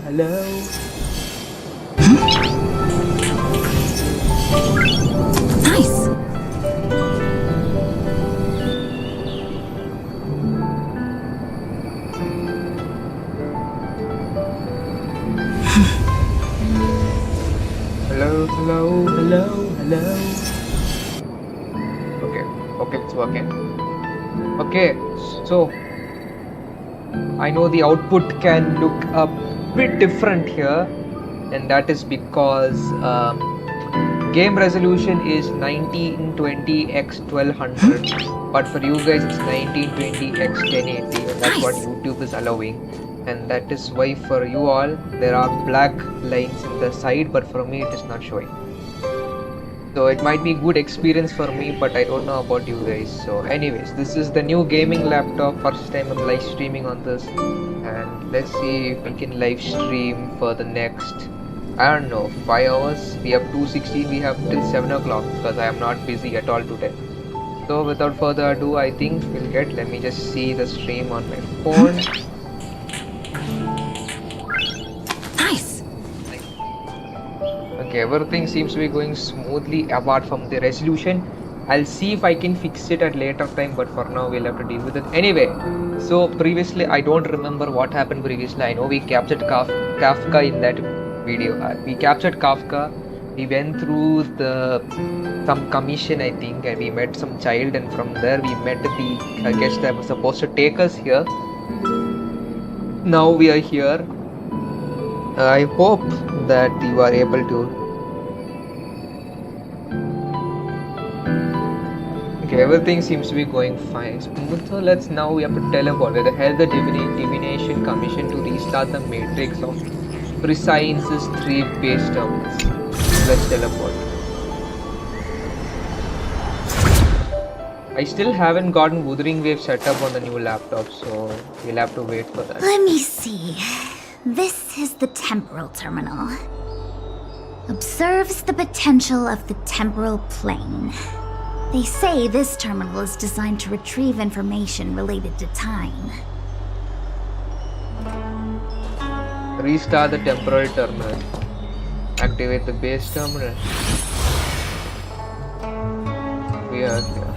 Hello. Nice. Hello. Okay, it's working. Okay, so I know the output can look a bit different here, and that is because game resolution is 1920x1200, but for you guys it's 1920x1080, and that's what YouTube is allowing. And that is why for you all there are black lines in the side, but for me it is not showing. So it might be good experience for me, but I don't know about you guys. So anyways, this is the new gaming laptop. First time I'm live streaming on this, and let's see if we can live stream for the next, I don't know, 5 hours. We have 2:16, we have till 7 o'clock because I am not busy at all today. So without further ado, I think let me just see the stream on my phone. Okay, everything seems to be going smoothly apart from the resolution. I'll see if I can fix it at later time, but for now we'll have to deal with it. Anyway, so previously, I don't remember what happened previously. I know we captured Kafka in that video. We captured Kafka. We went through some commission, I think, and we met some child, and from there we met the guest that was supposed to take us here. Now we are here. I hope that you are able to. Okay, everything seems to be going fine. So now we have to teleport. We have the divination commission to restart the matrix of Prescience's 3 base terminals. Let's teleport. I still haven't gotten Wuthering Wave set up on the new laptop, so we'll have to wait for that. Let me see. This is the temporal terminal. Observes the potential of the temporal plane. They say this terminal is designed to retrieve information related to time. Restart the temporal terminal. Activate the base terminal. We are here.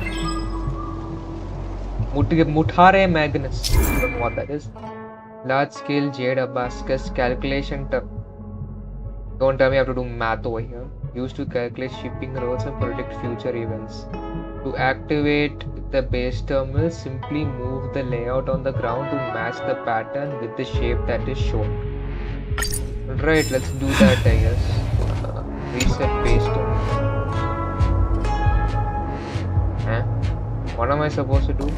Mutare Magnus. I don't know what that is. Large scale jade abacus calculation term. Don't tell me I have to do math over here. Used to calculate shipping routes and predict future events. To activate the base terminal, simply move the layout on the ground to match the pattern with the shape that is shown. Right, let's do that, I guess. Reset base terminal. What am I supposed to do?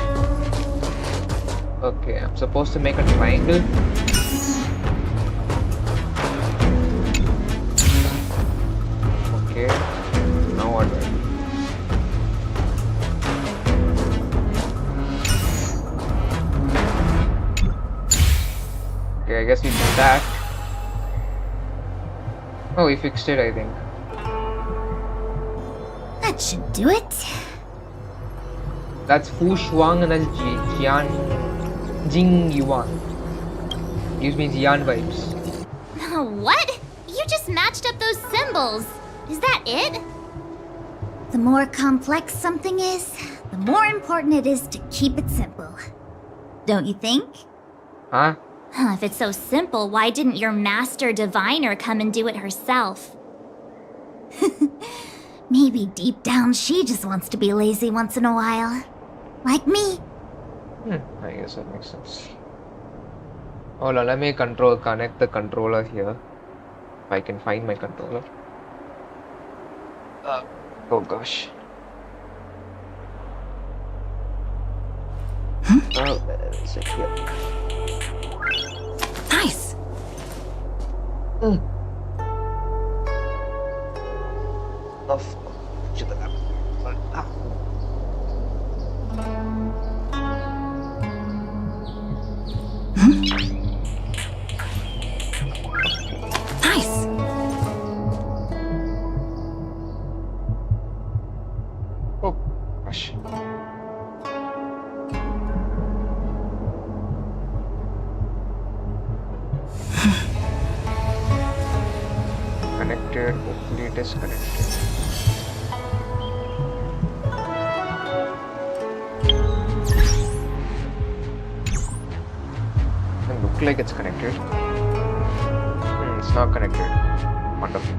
Okay, I'm supposed to make a triangle. Okay, now what do I do? Okay, I guess we did that. Oh, we fixed it, I think. That should do it. That's Fu Shuang and that's Jing Yuan. Gives me Jian vibes. What? You just matched up those symbols. Is that it? The more complex something is, the more important it is to keep it simple. Don't you think? Huh? If it's so simple, why didn't your master diviner come and do it herself? Maybe deep down she just wants to be lazy once in a while. Like me. I guess that makes sense. Hold on, let me connect the controller here. If I can find my controller. Oh gosh. Oh, where is it here? Nice. Off to the left. Nice. Oh gosh. Connected, hopefully it is connected. Doesn't look like it's connected. It's not connected. Wonderful.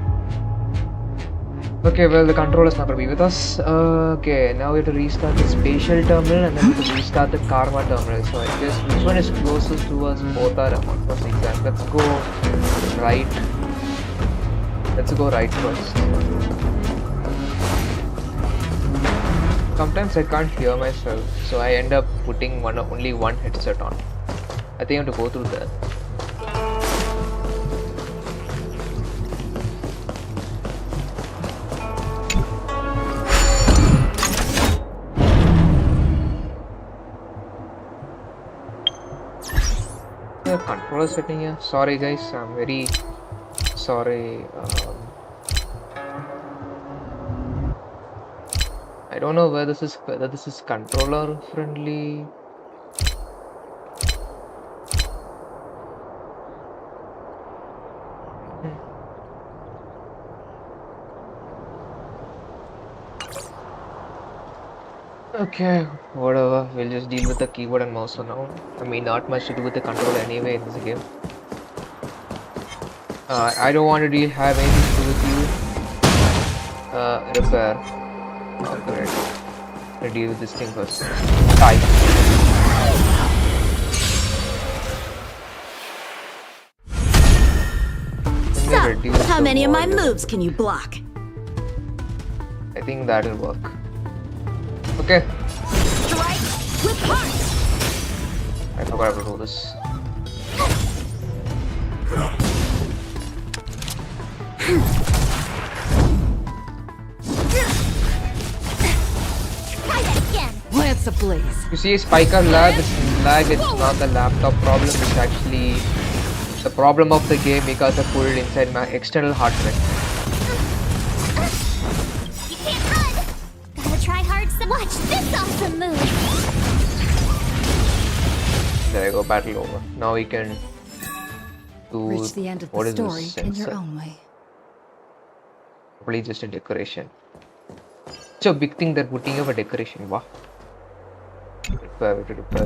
Okay, well the controller is not going to be with us. Okay, now we have to restart the spatial terminal and then we have to restart the karma terminal. So I guess which one is closest to us? Both are almost exact. Let's go right. Let's go right first. Sometimes I can't hear myself, so I end up putting only one headset on. I think I have to go through that. The controller setting here. Sorry guys, I'm very sorry. I don't know whether this is controller friendly. Okay, whatever. We'll just deal with the keyboard and mouse for now. I mean, not much to do with the controller anyway in this game. I don't want to have anything to do with you. Repair. Alright. Let's deal with this thing first. Die. So, how many of my moves can you block? I think that'll work. Okay. Strike with heart. I forgot how to do this. Try that again. Lance ablaze. You see, spiker lag. It's not the laptop problem. It's actually the problem of the game because I put it inside my external hard drive. You can't run. Gotta try hard. Watch this awesome move. There you go, battle over. Now we can do Reach the end of what the is this story in your sensor? own way. Probably just a decoration. It's a big thing they're putting up a decoration. Wow. Repair.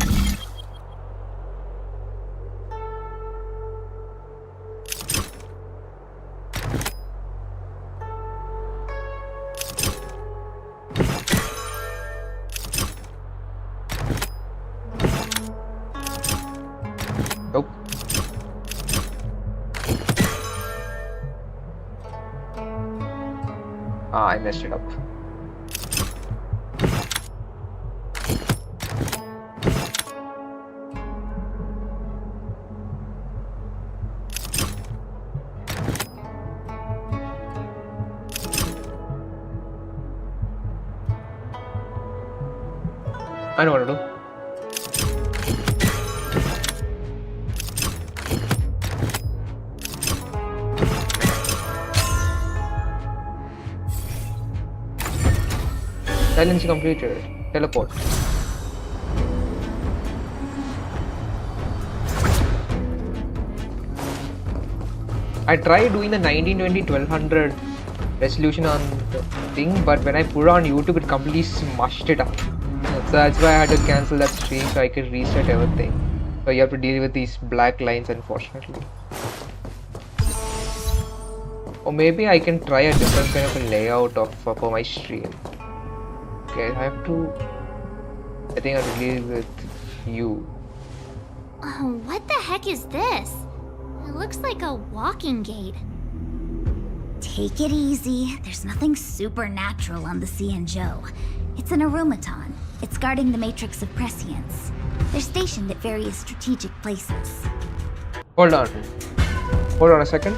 Nope. I messed it up. I know what to do. Challenge completed. Teleport. I tried doing the 1920-1200 resolution on the thing, but when I put it on YouTube, it completely smushed it up. So that's why I had to cancel that stream so I could reset everything. So you have to deal with these black lines, unfortunately. Or maybe I can try a different kind of a layout of for my stream. Okay, I have to. I think I'll leave with you. What the heck is this? It looks like a walking gate. Take it easy. There's nothing supernatural on the Xianzhou. It's an aromaton. It's guarding the matrix of prescience. They're stationed at various strategic places. Hold on. Hold on a second.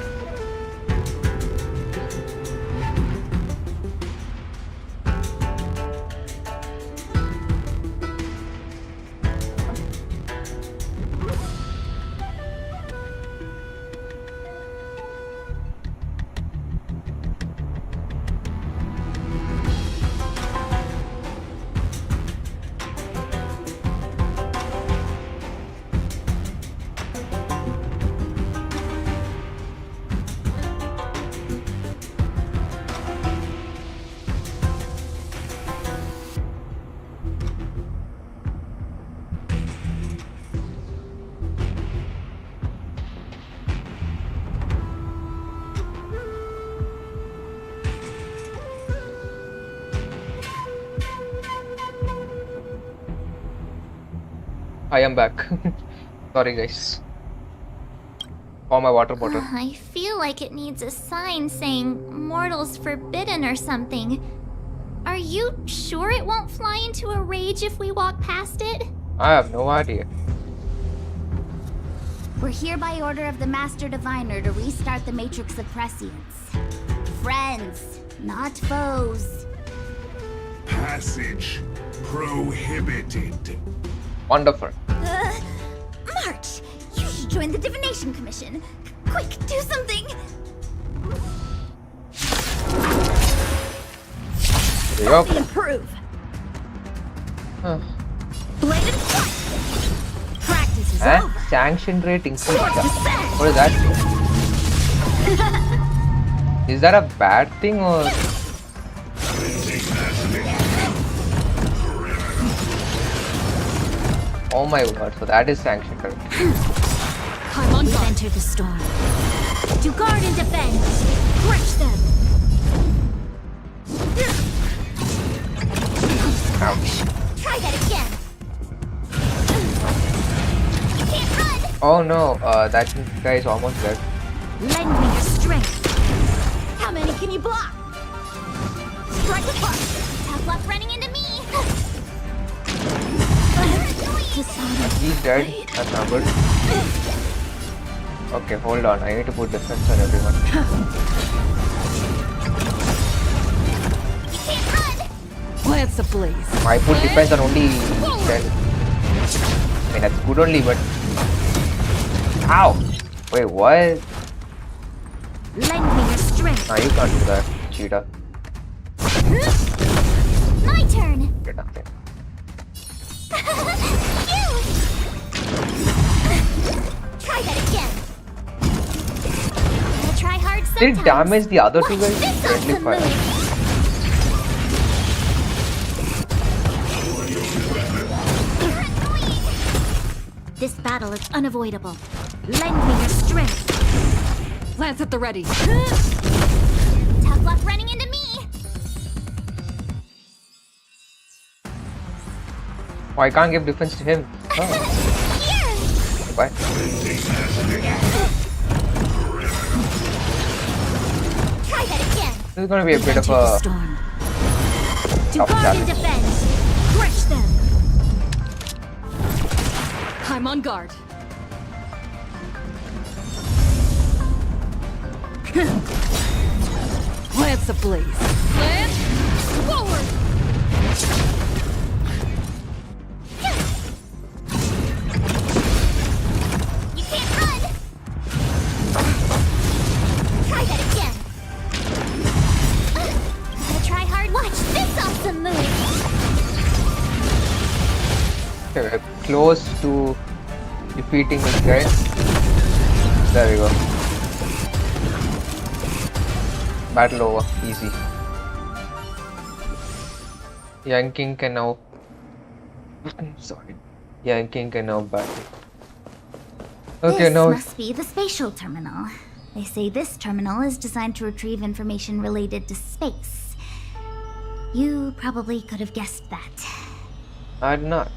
I am back. Sorry guys. For my water bottle. I feel like it needs a sign saying mortals forbidden or something. Are you sure it won't fly into a rage if we walk past it? I have no idea. We're here by order of the Master Diviner to restart the Matrix of Prescience. Friends, not foes. Passage prohibited. Wonderful. March! You should join the Divination Commission. Quick, do something! There you go. Improve. Huh. Blade and flight. Practice is Eh? over. Sanction rate increased. Sword descent. What is that? Is that a bad thing or? Oh my god, so that is sanction rate. Come on, We've entered the storm. to guard and defend. Crush them. Ouch. Try that again. You can't run. Oh no, that guy is almost dead. Lend me your strength. How many can you block? Strike apart. Tough luck running into me. He's dead. That's not good. Okay, hold on. I need to put defense on everyone. You can't run. Lance ablaze. I put defense on only 10. I mean, that's good only, but. Ow! Wait, what? Lend me your strength. Nah, you can't do that, cheetah. My turn. Get nothing. Try that again. Gotta try hard Did sometimes. it damage the other two Watch guys? this Friendly awesome fire. move. You're annoying. This battle is unavoidable. Lend me your strength. Lance at the ready. Tough luck running into me. Oh, I can't give defense to him. Oh, Here. bye. Try that again. This is gonna be a bit of Enter the a storm. To tough guard and challenge. defend. Crush them. I'm on guard. Lance ablaze. Lance forward. You can't run. Try that again. Gotta try hard. Watch this awesome move. Okay, we're close to defeating this guy. There we go. Battle over. Easy. Young King can now. Sorry. Young King can now battle. Okay, This now. must be the spatial terminal. They say this terminal is designed to retrieve information related to space. You probably could have guessed that. I did not.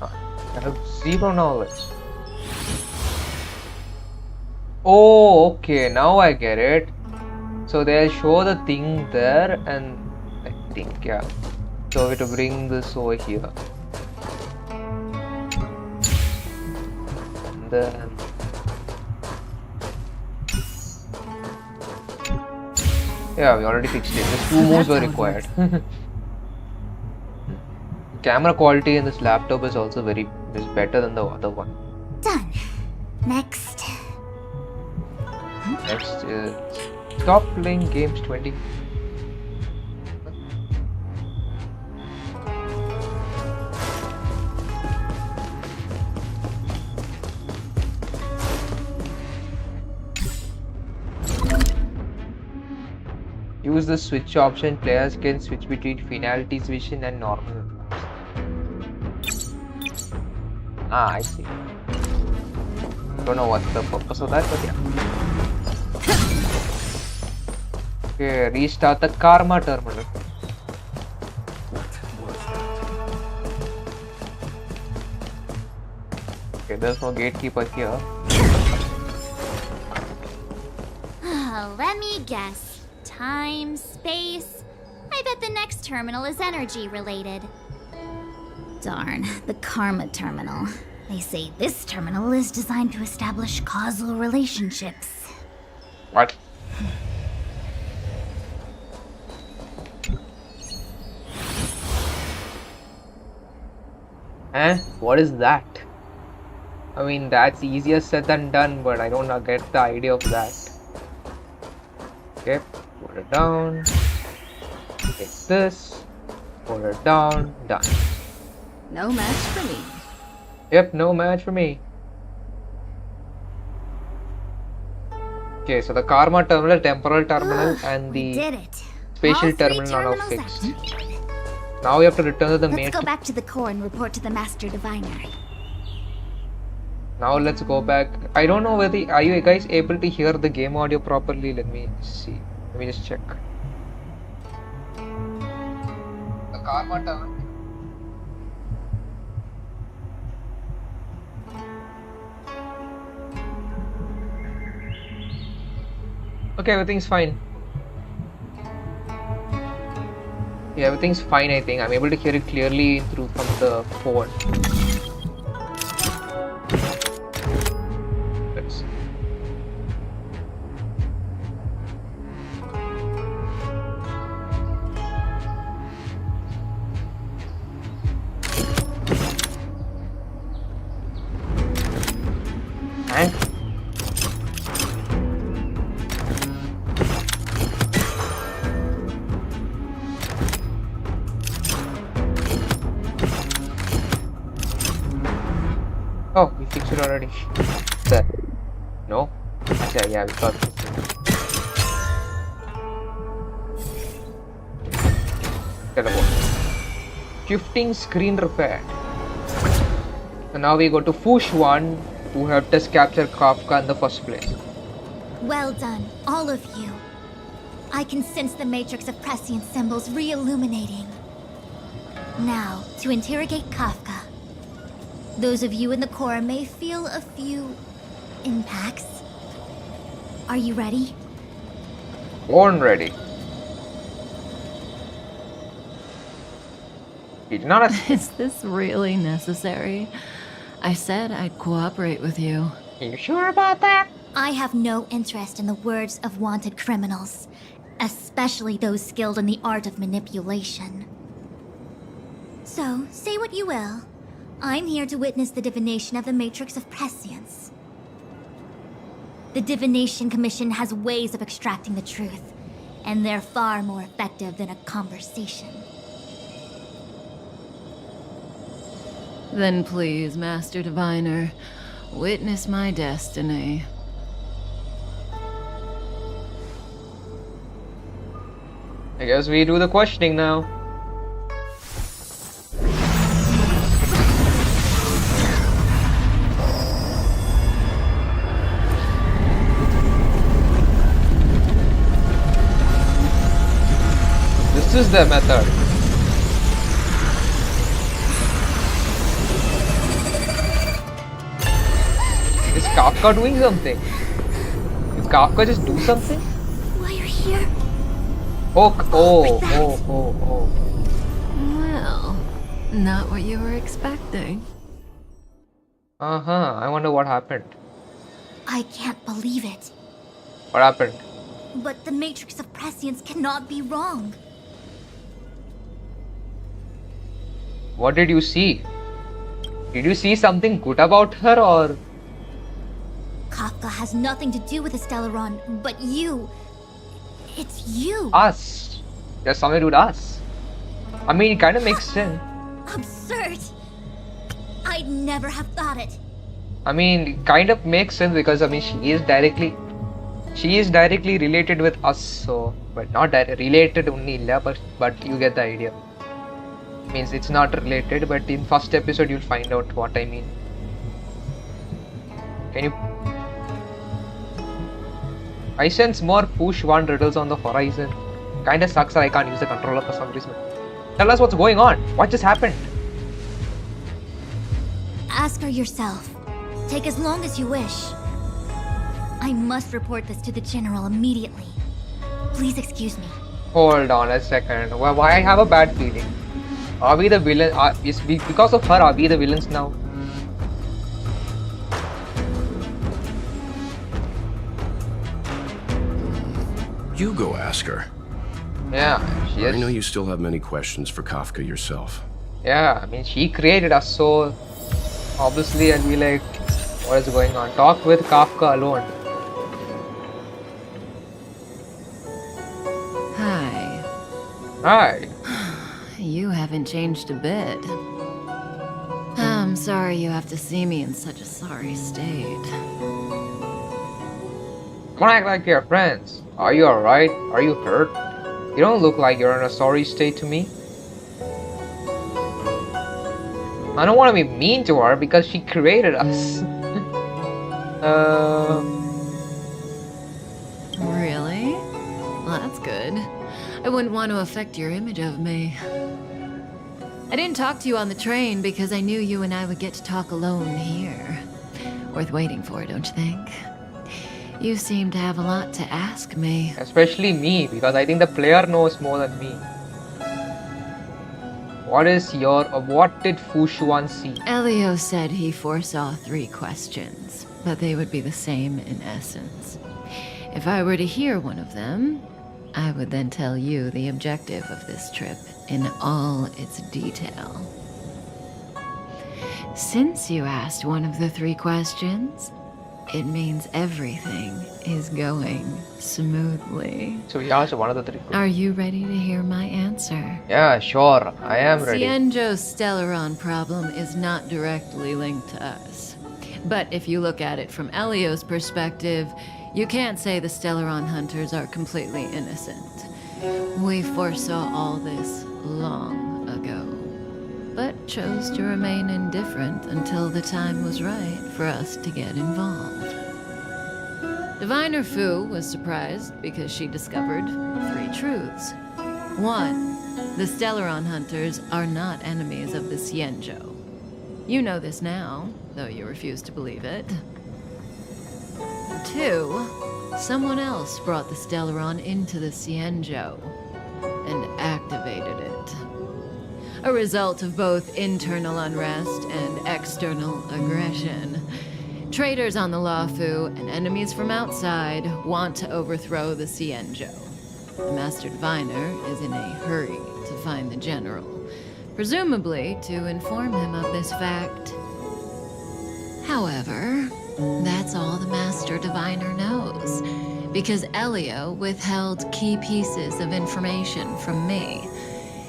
I have zero knowledge. Oh, okay, now I get it. So they'll show the thing there, and I think, yeah. So we have to bring this over here. And then yeah, we already fixed it. Just 2 moves were required. Camera quality in this laptop is also is better than the other one. Done. Next. Next is stop playing games 20. Use the switch option. Players can switch between finalities vision and normal. Ah, I see. Don't know what's the purpose of that, but yeah. Okay, restart the Karma terminal. Okay, there's no gatekeeper here. Let me guess. Time, space. I bet the next terminal is energy related. Darn, the Karma terminal. They say this terminal is designed to establish causal relationships. What? What is that? I mean, that's easier said than done, but I don't get the idea of that. Okay, put it down. Take this. Put it down. Done. No match for me. Yep, no match for me. Okay, so the Karma terminal, temporal terminal, and We the did it. spatial All 3 terminal are now terminals fixed. activated. Now we have to return to the Let's matrix. go back to the core and report to the Master Diviner. Now let's go back. I don't know whether are you guys able to hear the game audio properly. Let me see. Let me just check. The Karma terminal. Okay, everything's fine. Yeah, everything's fine, I think. I'm able to hear it clearly through from the phone. Let's see. And oh, we fixed it already. There. No? Yeah, we got this thing. Teleport. Shifting screen repaired. So now we go to Fush 1, who helped us capture Kafka in the first place. Well done, all of you. I can sense the matrix of prescient symbols re-illuminating. Now, to interrogate Kafka. Those of you in the core may feel a few impacts. Are you ready? Born ready. He did not Is this really necessary? I said I'd cooperate with you. Are you sure about that? I have no interest in the words of wanted criminals, especially those skilled in the art of manipulation. So, say what you will. I'm here to witness the divination of the matrix of prescience. The Divination Commission has ways of extracting the truth, and they're far more effective than a conversation. Then please, Master Diviner, witness my destiny. I guess we do the questioning now. This is the method. Is Kafka doing something? Did Kafka just do something? While you're here, Oh. Well, not what you were expecting. I wonder what happened. I can't believe it. What happened? But the Matrix of Prescience cannot be wrong. What did you see? Did you see something good about her or? Kafka has nothing to do with the Stellaron, but you. It's you. Us? There's something to do with us. I mean, it kind of makes sense. Absurd. I'd never have thought it. I mean, it kind of makes sense because I mean, she is directly related with us. So, but not related only, but you get the idea. Means it's not related, but in first episode you'll find out what I mean. Can you? I sense more push one riddles on the horizon. Kinda sucks that I can't use the controller for some reason. Tell us what's going on. What just happened? Ask her yourself. Take as long as you wish. I must report this to the General immediately. Please excuse me. Hold on a second. Why I have a bad feeling? Are we the villain? Because of her, are we the villains now? You go ask her. Yeah, she I know is. you still have many questions for Kafka yourself. Yeah, I mean, she created us, so obviously I'll be like, what is going on? Talk with Kafka alone. Hi. Hi. You haven't changed a bit. I'm sorry you have to see me in such a sorry state. Don't act like you're friends. Are you alright? Are you hurt? You don't look like you're in a sorry state to me. I don't want to be mean to her because she created us. Really? Well, that's good. I wouldn't want to affect your image of me. I didn't talk to you on the train because I knew you and I would get to talk alone here. Worth waiting for, don't you think? You seem to have a lot to ask me. Especially me, because I think the player knows more than me. What did Fushuan see? Elio said he foresaw 3 questions, but they would be the same in essence. If I were to hear one of them, I would then tell you the objective of this trip in all its detail. Since you asked one of the 3 questions, it means everything is going smoothly. So he asked one of the 3 questions. Are you ready to hear my answer? Yeah, sure. I am ready. Xianzhou's Stellaron problem is not directly linked to us. But if you look at it from Elio's perspective, you can't say the Stellaron hunters are completely innocent. We foresaw all this long ago, but chose to remain indifferent until the time was right for us to get involved. Diviner Fu was surprised because she discovered 3 truths. 1. The Stellaron hunters are not enemies of the Xianzhou. You know this now, though you refuse to believe it. 2. Someone else brought the Stellaron into the Xianzhou and activated it. A result of both internal unrest and external aggression. Traitors on the Luofu and enemies from outside want to overthrow the Xianzhou. The Master Diviner is in a hurry to find the General, presumably to inform him of this fact. However, that's all the Master Diviner knows, because Elio withheld key pieces of information from me.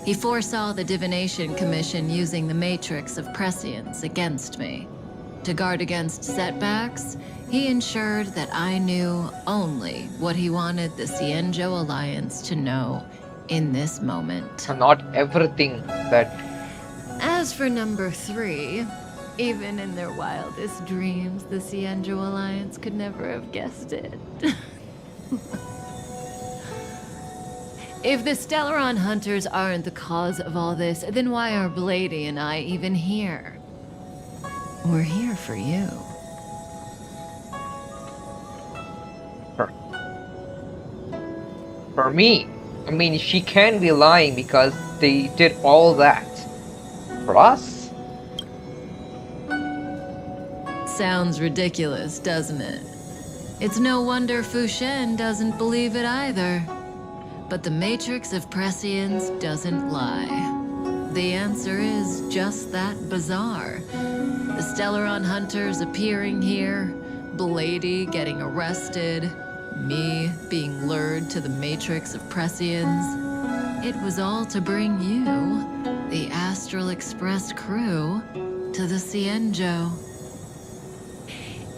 He foresaw the Divination Commission using the Matrix of Prescience against me. To guard against setbacks, he ensured that I knew only what he wanted the Xianzhou Alliance to know in this moment. Not everything that. As for number 3, even in their wildest dreams, the Xianzhou Alliance could never have guessed it. If the Stellaron hunters aren't the cause of all this, then why are Blady and I even here? We're here for you. For me, I mean, she can be lying because they did all that. For us? Sounds ridiculous, doesn't it? It's no wonder Fu Shen doesn't believe it either. But the Matrix of Prescience doesn't lie. The answer is just that bizarre. The Stellaron hunters appearing here, Blady getting arrested, me being lured to the Matrix of Prescience. It was all to bring you, the Astral Express crew, to the Xianzhou.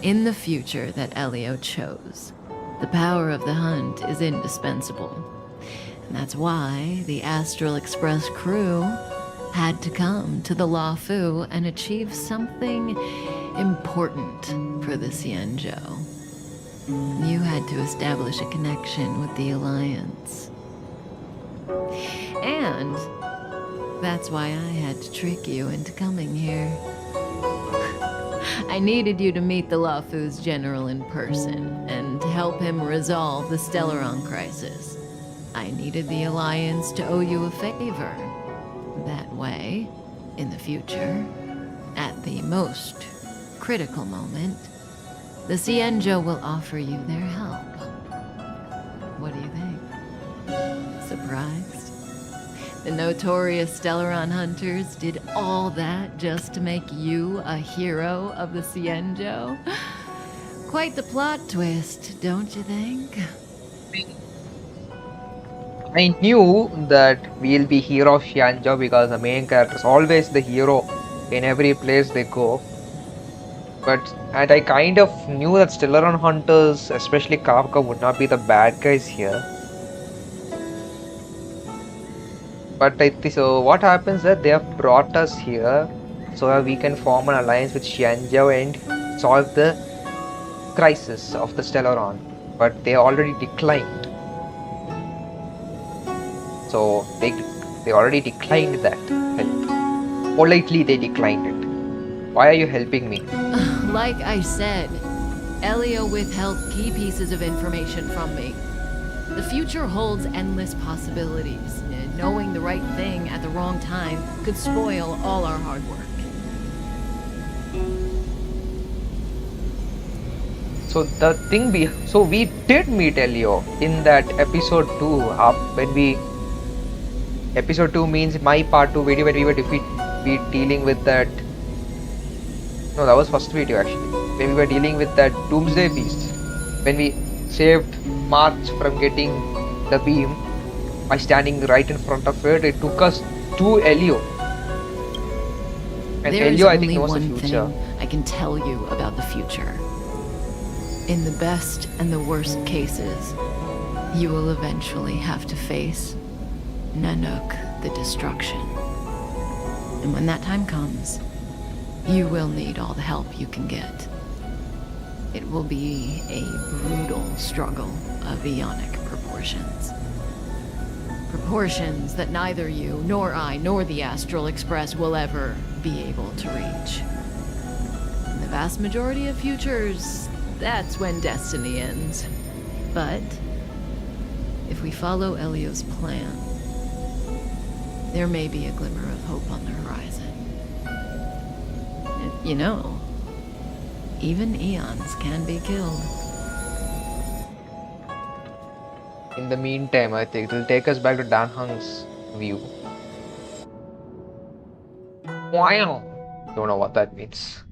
In the future that Elio chose, the power of the hunt is indispensable. And that's why the Astral Express crew had to come to the Luofu and achieve something important for the Xianzhou. You had to establish a connection with the Alliance. And that's why I had to trick you into coming here. I needed you to meet the Luofu's general in person and to help him resolve the Stellaron crisis. I needed the Alliance to owe you a favor. That way, in the future, at the most critical moment, the Xianzhou will offer you their help. What do you think? Surprised? The notorious Stellaron hunters did all that just to make you a hero of the Xianzhou? Quite the plot twist, don't you think? I knew that we'll be hero of Xianzhou because the main character is always the hero in every place they go. And I kind of knew that Stellaron hunters, especially Kafka, would not be the bad guys here. But so what happens that they have brought us here so that we can form an alliance with Xianzhou and solve the crisis of the Stellaron. But they already declined. So they already declined that help. Politely they declined it. Why are you helping me? Like I said, Elio withheld key pieces of information from me. The future holds endless possibilities. Knowing the right thing at the wrong time could spoil all our hard work. So the thing so we did meet Elio in that episode 2 when we episode 2 means my part 2 video when we were dealing with that. No, that was first video actually. When we were dealing with that Doomsday Beast. When we saved March from getting the beam by standing right in front of it, it took us to Elio. And There is Elio, I think, only knows one the future. thing I can tell you about the future. In the best and the worst cases, you will eventually have to face Nanook the Destruction. And when that time comes, you will need all the help you can get. It will be a brutal struggle of eonic proportions. Proportions that neither you, nor I, nor the Astral Express will ever be able to reach. In the vast majority of futures, that's when destiny ends. But if we follow Elio's plan, there may be a glimmer of hope on the horizon. And, you know, even eons can be killed. In the meantime, I think it will take us back to Dan Heng's view. Wow! Don't know what that means.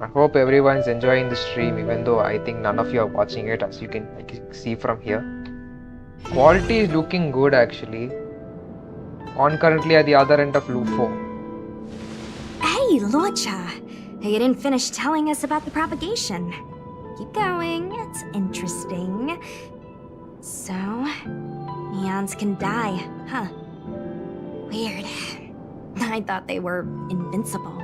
I hope everyone's enjoying the stream, even though I think none of you are watching it, as you can see from here. Quality is looking good actually. On currently at the other end of Luofu. Hey, Luocha! You didn't finish telling us about the propagation. Keep going, it's interesting. So, eons can die, huh? Weird. I thought they were invincible.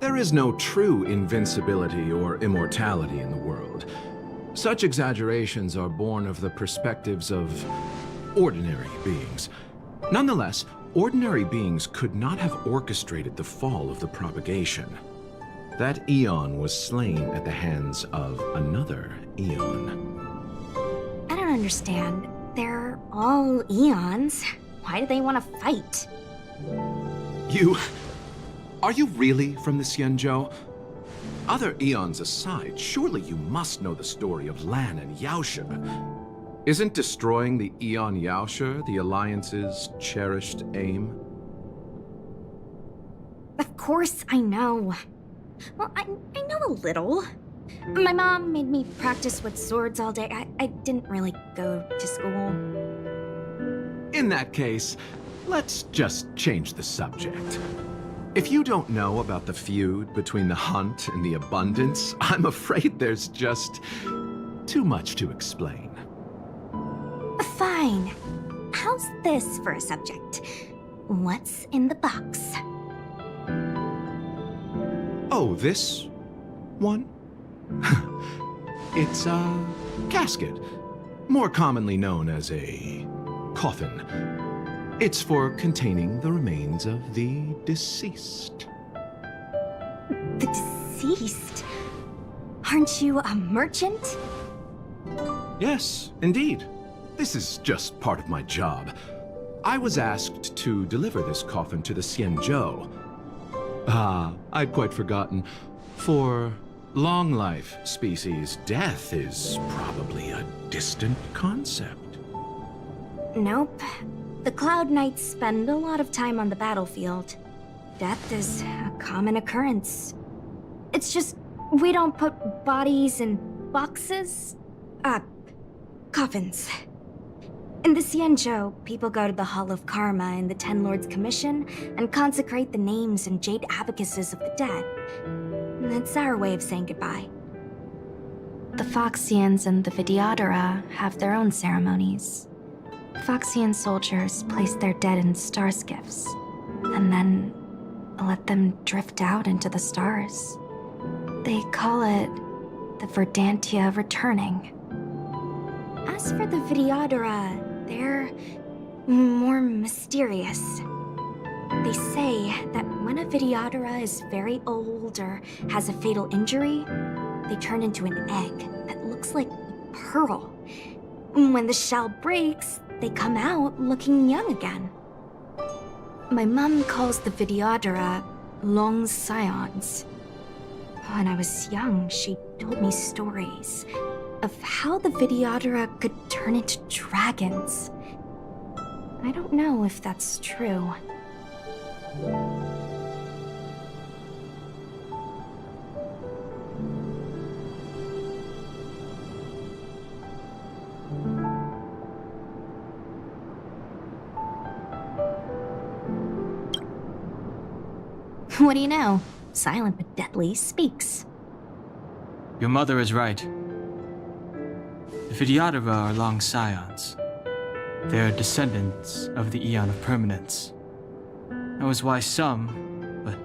There is no true invincibility or immortality in the world. Such exaggerations are born of the perspectives of ordinary beings. Nonetheless, ordinary beings could not have orchestrated the fall of the propagation. That eon was slain at the hands of another eon. I don't understand. They're all eons. Why do they want to fight? Are you really from the Xianzhou? Other eons aside, surely you must know the story of Lan and Yaoshe. Isn't destroying the Eon Yaoshe the Alliance's cherished aim? Of course I know. Well, I know a little. My mom made me practice with swords all day. I didn't really go to school. In that case, let's just change the subject. If you don't know about the feud between the Hunt and the Abundance, I'm afraid there's just too much to explain. Fine. How's this for a subject? What's in the box? Oh, this one? It's a casket, more commonly known as a coffin. It's for containing the remains of the deceased. The deceased? Aren't you a merchant? Yes, indeed. This is just part of my job. I was asked to deliver this coffin to the Xianzhou. I'd quite forgotten. For long life species, death is probably a distant concept. Nope. The Cloud Knights spend a lot of time on the battlefield. Death is a common occurrence. It's just, we don't put bodies in boxes? Coffins. In the Xianzhou, people go to the Hall of Karma in the Ten Lords Commission and consecrate the names and jade abacuses of the dead. It's our way of saying goodbye. The Foxians and the Vidyadhara have their own ceremonies. Foxian soldiers place their dead in star skiffs, and then let them drift out into the stars. They call it the Verdantia returning. As for the Vidyadhara, they're more mysterious. They say that when a Vidyadhara is very old or has a fatal injury, they turn into an egg that looks like a pearl. When the shell breaks, they come out looking young again. My mom calls the Vidyadhara long scions. When I was young, she told me stories of how the Vidyadhara could turn into dragons. I don't know if that's true. What do you know? Silent but deadly speaks. Your mother is right. The Vidyadhara are long scions. They are descendants of the Eon of Permanence. That was why some, but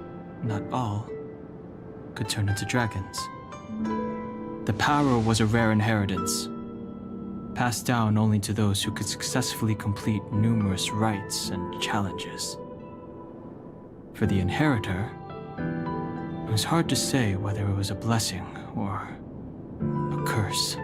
not all, could turn into dragons. The power was a rare inheritance, passed down only to those who could successfully complete numerous rites and challenges. For the inheritor, it was hard to say whether it was a blessing or a curse.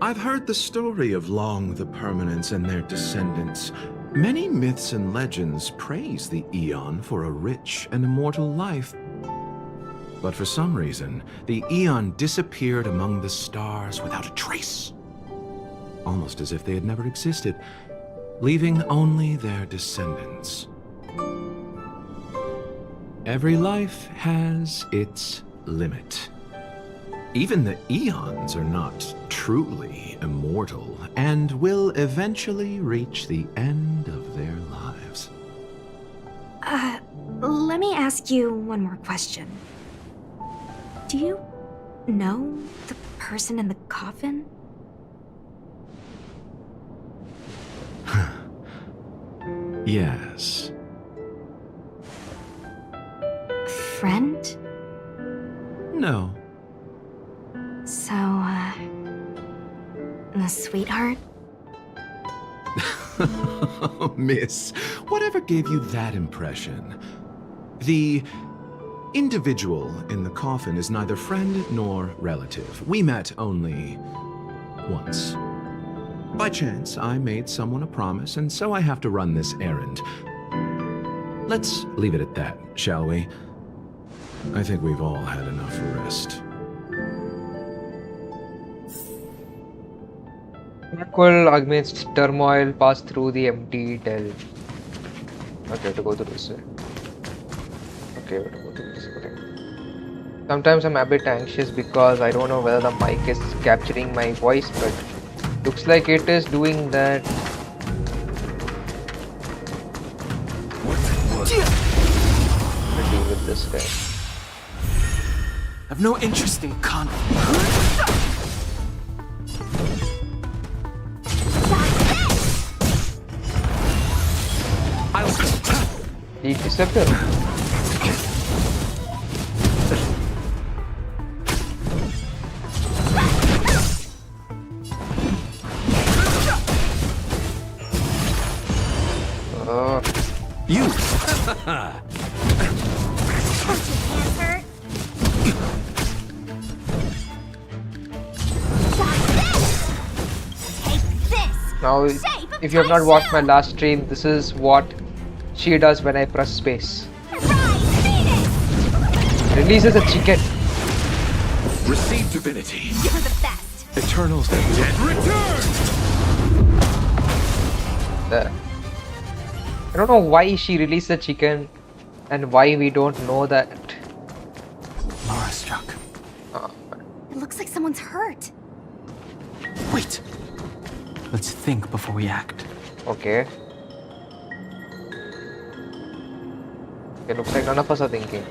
I've heard the story of Long the Permanence and their descendants. Many myths and legends praise the Eon for a rich and immortal life. But for some reason, the Eon disappeared among the stars without a trace. Almost as if they had never existed, leaving only their descendants. Every life has its limit. Even the Eons are not truly immortal and will eventually reach the end of their lives. Let me ask you one more question. Do you know the person in the coffin? Yes. No. So, the sweetheart? Miss, whatever gave you that impression? The individual in the coffin is neither friend nor relative. We met only once. By chance, I made someone a promise, and so I have to run this errand. Let's leave it at that, shall we? I think we've all had enough rest. Tranquil amidst turmoil, pass through the empty dell. Okay, to go through this way. Okay, to go through this way. Sometimes I'm a bit anxious because I don't know whether the mic is capturing my voice, but looks like it is doing that. Let's deal with this guy. I've no interest in conflict. He disappeared. You! Now, if you have not watched my last stream, this is what she does when I press space. Releases a chicken. Receive divinity. You're the best. Eternals dead. Return! There. I don't know why she released the chicken and why we don't know that. Aura struck. It looks like someone's hurt. Wait. Let's think before we act. Okay. It looks like none of us are thinking.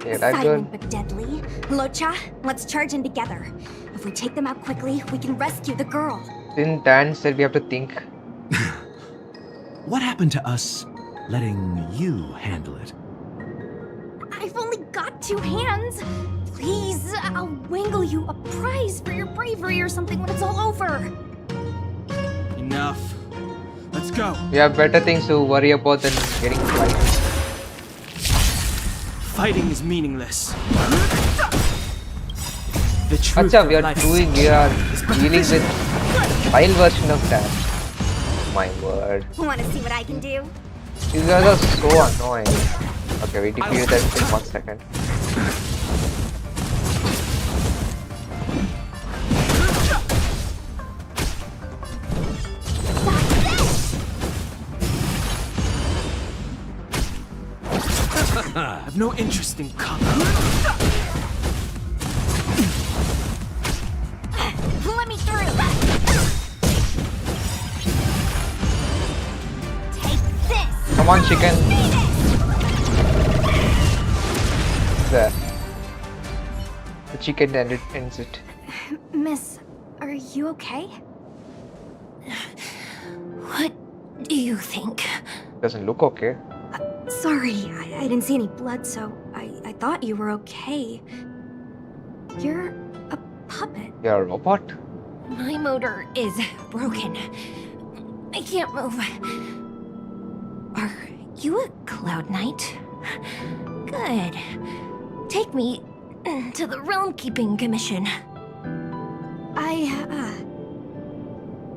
Yeah, that Silent girl. but deadly. Locha, let's charge in together. If we take them out quickly, we can rescue the girl. Didn't Dan said we have to think? What happened to us letting you handle it? I've only got 2 hands. Please, I'll wangle you a prize for your bravery or something when it's all over. Enough. Let's go. We have better things to worry about than getting fight. Fighting is meaningless. The truth Acha, of we are life dealing with file version of that. My word. Want to see what I can do? These guys are so annoying. Okay, we defeated that in 1 second. I have no interest in conflict. Let me through. Take this. Come on, chicken. There. The chicken ends it. Miss, are you okay? What do you think? Doesn't look okay. Sorry, I didn't see any blood, so I thought you were okay. You're a puppet. You're a robot? My motor is broken. I can't move. Are you a Cloud Knight? Good. Take me to the Realm Keeping Commission.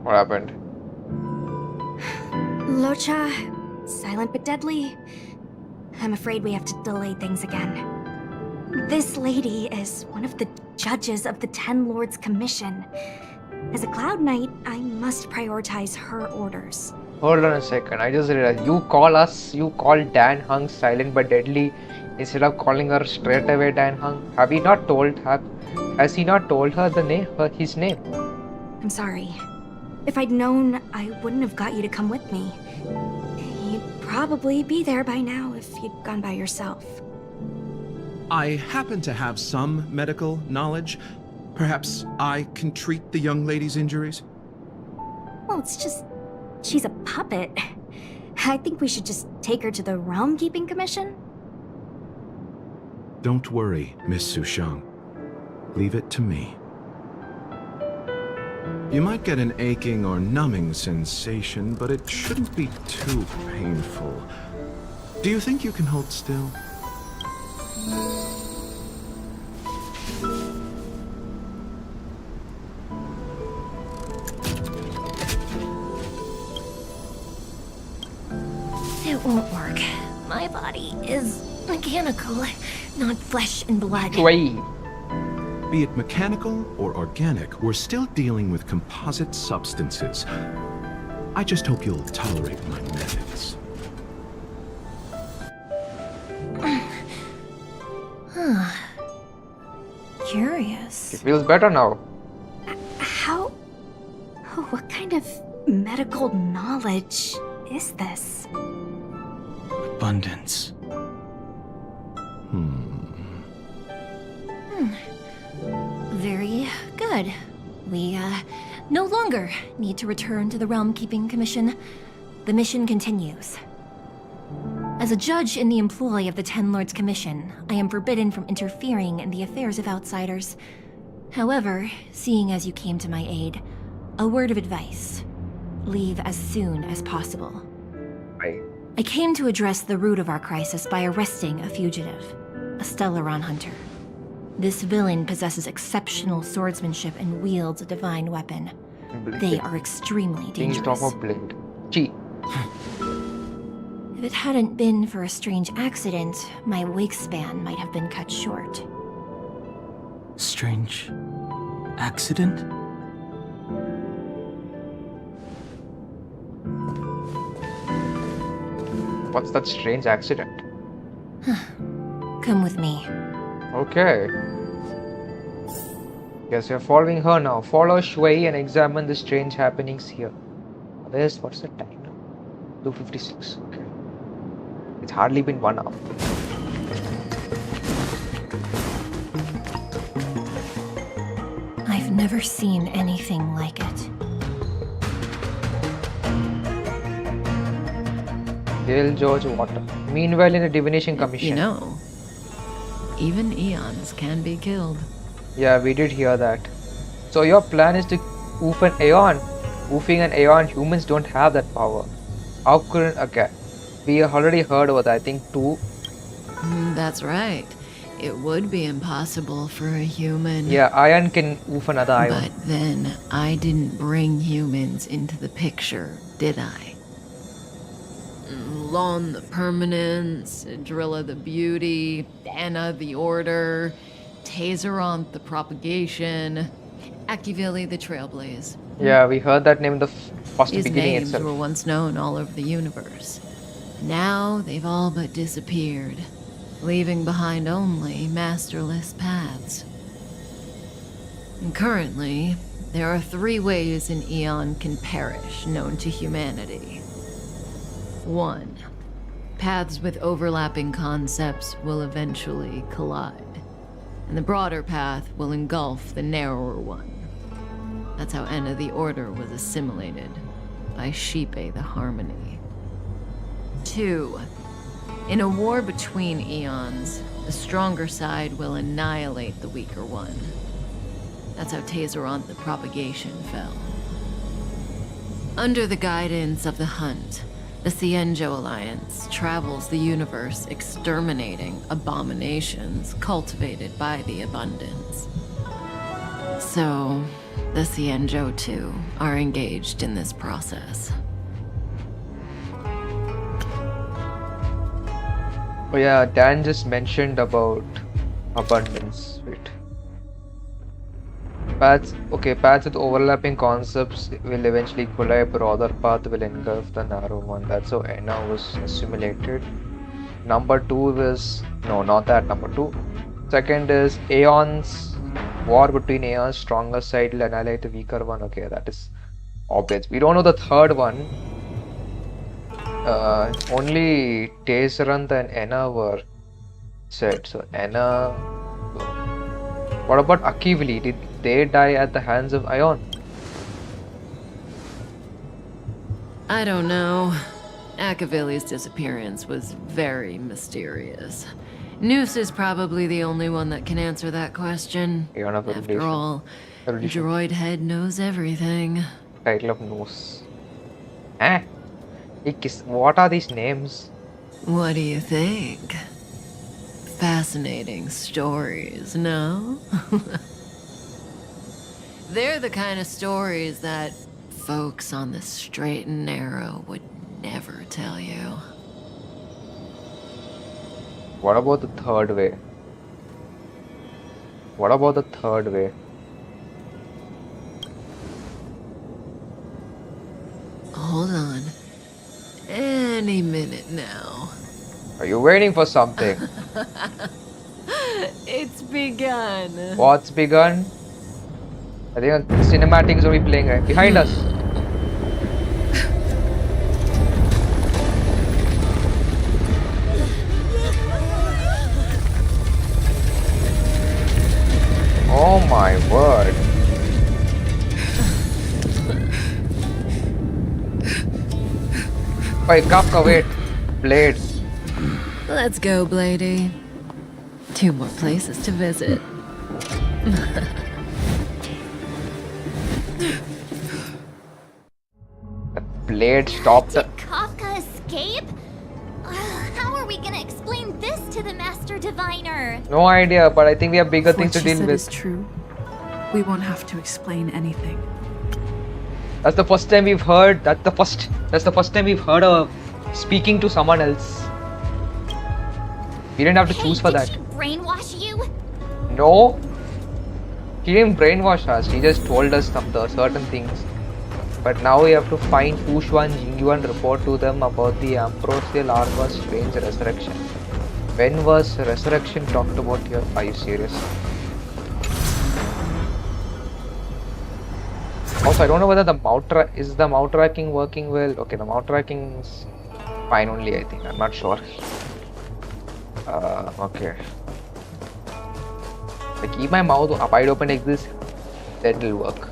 What happened? Locha, silent but deadly. I'm afraid we have to delay things again. This lady is one of the judges of the Ten Lords Commission. As a Cloud Knight, I must prioritize her orders. Hold on a second. I just realized you call Dan Hung silent but deadly instead of calling her straight away Dan Hung. Has he not told her his name? I'm sorry. If I'd known, I wouldn't have got you to come with me. You'd probably be there by now if you'd gone by yourself. I happen to have some medical knowledge. Perhaps I can treat the young lady's injuries? Well, it's just... she's a puppet. I think we should just take her to the Realm Keeping Commission. Don't worry, Miss Sushang. Leave it to me. You might get an aching or numbing sensation, but it shouldn't be too painful. Do you think you can hold still? It won't work. My body is mechanical, not flesh and blood. Shui. Be it mechanical or organic, we're still dealing with composite substances. I just hope you'll tolerate my methods. Curious. It feels better now. How? Oh, what kind of medical knowledge is this? Abundance. Very good. We, no longer need to return to the Realm Keeping Commission. The mission continues. As a judge in the employ of the Ten Lords Commission, I am forbidden from interfering in the affairs of outsiders. However, seeing as you came to my aid, a word of advice. Leave as soon as possible. I came to address the root of our crisis by arresting a fugitive, a Stellaron hunter. This villain possesses exceptional swordsmanship and wields a divine weapon. They are extremely dangerous. Blade. Chi. If it hadn't been for a strange accident, my wake span might have been cut short. Strange accident? What's that strange accident? Come with me. Okay. Yes, we are following her now. Follow Shui and examine the strange happenings here. What's the time now? 2:56. Okay. It's hardly been 1 hour. I've never seen anything like it. Hail George Water. Meanwhile, in the Divination Commission. You know, even eons can be killed. Yeah, we did hear that. So your plan is to oof an Aeon. Oofing an Aeon, humans don't have that power. How couldn't... Okay. We already heard about that, I think 2. That's right. It would be impossible for a human. Yeah, Ion can oof another Ion. But then I didn't bring humans into the picture, did I? Lon the Permanence, Drilla the Beauty, Anna the Order, Tazeronth the Propagation, Akivili the Trailblaze. Yeah, we heard that name in the first These beginning names itself. were once known all over the universe. Now they've all but disappeared, leaving behind only masterless paths. And currently, there are 3 ways an Eon can perish known to humanity. 1. Paths with overlapping concepts will eventually collide, and the broader path will engulf the narrower one. That's how Enna the Order was assimilated by Xipe the Harmony. 2. In a war between eons, the stronger side will annihilate the weaker one. That's how Tazeronth the Propagation fell. Under the guidance of the Hunt, the Xianzhou Alliance travels the universe exterminating abominations cultivated by the Abundance. So, the Xianzhou too are engaged in this process. Oh yeah, Dan just mentioned about abundance. Wait. Paths with overlapping concepts will eventually collide, but other path will engulf the narrow one. That's how Enna was assimilated. Number 2 is... No, not that, number 2. Second is Aeons. War between Aeons. Stronger side will annihilate the weaker one. Okay, that is obvious. We don't know the third one. Only Tazeronth and Enna were said. So Enna... What about Akivili? Did they die at the hands of Ion? I don't know. Akavili's disappearance was very mysterious. Noose is probably the only one that can answer that question. Eon of After Erudition. all, Erudition. Droid Head knows everything. Title of Nose. Eh? What are these names? What do you think? Fascinating stories, no? They're the kind of stories that folks on the straight and narrow would never tell you. What about the third way? What about the third way? Hold on. Any minute now. Are you waiting for something? It's begun. What's begun? I think cinematics will be playing right behind us. Oh my word. Wait, Kafka, wait. Blade. Let's go, Bladey. 2 more places to visit. Blade stopped. Did Kafka escape? How are we gonna explain this to the Master Diviner? No idea, but I think we have bigger If things what to she deal said with. is true, we won't have to explain anything. That's the first time we've heard. That's the first time we've heard of speaking to someone else. We didn't have to choose for did that. she brainwash you? No. She didn't brainwash us. She just told us some certain things. But now we have to find Fushuan, Jingyu and report to them about the Ambrosial Arba's strange resurrection. When was resurrection talked about here? Are you serious? Also, I don't know whether the is the mouth tracking working well. Okay, the mouth tracking is fine only, I think. I'm not sure. Okay. I keep my mouth wide open like this. That will work.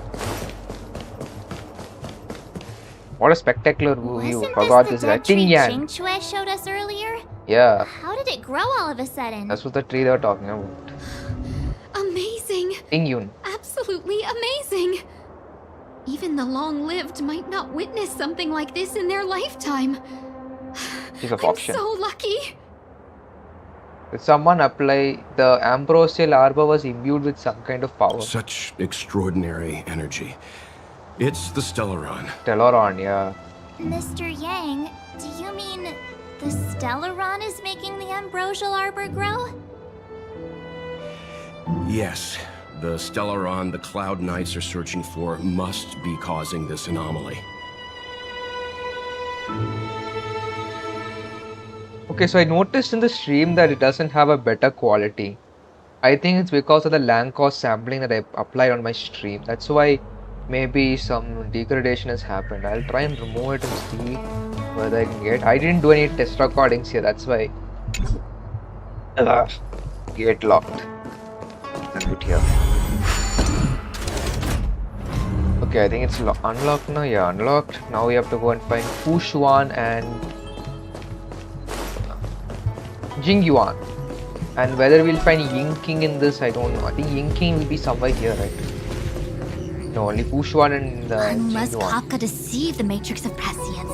What a spectacular view. Wasn't Forgot this this the guy. dead tree Ting Yan. Jingchue showed us earlier? Yeah, How did it grow all of a sudden? that's what the tree they were talking about. Amazing! Ting Yun. Absolutely amazing! Even the long-lived might not witness something like this in their lifetime. She's a I'm Foxian. so lucky! Did someone apply the Ambrosial Arbor was imbued with some kind of power? Such extraordinary energy. It's the Stellaron. Teleron, yeah. Mr. Yang, do you mean the Stellaron is making the Ambrosial Arbor grow? Yes, the Stellaron the Cloud Knights are searching for must be causing this anomaly. Okay, so I noticed in the stream that it doesn't have a better quality. I think it's because of the Langkos sampling that I applied on my stream. That's why maybe some degradation has happened. I'll try and remove it and see whether I can get. I didn't do any test recordings here, that's why. Gate locked. Right here. Okay, I think it's unlocked now. Yeah, unlocked. Now we have to go and find Fushuan and Jingyuan. And whether we'll find Yingking in this, I don't know. I think Yingking will be somewhere here, right? No, only Fushuan and Unless Jingyuan. Kafka deceived the Matrix of Prescience.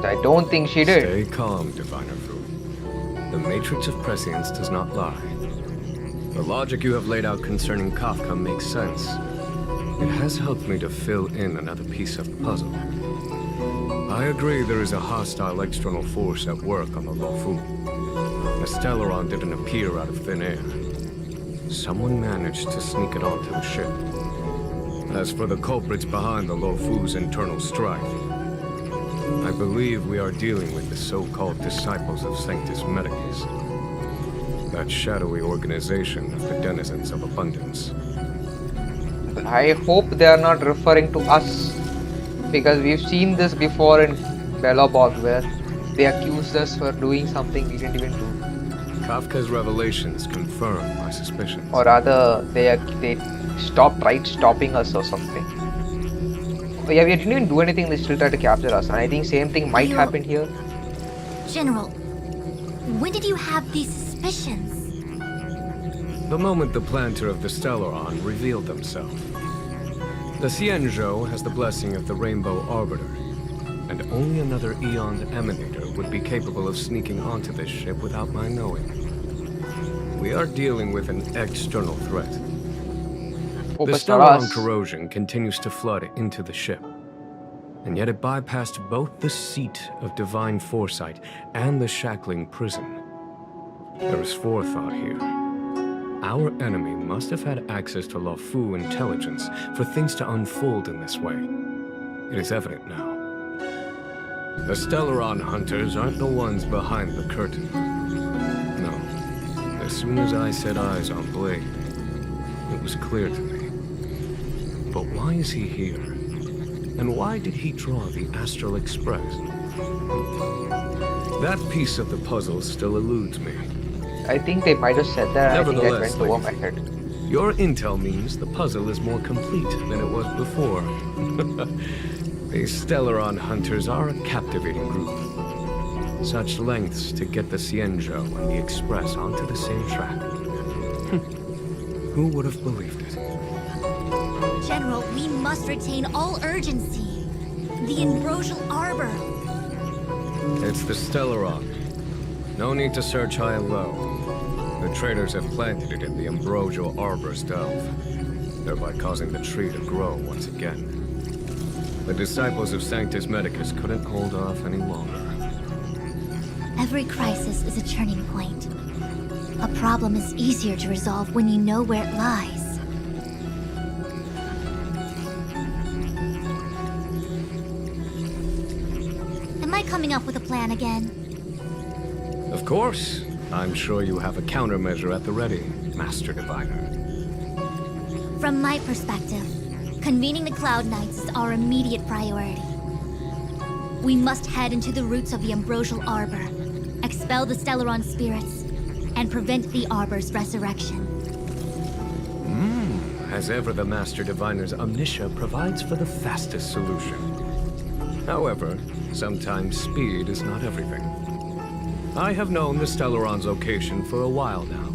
I don't think she did. Stay calm, Diviner Fu. The Matrix of Prescience does not lie. The logic you have laid out concerning Kafka makes sense. It has helped me to fill in another piece of the puzzle. I agree there is a hostile external force at work on the Luofu. The Stellaron didn't appear out of thin air. Someone managed to sneak it onto the ship. As for the culprits behind the Luofu's internal strife, I believe we are dealing with the so-called disciples of Sanctus Medicus. That shadowy organization of the denizens of abundance. I hope they are not referring to us. Because we've seen this before in Belobog where they accused us for doing something we didn't even do. Kafka's revelations confirm my suspicions. Or rather, they stopping us or something. Oh, yeah, we didn't even do anything, they still try to capture us. And I think same thing might happen here. General, when did you have these suspicions? The moment the planter of the Stellaron revealed themselves. The Xianzhou has the blessing of the Rainbow Arbiter, and only another Eon's Emanator would be capable of sneaking onto this ship without my knowing. We are dealing with an external threat. The Stellaron corrosion continues to flood into the ship, and yet it bypassed both the seat of divine foresight and the shackling prison. There is forethought here. Our enemy must have had access to Luofu intelligence for things to unfold in this way. It is evident now. The Stellaron hunters aren't the ones behind the curtain. No. As soon as I set eyes on Blade, it was clear to me. But why is he here? And why did he draw the Astral Express? That piece of the puzzle still eludes me. I think they might have said that. I think that went over my head. Your intel means the puzzle is more complete than it was before. These Stellaron hunters are a captivating group. Such lengths to get the Xianzhou and the Express onto the same track. Who would have believed it? General, we must retain all urgency. The Ambrosial Arbor. It's the Stellaron. No need to search high and low. The traders have planted it in the Ambrosial Arbor's delve, thereby causing the tree to grow once again. The disciples of Sanctus Medicus couldn't hold off any longer. Every crisis is a turning point. A problem is easier to resolve when you know where it lies. Am I coming up with a plan again? Of course. I'm sure you have a countermeasure at the ready, Master Diviner. From my perspective, convening the Cloud Knights is our immediate priority. We must head into the roots of the Ambrosial Arbor, expel the Stellaron spirits, and prevent the Arbor's resurrection. As ever, the Master Diviner's omniscia provides for the fastest solution. However, sometimes speed is not everything. I have known the Stellaron's location for a while now.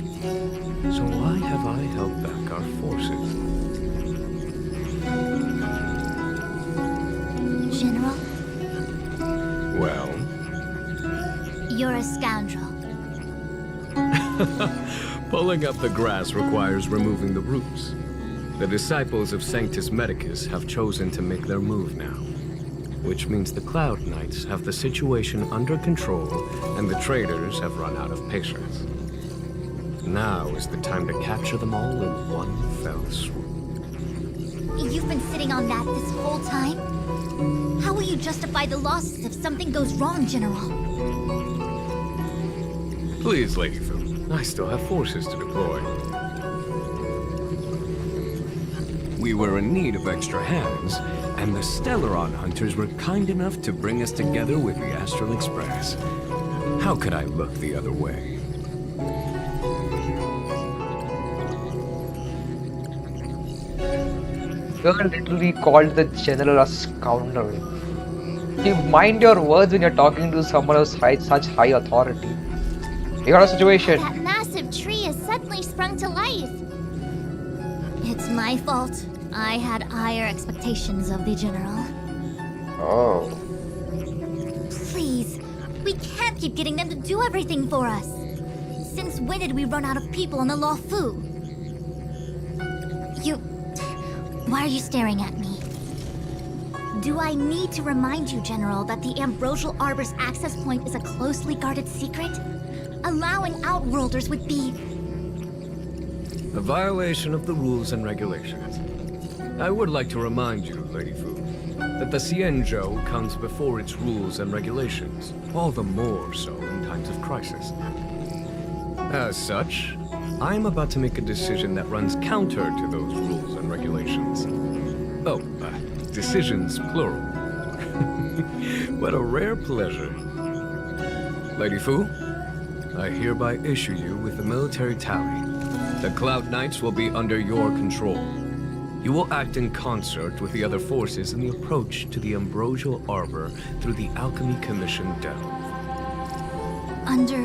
So why have I held back our forces? General? Well? You're a scoundrel. Pulling up the grass requires removing the roots. The disciples of Sanctus Medicus have chosen to make their move now, which means the Cloud Knights have the situation under control and the traders have run out of patience. Now is the time to capture them all in one fell swoop. You've been sitting on that this whole time? How will you justify the losses if something goes wrong, General? Please, Lady Fu, I still have forces to deploy. We were in need of extra hands, and the Stellaron hunters were kind enough to bring us together with the Astral Express. How could I look the other way? You literally called the general a scoundrel. You mind your words when you're talking to someone of such high authority. You got a situation. That massive tree has suddenly sprung to life. It's my fault. I had higher expectations of the General. Oh. Please, we can't keep getting them to do everything for us. Since when did we run out of people on the Luofu? Why are you staring at me? Do I need to remind you, General, that the Ambrosial Arbor's access point is a closely guarded secret? Allowing Outworlders would be... A violation of the rules and regulations. I would like to remind you, Lady Fu, that the Xianzhou comes before its rules and regulations, all the more so in times of crisis. As such, I am about to make a decision that runs counter to those rules and regulations. Oh, decisions plural. What a rare pleasure. Lady Fu, I hereby issue you with the military tally. The Cloud Knights will be under your control. You will act in concert with the other forces in the approach to the Ambrosial Arbor through the Alchemy Commission delve. under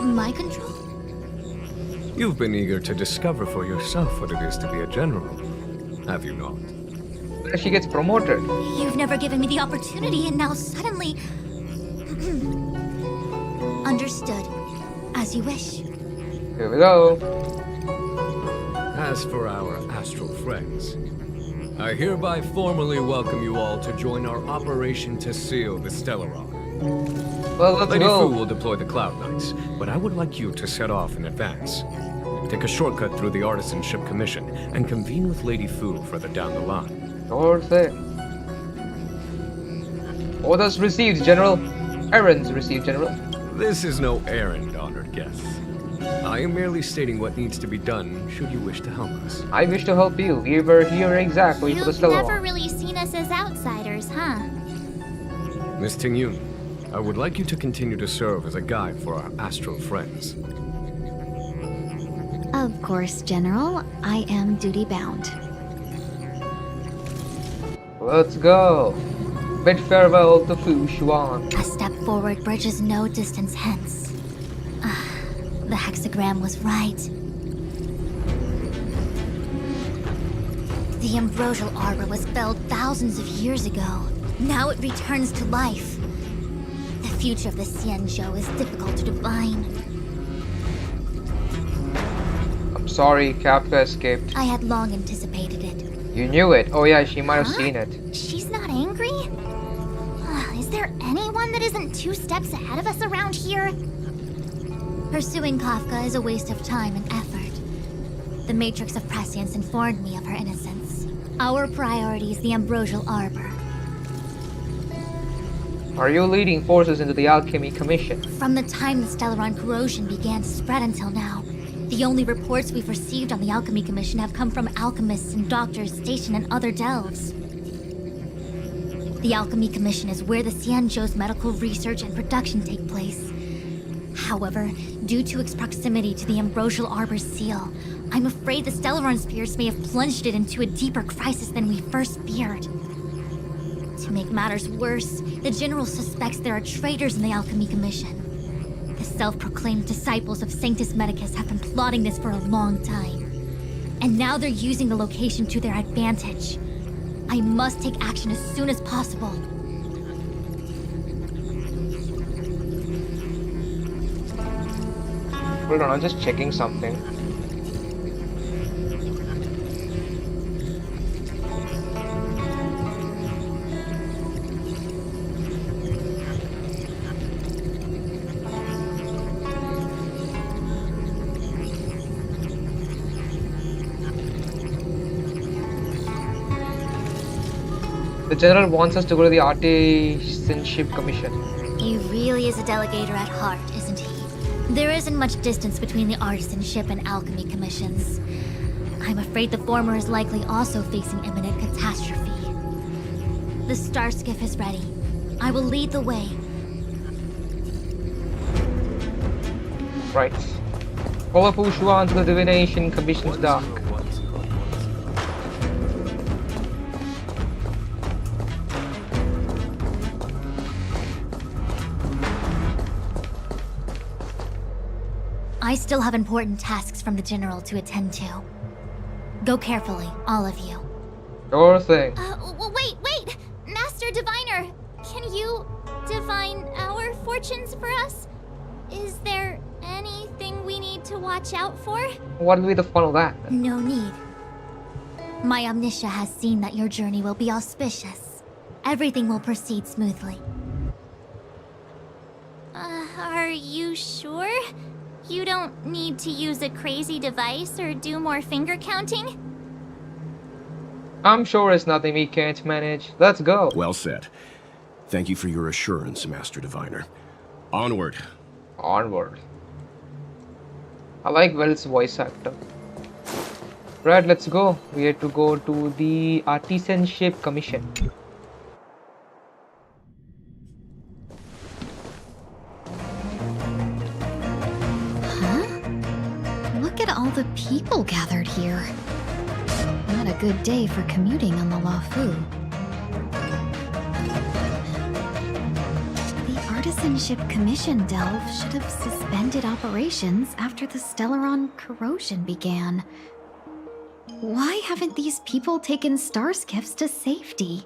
my control? You've been eager to discover for yourself what it is to be a general, have you not? She gets promoted. You've never given me the opportunity, and now suddenly... Understood. As you wish. Here we go. As for our astral friends, I hereby formally welcome you all to join our operation to seal the Stellaron. Well, let's Lady go. Fu will deploy the Cloud Knights, but I would like you to set off in advance. Take a shortcut through the Artisanship Commission and convene with Lady Fu further down the line. Sure thing. Orders received, General. Errands received, General. This is no errand, honored guests. I am merely stating what needs to be done should you wish to help us. I wish to help you. We were here exactly for the You've Stellar never One. really seen us as outsiders, huh? Miss Tingyun, I would like you to continue to serve as a guide for our astral friends. Of course, General. I am duty-bound. Let's go. Bid farewell to Fu Xuan. A step forward bridges no distance hence. The hexagram was right. The ambrosial arbor was felled thousands of years ago. Now it returns to life. The future of the Xianzhou is difficult to divine. I'm sorry, Kafka escaped. I had long anticipated it. You knew it. Oh yeah, she might have seen it. She's not angry? Is there anyone that isn't 2 steps ahead of us around here? Pursuing Kafka is a waste of time and effort. The Matrix of Prescience informed me of her innocence. Our priority is the ambrosial arbor. Are you leading forces into the Alchemy Commission? From the time the Stellaron corrosion began to spread until now, the only reports we've received on the Alchemy Commission have come from alchemists and doctors stationed in other delves. The Alchemy Commission is where the Xianzhou's medical research and production take place. However, due to its proximity to the ambrosial arbor's seal, I'm afraid the Stellaron spirits may have plunged it into a deeper crisis than we first feared. To make matters worse, the General suspects there are traitors in the Alchemy Commission. The self-proclaimed disciples of Sanctus Medicus have been plotting this for a long time. And now they're using the location to their advantage. I must take action as soon as possible. Hold on, I'm just checking something. The General wants us to go to the Artisanship Commission. He really is a delegator at heart, isn't he? There isn't much distance between the Artisanship and Alchemy Commissions. I'm afraid the former is likely also facing imminent catastrophe. The star skiff is ready. I will lead the way. Right. Follow Fu Xuan to the Divination Commission's dock. I still have important tasks from the General to attend to. Go carefully, all of you. Sure thing. Wait! Master Diviner, can you divine our fortunes for us? Is there anything we need to watch out for? What will be the fun of that? No need. My Omniscia has seen that your journey will be auspicious. Everything will proceed smoothly. Are you sure? You don't need to use a crazy device or do more finger counting? I'm sure it's nothing we can't manage. Let's go. Well said. Thank you for your assurance, Master Diviner. Onward. Onward. I like Wells' voice actor. Right, let's go. We have to go to the Artisanship Commission. Look at all the people gathered here. Not a good day for commuting on the Luofu. The Artisanship Commission Delve should have suspended operations after the Stellaron corrosion began. Why haven't these people taken starskiffs to safety?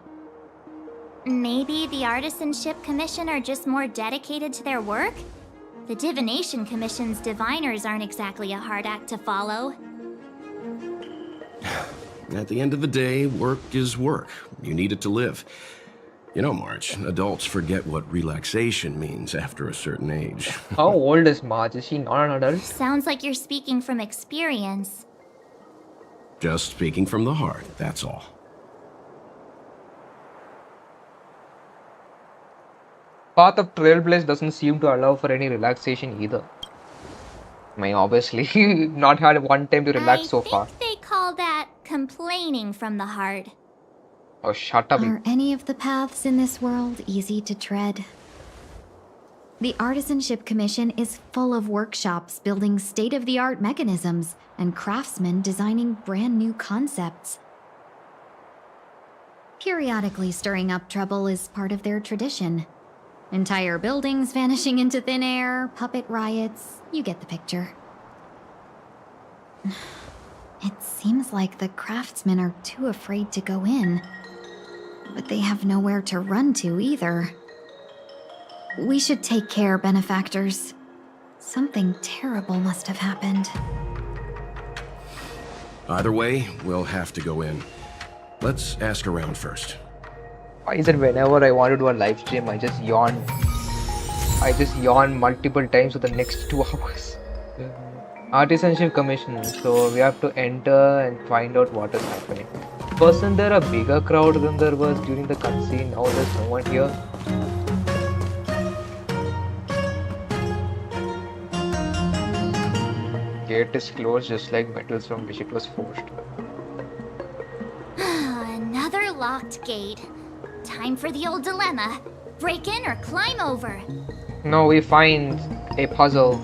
Maybe the Artisanship Commission are just more dedicated to their work? The Divination Commission's diviners aren't exactly a hard act to follow. At the end of the day, work is work. You need it to live. You know, March, adults forget what relaxation means after a certain age. How old is Marge? Is she not an adult? Sounds like you're speaking from experience. Just speaking from the heart, that's all. Path of Trailblaze doesn't seem to allow for any relaxation either. I mean, obviously, not had one time to relax so far. They call that complaining from the heart. Oh, shut up. Are any of the paths in this world easy to tread? The Artisanship Commission is full of workshops building state-of-the-art mechanisms and craftsmen designing brand new concepts. Periodically stirring up trouble is part of their tradition. Entire buildings vanishing into thin air, puppet riots, you get the picture. It seems like the craftsmen are too afraid to go in. But they have nowhere to run to either. We should take care, benefactors. Something terrible must have happened. Either way, we'll have to go in. Let's ask around first. Why is it whenever I want to do a live stream, I just yawn? I just yawn multiple times for the next 2 hours. Artisanship Commission, so we have to enter and find out what is happening. Wasn't there a bigger crowd than there was during the cutscene? Now there's no one here. Gate is closed just like metals from which it was forged. Another locked gate. Time for the old dilemma. Break in or climb over. Now we find a puzzle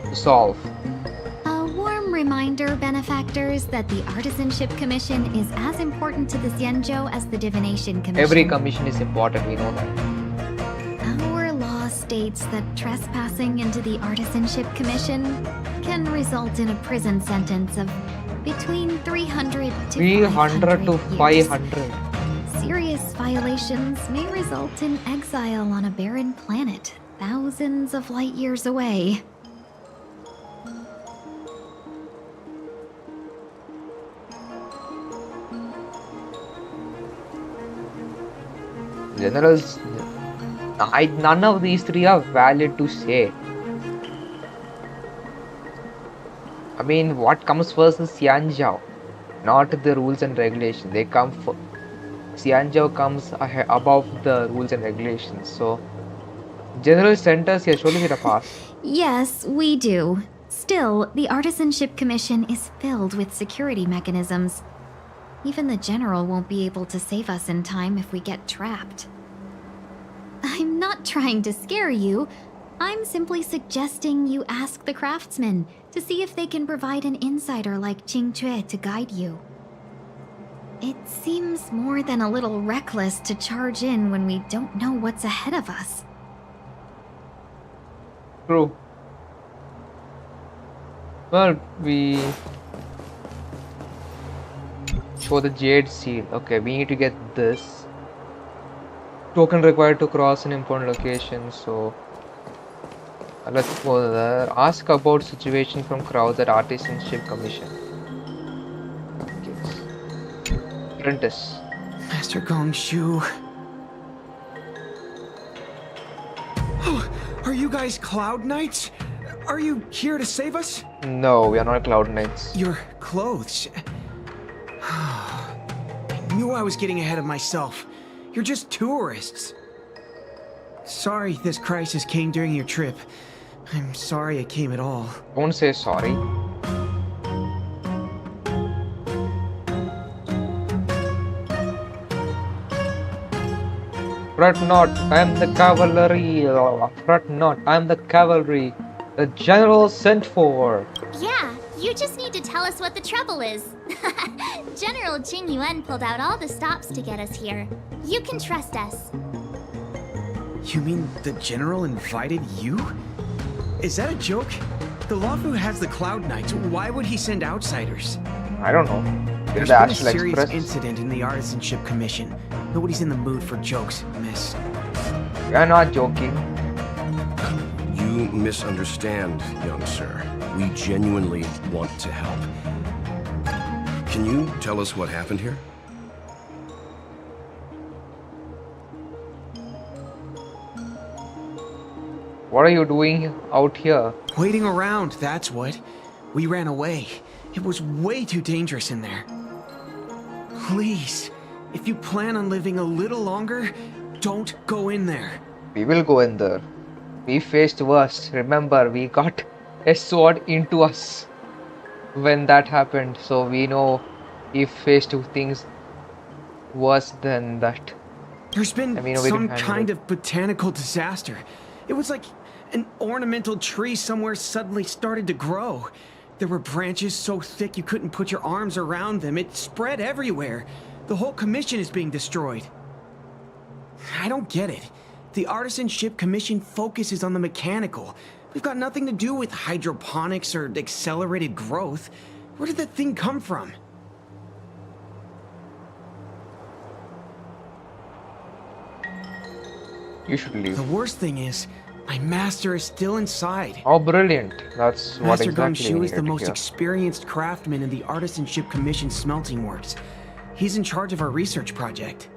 to solve. A warm reminder, benefactors, that the Artisanship Commission is as important to the Xianzhou as the Divination Commission. Every commission is important, we know that. Our law states that trespassing into the Artisanship Commission can result in a prison sentence of between 300 to 500. Serious violations may result in exile on a barren planet, thousands of light years away. Generals, none of these three are valid to say. I mean, what comes first is Xianzhou, not the rules and regulations. They come first. Xianzhou comes above the rules and regulations. So, General sent us here. Surely we're a pass. Yes, we do. Still, the Artisanship Commission is filled with security mechanisms. Even the General won't be able to save us in time if we get trapped. I'm not trying to scare you. I'm simply suggesting you ask the craftsmen to see if they can provide an insider like Qing Cue to guide you. It seems more than a little reckless to charge in when we don't know what's ahead of us. True. Well, we... For the Jade Seal. Okay, we need to get this. Token required to cross an important location, so... let's go there. Ask about situation from crowds at Artisanship Commission. Apprentice. Master Gongshu. Oh, are you guys Cloud Knights? Are you here to save us? No, we are not Cloud Knights. Your clothes. I knew I was getting ahead of myself. You're just tourists. Sorry this crisis came during your trip. I'm sorry it came at all. Don't say sorry. Fret not, I am the cavalry. Fret not, I am the cavalry. The general sent for. Yeah, you just need to tell us what the trouble is. General Jing Yuan pulled out all the stops to get us here. You can trust us. You mean the general invited you? Is that a joke? The Luofu has the Cloud Knights. Why would he send outsiders? I don't know. There's The been a Astral serious Express. incident in the Artisanship Commission. Nobody's in the mood for jokes, miss. We are not joking. You misunderstand, young sir. We genuinely want to help. Can you tell us what happened here? What are you doing out here? Waiting around, that's what. We ran away. It was way too dangerous in there. Please, if you plan on living a little longer, don't go in there. We will go in there. We faced worse. Remember, we got a sword into us when that happened. So we know we faced things worse than that. There's been we some can handle kind it. of botanical disaster. It was like an ornamental tree somewhere suddenly started to grow. There were branches so thick you couldn't put your arms around them. It spread everywhere. The whole commission is being destroyed. I don't get it. The Artisanship Commission focuses on the mechanical. We've got nothing to do with hydroponics or accelerated growth. Where did that thing come from? You should leave. The worst thing is, my master is still inside. Oh, brilliant. That's what Master exactly we Gongxu is the needed to most hear. experienced craftsman in the Artisanship Commission smelting works. He's in charge of our research project.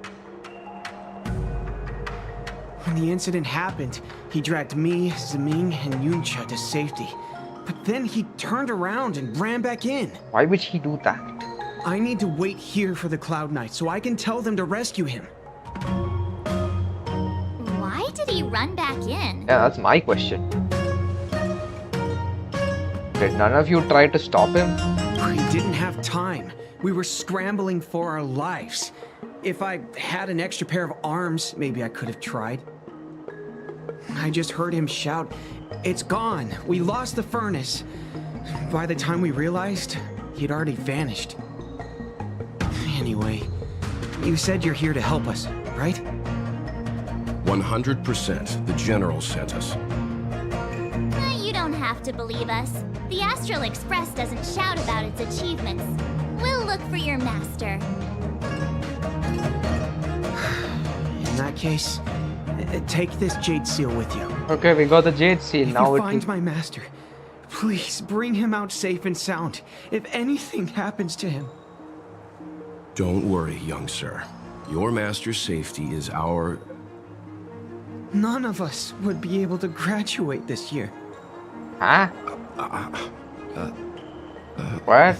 When the incident happened, he dragged me, Ziming, and Yuncha to safety. But then he turned around and ran back in. Why would he do that? I need to wait here for the Cloud Knights so I can tell them to rescue him. Why did he run back in? Yeah, that's my question. Did none of you try to stop him? We didn't have time. We were scrambling for our lives. If I had an extra pair of arms, maybe I could have tried. I just heard him shout, "It's gone! We lost the furnace!" By the time we realized, he'd already vanished. Anyway, you said you're here to help us, right? 100%. The General sent us. You don't have to believe us. The Astral Express doesn't shout about its achievements. We'll look for your master. In that case, take this jade seal with you. Okay, we got the jade seal. If Now you it find will... my master, please bring him out safe and sound. If anything happens to him. Don't worry, young sir. Your master's safety is our... None of us would be able to graduate this year. Huh? What?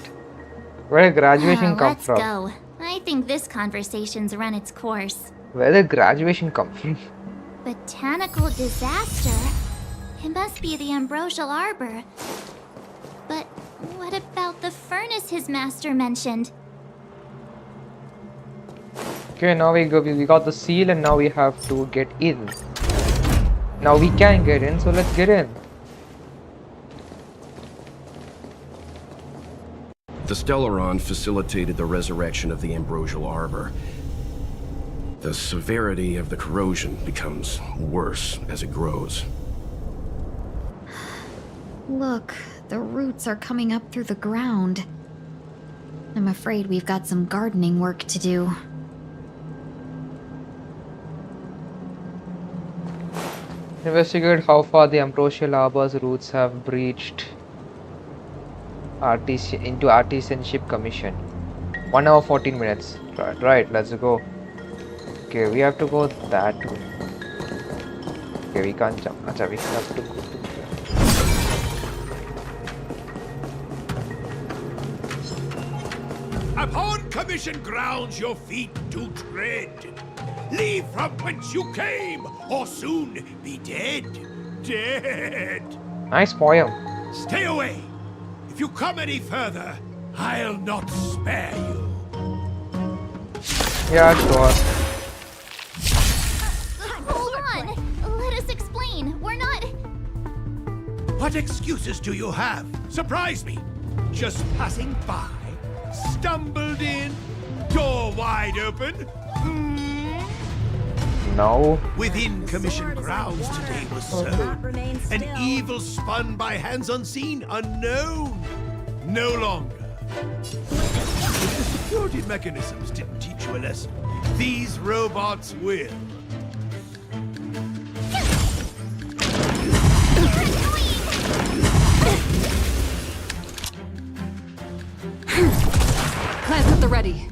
Where did graduation come Let's from? go. I think this conversation's run its course. Where did graduation come from? Botanical disaster? It must be the Ambrosial Arbor. But what about the furnace his master mentioned? Okay, now we got the seal and now we have to get in. Now we can get in, so let's get in. The Stellaron facilitated the resurrection of the Ambrosial Arbor. The severity of the corrosion becomes worse as it grows. Look, the roots are coming up through the ground. I'm afraid we've got some gardening work to do. Investigate how far the Ambrosial Arbor's roots have breached into Artisanship Commission. 1 hour 14 minutes. Right, let's go. Okay, we have to go that way. Okay, we can't jump. Acha, we have to go to there. Upon commission grounds your feet do tread. Leave from whence you came, or soon be dead. Dead. Nice poem. Stay away. If you come any further, I'll not spare you. Yeah, sure. Hold on! Let us explain. We're not... What excuses do you have? Surprise me. Just passing by, stumbled in, door wide open. now. Within Commission grounds today was sown an evil spun by hands unseen, unknown. No longer. If the security mechanisms didn't teach you a lesson, these robots will. Plants at the ready.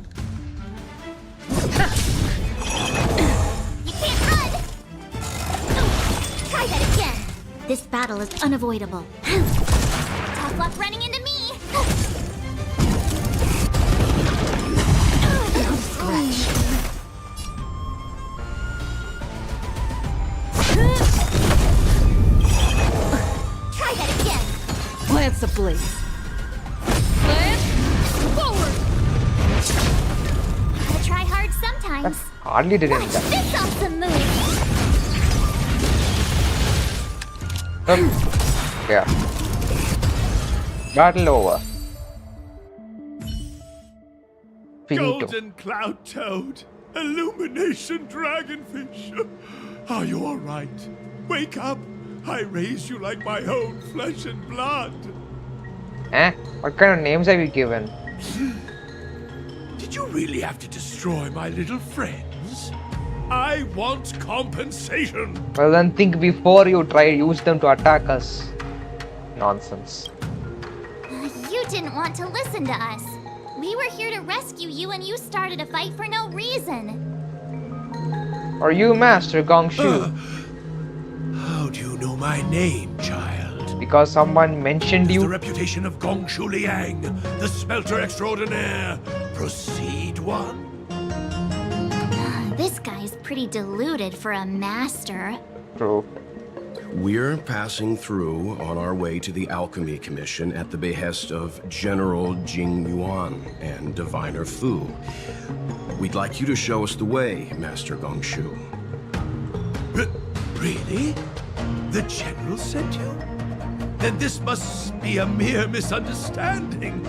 You can't run! Try that again. This battle is unavoidable. Tough luck running into me! Try that again! Plants ablaze. Plant forward! Gotta try hard sometimes. Hardly did Watch anything. this awesome move! Yeah. Battle over. Finito. Golden cloud toad, illumination dragonfish. Are you all right? Wake up! I raised you like my own flesh and blood. What kind of names have you given? Did you really have to destroy my little friends? I want compensation. Well, then think before you try use them to attack us. Nonsense. You didn't want to listen to us. We were here to rescue you and you started a fight for no reason. Are you Master Gongshu? How do you know my name, child? Because someone mentioned Does you. the reputation of Gongshu Liang, the smelter extraordinaire, proceed one? This guy's pretty deluded for a master. True. We're passing through on our way to the Alchemy Commission at the behest of General Jing Yuan and Diviner Fu. We'd like you to show us the way, Master Gongshu. Really? The General sent you? Then this must be a mere misunderstanding.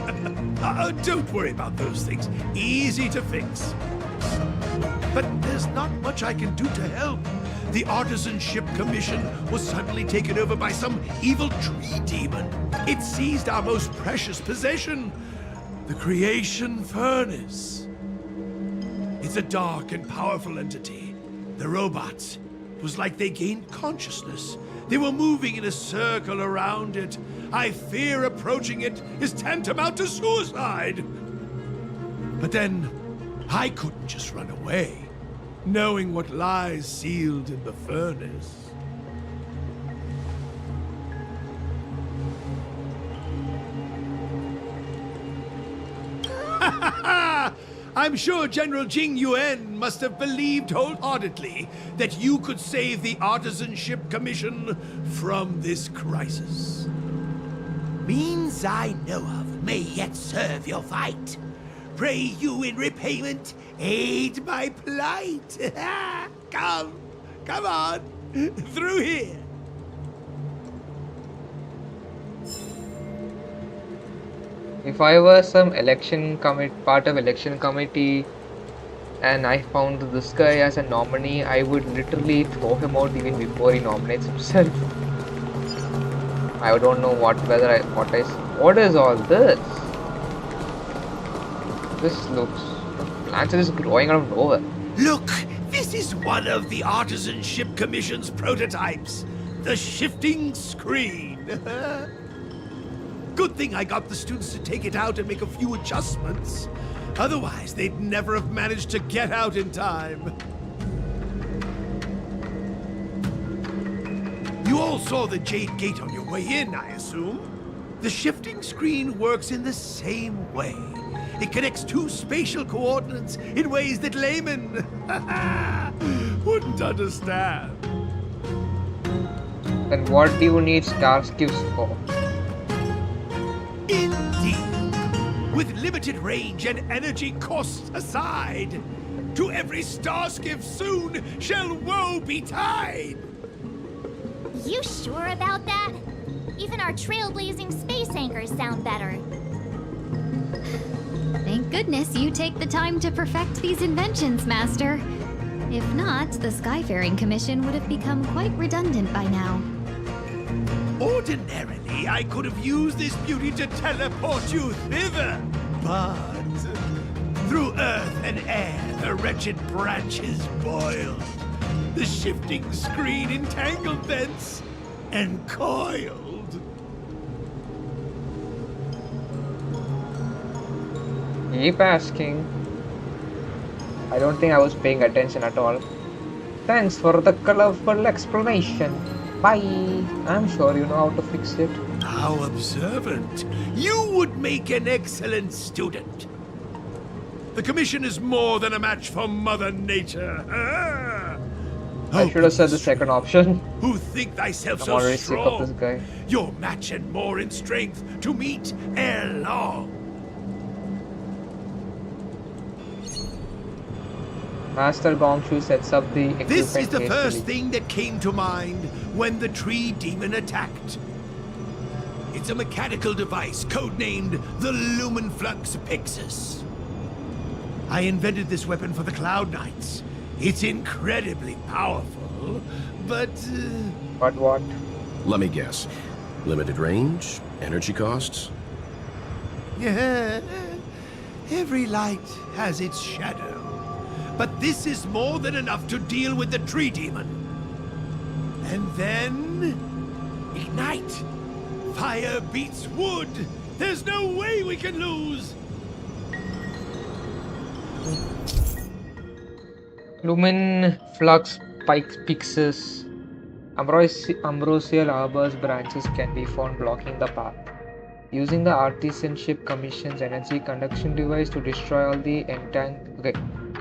Don't worry about those things. Easy to fix. But there's not much I can do to help. The Artisanship Commission was suddenly taken over by some evil tree demon. It seized our most precious possession, the Creation Furnace. It's a dark and powerful entity. The robots, it was like they gained consciousness. They were moving in a circle around it. I fear approaching it is tantamount to suicide. But then, I couldn't just run away, knowing what lies sealed in the furnace. I'm sure General Jing Yuan must have believed wholeheartedly that you could save the Artisanship Commission from this crisis. Means I know of may yet serve your fight. Pray you in repayment aid my plight. Come on, through here. If I was some part of election committee and I found this guy as a nominee, I would literally throw him out even before he nominates himself. I don't know what is all this? This looks... plants are just growing out of nowhere. Look, this is one of the Artisanship Commission's prototypes. The shifting screen. Good thing I got the students to take it out and make a few adjustments. Otherwise, they'd never have managed to get out in time. You all saw the Jade Gate on your way in, I assume? The shifting screen works in the same way. It connects two spatial coordinates in ways that laymen wouldn't understand. Then what do you need starships for? Indeed. With limited range and energy costs aside, to every starskiff soon shall woe betide. You sure about that? Even our trailblazing space anchors sound better. Thank goodness you take the time to perfect these inventions, Master. If not, the Skyfaring Commission would have become quite redundant by now. Ordinarily, I could have used this beauty to teleport you thither, but through earth and air, the wretched branches boiled. The shifting screen entangled thence and coiled. Keep asking. I don't think I was paying attention at all. Thanks for the colorful explanation. Bye. I'm sure you know how to fix it. How observant. You would make an excellent student. The commission is more than a match for Mother Nature. I should have said the second option. Who think thyself I'm so already sick of this strong? guy. Your match and more in strength to meet ere long. Master Gongshu sets up the equipment This is the first hastily. thing that came to mind when the tree demon attacked. It's a mechanical device codenamed the Lumenflux Pixis. I invented this weapon for the Cloud Knights. It's incredibly powerful, but... But what? Let me guess. Limited range? Energy costs? Yeah, every light has its shadow. But this is more than enough to deal with the tree demon. And then... ignite! Fire beats wood! There's no way we can lose! Lumen Flux Pixis. Ambrosial Arbor's branches can be found blocking the path. Using the Artisanship Commission's energy conduction device to destroy all the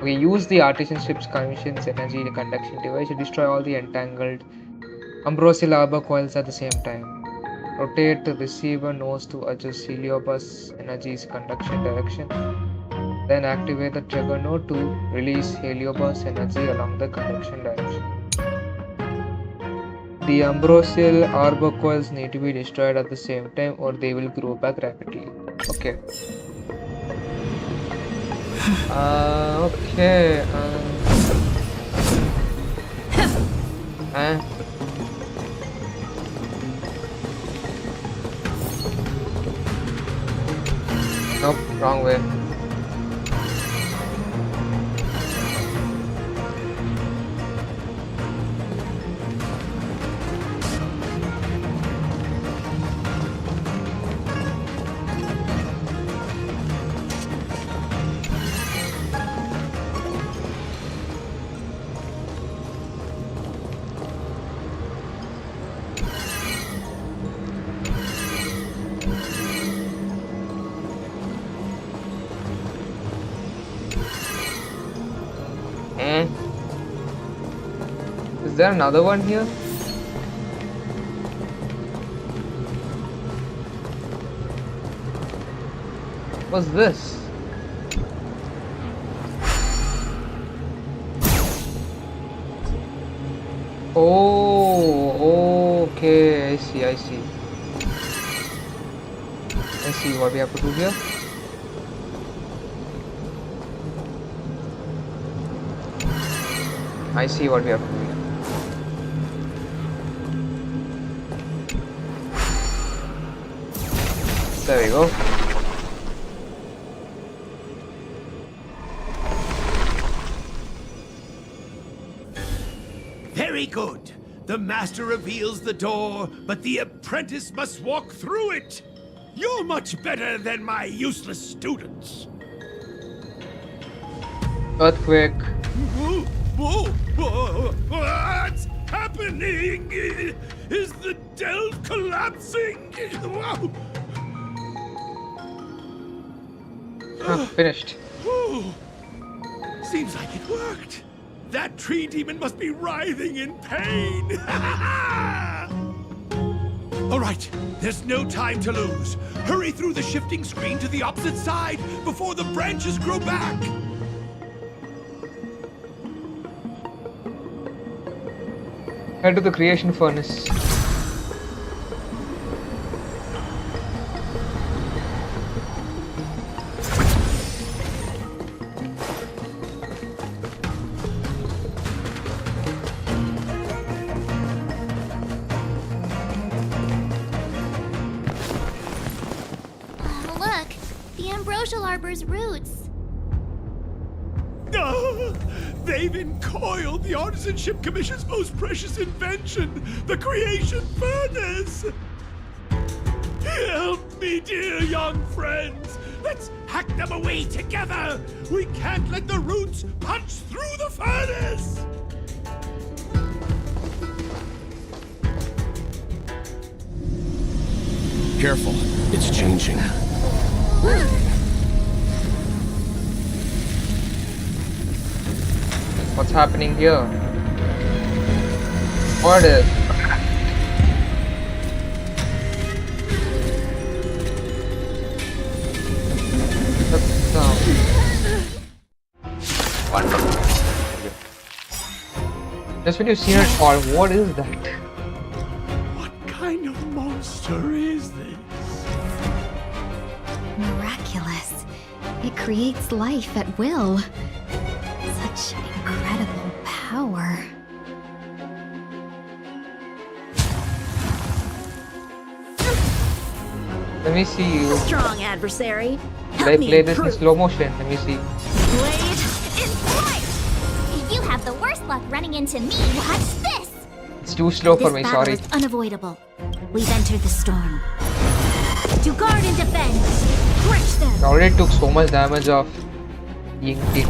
We use the Artisanship Commission's energy conduction device to destroy all the entangled Ambrosial Arbor coils at the same time. Rotate the receiver nose to adjust Heliobus energy's conduction direction. Then activate the trigger node to release Heliobus energy along the conduction direction. The Ambrosial Arbor coils need to be destroyed at the same time or they will grow back rapidly. Okay. Okay. Nope, wrong way. Is there another one here? What's this? Oh, okay, I see. I see what we have to do here. I see what we have to do here. There we go. Very good. The master reveals the door, but the apprentice must walk through it. You're much better than my useless students. Earthquake. What's happening? Is the delve collapsing? Finished. Seems like it worked. That tree demon must be writhing in pain. All right, there's no time to lose. Hurry through the shifting screen to the opposite side before the branches grow back. Head to the creation furnace. Ambrosial Arbor's roots. They've encoiled the Artisanship Commission's most precious invention, the Creation Furnace! Help me, dear young friends! Let's hack them away together! We can't let the roots punch through the furnace! Careful, it's changing. What's happening here? What is? Just when you've seen it all, what is that? What kind of monster is this? Miraculous. It creates life at will. Such incredible power. Let me see you. Strong adversary. Should I play this in slow motion? Let me see. Blade in flight! You have the worst luck running into me. Watch this! It's too slow for me, This battle sorry. is unavoidable. We've entered the storm. To guard and defend. Crush them. I already took so much damage off Yingting.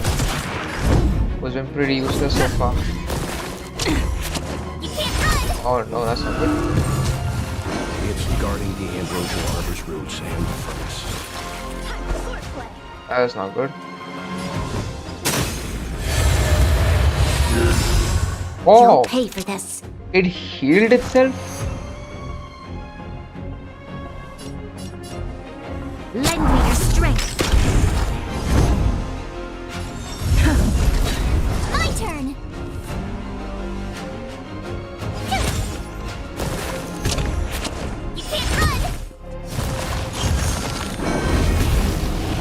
Was been pretty useless so far. Oh no, that's not good. It's guarding the Ambrosial Arbor's roots and the furnace. That's not good. Oh! You'll pay for this. It healed itself? Lend me your strength. My turn! You can't run!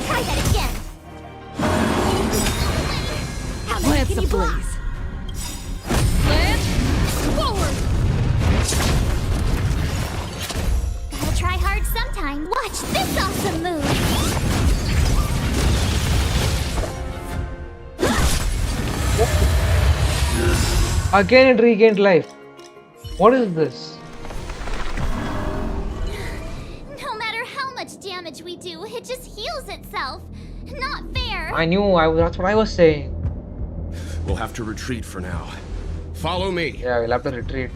Try that again! How much Plants can the you block? blaze. Land forward! Gotta try hard sometime. Watch this awesome move! Again it regained life. What is this? No matter how much damage we do, it just heals itself. Not fair. I knew, that's what I was saying. We'll have to retreat for now. Follow me. Yeah, we'll have to retreat.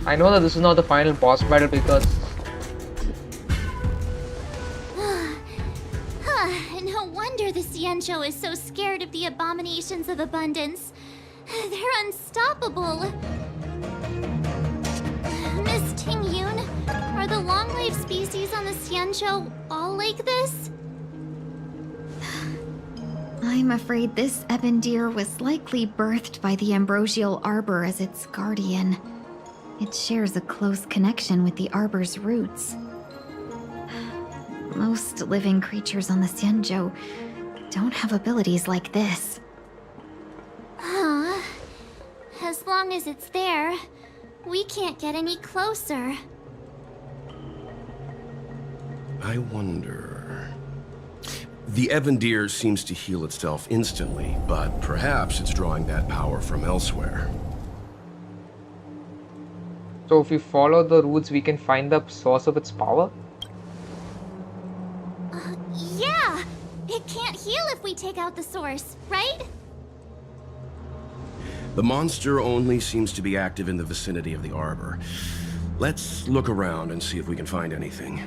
I know that this is not the final boss battle because No wonder the Xianzhou is so scared of the abominations of abundance. They're unstoppable. Miss Tingyun, are the long-lived species on the Xianzhou all like this? I'm afraid this ebon deer was likely birthed by the Ambrosial Arbor as its guardian. It shares a close connection with the Arbor's roots. Most living creatures on the Xianzhou don't have abilities like this. Huh. As long as it's there, we can't get any closer. I wonder... The ebon deer seems to heal itself instantly, but perhaps it's drawing that power from elsewhere. so if we follow the roots we can find the source of its power? Yeah! It can't heal if we take out the source, right? The monster only seems to be active in the vicinity of the arbor. Let's look around and see if we can find anything.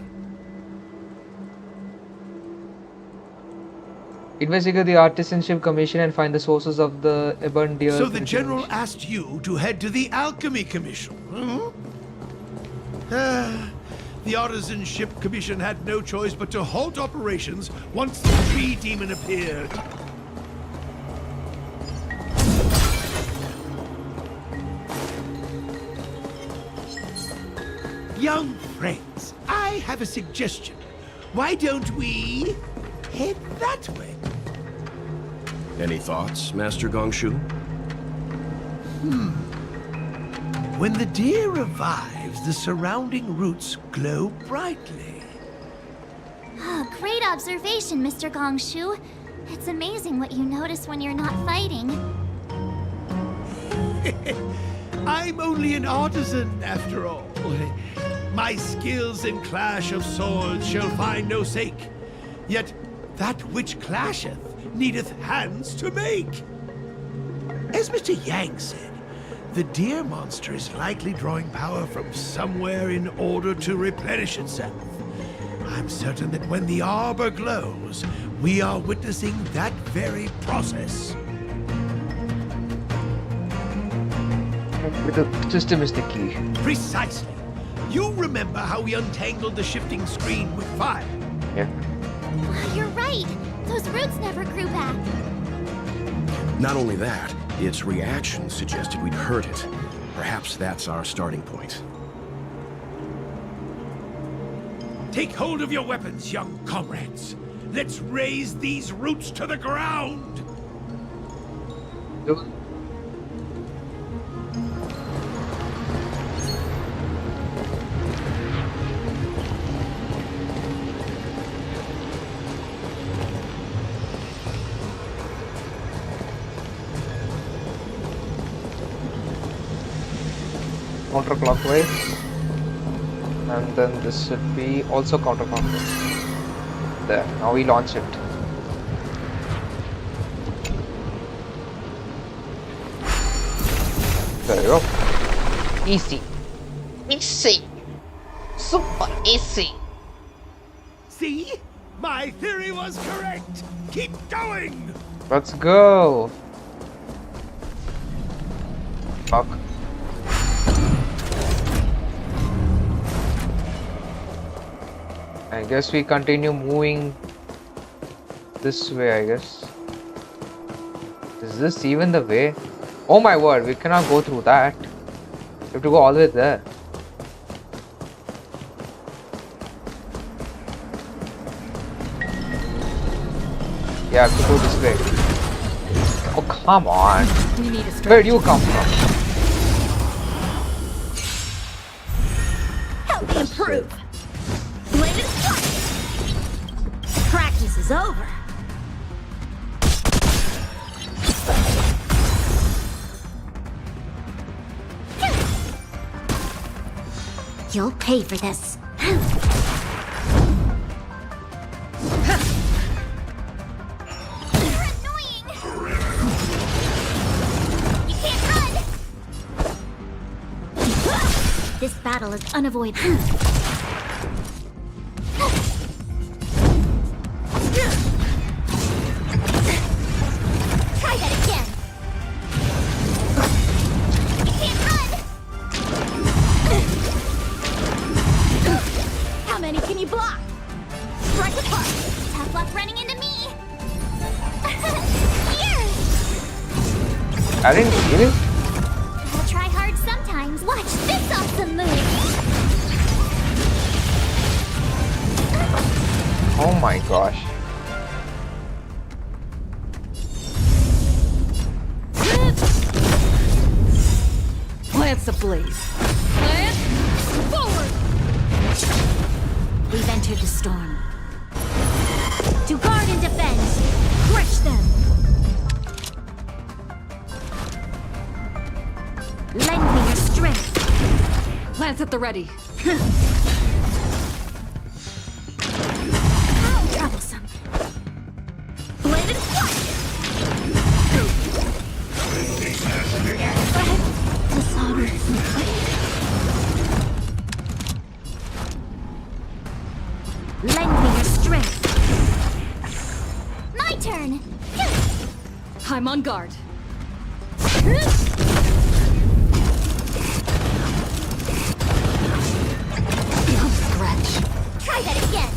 Investigate the Artisanship Commission and find the sources of the ebon deer. So the General asked you to head to the Alchemy Commission, huh? The Artisanship Commission had no choice but to halt operations once the tree demon appeared. Young friends, I have a suggestion. Why don't we head that way? Any thoughts, Master Gongshu? When the deer revives, the surrounding roots glow brightly. Great observation, Mr. Gongshu. It's amazing what you notice when you're not fighting. I'm only an artisan, after all. My skills in clash of swords shall find no sake. Yet that which clasheth needeth hands to make. As Mr. Yang said, the deer monster is likely drawing power from somewhere in order to replenish itself. I'm certain that when the arbor glows, we are witnessing that very process. The system is the key. Precisely. You remember how we untangled the shifting screen with fire? Yeah. You're right. Those roots never grew back. Not only that, its reaction suggested we'd hurt it. Perhaps that's our starting point. Take hold of your weapons, young comrades. Let's raise these roots to the ground. Counterclockwise, and then this should be also counterclockwise. There, now we launch it. There you go. Easy. Easy. Super easy. See? My theory was correct. Keep going. Let's go. Fuck. I guess we continue moving this way, I guess. Is this even the way? Oh my word, we cannot go through that. We have to go all the way there. Yeah, I have to go this way. Oh, come on. Where do you come from? Help me improve. Blade is fire. Practice is over. You'll pay for this. This battle is unavoidable. Try that again. You can't run. How many can you block? Strike apart. Tough luck running into me. Here. I didn't feel it. I'll try hard sometimes. Watch this awesome move. Oh my gosh. Lance ablaze. Lance forward! We've entered the storm. To guard and defend. Crush them. Lend me your strength. Lance at the ready. How troublesome. Bladed fire. Dishonor. Lend me your strength. My turn. I'm on guard. Scratch. Try that again.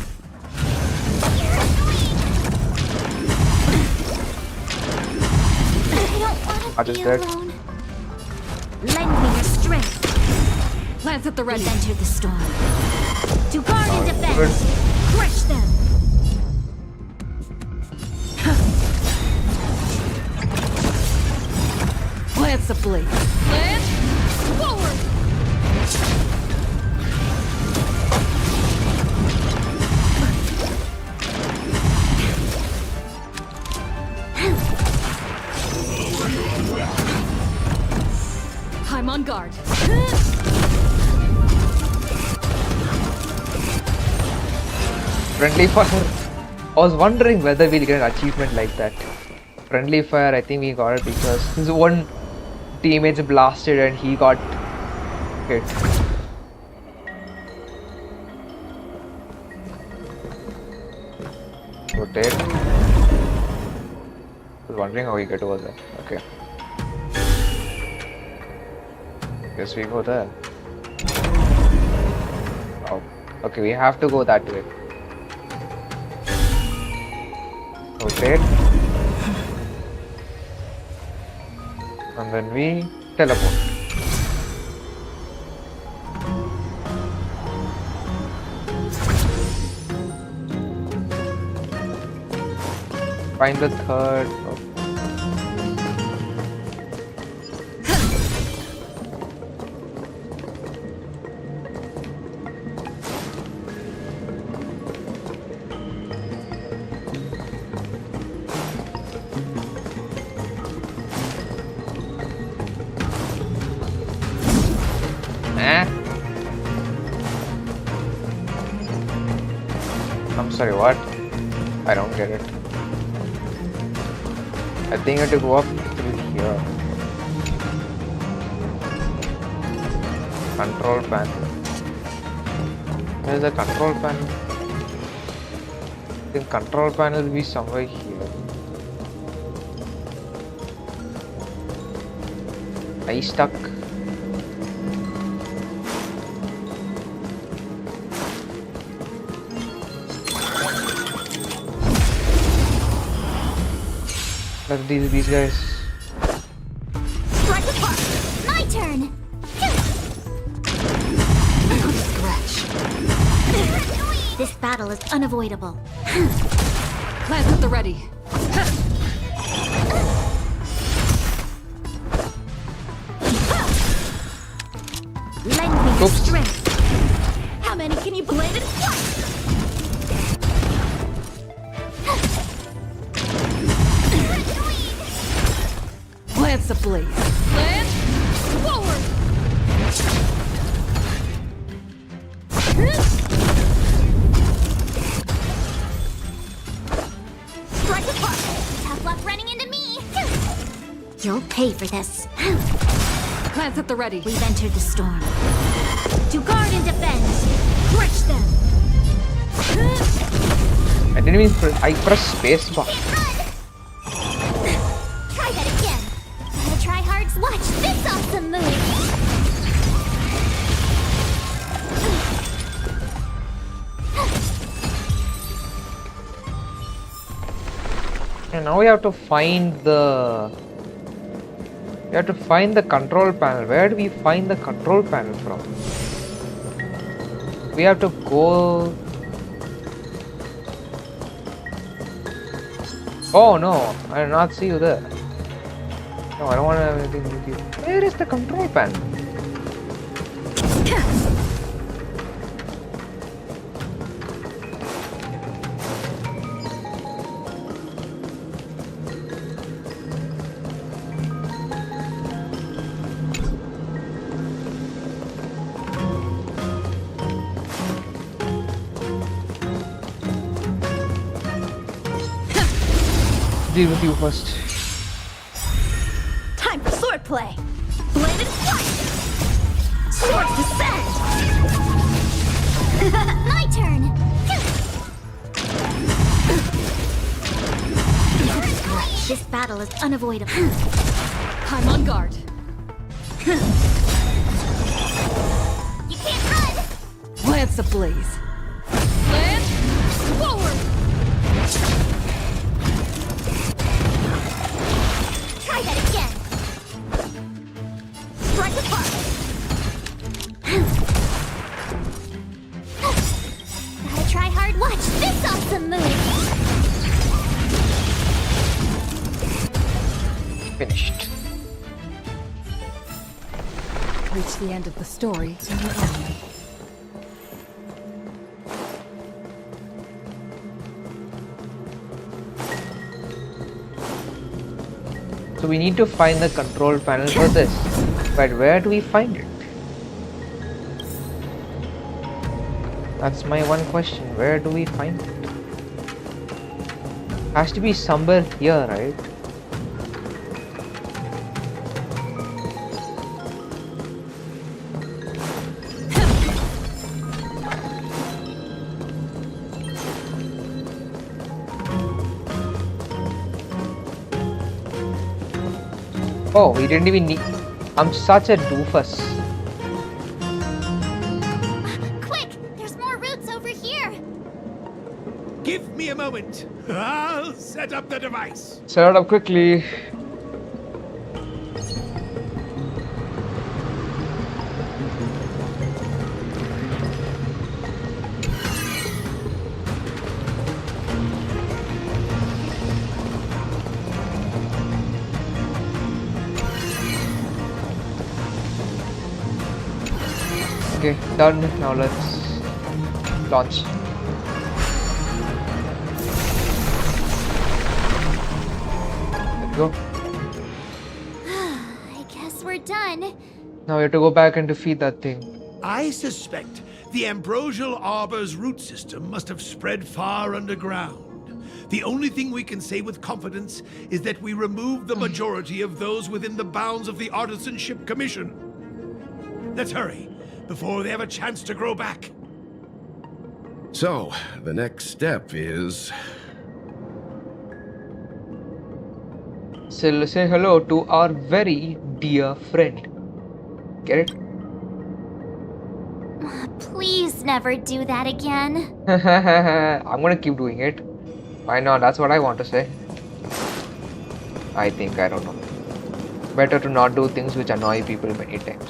You're annoying. I don't want I to just be dead. alone. Lend me your strength. Lance at the ready. We've entered the storm. To guard and defend. good. Crush them. Lance ablaze. Lance forward! guard. Friendly fire. I was wondering whether we'll get an achievement like that. Friendly fire, I think we got it because his one teammate's blasted and he got hit. Rotate. I was wondering how we get over there. Okay. Guess we go there. Oh. Okay, we have to go that way. Rotate. And then we teleport. Find the third. I'm sorry, what? I don't get it. I think I have to go up through here. Control panel. Where's the control panel? I think control panel will be somewhere here. Are you stuck? Look at these guys. Strike apart. My turn. This battle is unavoidable. Lance at the ready. Lend me your strength. How many can you blade and fight? Lance ablaze. Lance forward. Strike apart. Tough luck running into me. You'll pay for this. Lance at the ready. We've entered the storm. To guard and defend. Crush them. I didn't even I pressed space bar. Try that again. Gotta try hard. Watch this awesome move. And now we have to find the control panel. Where do we find the control panel from? We have to go. Oh no, I did not see you there. No, I don't want to have anything with you. Where is the control panel? Deal with you first. Time for swordplay. Blade and fight. Swords descend. My turn. This battle is unavoidable. I'm on guard. You can't run. Lance ablaze. Lance forward. Try that again. Strike apart. Gotta try hard. Watch this awesome move. Finished. Reach the end of the story and we're on. So we need to find the control panel for this. But where do we find it? That's my one question. Where do we find it? Has to be somewhere here, right? Oh, we didn't even need. I'm such a doofus. Quick! There's more roots over here! Give me a moment. I'll set up the device. Set it up quickly. Okay, done. Now let's launch. Let's go. I guess we're done. Now we have to go back and defeat that thing. I suspect the ambrosial arbor's root system must have spread far underground. The only thing we can say with confidence is that we removed the majority of those within the bounds of the Artisanship Commission. Let's hurry, before they have a chance to grow back. So, the next step is... So say hello to our very dear friend. Get it? Please never do that again. I'm gonna keep doing it. Why not? That's what I want to say. I think, I don't know. Better to not do things which annoy people many times.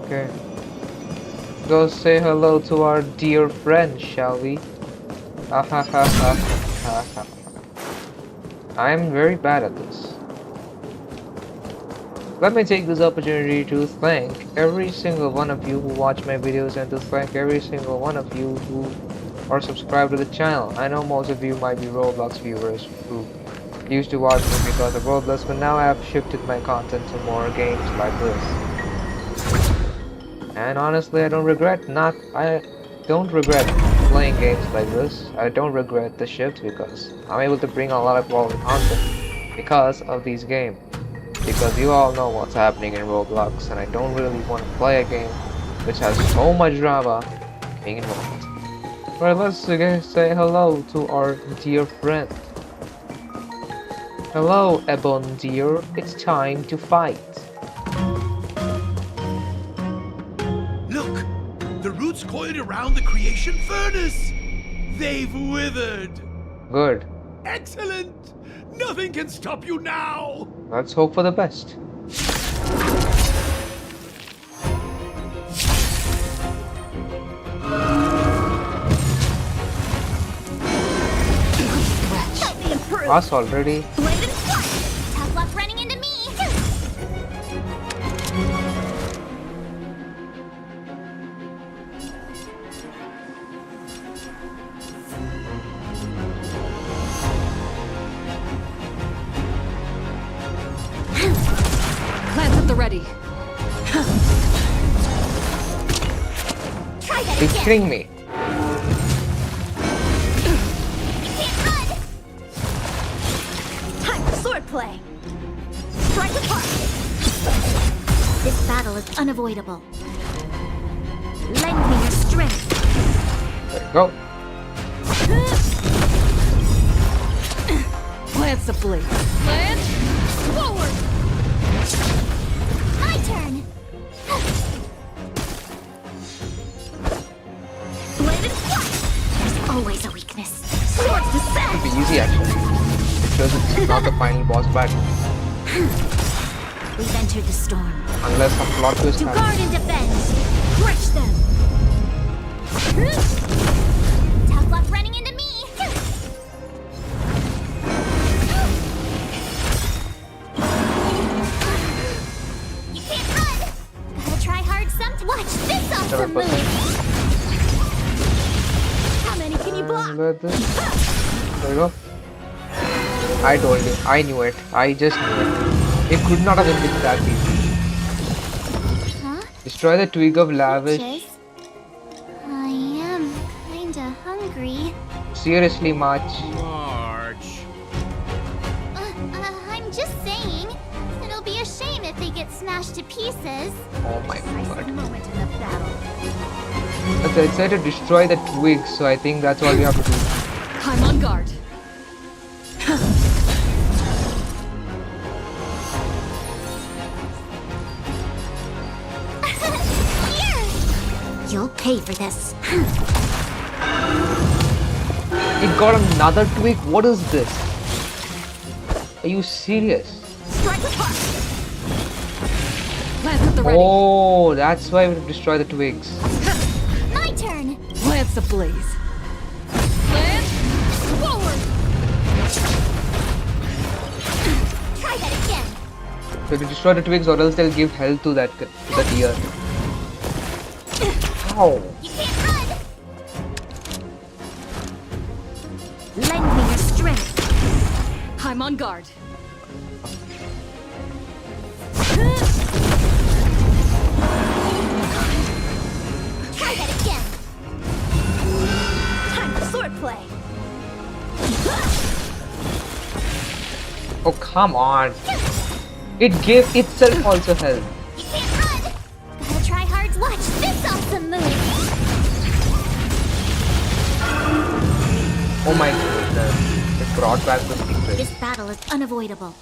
Okay. Go say hello to our dear friend, shall we? I'm very bad at this. Let me take this opportunity to thank every single one of you who watch my videos and to thank every single one of you who are subscribed to the channel. I know most of you might be Roblox viewers who used to watch me because of Roblox, but now I have shifted my content to more games like this. And honestly, I don't regret playing games like this. I don't regret the shift because I'm able to bring a lot of quality content because of these games. Because you all know what's happening in Roblox, and I don't really want to play a game which has so much drama being involved. But let's again say hello to our dear friend. Hello, Ebon dear. It's time to fight. Look! The roots coiled around the creation furnace! They've withered! Good. Excellent! Nothing can stop you now! Let's hope for the best. Us already. Tough luck running into me. Plants at the ready. Try that You're again. kidding me. Time for swordplay. Strike apart. This battle is unavoidable. Lend me your strength. There you go. Plants ablaze. Plant forward. My turn. Blade and flash. There's always a weakness. Swords to It'll send. be easy actually. Because it's not the final boss battle. We've entered the storm. Unless some plot twist To happens. guard and defend. Crush them. Tough luck running into me. You can't run. Gotta try hard sometime. Watch this awesome move. How many can you block? There you go. I told you. I knew it. I just knew it. It could not have been that easy. Huh? Destroy the twig of lavish. Peaches? I am kinda hungry. Seriously, March. Marge. I'm just saying. It'll be a shame if they get smashed to pieces. Oh my god. Moment in the battle. But they said to destroy the twig, so I think that's all we have to do. I'm on guard. You'll pay for this. It got another twig? What is this? Are you serious? Strike apart. Lance at the ready. Oh, that's why we destroy the twigs. My turn. Lance ablaze. Lance forward. Try that again. So to destroy the twigs, or else they'll give health to the deer. Ow. You can't run. Lend me your strength. I'm on guard. Try that again. Time for swordplay. Oh, come on. It gave itself also health. You can't run. Gotta try hard to watch this awesome move. Oh my goodness. It brought back the secret. This battle is unavoidable.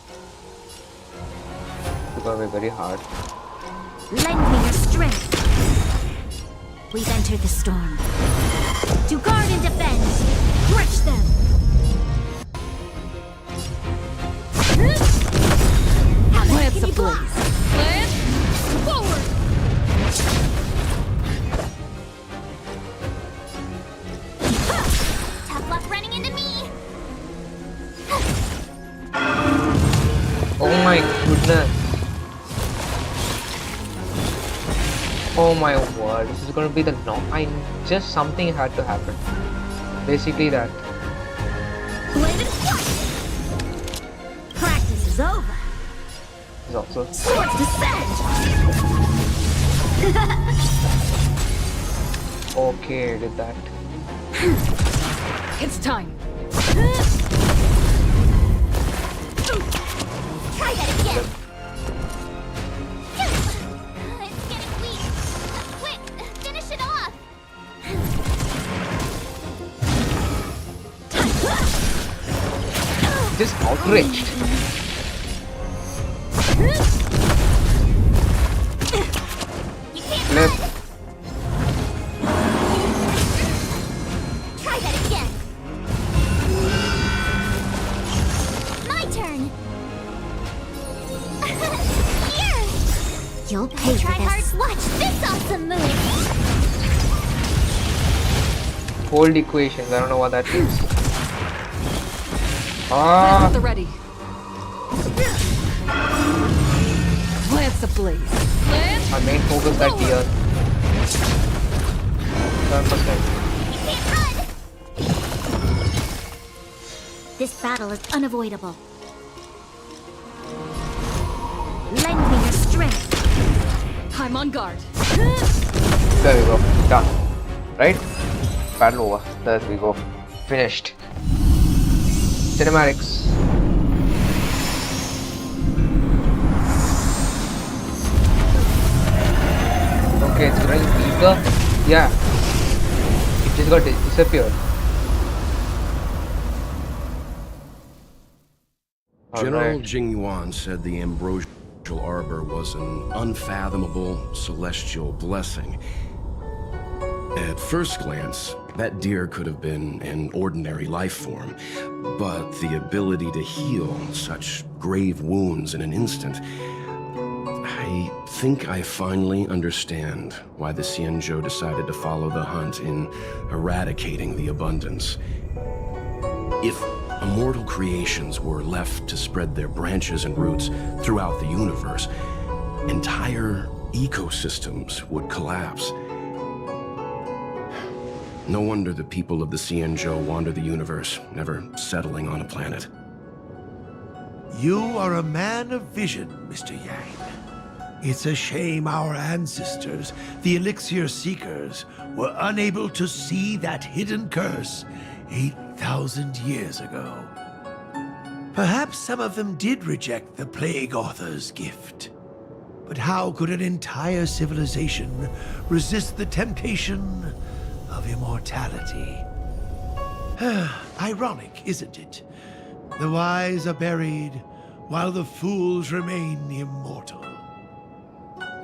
It's gonna be very hard. Lend me your strength. We've entered the storm. To guard and defend. Crush them. Lance ablaze. Lance forward. Tough luck running into me. Oh my goodness. Oh my word. This is gonna be the no. Just something had to happen. Basically that. Blade flush. Practice is over. Is also. Swords descend. Okay, I did that. It's time. Try that again. It's getting weak. Quick, finish it off. Just outraged. You can't Left. run. Try that again. My turn. Here. You'll pay Try for hard this. to watch this awesome move. Hold equations. I don't know what that means. Lance at the Ah. ready. Lance ablaze. Lance My main focus that deer. 7%. You can't run. This battle is unavoidable. Lend me your strength. I'm on guard. There we go. Done. Right? Battle over. There we go. Finished. Cinematics. Okay, it's running weaker. Yeah. It just got disappeared. General Alright. Jing Yuan said the ambrosial arbor was an unfathomable celestial blessing. At first glance, that deer could have been an ordinary life form, but the ability to heal such grave wounds in an instant, I think I finally understand why the Xianzhou decided to follow the hunt in eradicating the abundance. If immortal creations were left to spread their branches and roots throughout the universe, entire ecosystems would collapse. No wonder the people of the Xianzhou wander the universe, never settling on a planet. You are a man of vision, Mr. Yang. It's a shame our ancestors, the Elixir Seekers, were unable to see that hidden curse 8,000 years ago. Perhaps some of them did reject the Plague Author's gift. But how could an entire civilization resist the temptation of immortality? Ironic, isn't it? The wise are buried, while the fools remain immortal.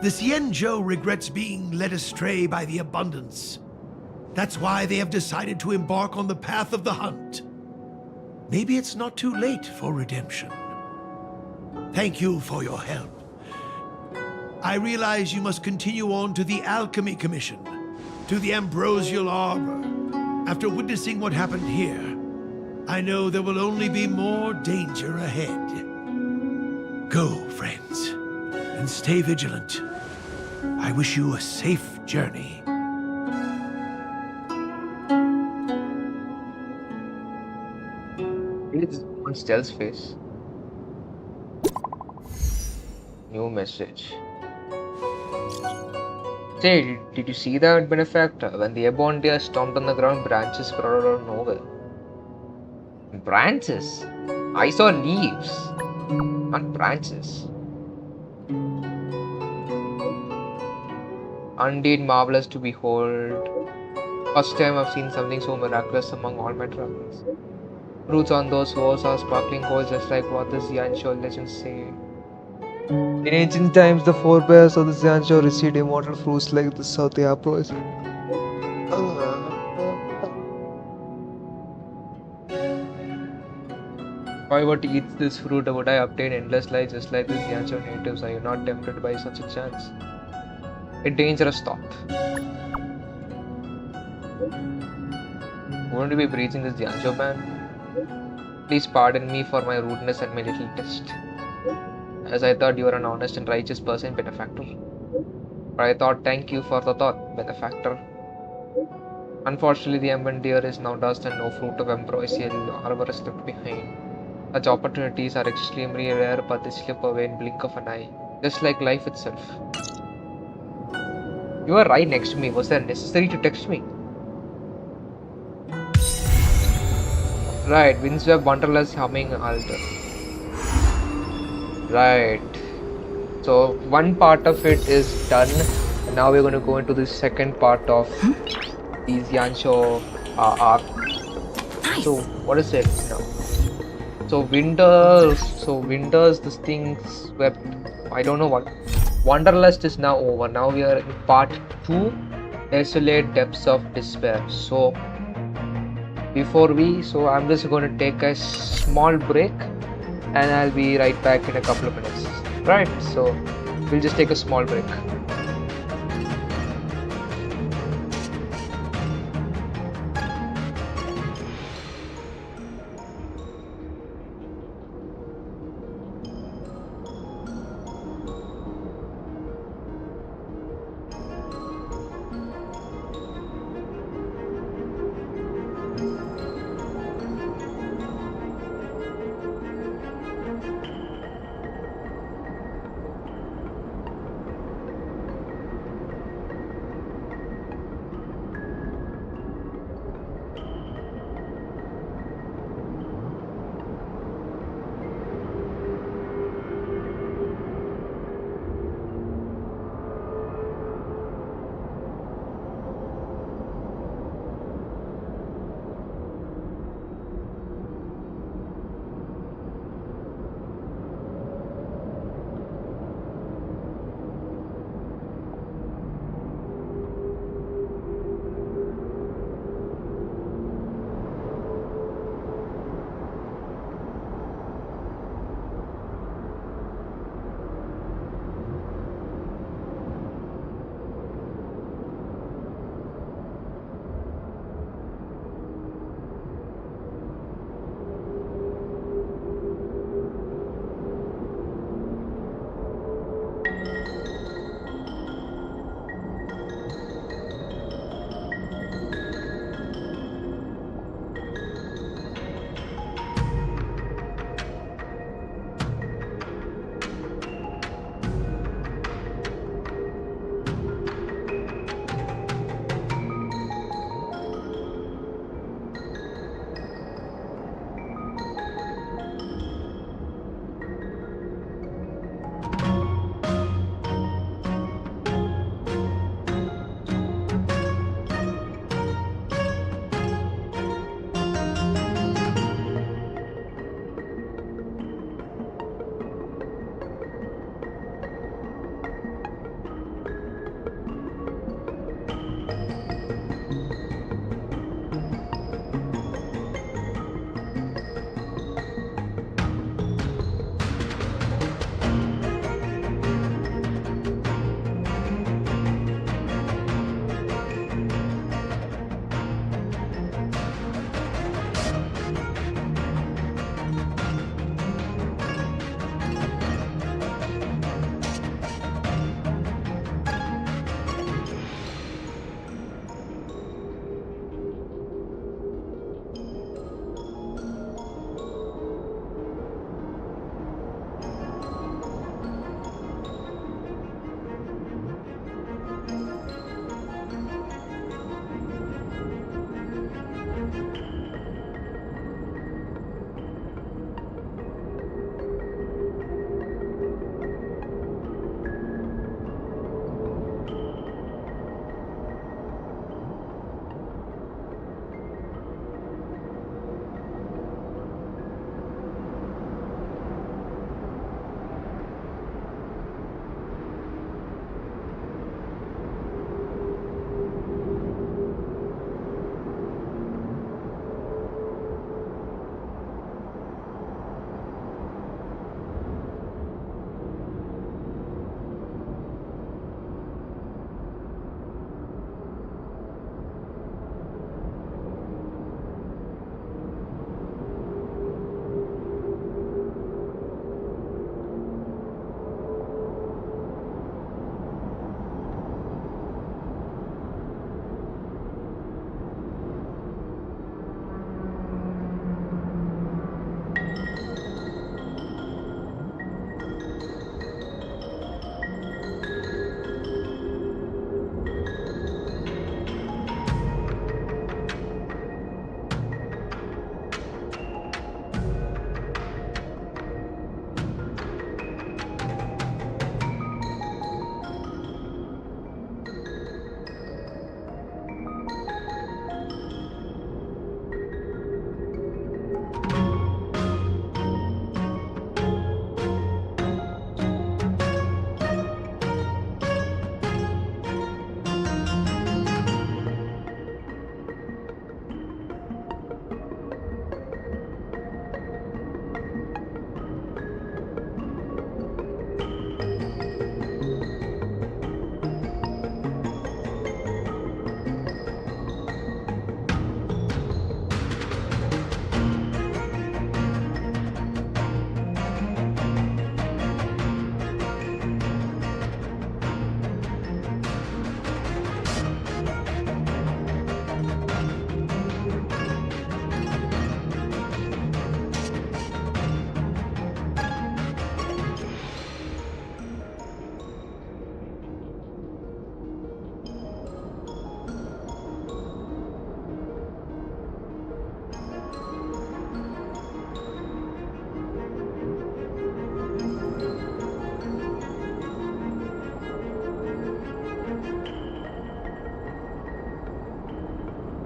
The Xianzhou regrets being led astray by the abundance. That's why they have decided to embark on the path of the hunt. Maybe it's not too late for redemption. Thank you for your help. I realize you must continue on to the Alchemy Commission, to the Ambrosial Arbor. After witnessing what happened here, I know there will only be more danger ahead. Go, friends, and stay vigilant. I wish you a safe journey. It's on Stell's face. New message. Say, did you see that, Benefactor? When the airborne deer stomped on the ground, branches spread out of nowhere. Branches? I saw leaves, not branches. Indeed, marvelous to behold. First time I've seen something so miraculous among all my travels. Fruits on those walls are sparkling gold, just like what the Xianzhou legends say. In ancient times, the forebears of the Xianzhou received immortal fruits like the South Apples. If I were to eat this fruit, would I obtain endless life just like the Xianzhou natives? Are you not tempted by such a chance? A dangerous thought. Won't you be breaching this Xianzhou ban? Please pardon me for my rudeness and my little test. As I thought you were an honest and righteous person, Benefactor. But I thought, thank you for the thought, Benefactor. Unfortunately, the emblem deer is now dust and no fruit of ambrosial arbor is left behind. Such opportunities are extremely rare, but they slip away in blink of an eye, just like life itself. You were right next to me. Was that necessary to text me? Right, Windswept Wanderlust humming altar. Right. So one part of it is done. And now we're going to go into the second part of the Xianzhou arc. So what is it now? So winters, this thing swept. I don't know what. Wanderlust is now over. Now we are in part 2, Desolate Depths of Despair. So I'm just going to take a small break and I'll be right back in a couple of minutes. Right, so we'll just take a small break.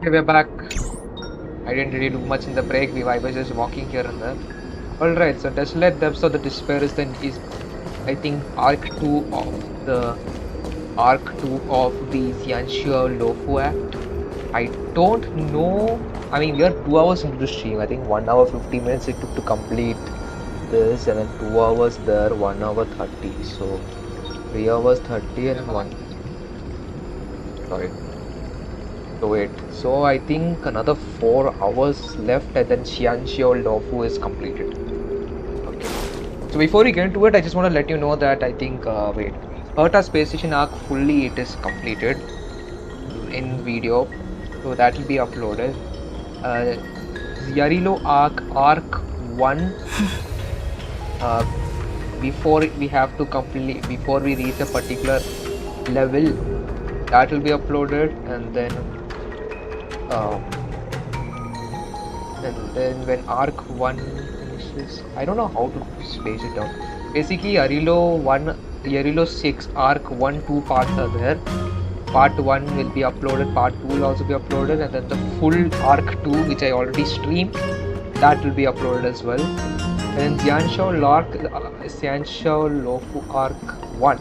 Okay, we're back. I didn't really do much in the break. I was just walking here and there. Alright, so Desolate Depths of the Despair is I think Arc 2 of the Xianzhou Luofu Act. I don't know. I mean, we are 2 hours into the stream. I think 1 hour 50 minutes it took to complete this, and then 2 hours there, 1 hour 30. So 3 hours 30 and 1. Sorry. So wait. So I think another 4 hours left, and then Xianzhou Luofu is completed. Okay. So before we get into it, I just want to let you know that I think Herta Space Station arc fully it is completed in video, so that will be uploaded. Yarilo arc 1 before we reach a particular level, that will be uploaded, and then when arc 1 finishes, I don't know how to space it out. Basically Yarilo 6 arc 1-2 parts are there. Part 1 will be uploaded, part 2 will also be uploaded, and then the full arc 2, which I already streamed, that will be uploaded as well. And then Xianzhou Luofu arc 1,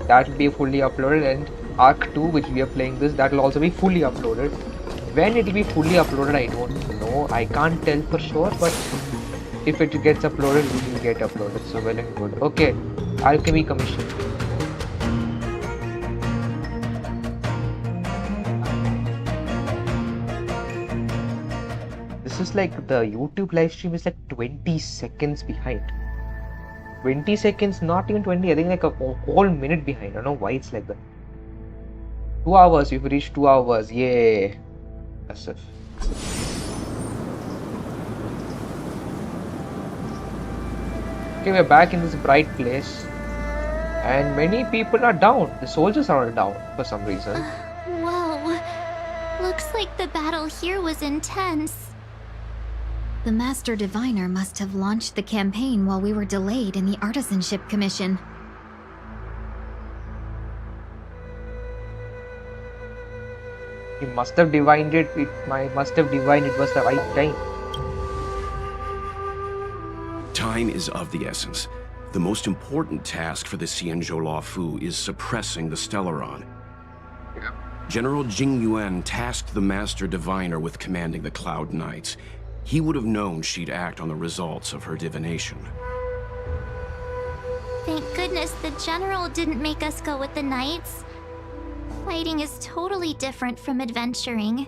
that will be fully uploaded, and arc 2, which we are playing this, that will also be fully uploaded. When it will be fully uploaded, I don't know. I can't tell for sure, but if it gets uploaded, it will get uploaded. So well and good. Okay, Alchemy Commission. This is like the YouTube live stream is like 20 seconds behind. 20 seconds, not even 20. I think like a whole minute behind. I don't know why it's like that. 2 hours. We've reached 2 hours. Yay! Impressive. Okay, we're back in this bright place, and many people are down. The soldiers are all down for some reason. Whoa. Looks like the battle here was intense. The Master Diviner must have launched the campaign while we were delayed in the Artisanship Commission. He must have divined it. Must have divined it was the right time. Time is of the essence. The most important task for the Xianzhou Luofu is suppressing the Stellaron. Yeah. General Jing Yuan tasked the Master Diviner with commanding the Cloud Knights. He would have known she'd act on the results of her divination. Thank goodness the General didn't make us go with the Knights. Fighting is totally different from adventuring.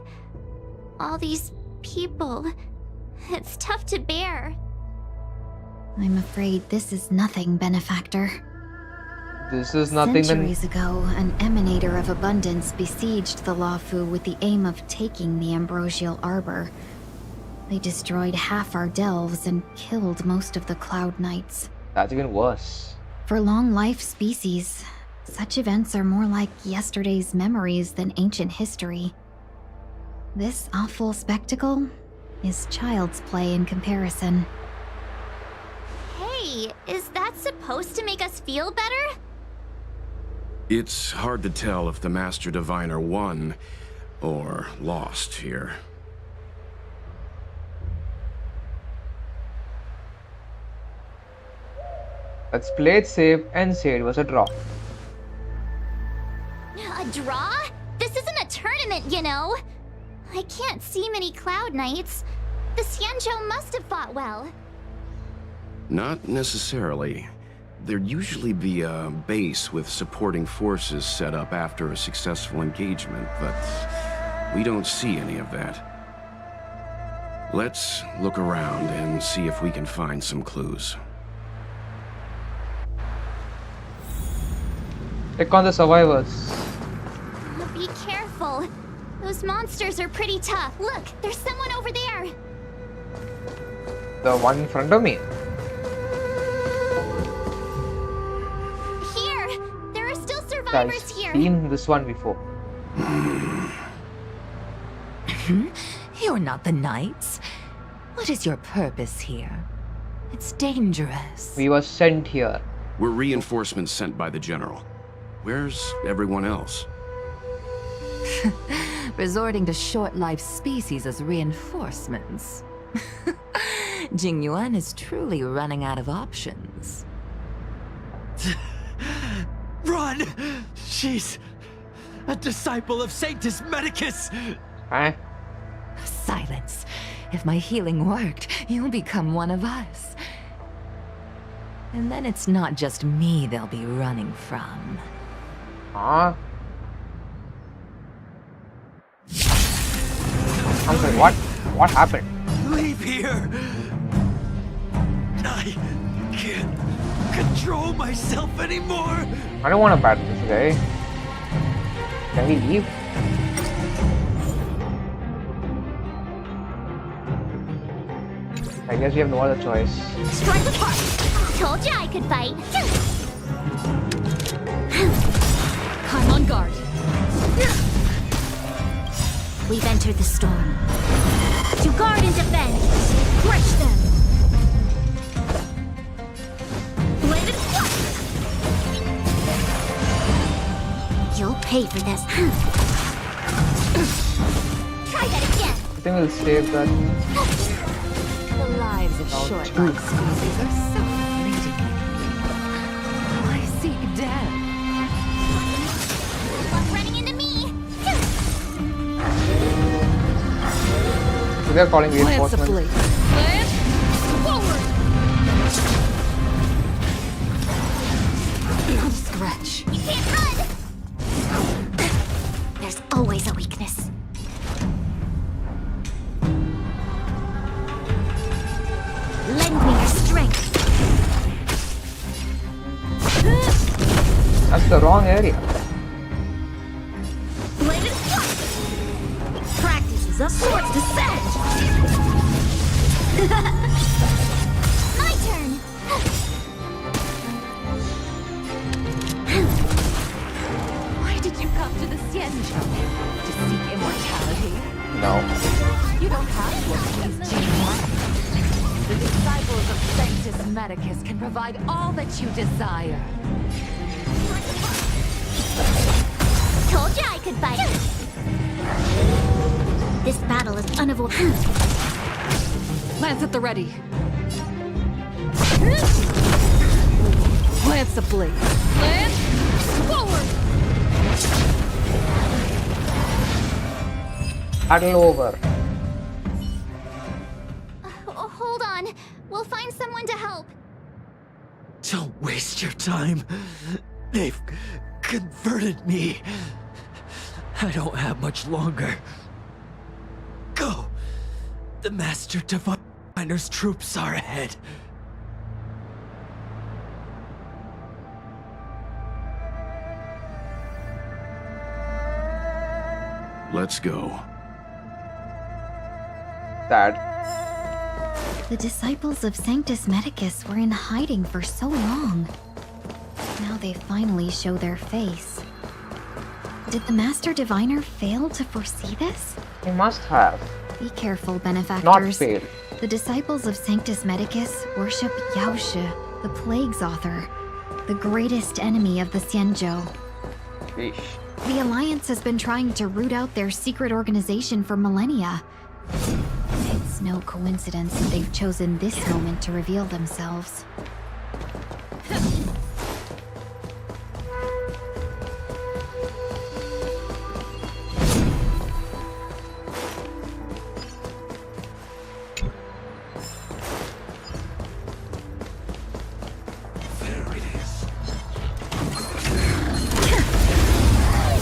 All these people, it's tough to bear. I'm afraid this is nothing, Benefactor. This is nothing. Centuries ago, an emanator of abundance besieged the Luofu with the aim of taking the Ambrosial Arbor. They destroyed half our delves and killed most of the Cloud Knights. That's even worse. For long-life species, such events are more like yesterday's memories than ancient history. This awful spectacle is child's play in comparison. Hey, is that supposed to make us feel better? It's hard to tell if the Master Diviner won or lost here. Let's play it safe and say it was a draw. A draw? This isn't a tournament, you know. I can't see many Cloud Knights. The Xianzhou must have fought well. Not necessarily. There'd usually be a base with supporting forces set up after a successful engagement, but we don't see any of that. Let's look around and see if we can find some clues. Check on the survivors. Be careful. Those monsters are pretty tough. Look, there's someone over there. The one in front of me. Here, there are still survivors here. I've seen this one before. You're not the Knights. What is your purpose here? It's dangerous. We were sent here. We're reinforcements sent by the General. Where's everyone else? resorting to short-lived species as reinforcements. Jingyuan is truly running out of options. Run! She's a disciple of Sanctus Medicus! Huh? Silence. If my healing worked, you'll become one of us. And then it's not just me they'll be running from. Huh? I'm sorry, what? What happened? Leave here! I can't control myself anymore! I don't want to battle this guy. Can we leave? I guess we have no other choice. Strike apart! Told you I could fight. I'm on guard. We've entered the storm. To guard and defend! Crush them! Bladed flash! You'll pay for this. Try that again! I think we'll save that. The lives of short-lived species are so fleeting. I seek death. Love running into me. So they're calling Lance reinforcements. ablaze. Lance forward. Scratch. You can't run. There's always a weakness. Lend me your strength. That's the wrong area. Bladed flash! Practice is a sword's descent! My turn. Why did you come to the Xianzhou? To seek immortality? No. You don't have to appease Jingyuan. The disciples of Sanctus Medicus can provide all that you desire. Told you I could fight. This battle is unavoidable. Lance at the ready. Lance ablaze. Lance forward. Battle over. Hold on. We'll find someone to help. Don't waste your time. They've converted me. I don't have much longer. Go. The Master Diviner's troops are ahead. Let's go. Sad. The disciples of Sanctus Medicus were in hiding for so long. Now they finally show their face. Did the Master Diviner fail to foresee this? He must have. Be careful, benefactors. Not fail. The disciples of Sanctus Medicus worship Yaoshi, the Plague's author, the greatest enemy of the Xianzhou. Sheesh. The Alliance has been trying to root out their secret organization for millennia. It's no coincidence that they've chosen this moment to reveal themselves.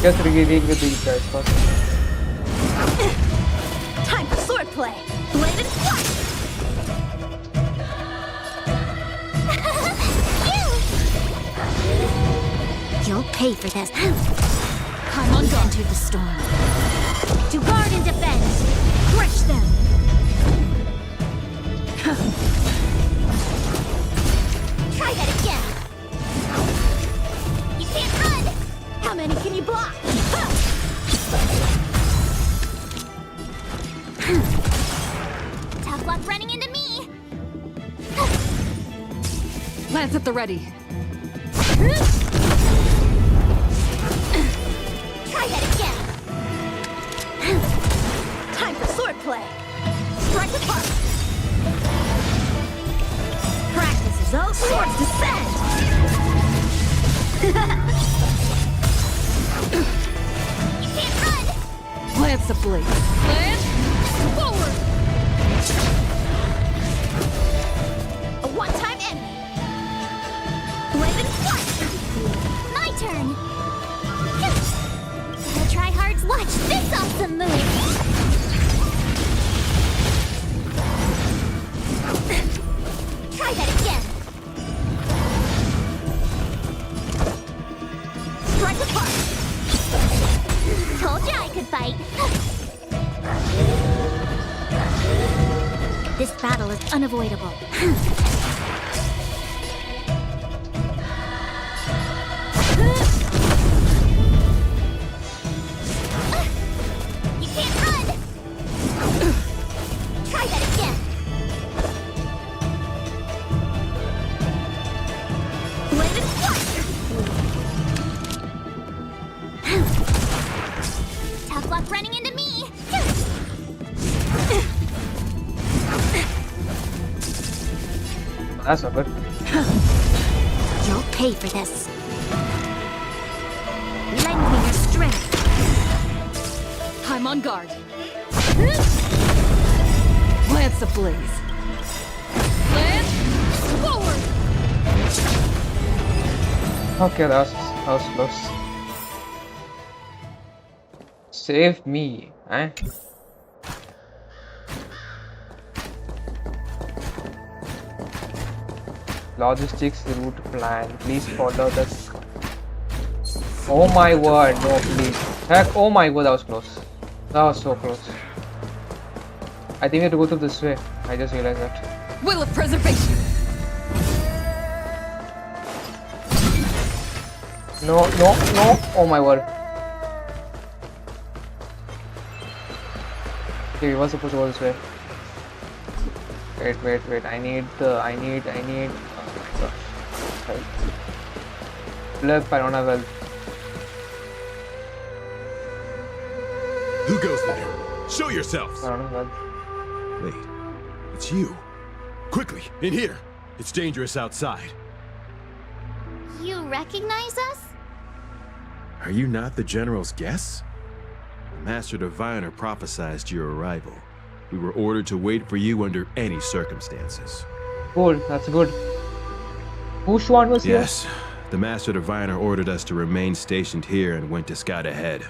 Just revealing with these guys first. Time for swordplay! Bladed flash! You'll pay for this. Come on, enter the storm. To guard and defend! Crush them! Try that again. You can't run. How many can you block? Tough luck running into me. Lance at the ready. Try that again. can't run! Lance the blade. Lance, forward! A one-time enemy. Blade and flight! My turn! The tryhards, watch this awesome move! Try that again! Strike apart! Told ya I could fight! This battle is unavoidable. You can't run! Try that again! Blade and flight! Tough luck running into me! That's not good. You'll pay for this. Lend me your strength. I'm on guard. Lance ablaze. Lance, forward! Okay, that was close. Save me, eh? Logistics route plan. Please follow the. Oh my word! No, please. Heck! Oh my word! That was close. That was so close. I think we have to go through this way. I just realized that. Will of preservation. No, no, no! Oh my word! Okay, we were supposed to go this way. Wait. I need. Oh my gosh. Help. Flip, I don't have help. Who goes there? Show yourselves! I don't have help. Wait, it's you. Quickly, in here. It's dangerous outside. You recognize us? Are you not the General's guests? The Master Diviner prophesied your arrival. We were ordered to wait for you under any circumstances. Cool, that's good. Wuxuan was here? Yes, the Master Diviner ordered us to remain stationed here and went to scout ahead.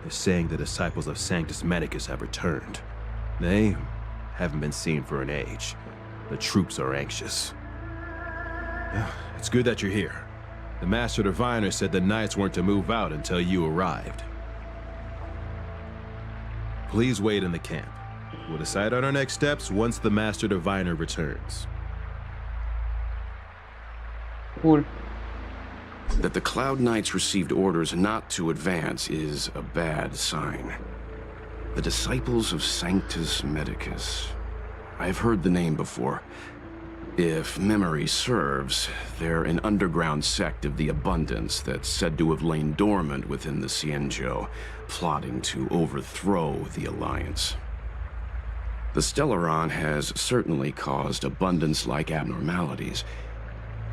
They're saying the disciples of Sanctus Medicus have returned. They haven't been seen for an age. The troops are anxious. It's good that you're here. The Master Diviner said the Knights weren't to move out until you arrived. Please wait in the camp. We'll decide on our next steps once the Master Diviner returns. Cool. That the Cloud Knights received orders not to advance is a bad sign. The disciples of Sanctus Medicus. I've heard the name before. If memory serves, they're an underground sect of the Abundance that's said to have lain dormant within the Xianzhou, plotting to overthrow the Alliance. The Stellaron has certainly caused Abundance-like abnormalities.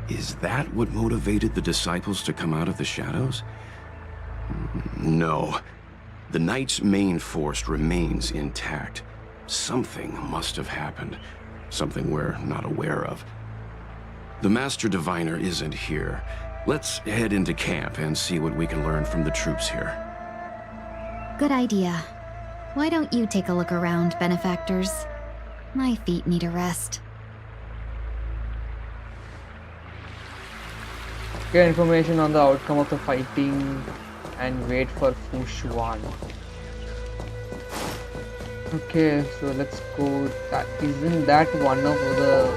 Is that what motivated the disciples to come out of the shadows? No. The Knight's main force remains intact. Something must have happened. Something we're not aware of. The Master Diviner isn't here. Let's head into camp and see what we can learn from the troops here. Good idea. Why don't you take a look around, benefactors? My feet need a rest. Get information on the outcome of the fighting and wait for Wuxuan. Okay, so let's go. Isn't that one of the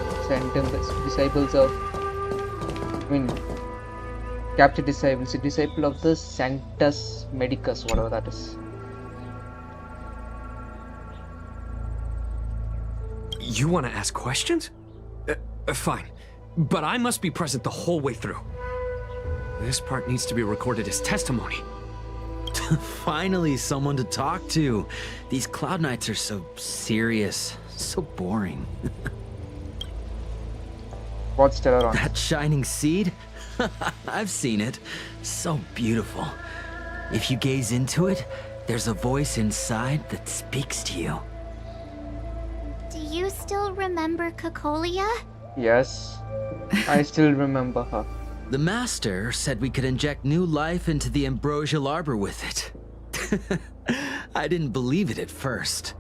disciples of? Captured disciples, a disciple of the Sanctus Medicus, whatever that is. You want to ask questions? Fine, but I must be present the whole way through. This part needs to be recorded as testimony. Finally, someone to talk to. These Cloud Knights are so serious, so boring. What's Stellaron? That shining seed? I've seen it. So beautiful. If you gaze into it, there's a voice inside that speaks to you. Do you still remember Cocolia? Yes, I still remember her. The Master said we could inject new life into the ambrosial arbor with it. I didn't believe it at first.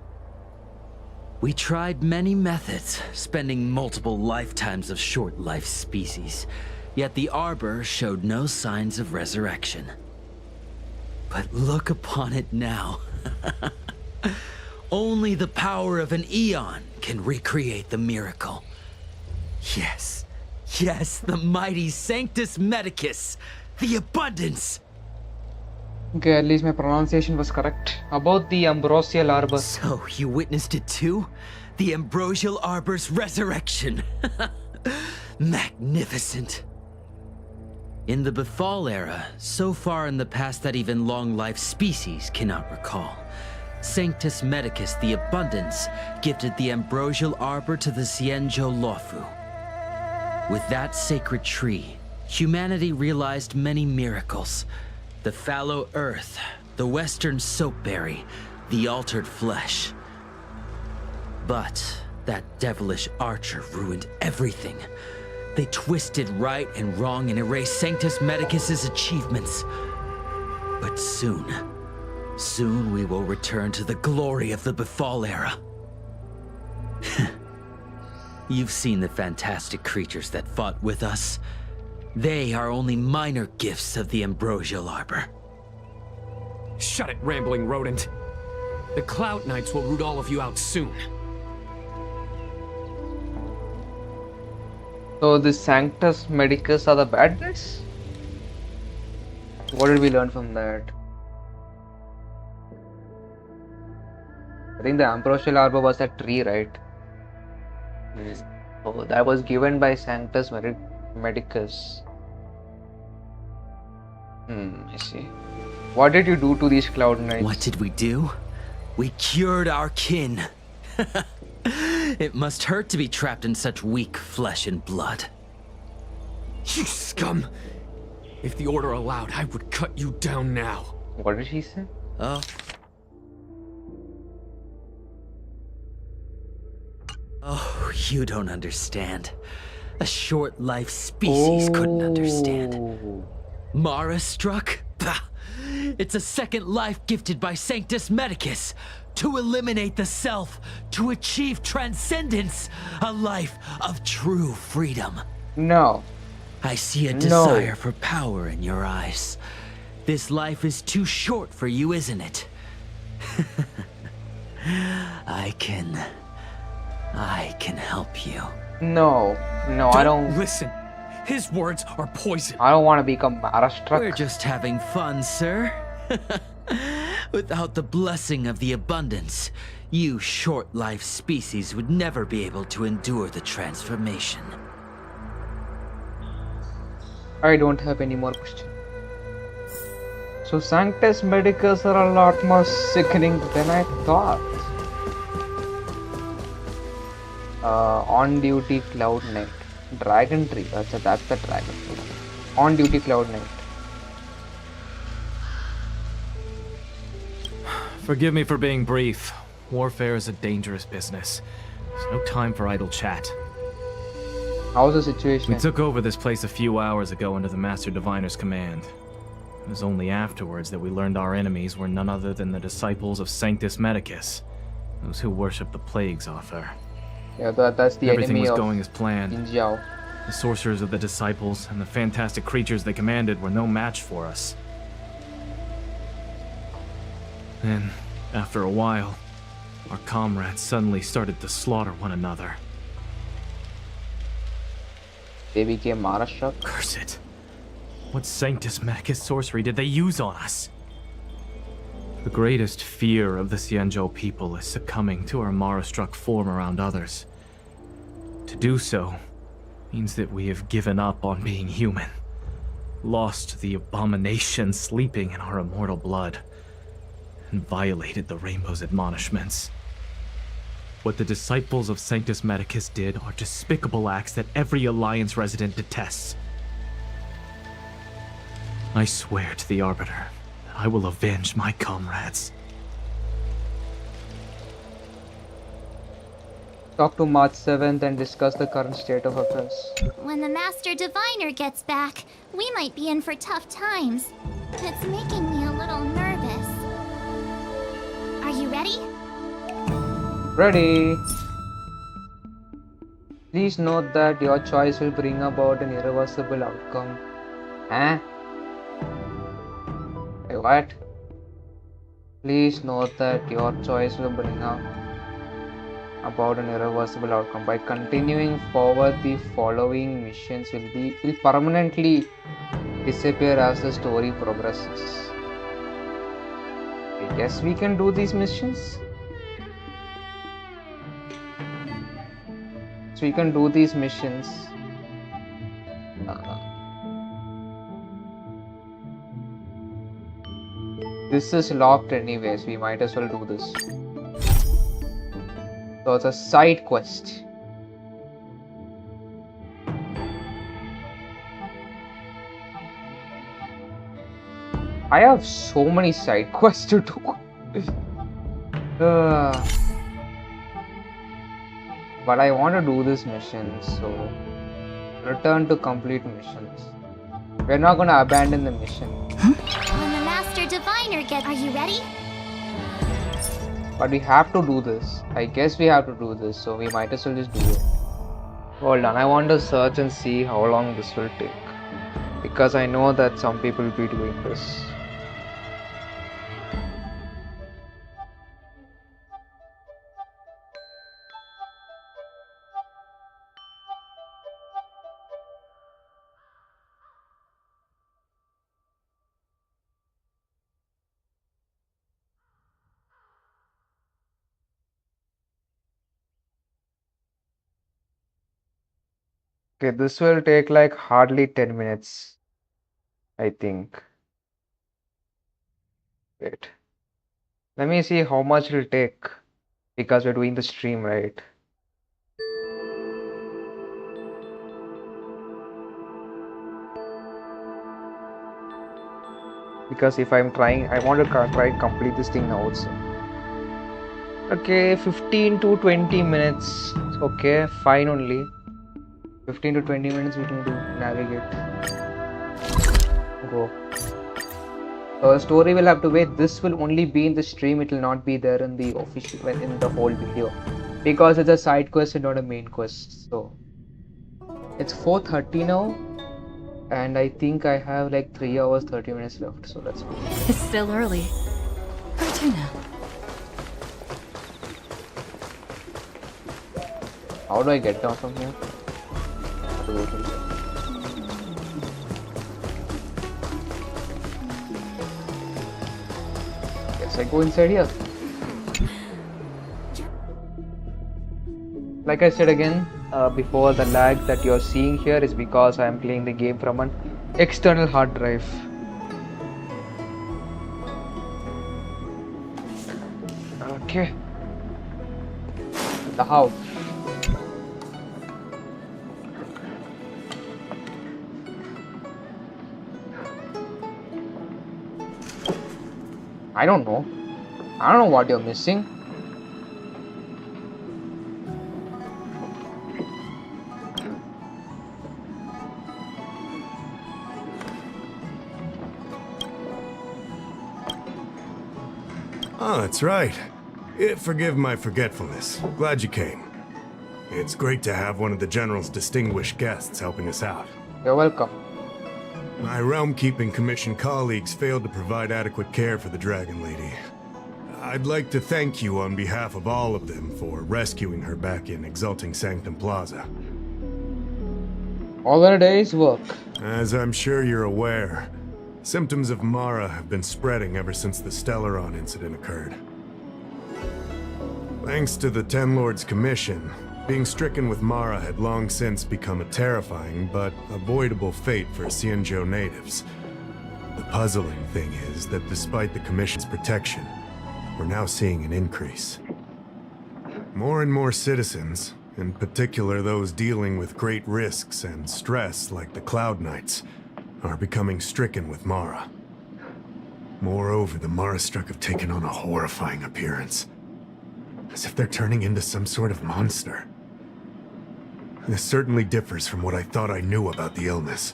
We tried many methods, spending multiple lifetimes of short-life species, yet the arbor showed no signs of resurrection. But look upon it now. Only the power of an eon can recreate the miracle. Yes, yes, the mighty Sanctus Medicus, the abundance. Okay, at least my pronunciation was correct. About the ambrosial arbor. So, you witnessed it too? The ambrosial arbor's resurrection. Magnificent. In the Befall era, so far in the past that even long-life species cannot recall, Sanctus Medicus the Abundance gifted the ambrosial arbor to the Xianzhou Luofu. With that sacred tree, humanity realized many miracles. The fallow earth, the western soapberry, the altered flesh. But that devilish archer ruined everything. They twisted right and wrong and erased Sanctus Medicus's achievements. But soon we will return to the glory of the Befall era. You've seen the fantastic creatures that fought with us. They are only minor gifts of the ambrosial arbor. Shut it, rambling rodent. The Cloud Knights will root all of you out soon. So the Sanctus Medicus are the bad guys? What did we learn from that? I think the ambrosial arbor was that tree, right? Oh, that was given by Sanctus Medicus. I see. What did you do to these Cloud Knights? What did we do? We cured our kin. It must hurt to be trapped in such weak flesh and blood. You scum! If the Order allowed, I would cut you down now. What did he say? Oh, you don't understand. A short-life species couldn't understand. Mara struck? Bah! It's a second life gifted by Sanctus Medicus to eliminate the self, to achieve transcendence, a life of true freedom. No. I see a desire for power in your eyes. This life is too short for you, isn't it? I can help you. No, I don't. Listen. His words are poison. I don't want to become Mara-struck. We're just having fun, sir. Without the blessing of the abundance, you short-life species would never be able to endure the transformation. I don't have any more questions. So Sanctus Medicus are a lot more sickening than I thought. On-duty Cloud Knight. Dragon Tree. That's the Dragon Tree. On-duty Cloud Knight. Forgive me for being brief. Warfare is a dangerous business. There's no time for idle chat. How's the situation? We took over this place a few hours ago under the Master Diviner's command. It was only afterwards that we learned our enemies were none other than the disciples of Sanctus Medicus, those who worship the plagues author. Yeah, that's the Everything enemy was of going as planned. Xianzhou. The sorcerers of the disciples and the fantastic creatures they commanded were no match for us. Then, after a while, our comrades suddenly started to slaughter one another. They became Mara-struck. Curse it. What Sanctus Medicus sorcery did they use on us? The greatest fear of the Xianzhou people is succumbing to our Mara-struck form around others. To do so means that we have given up on being human, lost the abomination sleeping in our immortal blood, and violated the Rainbow's admonishments. What the disciples of Sanctus Medicus did are despicable acts that every Alliance resident detests. I swear to the Arbiter that I will avenge my comrades. Talk to March 7th and discuss the current state of affairs. When the Master Diviner gets back, we might be in for tough times. It's making me a little nervous. Are you ready? Ready. Please note that your choice will bring about an irreversible outcome. Huh? Wait, what? Please note that your choice will bring about an irreversible outcome. By continuing forward, the following missions will permanently disappear as the story progresses. I guess we can do these missions. So we can do these missions. This is locked anyways, we might as well do this. So it's a side quest. I have so many side quests to do. But I want to do this mission, so return to complete missions. We're not gonna abandon the mission. When the Master Diviner gets... Are you ready? But we have to do this. I guess we have to do this, so we might as well just do it. Hold on, I want to search and see how long this will take. Because I know that some people will be doing this. Okay, this will take like hardly 10 minutes, I think. Wait. Let me see how much it'll take because we're doing the stream, right? Because if I'm trying, I want to try and complete this thing now also. Okay, 15 to 20 minutes. Okay, fine only. 15 to 20 minutes we can do navigate. Go. Story will have to wait. This will only be in the stream. It will not be there in the official in the whole video because it's a side quest and not a main quest. So it's 4:30 now, and I think I have like 3 hours 30 minutes left. So that's good. It's still early. Where to now? How do I get down from here? Yes, I go inside here. Like I said again before, the lag that you're seeing here is because I am playing the game from an external hard drive. Okay. The house. I don't know. I don't know what you're missing. Oh, that's right. Forgive my forgetfulness. Glad you came. It's great to have one of the General's distinguished guests helping us out. You're welcome. My Realm-Keeping Commission colleagues failed to provide adequate care for the Dragon Lady. I'd like to thank you on behalf of all of them for rescuing her back in Exalting Sanctum Plaza. All in a day's work. As I'm sure you're aware, symptoms of Mara have been spreading ever since the Stellaron incident occurred. Thanks to the Ten Lords Commission, being stricken with Mara had long since become a terrifying but avoidable fate for Xianzhou natives. The puzzling thing is that despite the Commission's protection, we're now seeing an increase. More and more citizens, in particular those dealing with great risks and stress like the Cloud Knights, are becoming stricken with Mara. Moreover, the Mara-struck have taken on a horrifying appearance, as if they're turning into some sort of monster. This certainly differs from what I thought I knew about the illness.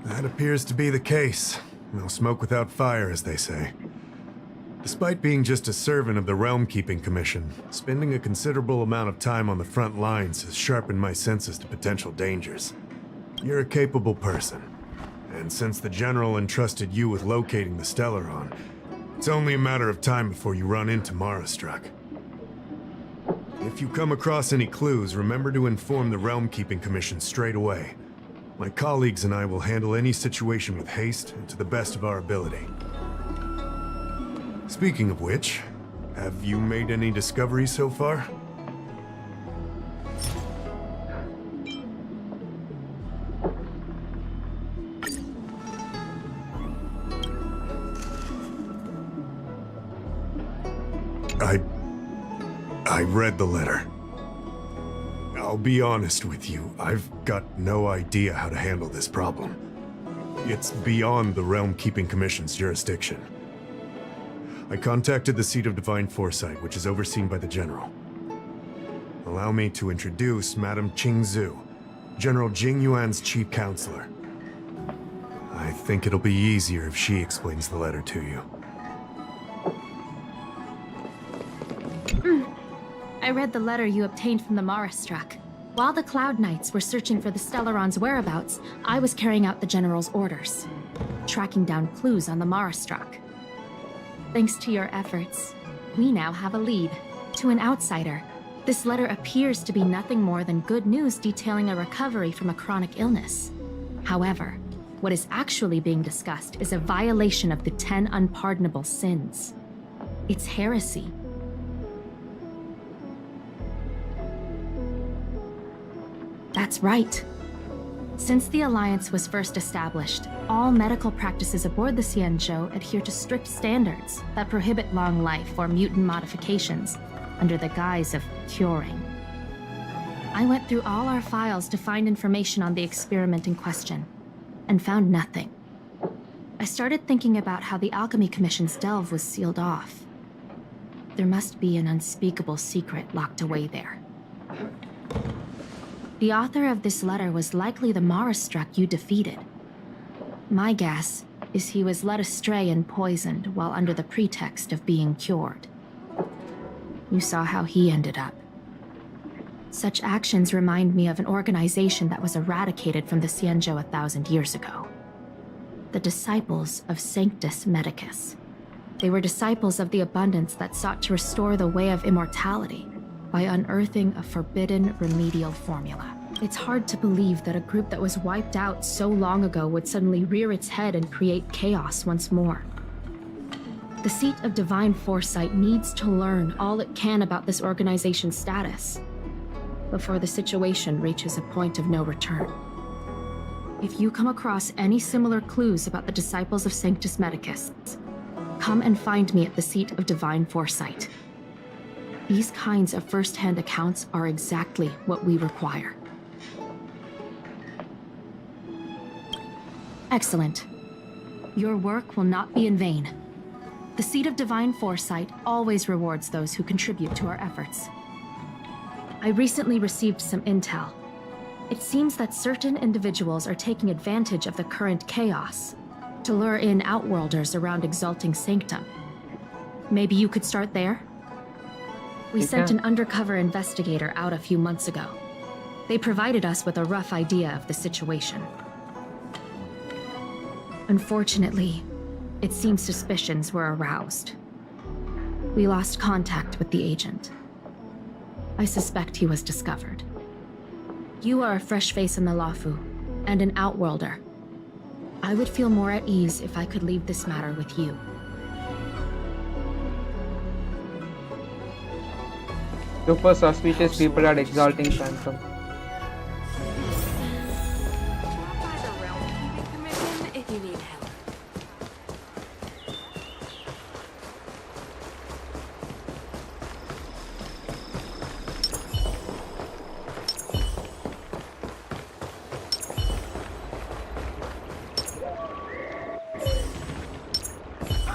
That appears to be the case. No smoke without fire, as they say. Despite being just a servant of the Realm Keeping Commission, spending a considerable amount of time on the front lines has sharpened my senses to potential dangers. You're a capable person, and since the General entrusted you with locating the Stellaron, it's only a matter of time before you run into Mara-struck. If you come across any clues, remember to inform the Realm Keeping Commission straight away. My colleagues and I will handle any situation with haste and to the best of our ability. Speaking of which, have you made any discoveries so far? I read the letter. I'll be honest with you, I've got no idea how to handle this problem. It's beyond the Realm Keeping Commission's jurisdiction. I contacted the Seat of Divine Foresight, which is overseen by the General. Allow me to introduce Madame Qingzhu, General Jing Yuan's chief counselor. I think it'll be easier if she explains the letter to you. I read the letter you obtained from the Mara-struck. While the Cloud Knights were searching for the Stellaron's whereabouts, I was carrying out the General's orders, tracking down clues on the Mara-struck. Thanks to your efforts, we now have a lead. To an outsider, this letter appears to be nothing more than good news detailing a recovery from a chronic illness. However, what is actually being discussed is a violation of the 10 unpardonable sins. It's heresy. That's right. Since the Alliance was first established, all medical practices aboard the Xianzhou adhere to strict standards that prohibit long life or mutant modifications under the guise of curing. I went through all our files to find information on the experiment in question, and found nothing. I started thinking about how the Alchemy Commission's delve was sealed off. There must be an unspeakable secret locked away there. The author of this letter was likely the Mara-struck you defeated. My guess is he was led astray and poisoned while under the pretext of being cured. You saw how he ended up. Such actions remind me of an organization that was eradicated from the Xianzhou 1,000 years ago. The Disciples of Sanctus Medicus. They were disciples of the Abundance that sought to restore the way of immortality by unearthing a forbidden remedial formula. It's hard to believe that a group that was wiped out so long ago would suddenly rear its head and create chaos once more. The Seat of Divine Foresight needs to learn all it can about this organization's status before the situation reaches a point of no return. If you come across any similar clues about the Disciples of Sanctus Medicus, come and find me at the Seat of Divine Foresight. These kinds of first-hand accounts are exactly what we require. Excellent. Your work will not be in vain. The Seat of Divine Foresight always rewards those who contribute to our efforts. I recently received some intel. It seems that certain individuals are taking advantage of the current chaos to lure in Outworlders around Exalting Sanctum. Maybe you could start there? We sent an undercover investigator out a few months ago. They provided us with a rough idea of the situation. Unfortunately, it seems suspicions were aroused. We lost contact with the agent. I suspect he was discovered. You are a fresh face in the Luofu, and an Outworlder. I would feel more at ease if I could leave this matter with you. Super suspicious people at Exalting Sanctum. If you need help.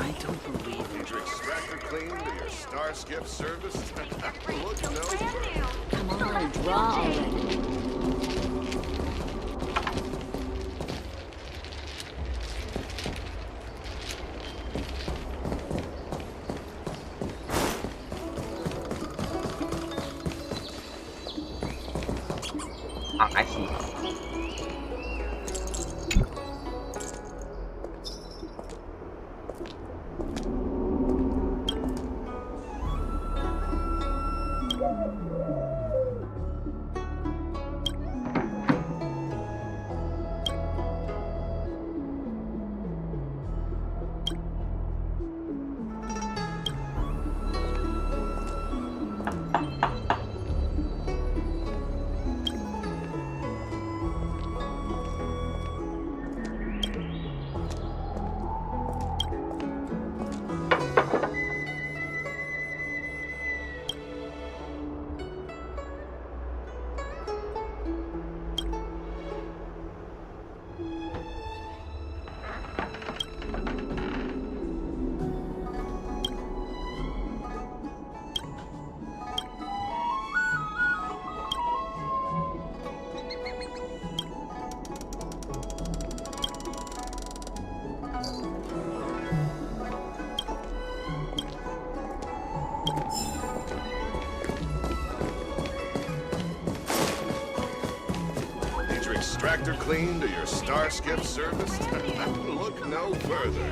I don't believe it. Need your extractor clean to your Starskip service? Look no further. Come on, draw already. I see. Extractor clean to your Starskip service? Look no further.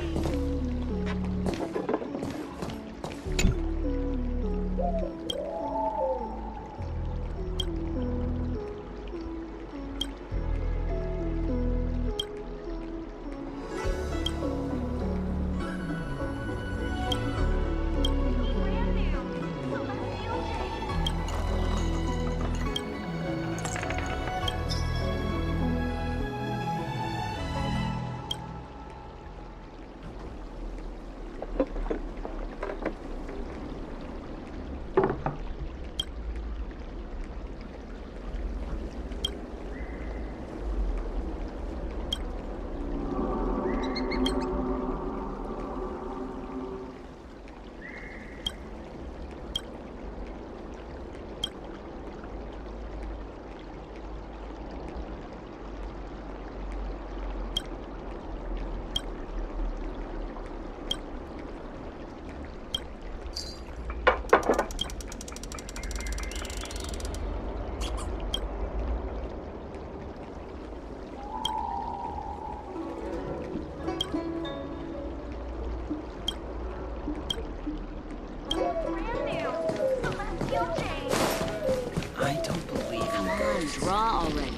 I don't believe it. Come on, draw already.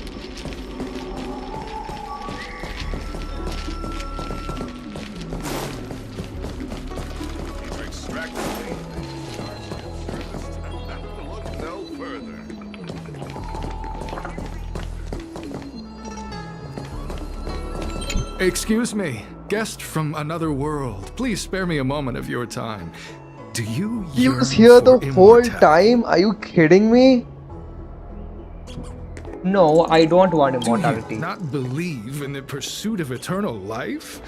Need your extractor clean to your Starskip service? Look no further. Excuse me, guest from another world. Please spare me a moment of your time. Do you He yearn was here the for whole immortality? time? Are you kidding me? No, I don't want immortality. Do you not believe in the pursuit of eternal life?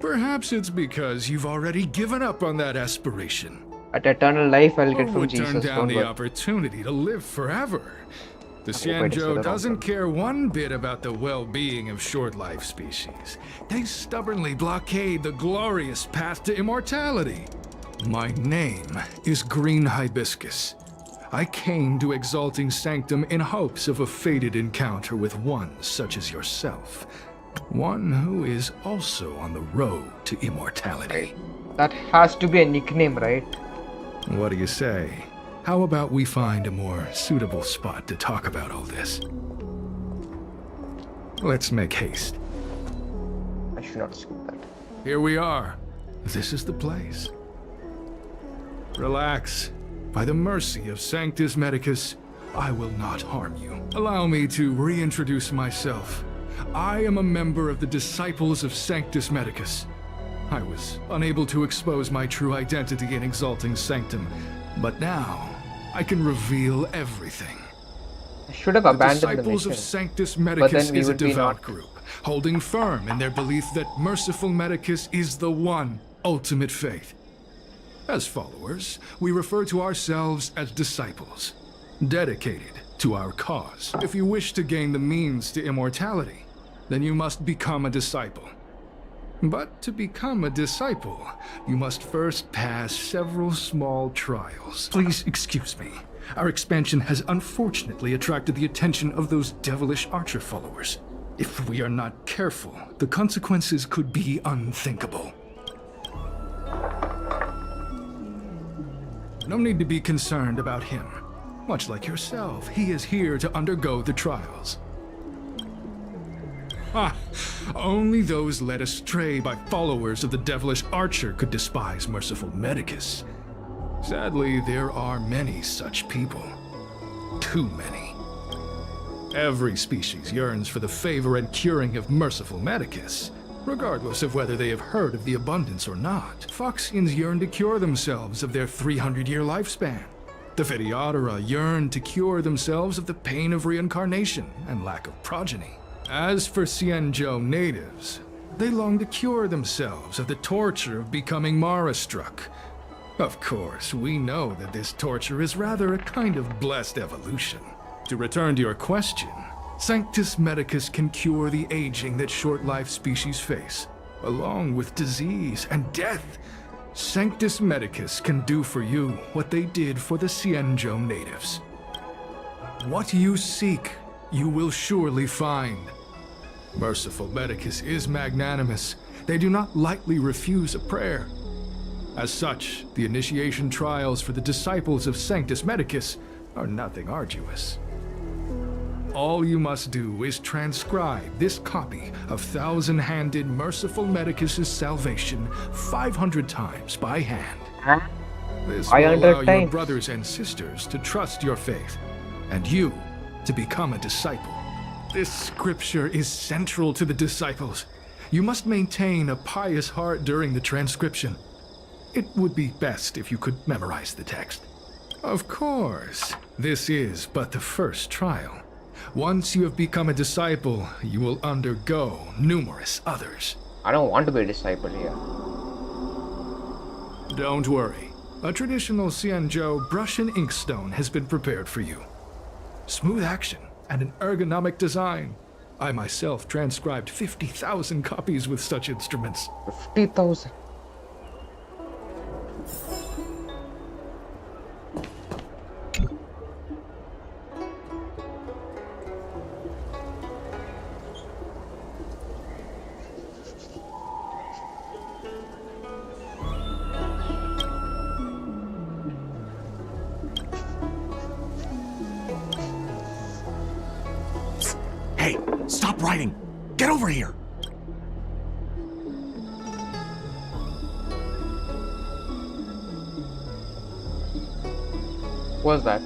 Perhaps it's because you've already given up on that aspiration. At eternal life, I'll get Or from would turn Jesus. down Don't the worry. opportunity to live forever. The I hope I didn't say Xianzhou that doesn't wrong. care one bit about the well-being of short-life species. They stubbornly blockade the glorious path to immortality. My name is Green Hibiscus. I came to Exalting Sanctum in hopes of a fated encounter with one such as yourself. One who is also on the road to immortality. That has to be a nickname, right? What do you say? How about we find a more suitable spot to talk about all this? Let's make haste. I should not skip that. Here we are. This is the place. Relax. By the mercy of Sanctus Medicus, I will not harm you. Allow me to reintroduce myself. I am a member of the Disciples of Sanctus Medicus. I was unable to expose my true identity in Exalting Sanctum, but now I can reveal everything. I should have abandoned the Disciples mission. of Sanctus But Medicus then we is a would be devout not. group, holding firm in their belief that merciful Medicus is the one ultimate faith. As followers, we refer to ourselves as disciples, dedicated to our cause. If you wish to gain the means to immortality, then you must become a disciple. But to become a disciple, you must first pass several small trials. Please excuse me. Our expansion has unfortunately attracted the attention of those devilish archer followers. If we are not careful, the consequences could be unthinkable. No need to be concerned about him. Much like yourself, he is here to undergo the trials. Only those led astray by followers of the devilish archer could despise merciful Medicus. Sadly, there are many such people. Too many. Every species yearns for the favor and curing of merciful Medicus, regardless of whether they have heard of the abundance or not. Foxians yearn to cure themselves of their 300-year lifespan. The Fetiatura yearn to cure themselves of the pain of reincarnation and lack of progeny. As for Xianzhou natives, they long to cure themselves of the torture of becoming Mara-struck. Of course, we know that this torture is rather a kind of blessed evolution. To return to your question, Sanctus Medicus can cure the aging that short-life species face, along with disease and death. Sanctus Medicus can do for you what they did for the Xianzhou natives. What you seek, you will surely find. Merciful Medicus is magnanimous. They do not lightly refuse a prayer. As such, the initiation trials for the disciples of Sanctus Medicus are nothing arduous. All you must do is transcribe this copy of thousand-handed Merciful Medicus's salvation 500 times by hand. This will allow your brothers and sisters to trust your faith, and you to become a disciple. This scripture is central to the disciples. You must maintain a pious heart during the transcription. It would be best if you could memorize the text. Of course, this is but the first trial. Once you have become a disciple, you will undergo numerous others. I don't want to be a disciple here. Don't worry. A traditional Xianzhou brush and inkstone has been prepared for you. Smooth action and an ergonomic design. I myself transcribed 50,000 copies with such instruments. 50,000. Hey, stop writing! Get over here! What's that?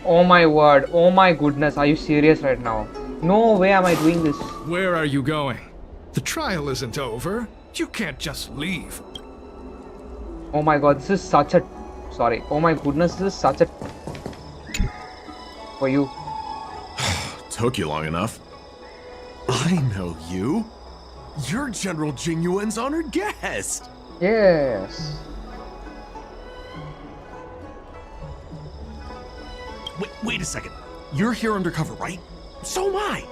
Oh my word, oh my goodness, are you serious right now? No way am I doing this. Where are you going? The trial isn't over. You can't just leave. Oh my god, this is such a... Sorry. Oh my goodness, this is such a... For you. Took you long enough. I know you. You're General Jing Yuan's honored guest. Yes. Wait a second. You're here undercover, right? So am I.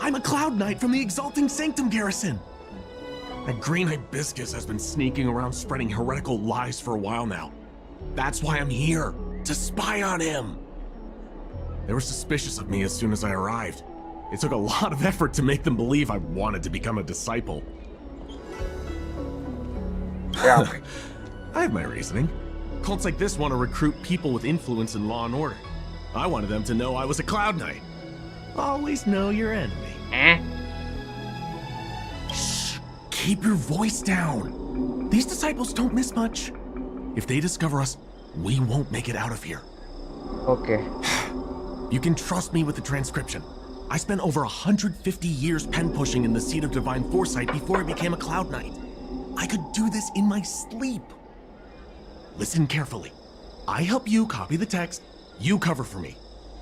I'm a Cloud Knight from the Exalting Sanctum garrison. That green hibiscus has been sneaking around spreading heretical lies for a while now. That's why I'm here, to spy on him. They were suspicious of me as soon as I arrived. It took a lot of effort to make them believe I wanted to become a disciple. Yeah. I have my reasoning. Cults like this want to recruit people with influence in law and order. I wanted them to know I was a Cloud Knight. Always know your enemy. Shh! Keep your voice down. These disciples don't miss much. If they discover us, we won't make it out of here. Okay. You can trust me with the transcription. I spent over 150 years pen pushing in the seat of divine foresight before I became a Cloud Knight. I could do this in my sleep. Listen carefully. I help you copy the text, you cover for me,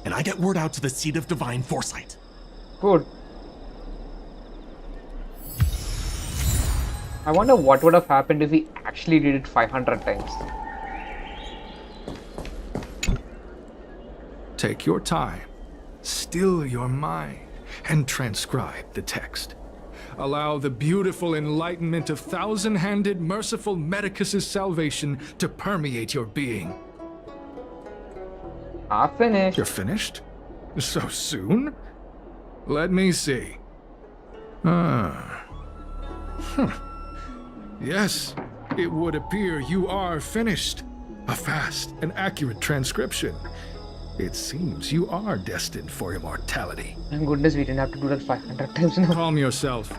and I get word out to the seat of divine foresight. Good. I wonder what would have happened if we actually did it 500 times. Take your time, still your mind, and transcribe the text. Allow the beautiful enlightenment of thousand-handed, merciful Medicus's salvation to permeate your being. I'm finished. You're finished? So soon? Let me see. Yes, it would appear you are finished. A fast and accurate transcription. It seems you are destined for immortality. Thank goodness we didn't have to do that 500 times now. Calm yourself.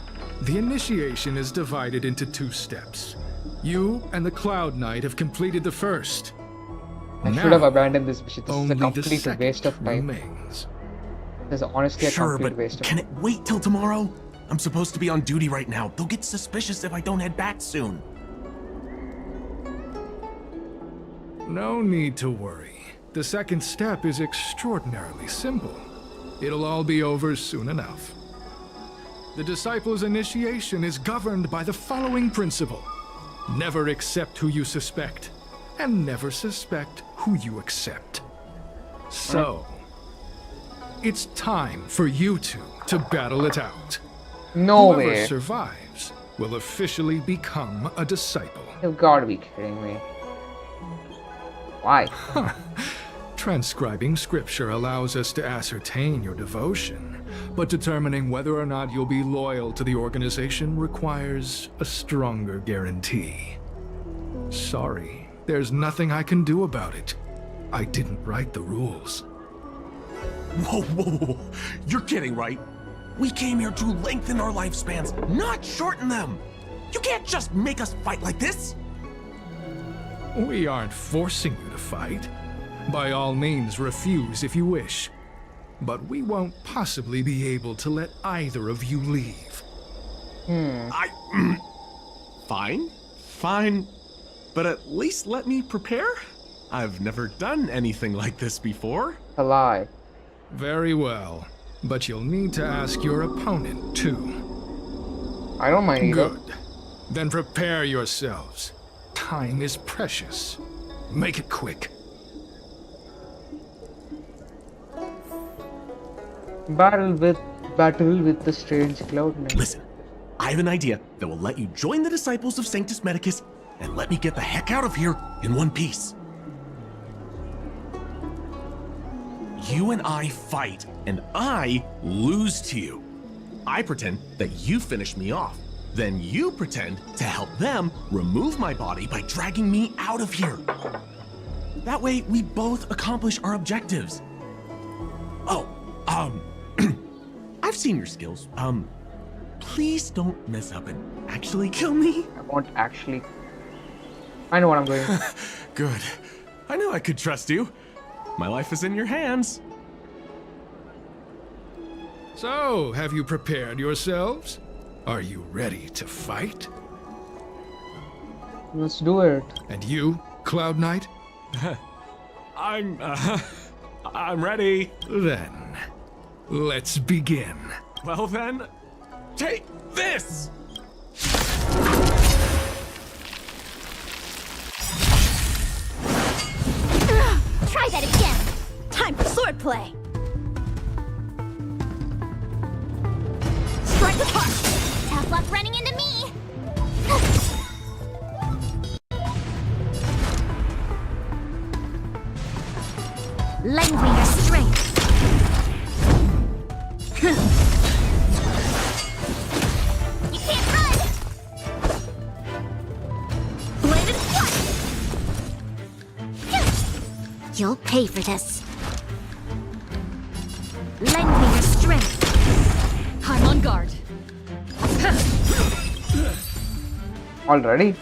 The initiation is divided into 2 steps. You and the Cloud Knight have completed the first. I should have abandoned this mission. This is a complete waste of time. Remains. This is honestly a Sure, complete but waste of can time. it wait till tomorrow? I'm supposed to be on duty right now. They'll get suspicious if I don't head back soon. No need to worry. The second step is extraordinarily simple. It'll all be over soon enough. The disciple's initiation is governed by the following principle. Never accept who you suspect, and never suspect who you accept. So, it's time for you two to battle it out. No Whoever way. survives will officially become a disciple. You've got to be kidding me. Why? Transcribing scripture allows us to ascertain your devotion, but determining whether or not you'll be loyal to the organization requires a stronger guarantee. Sorry, there's nothing I can do about it. I didn't write the rules. Whoa, whoa, whoa. You're kidding, right? We came here to lengthen our lifespans, not shorten them. You can't just make us fight like this. We aren't forcing you to fight. By all means, refuse if you wish. But we won't possibly be able to let either of you leave. Fine. But at least let me prepare. I've never done anything like this before. A lie. Very well. But you'll need to ask your opponent, too. I don't mind either. Good. Then prepare yourselves. Time is precious. Make it quick. Battle with the strange cloud knight. Listen, I have an idea that will let you join the disciples of Sanctus Medicus and let me get the heck out of here in one piece. You and I fight, and I lose to you. I pretend that you finish me off. Then you pretend to help them remove my body by dragging me out of here. That way, we both accomplish our objectives. Oh, I've seen your skills. Please don't mess up and actually kill me. I won't actually. I know what I'm doing. Good. I knew I could trust you. My life is in your hands. So, have you prepared yourselves? Are you ready to fight? Let's do it. And you, Cloud Knight? I'm ready. Then, let's begin. Well then, take this! Try that again! Time for swordplay! Strike apart! Tough luck running into me! Lend me your strength! You can't run! Bladed what? You'll pay for this. Lend me your strength. I'm on guard. Already?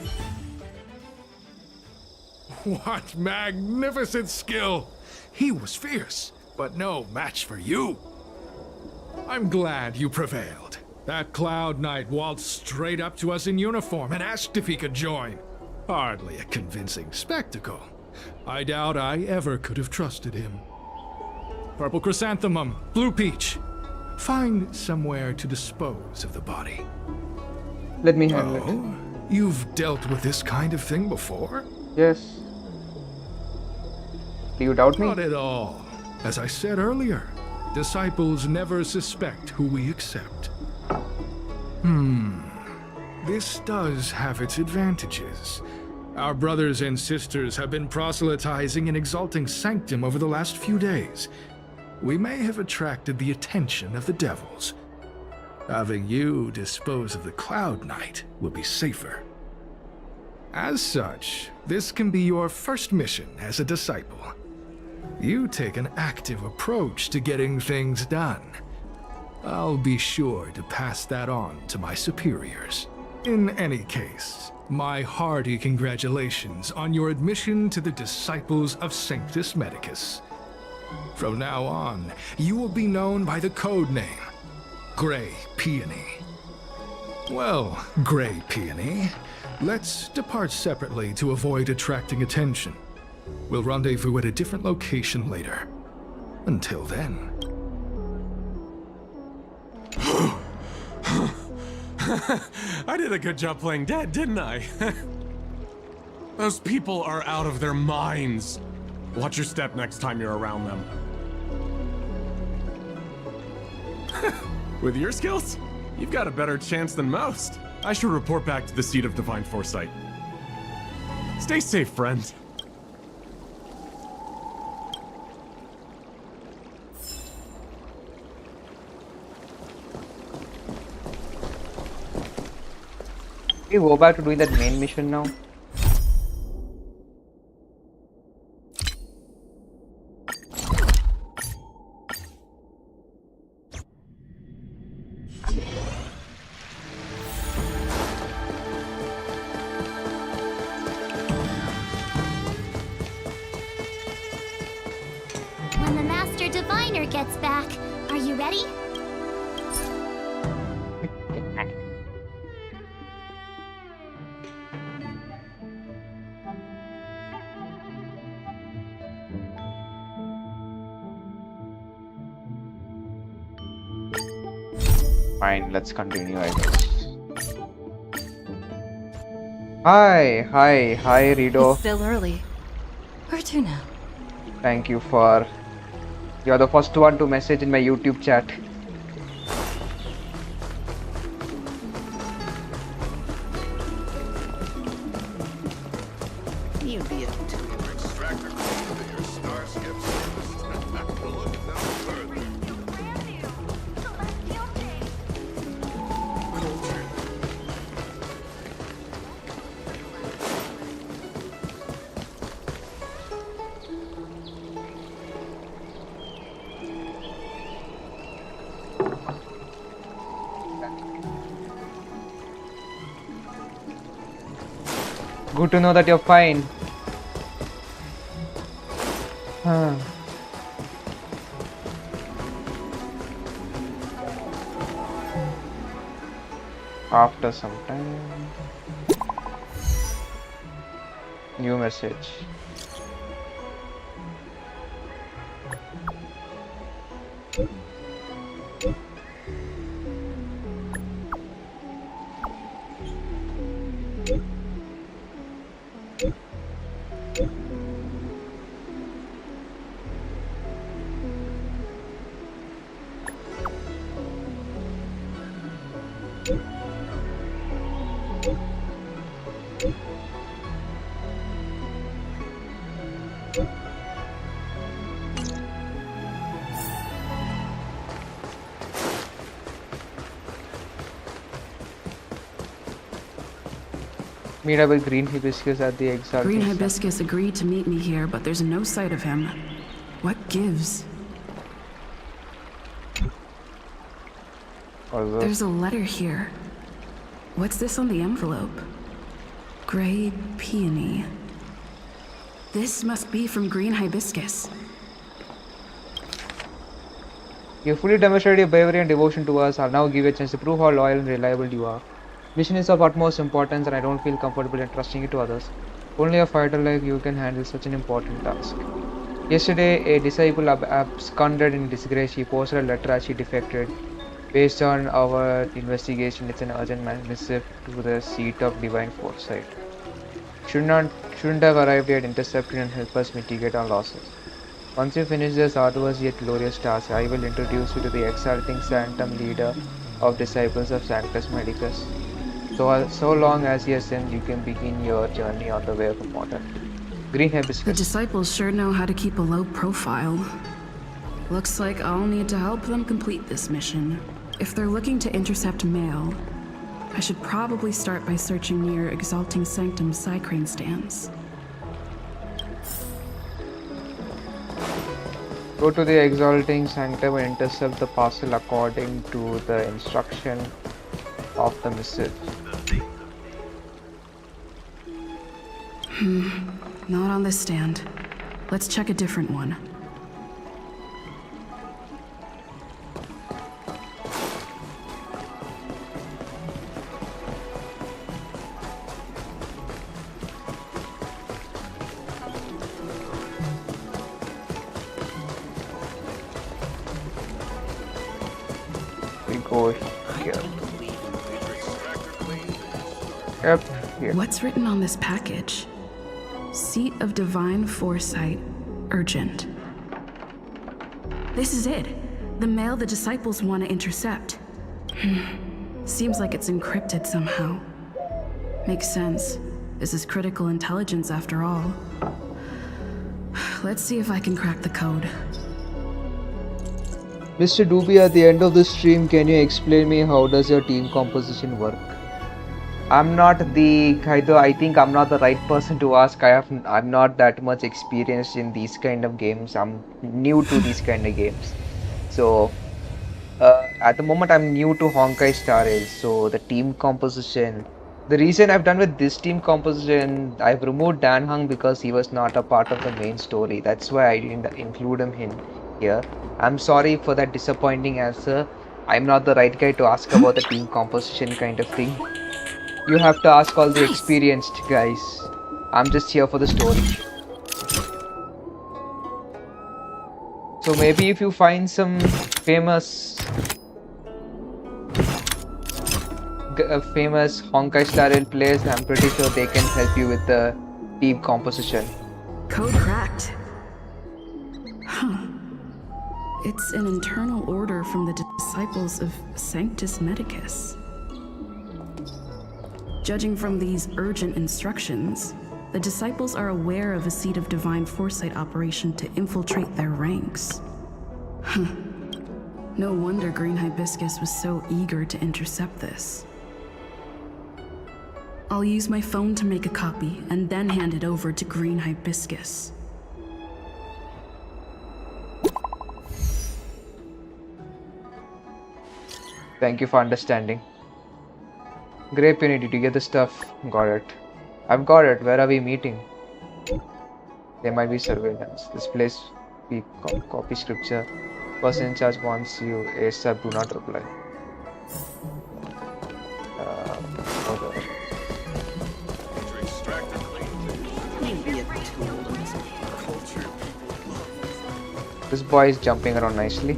What magnificent skill! He was fierce, but no match for you. I'm glad you prevailed. That Cloud Knight waltzed straight up to us in uniform and asked if he could join. Hardly a convincing spectacle. I doubt I ever could have trusted him. Purple chrysanthemum, blue peach. Find somewhere to dispose of the body. Let me handle it. Oh, you've dealt with this kind of thing before? Yes. Do you doubt me? Not at all. As I said earlier, disciples never suspect who we accept. This does have its advantages. Our brothers and sisters have been proselytizing and exalting Sanctum over the last few days. We may have attracted the attention of the devils. Having you dispose of the Cloud Knight will be safer. As such, this can be your first mission as a disciple. You take an active approach to getting things done. I'll be sure to pass that on to my superiors. In any case, my hearty congratulations on your admission to the Disciples of Sanctus Medicus. From now on, you will be known by the code name, Grey Peony. Well, Grey Peony, let's depart separately to avoid attracting attention. We'll rendezvous at a different location later. Until then. I did a good job playing dead, didn't I? Those people are out of their minds. Watch your step next time you're around them. With your skills, you've got a better chance than most. I should report back to the seat of Divine Foresight. Stay safe, friend. We go back to doing that main mission now. When the Master Diviner gets back, are you ready? Fine, let's continue, I guess. Hi, Rido. It's still early. Where to now? Thank you for... You're the first one to message in my YouTube chat. You be it. Extractor code to your starship service. Look no further. Good to know that you're fine. After some time. New message. Meet up with Green Hibiscus at the Exalted. Green Hibiscus agreed to meet me here, but there's no sight of him. What gives? There's a letter here. What's this on the envelope? Grey Peony. This must be from Green Hibiscus. You fully demonstrated your bravery and devotion to us. I'll now give you a chance to prove how loyal and reliable you are. Mission is of utmost importance and I don't feel comfortable in trusting you to others. Only a fighter like you can handle such an important task. Yesterday, a disciple absconded in disgrace. She posted a letter as she defected. Based on our investigation, it's an urgent missive to the seat of divine foresight. Shouldn't have arrived yet, intercepted and help us mitigate our losses. Once you finish this arduous yet glorious task, I will introduce you to the exalting sanctum leader of disciples of Sanctus Medicus. So long as he ascends, you can begin your journey on the way of immortality. Green The hibiscus. disciples sure know how to keep a low profile. Looks like I'll need to help them complete this mission. If they're looking to intercept mail, I should probably start by searching near Exalting Sanctum Psycrane stands. Go to the exalting sanctum and intercept the parcel according to the instruction of the missive. Not on this stand. Let's check a different one. We go here. Yep, here. What's written on this package? Seat of Divine Foresight, urgent. This is it. The mail the disciples want to intercept. Seems like it's encrypted somehow. Makes sense. This is critical intelligence after all. Let's see if I can crack the code. Mr. Doobie, at the end of the stream, can you explain me how does your team composition work? I'm not the kind of, I think I'm not the right person to ask. I'm not that much experienced in these kind of games. I'm new to these kind of games. So at the moment I'm new to HonkaiStarRail. So the team composition, the reason I've done with this team composition, I've removed Dan Hung because he was not a part of the main story. That's why I didn't include him in here. I'm sorry for that disappointing answer. I'm not the right guy to ask about the team composition kind of thing. You have to ask all the experienced guys. I'm just here for the story. So maybe if you find some famous HonkaiStarRail players, I'm pretty sure they can help you with the team composition. Code cracked. Huh. It's an internal order from the disciples of Sanctus Medicus. Judging from these urgent instructions, the disciples are aware of a Seat of Divine Foresight operation to infiltrate their ranks. No wonder Green Hibiscus was so eager to intercept this. I'll use my phone to make a copy and then hand it over to Green Hibiscus. Thank you for understanding. Great Penny, did you get the stuff? Got it. I've got it. Where are we meeting? There might be surveillance. This place we copy scripture. Person in charge wants you. ASAP, do not reply. Okay. This boy is jumping around nicely.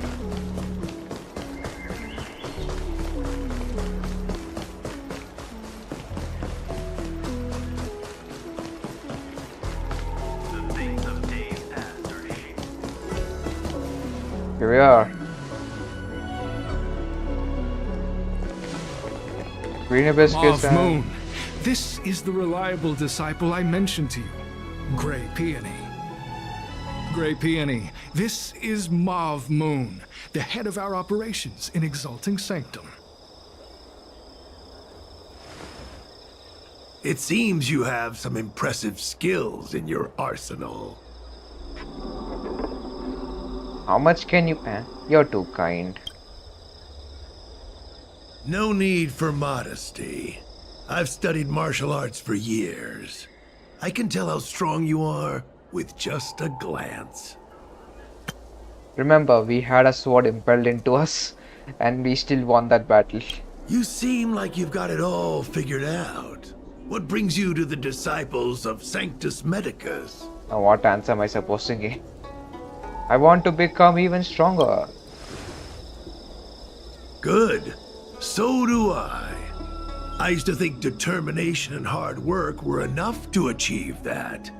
Here we are. Green Hibiscus Mauve Moon. This is the reliable disciple I mentioned to you. Grey Peony. Grey Peony, this is Mauve Moon, the head of our operations in Exalting Sanctum. It seems you have some impressive skills in your arsenal. How much can you pay? You're too kind. No need for modesty. I've studied martial arts for years. I can tell how strong you are with just a glance. Remember, we had a sword impelled into us, and we still won that battle. You seem like you've got it all figured out. What brings you to the disciples of Sanctus Medicus? Now what answer am I supposed to give? I want to become even stronger. Good. So do I. I used to think determination and hard work were enough to achieve that.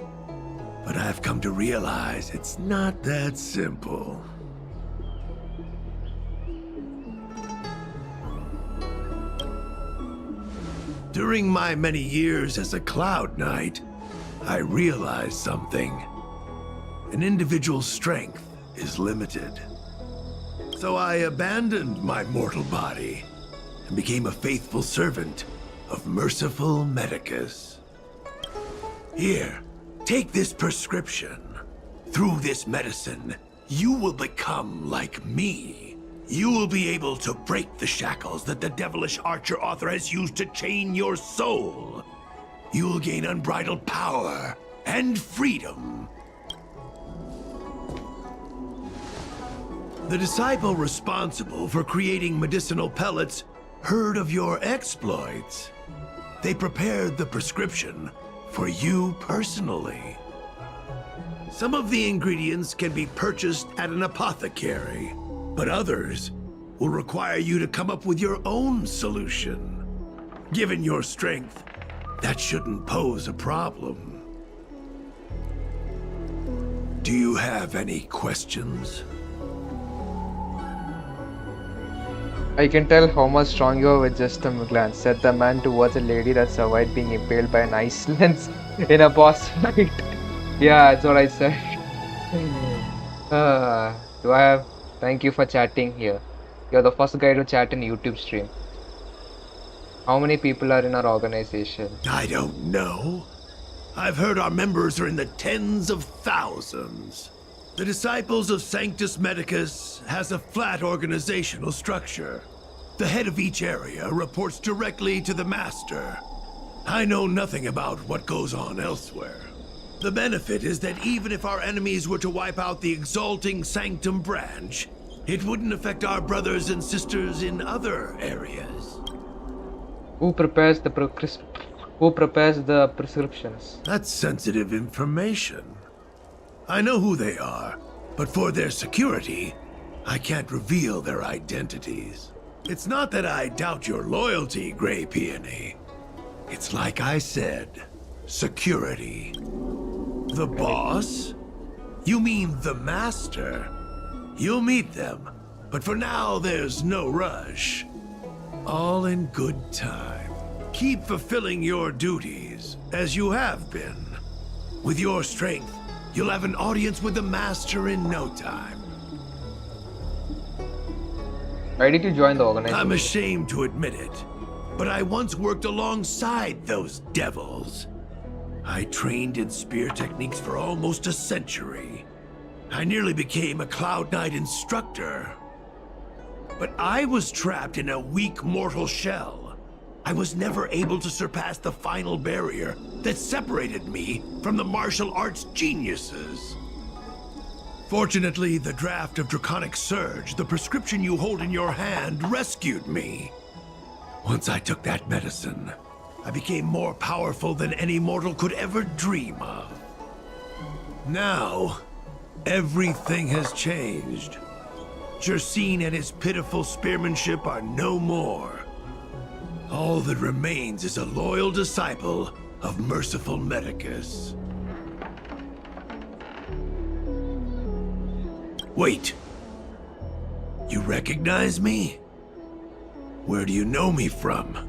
But I've come to realize it's not that simple. During my many years as a Cloud Knight, I realized something. An individual's strength is limited. So I abandoned my mortal body and became a faithful servant of merciful Medicus. Here, take this prescription. Through this medicine, you will become like me. You will be able to break the shackles that the devilish archer author has used to chain your soul. You will gain unbridled power and freedom. The disciple responsible for creating medicinal pellets heard of your exploits. They prepared the prescription for you personally. Some of the ingredients can be purchased at an apothecary, but others will require you to come up with your own solution. Given your strength, that shouldn't pose a problem. Do you have any questions? I can tell how much strong you are with just a glance, said the man towards a lady that survived being impaled by an ice lens in a boss fight. Yeah, that's what I said. Do I have... Thank you for chatting here. You're the first guy to chat in YouTube stream. How many people are in our organization? I don't know. I've heard our members are in the tens of thousands. The Disciples of Sanctus Medicus has a flat organizational structure. The head of each area reports directly to the Master. I know nothing about what goes on elsewhere. The benefit is that even if our enemies were to wipe out the Exalting Sanctum branch, it wouldn't affect our brothers and sisters in other areas. Who prepares the prescriptions? That's sensitive information. I know who they are, but for their security, I can't reveal their identities. It's not that I doubt your loyalty, Grey Peony. It's like I said, security. The boss? You mean the Master? You'll meet them, but for now there's no rush. All in good time. Keep fulfilling your duties, as you have been. With your strength, you'll have an audience with the Master in no time. Why did you join the organization? I'm ashamed to admit it, but I once worked alongside those devils. I trained in spear techniques for almost a century. I nearly became a Cloud Knight instructor. But I was trapped in a weak mortal shell. I was never able to surpass the final barrier that separated me from the martial arts geniuses. Fortunately, the draft of Draconic Surge, the prescription you hold in your hand, rescued me. Once I took that medicine, I became more powerful than any mortal could ever dream of. Now, everything has changed. Jersine and his pitiful spearmanship are no more. All that remains is a loyal disciple of merciful Medicus. Wait. You recognize me? Where do you know me from?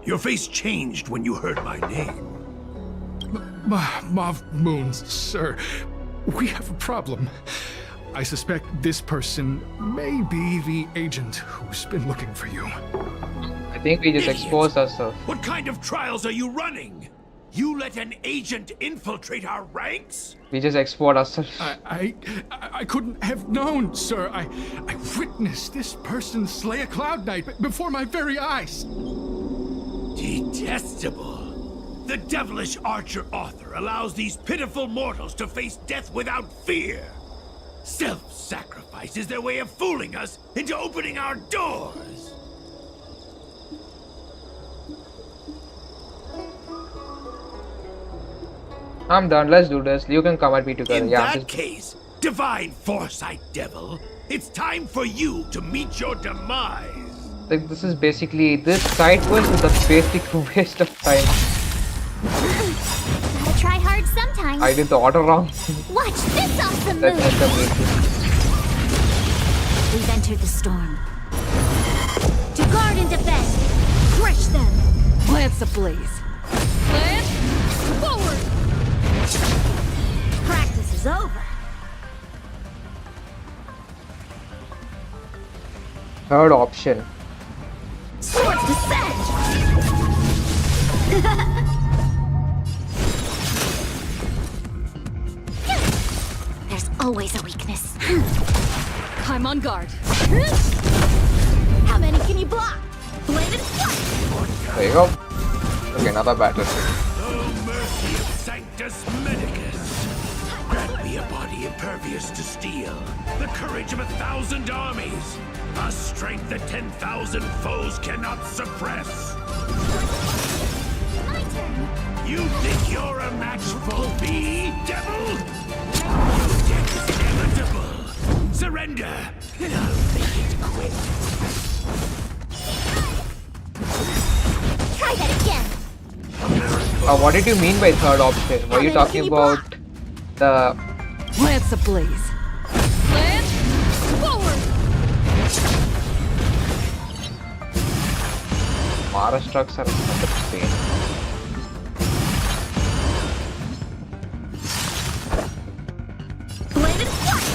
Your face changed when you heard my name. Mav Moons, sir. We have a problem. I suspect this person may be the agent who's been looking for you. I think we just exposed ourselves. What kind of trials are you running? You let an agent infiltrate our ranks? We just exposed ourselves. I couldn't have known, sir. I witnessed this person slay a Cloud Knight before my very eyes. Detestable. The devilish archer author allows these pitiful mortals to face death without fear. Self-sacrifice is their way of fooling us into opening our doors. I'm done. Let's do this. You can come at me together. In Yeah, that just case, Divine Foresight Devil, it's time for you to meet your demise. like this is basically this side quest is a basic waste of time. Gotta try hard sometimes. I did the order wrong. Watch this awesome That's move. amazing. We've entered the storm. To guard and defend. Crush them. Lance ablaze. Lance, forward! Practice is over. Third option. Swords descend. There's always a weakness. I'm on guard. How many can you block? Bladed flight. There you go. Okay, another battle. Oh, mercy of Sanctus Medicus! Grant me a body impervious to steel, the courage of 1,000 armies, a strength that 10,000 foes cannot suppress. My turn. You think you're a match for me, devil? Your death is inevitable. Surrender, and I'll make it quick. Try that again. What did you mean by third option? Were you talking about the Lance ablaze. Lance, forward! Mara structs are such a pain? Bladed flight.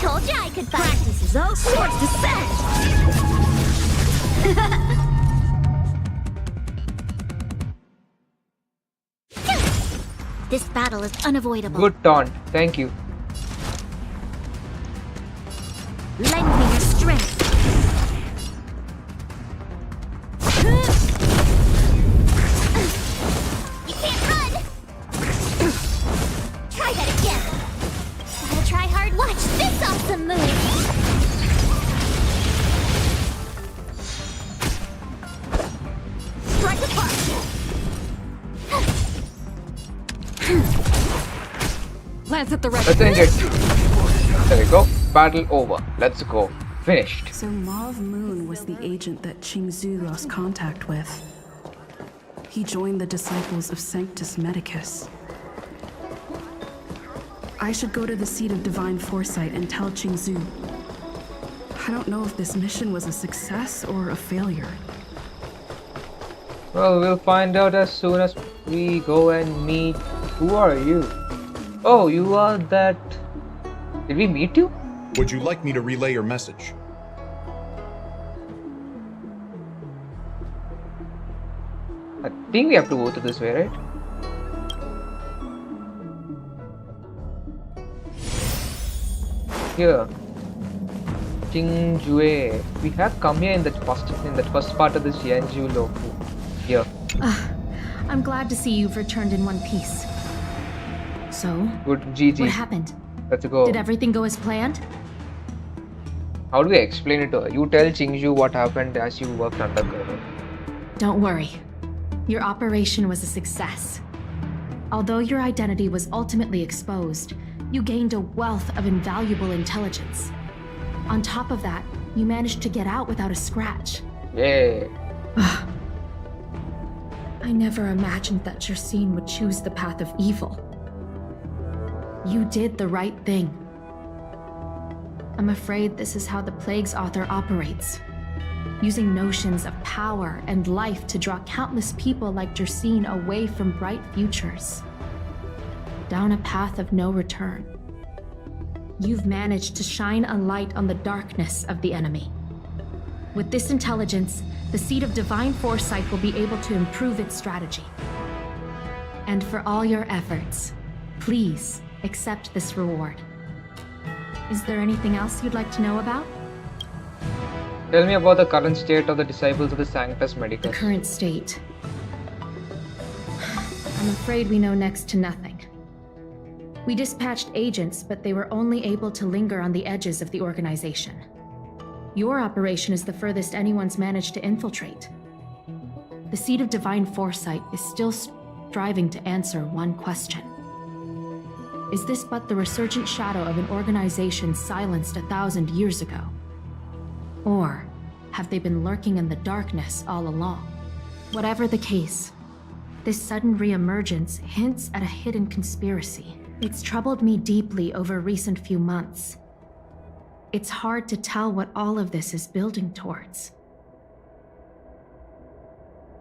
Told ya I could fight. Practice is over. Swords descend. This battle is unavoidable. Good taunt. Thank you. Lend me your strength. You can't run. Try that again. Gotta try hard. Watch this awesome move. Strike apart. Lance at the ready. Let's end it. There we go. Battle over. Let's go. Finished. So Mauve Moon was the agent that Xianzhou lost contact with. He joined the disciples of Sanctus Medicus. I should go to the seat of Divine Foresight and tell Xianzhou. I don't know if this mission was a success or a failure. Well, we'll find out as soon as we go and meet. Who are you? Oh, you are that. Did we meet you? Would you like me to relay your message? I think we have to go to this way, right? Here. Xianzhou. We have come here in that first part of the Xianzhou Luofu. Here. I'm glad to see you've returned in one piece. So, Good GG. what happened? Let's go. Did everything go as planned? How do we explain it to her? You tell Xianzhou what happened as you worked undercover. Don't worry. Your operation was a success. Although your identity was ultimately exposed, you gained a wealth of invaluable intelligence. On top of that, you managed to get out without a scratch. Yay. I never imagined that Jersine would choose the path of evil. You did the right thing. I'm afraid this is how the Plague's author operates, using notions of power and life to draw countless people like Jersine away from bright futures, down a path of no return. You've managed to shine a light on the darkness of the enemy. With this intelligence, the Seed of Divine Foresight will be able to improve its strategy. And for all your efforts, please accept this reward. Is there anything else you'd like to know about? Tell me about the current state of the disciples of the Sanctus The Medicus. current state. I'm afraid we know next to nothing. We dispatched agents, but they were only able to linger on the edges of the organization. Your operation is the furthest anyone's managed to infiltrate. The Seed of Divine Foresight is still striving to answer one question. Is this but the resurgent shadow of an organization silenced 1,000 years ago? Or have they been lurking in the darkness all along? Whatever the case, this sudden reemergence hints at a hidden conspiracy. It's troubled me deeply over recent few months. It's hard to tell what all of this is building towards.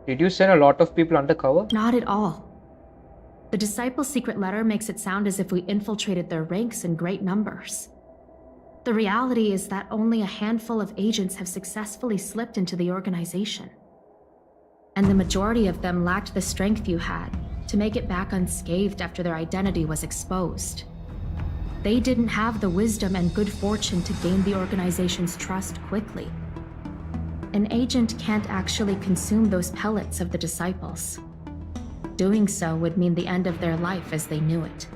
Did you send a lot of people undercover? Not at all. The Disciples' secret letter makes it sound as if we infiltrated their ranks in great numbers. The reality is that only a handful of agents have successfully slipped into the organization. And the majority of them lacked the strength you had to make it back unscathed after their identity was exposed. They didn't have the wisdom and good fortune to gain the organization's trust quickly. An agent can't actually consume those pellets of the Disciples. Doing so would mean the end of their life as they knew it.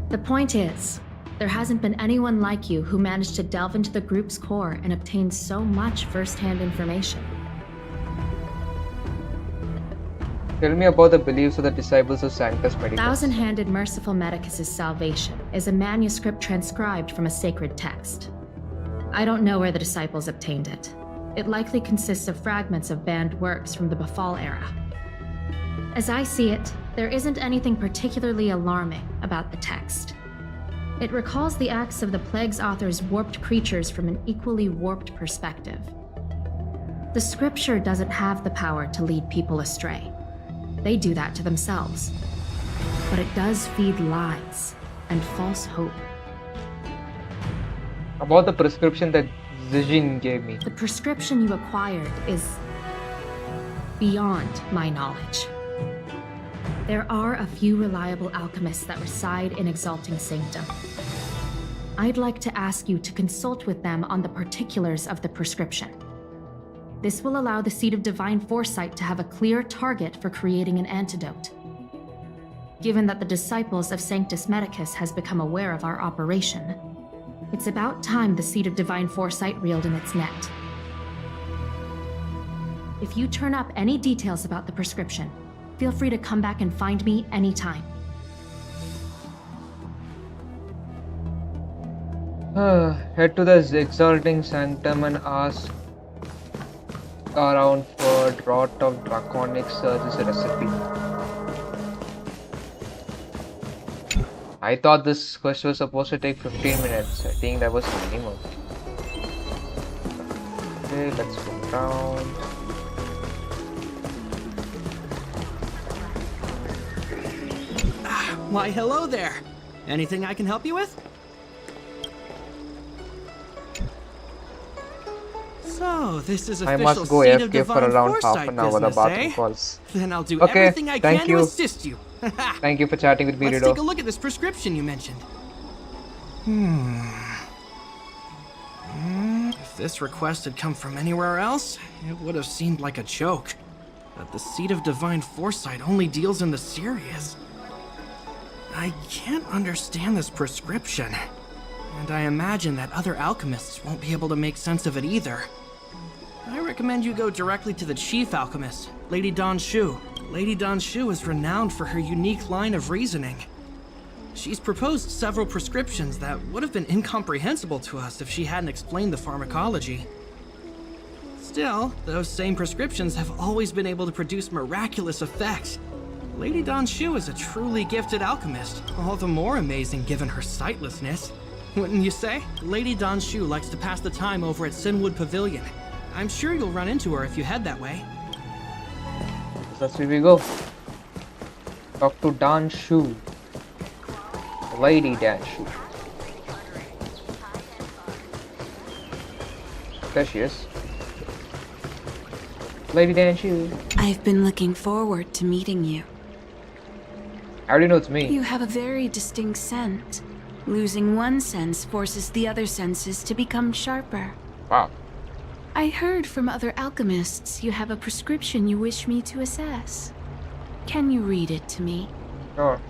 The point is, there hasn't been anyone like you who managed to delve into the group's core and obtain so much first-hand information. Tell me about the beliefs of the disciples of Sanctus Medicus. Thousand-handed Merciful Medicus's salvation is a manuscript transcribed from a sacred text. I don't know where the disciples obtained it. It likely consists of fragments of banned works from the Befall era. As I see it, there isn't anything particularly alarming about the text. It recalls the acts of the Plague's author's warped creatures from an equally warped perspective. The scripture doesn't have the power to lead people astray. They do that to themselves. But it does feed lies and false hope. About the prescription that Zijin gave me. The prescription you acquired is beyond my knowledge. There are a few reliable alchemists that reside in Exalting Sanctum. I'd like to ask you to consult with them on the particulars of the prescription. This will allow the Seed of Divine Foresight to have a clear target for creating an antidote. Given that the Disciples of Sanctus Medicus has become aware of our operation, it's about time the Seed of Divine Foresight reeled in its net. If you turn up any details about the prescription, feel free to come back and find me anytime. Head to the Exalting Sanctum and ask around for Draught of Draconic Surge's recipe. I thought this quest was supposed to take 15 minutes. I think that was the minimum. Okay, let's go down. Why, hello there. Anything I can help you with? So, this is official I must go Seed of AFK for Divine around half Foresight an hour. The business, bathroom eh? calls. Then I'll do Okay, everything I thank can you. to assist you. Thank you for chatting with me, Let's Rido. take a look at this prescription you mentioned. If this request had come from anywhere else, it would have seemed like a joke. But the Seed of Divine Foresight only deals in the serious. I can't understand this prescription. And I imagine that other alchemists won't be able to make sense of it either. I recommend you go directly to the chief alchemist, Lady Dan Shu. Lady Dan Shu is renowned for her unique line of reasoning. She's proposed several prescriptions that would have been incomprehensible to us if she hadn't explained the pharmacology. Still, those same prescriptions have always been able to produce miraculous effects. Lady Dan Shu is a truly gifted alchemist, all the more amazing given her sightlessness. Wouldn't you say? Lady Dan Shu likes to pass the time over at Sinwood Pavilion. I'm sure you'll run into her if you head that way. That's where we go. Talk to Dan Shu. Lady Dan Shu. There she is. Lady Dan Shu. I've been looking forward to meeting you. How do you know it's me? You have a very distinct scent. Losing one sense forces the other senses to become sharper. Wow. I heard from other alchemists you have a prescription you wish me to assess. Can you read it to me? Sure.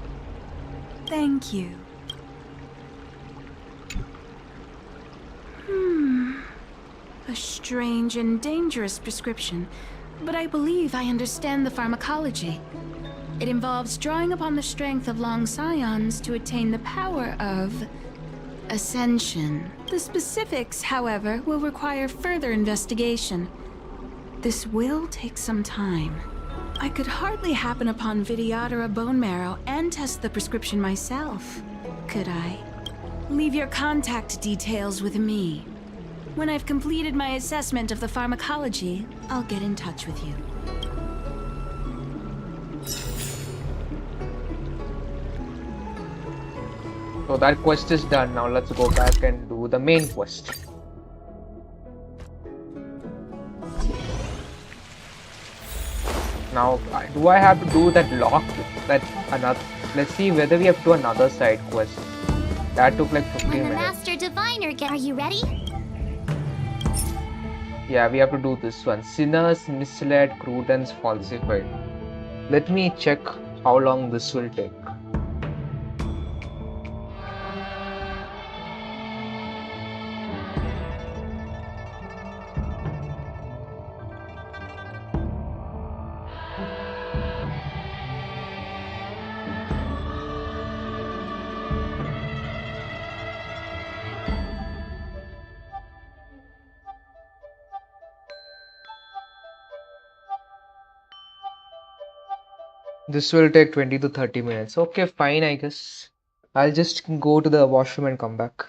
Thank you. A strange and dangerous prescription. but I believe I understand the pharmacology. It involves drawing upon the strength of long scions to attain the power of ascension. The specifics, however, will require further investigation. This will take some time. I could hardly happen upon Vidyadhara bone marrow and test the prescription myself, could I? Leave your contact details with me. When I've completed my assessment of the pharmacology, I'll get in touch with you. So that quest is done. Now let's go back and do the main quest. Now, do I have to do that lock? That another? Let's see whether we have to do another side quest. That took like 15 When the minutes. Master Diviner are you ready? Yeah, we have to do this one. Sinners, misled, credence, falsified. Let me check how long this will take. This will take 20 to 30 minutes. Okay, fine, I guess. I'll just go to the washroom and come back.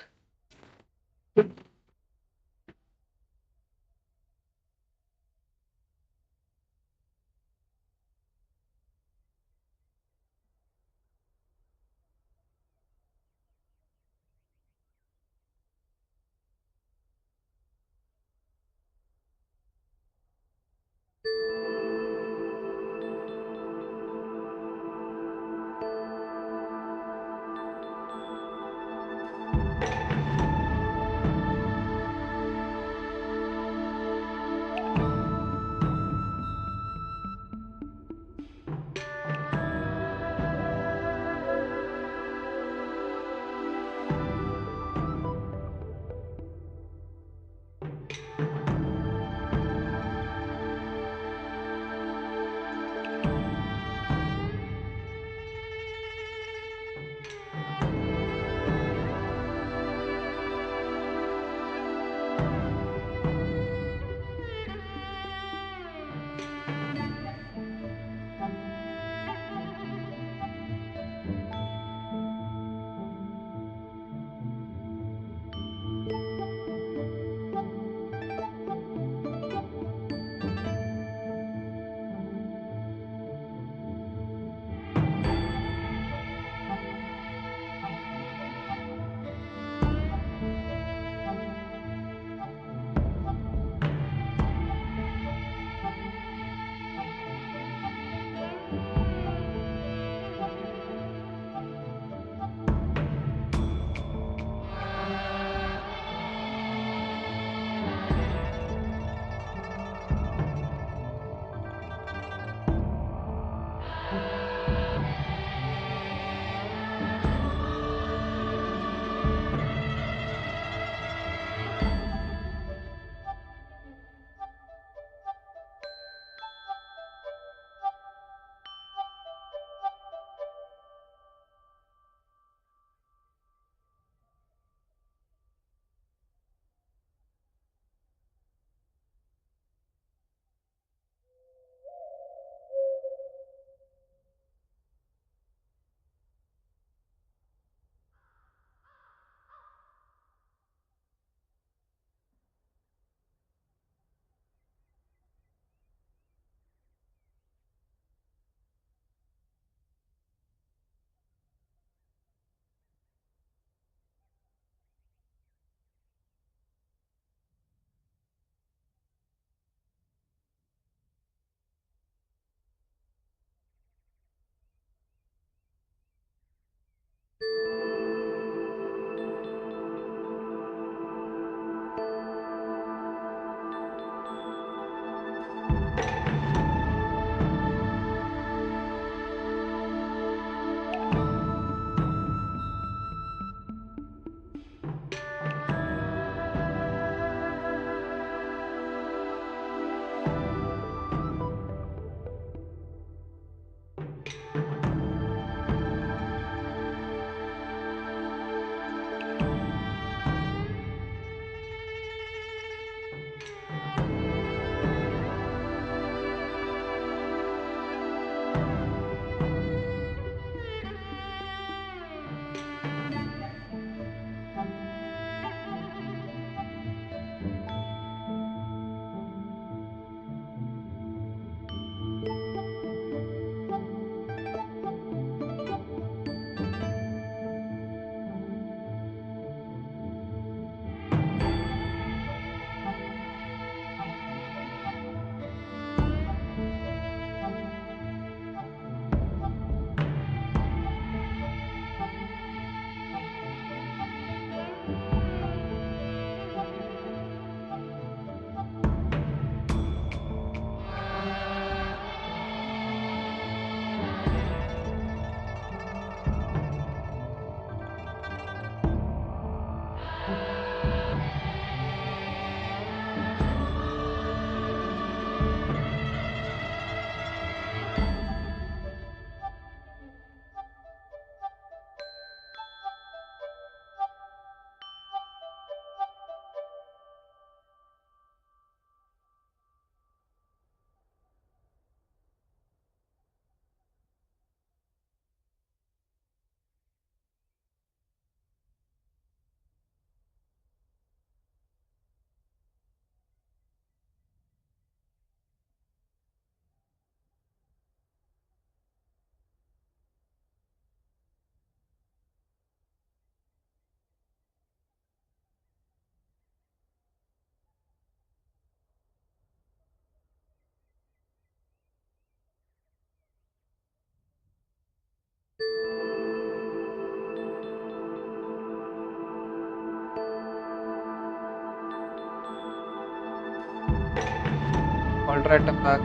Alright, I'm back.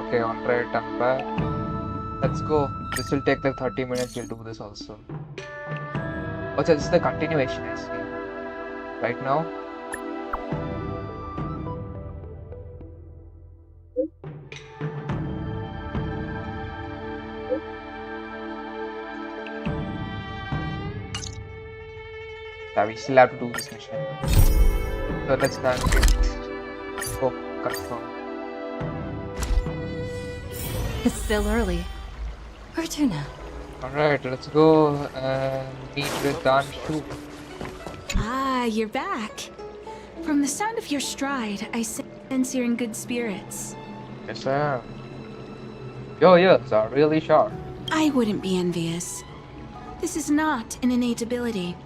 Okay, alright, I'm back. Let's go. This will take like 30 minutes. We'll do this also. Oh, so this is the continuation, I see. Right now. Yeah, we still have to do this mission. So let's done it. Oh, confirm. It's still early. Our turn now. Alright, let's go and meet with Xianzhou. Ah, you're back. From the sound of your stride, I sense you're in good spirits. Yes, I am. Your ears are really sharp. I wouldn't be envious. This is not an innate ability,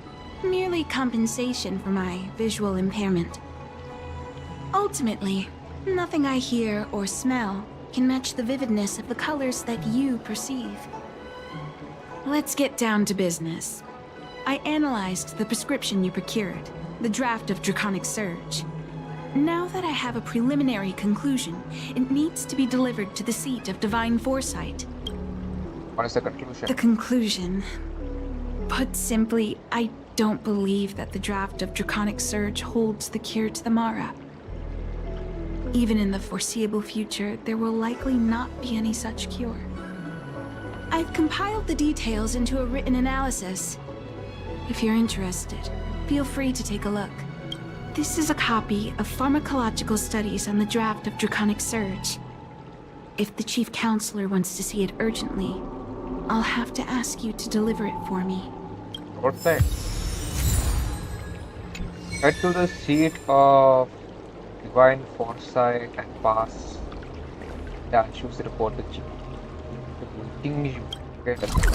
merely compensation for my visual impairment. Ultimately, nothing I hear or smell can match the vividness of the colors that you perceive. Let's get down to business. I analyzed the prescription you procured, the draft of Draconic Surge. Now that I have a preliminary conclusion, it needs to be delivered to the seat of Divine Foresight. What is the conclusion? The conclusion. Put simply, I don't believe that the draft of Draconic Surge holds the cure to the Mara. Even in the foreseeable future, there will likely not be any such cure. I've compiled the details into a written analysis. If you're interested, feel free to take a look. This is a copy of pharmacological studies on the draft of Draconic Surge. If the Chief Counselor wants to see it urgently, I'll have to ask you to deliver it for me. What thing? Head to the seat of Divine Foresight and pass. Yeah, choose the report the Chief. Okay, let's go.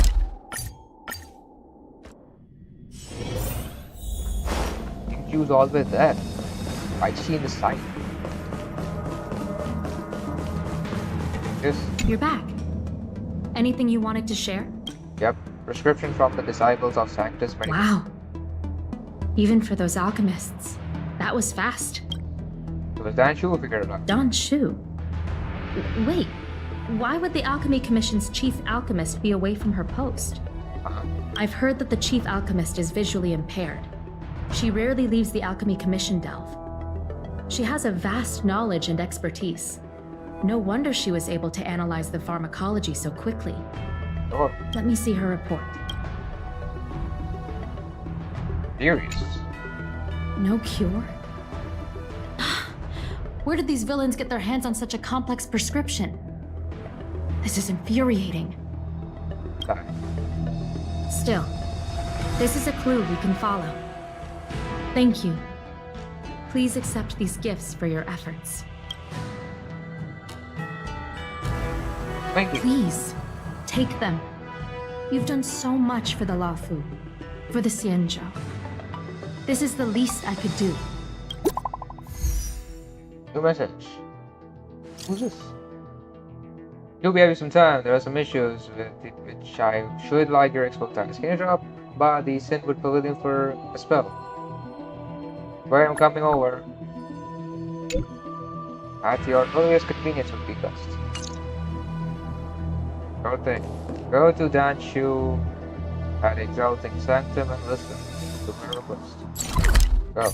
Choose always there. I see in the sign. Yes. You're back. Anything you wanted to share? Yep. Prescription from the disciples of Sanctus Medicus. Wow. Even for those alchemists, that was fast. It was Xianzhou who figured it out. Xianzhou? Wait, why would the Alchemy Commission's chief alchemist be away from her post? I've heard that the chief alchemist is visually impaired. She rarely leaves the Alchemy Commission delve. She has a vast knowledge and expertise. No wonder she was able to analyze the pharmacology so quickly. Oh. Let me see her report. Furious. No cure? Where did these villains get their hands on such a complex prescription? This is infuriating. Still, this is a clue we can follow. Thank you. Please accept these gifts for your efforts. Thank you. Please, take them. You've done so much for the Luofu, for the Xianzhou. This is the least I could do. New message. Who's this? You'll be having some time. There are some issues with it which I should like your expertise. Can you drop by the Sandwood Pavilion for a spell? Where I'm coming over. At your earliest convenience would be best. Go thing. Go to Xianzhou at Exalting Sanctum and listen to my request. Go.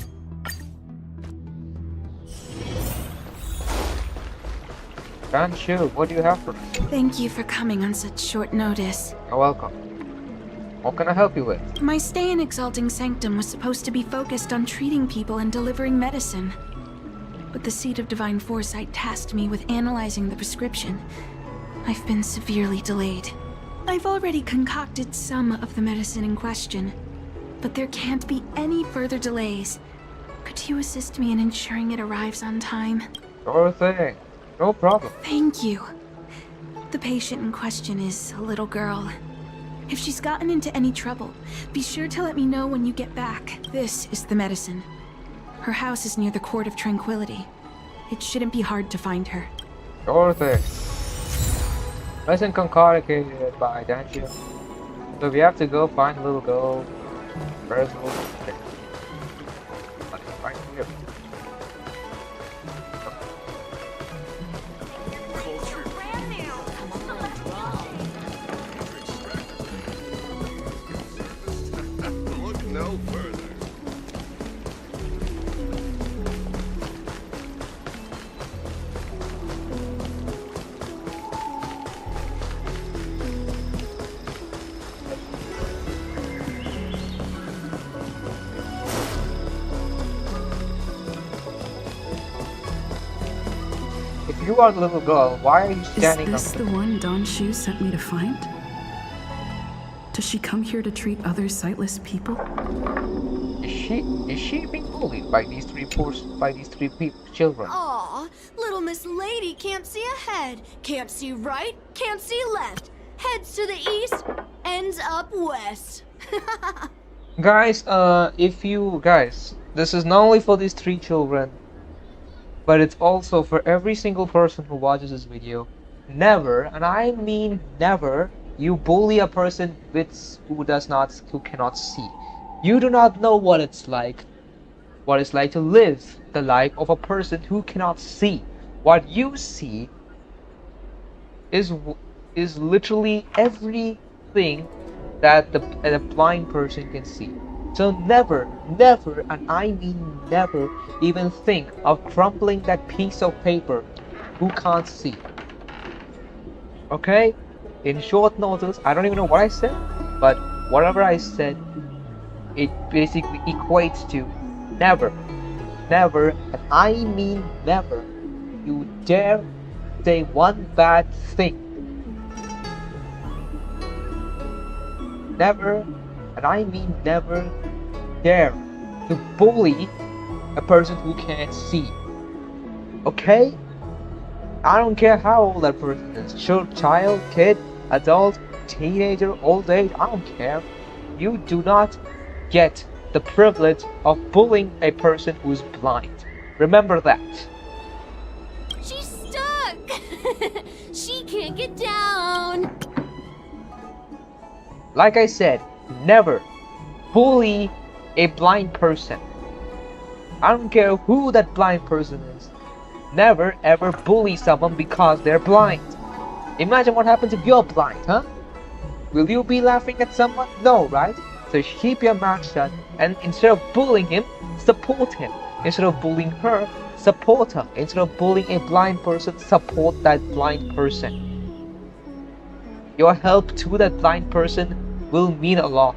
Xianzhou, what do you have for us? Thank you for coming on such short notice. You're welcome. What can I help you with? My stay in Exalting Sanctum was supposed to be focused on treating people and delivering medicine. But the Seat of Divine Foresight tasked me with analyzing the prescription. I've been severely delayed. I've already concocted some of the medicine in question, but there can't be any further delays. Could you assist me in ensuring it arrives on time? Sure thing. No problem. Thank you. The patient in question is a little girl. If she's gotten into any trouble, be sure to let me know when you get back. This is the medicine. Her house is near the Court of Tranquility. It shouldn't be hard to find her. Sure thing. Lesson concocted by Xianzhou. So we have to go find the little girl. Where's the little girl? Right here. no further. If you are the little girl, why are you standing Is this the one Don Shu sent me to find? Does she come here to treat other sightless people? Is she being bullied by these three children? Aw, little Miss Lady can't see ahead, can't see right, can't see left. Heads to the east, ends up west. Guys, this is not only for these three children, but it's also for every single person who watches this video. Never, and I mean never, you bully a person who cannot see. You do not know what it's like to live the life of a person who cannot see. What you see is literally everything that a blind person can see. So never, and I mean never, even think of crumpling that piece of paper who can't see. Okay? In short notice, I don't even know what I said, but whatever I said, it basically equates to never, and I mean never, you dare say one bad thing. Never, and I mean never, dare to bully a person who can't see. Okay? I don't care how old that person is. Child, kid, adult, teenager, old age, I don't care. You do not get the privilege of bullying a person who's blind. Remember that. She's stuck! She can't get down! Like I said, never bully a blind person. I don't care who that blind person is. Never ever bully someone because they're blind. Imagine what happens if you're blind, huh? Will you be laughing at someone? No, right? So keep your mouth shut, and instead of bullying him, support him. Instead of bullying her, support her. Instead of bullying a blind person, support that blind person. Your help to that blind person will mean a lot.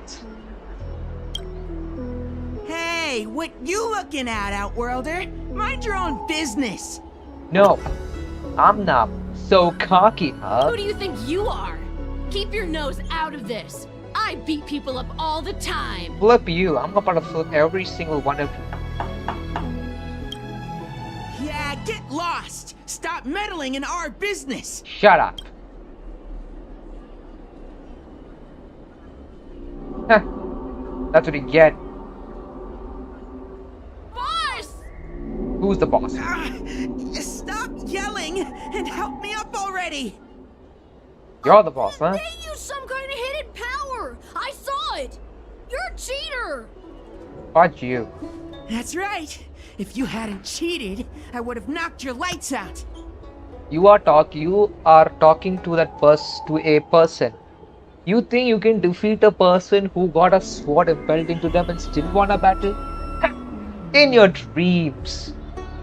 Hey, what you looking at, Outworlder? Mind your own business. No, I'm not so cocky, huh? Who do you think you are? Keep your nose out of this. I beat people up all the time. Flip you. I'm about to flip every single one of you. Yeah, get lost. Stop meddling in our business. Shut up. Heh. That's what you get. Boss! Who's the boss? Stop yelling and help me up already. You're the boss, huh? They used some kind of hidden power. I saw it. You're a cheater. Fuck you. That's right. If you hadn't cheated, I would have knocked your lights out. You are talking to a person. You think you can defeat a person who got a sword impelled into them and still won a battle? In your dreams.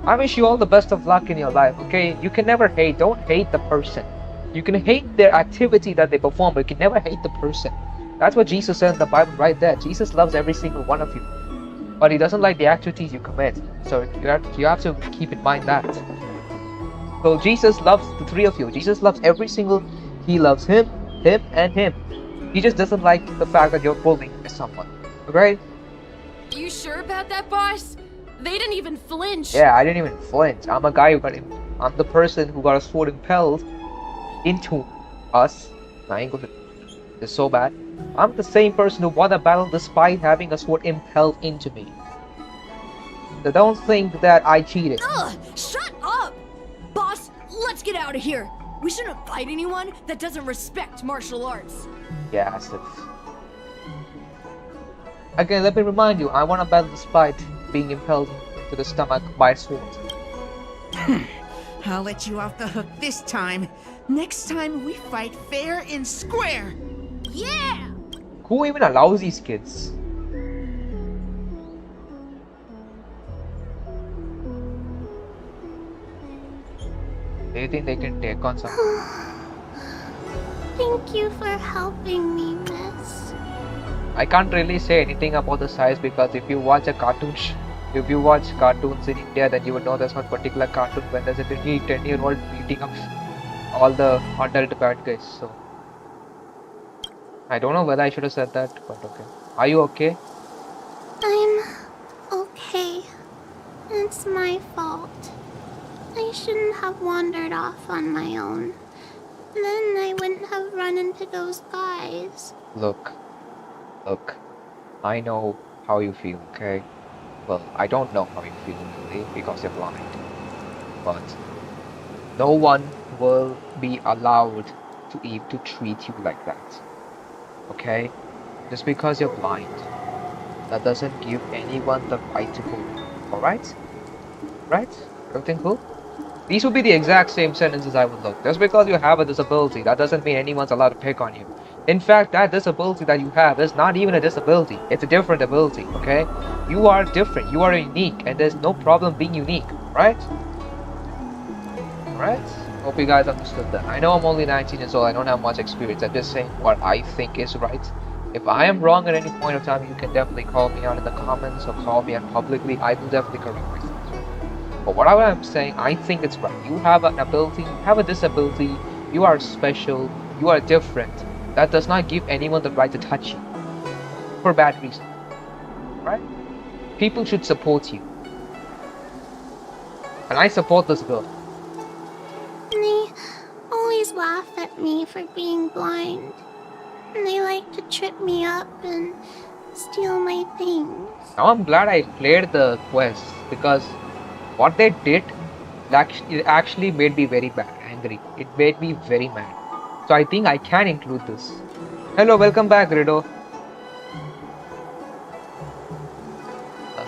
I wish you all the best of luck in your life, okay? You can never hate. Don't hate the person. You can hate their activity that they perform, but you can never hate the person. That's what Jesus said in the Bible right there. Jesus loves every single one of you, but he doesn't like the activities you commit. So you have to keep in mind that. So Jesus loves the three of you. Jesus loves every single. He loves him, and him. He just doesn't like the fact that you're bullying someone. Okay? You sure about that, boss? They didn't even flinch. Yeah, I didn't even flinch. I'm a guy who got him. I'm the person who got a sword impelled into us. My English is so bad. I'm the same person who won the battle despite having a sword impelled into me. So don't think that I cheated. Ugh! Shut up! Boss, let's get out of here. We shouldn't fight anyone that doesn't respect martial arts. Yes. Again, let me remind you, I won a battle despite being impelled to the stomach by a sword. I'll let you off the hook this time. Next time we fight fair and square. Yeah! Who even allows these kids? you think they can take on someone? Thank you for helping me, miss. I can't really say anything about the size because if you watch a cartoon, if you watch cartoons in India, then you would know there's one particular cartoon when there's a 10-year-old beating up all the adult bad guys. So I don't know whether I should have said that, but okay. Are you okay? I'm okay. It's my fault. I shouldn't have wandered off on my own. Then I wouldn't have run into those guys. Look, I know how you feel, okay? Well, I don't know how you feel really because you're blind. But no one will be allowed to treat you like that. Okay? Just because you're blind, that doesn't give anyone the right to bully you. Alright? Right? Everything cool? These would be the exact same sentences I would look. Just because you have a disability, that doesn't mean anyone's allowed to pick on you. In fact, that disability that you have is not even a disability. It's a different ability, okay? You are different, you are unique, and there's no problem being unique, right? Right? Hope you guys understood that. I know I'm only 19 years old, I don't have much experience. I'm just saying what I think is right. If I am wrong at any point of time, you can definitely call me out in the comments or call me out publicly. I will definitely correct myself. But what I'm saying, I think it's right. You have an ability, you have a disability, you are special, you are different. That does not give anyone the right to touch you. For bad reason. Right? People should support you. And I support this girl. They always laugh at me for being blind. And they like to trip me up and steal my things. Now I'm glad I played the quest because what they did actually made me very angry. It made me very mad. So I think I can include this. Hello, welcome back, Rido.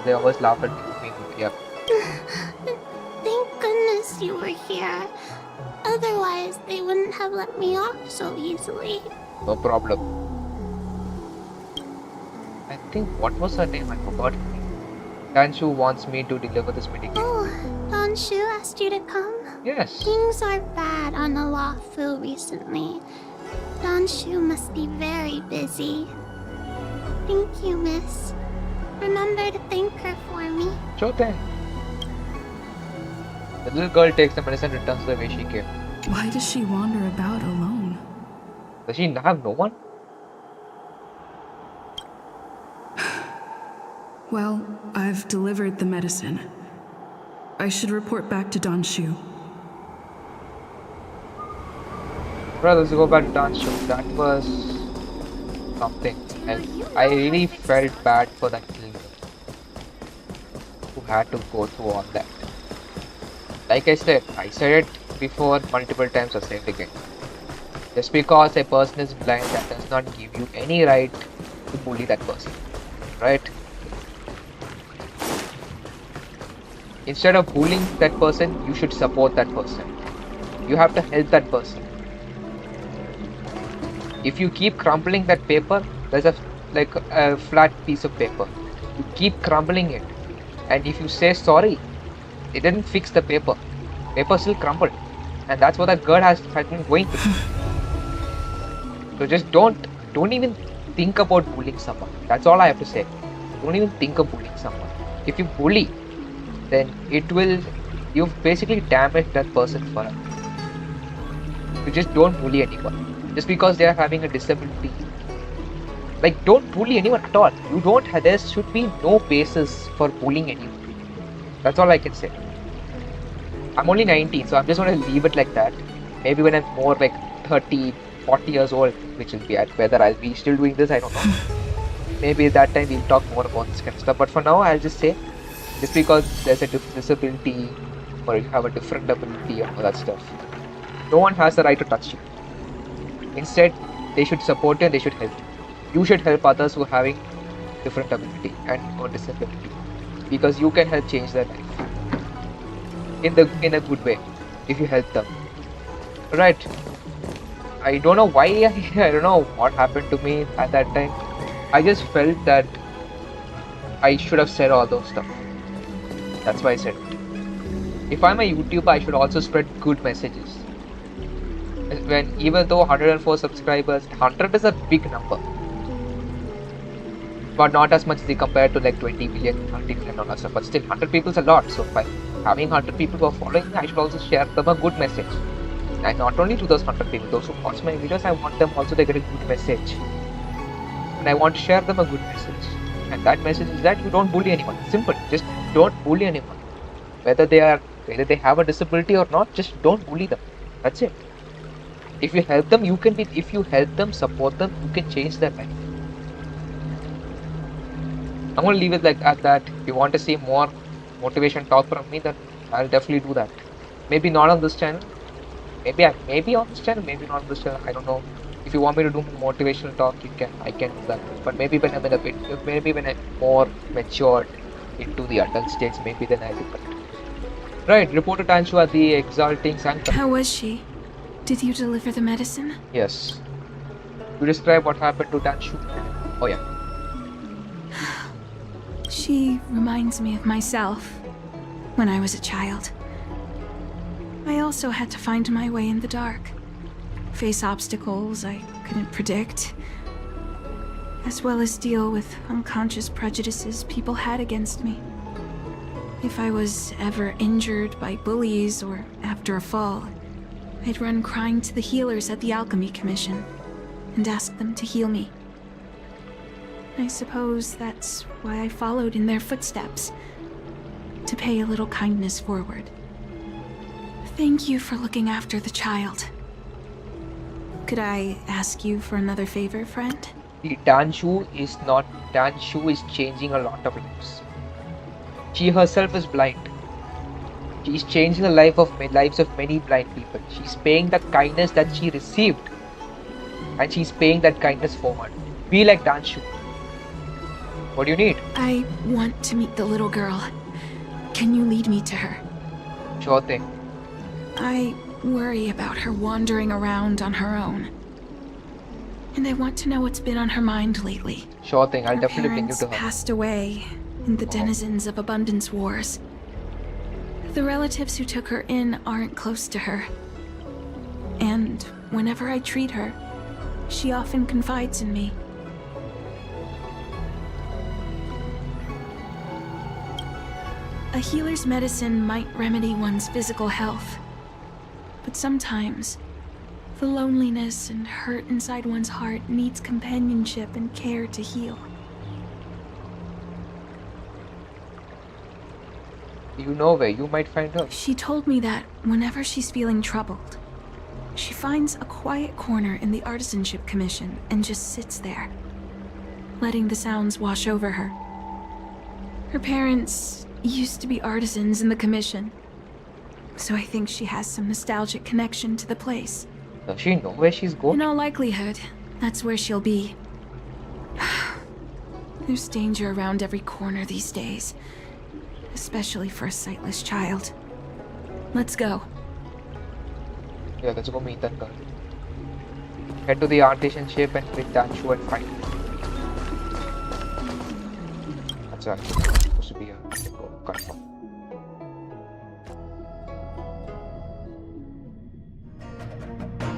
They always laugh at me. Yep. Thank goodness you were here. Otherwise, they wouldn't have let me off so easily. No problem. I think, what was her name? I forgot. Xianzhou wants me to deliver this medicine. Oh, Don Shu asked you to come? Yes. Things are bad on the Luofu recently. Don Shu must be very busy. Thank you, miss. Remember to thank her for me. Sure thing. The little girl takes the medicine and returns the way she came. Why does she wander about alone? Does she have no one? Well, I've delivered the medicine. I should report back to Don Shu. Right, let's go back to Don Shu. That was something. And I really felt bad for that little girl who had to go through all that. Like I said it before multiple times, I'll say it again. Just because a person is blind, that does not give you any right to bully that person. Right? Instead of bullying that person, you should support that person. You have to help that person. If you keep crumbling that paper, there's a flat piece of paper. You keep crumbling it, and if you say sorry, it didn't fix the paper. Paper still crumbled, and that's what that girl has been going through. So just don't even think about bullying someone. That's all I have to say. Don't even think of bullying someone. If you bully, then you've basically damaged that person forever. You just don't bully anyone. Just because they are having a disability. Like, don't bully anyone at all. There should be no basis for bullying anyone. That's all I can say. I'm only 19, so I'm just going to leave it like that. Maybe when I'm more like 30, 40 years old, which will be whether I'll be still doing this, I don't know. Maybe at that time we'll talk more about this kind of stuff. But for now, I'll just say, just because there's a disability or you have a different ability and all that stuff, no one has the right to touch you. Instead, they should support you and they should help you. You should help others who are having different ability and or disability, because you can help change their life in a good way if you help them. Right? I don't know why. I don't know what happened to me at that time. I just felt that I should have said all those stuff. That's why I said it. If I'm a YouTuber, I should also spread good messages. Even though 104 subscribers, 100 is a big number. But not as much as compared to like 20 million, 30 million or stuff. But still, 100 people is a lot. So by having 100 people who are following me, I should also share them a good message. And not only to those 100 people, those who watch my videos, I want them also to get a good message. And I want to share them a good message. And that message is that you don't bully anyone. Simple. Just don't bully anyone. Whether they have a disability or not, just don't bully them. That's it. If you help them, if you help them, support them, you can change their life. I'm going to leave it like at that. If you want to see more motivation talk from me, then I'll definitely do that. Maybe not on this channel. Maybe on this channel, maybe not on this channel. I don't know. If you want me to do motivational talk, I can do that. But maybe when I'm more matured into the adult stage, maybe then I'll do that. Right, Reporter Tanshu at the Exalting Sanctum. How was she? Did you deliver the medicine? Yes. You describe what happened to Tanshu. Oh yeah. She reminds me of myself when I was a child. I also had to find my way in the dark, face obstacles I couldn't predict, as well as deal with unconscious prejudices people had against me. If I was ever injured by bullies or after a fall, I'd run crying to the healers at the Alchemy Commission and ask them to heal me. I suppose that's why I followed in their footsteps, to pay a little kindness forward. Thank you for looking after the child. Could I ask you for another favor, friend? Tanshu is changing a lot of lives. She herself is blind. She's changing the lives of many blind people. She's paying the kindness that she received, and she's paying that kindness forward. Be like Tanshu. What do you need? I want to meet the little girl. Can you lead me to her? Sure thing. I worry about her wandering around on her own. And I want to know what's been on her mind lately. Sure thing, I'll definitely bring you to her. Her parents passed away in the denizens of Abundance Wars. The relatives who took her in aren't close to her. And whenever I treat her, she often confides in me. A healer's medicine might remedy one's physical health, but sometimes the loneliness and hurt inside one's heart needs companionship and care to heal. You know where you might find her. She told me that whenever she's feeling troubled, she finds a quiet corner in the Artisanship Commission and just sits there, letting the sounds wash over her. Her parents used to be artisans in the Commission, so I think she has some nostalgic connection to the place. Does she know where she's going? In all likelihood, that's where she'll be. There's danger around every corner these days, especially for a sightless child. Let's go. Yeah, let's go meet that girl. Head to the artisanship and bring Tanshu and find her. That's actually supposed to be a confirm.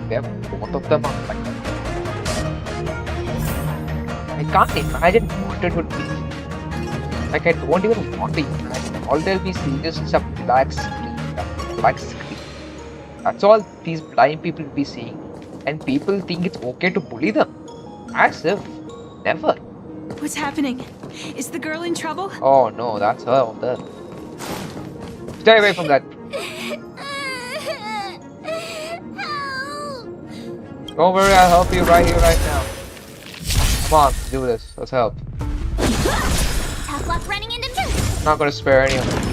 Both of them are like that. I can't imagine what it would be. Like, I don't even want to imagine. All they'll be seeing is a black screen. That's all these blind people will be seeing. And people think it's okay to bully them. As if. Never. What's happening? Is the girl in trouble? Oh no, that's her over there. Stay away from that. Don't worry, I'll help you right here, right now. Come on, do this. Let's help. Tough luck running into me. I'm not gonna spare any of them.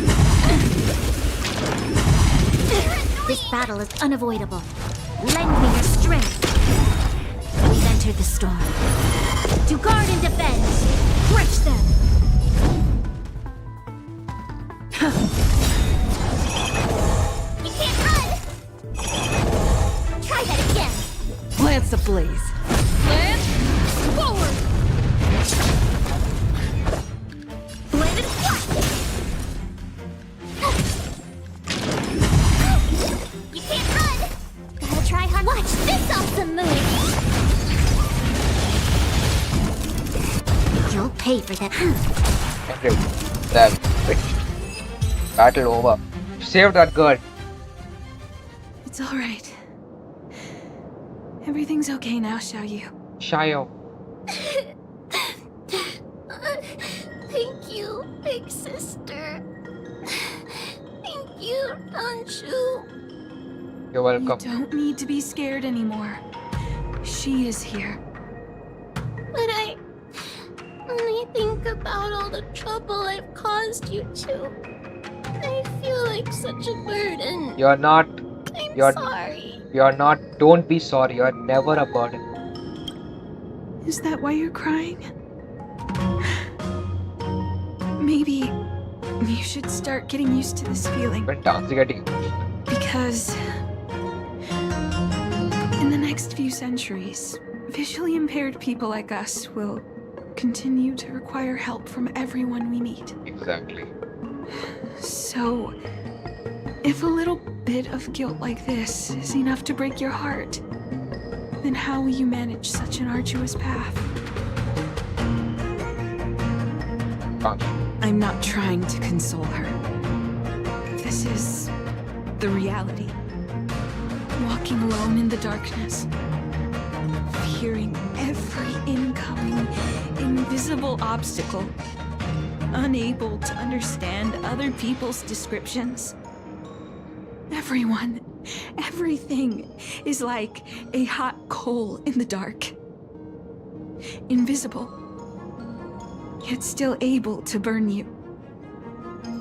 This battle is unavoidable. Lend me your strength. We've entered the storm. To guard and defend. Crush them. You can't run. Try that again. Lance ablaze. Lance forward. Blended flat. pay for that. Great. That battle over. Save that girl. It's all right. Everything's okay now, Xiaoyu. Xiao. Thank you, big sister. Thank you, Xianzhou. You're welcome. You don't need to be scared anymore. She is here. But when I think about all the trouble I've caused you two, I feel like such a burden. You're not. I'm sorry. You're not. Don't be sorry. You're never a burden. Is that why you're crying? Maybe you should start getting used to this feeling. When dancing at you. Because in the next few centuries, visually impaired people like us will continue to require help from everyone we meet. Exactly. So, if a little bit of guilt like this is enough to break your heart, then how will you manage such an arduous path? I'm not trying to console her. This is the reality. Walking alone in the darkness, fearing every incoming, invisible obstacle, unable to understand other people's descriptions. Everyone, everything is like a hot coal in the dark. Invisible, yet still able to burn you.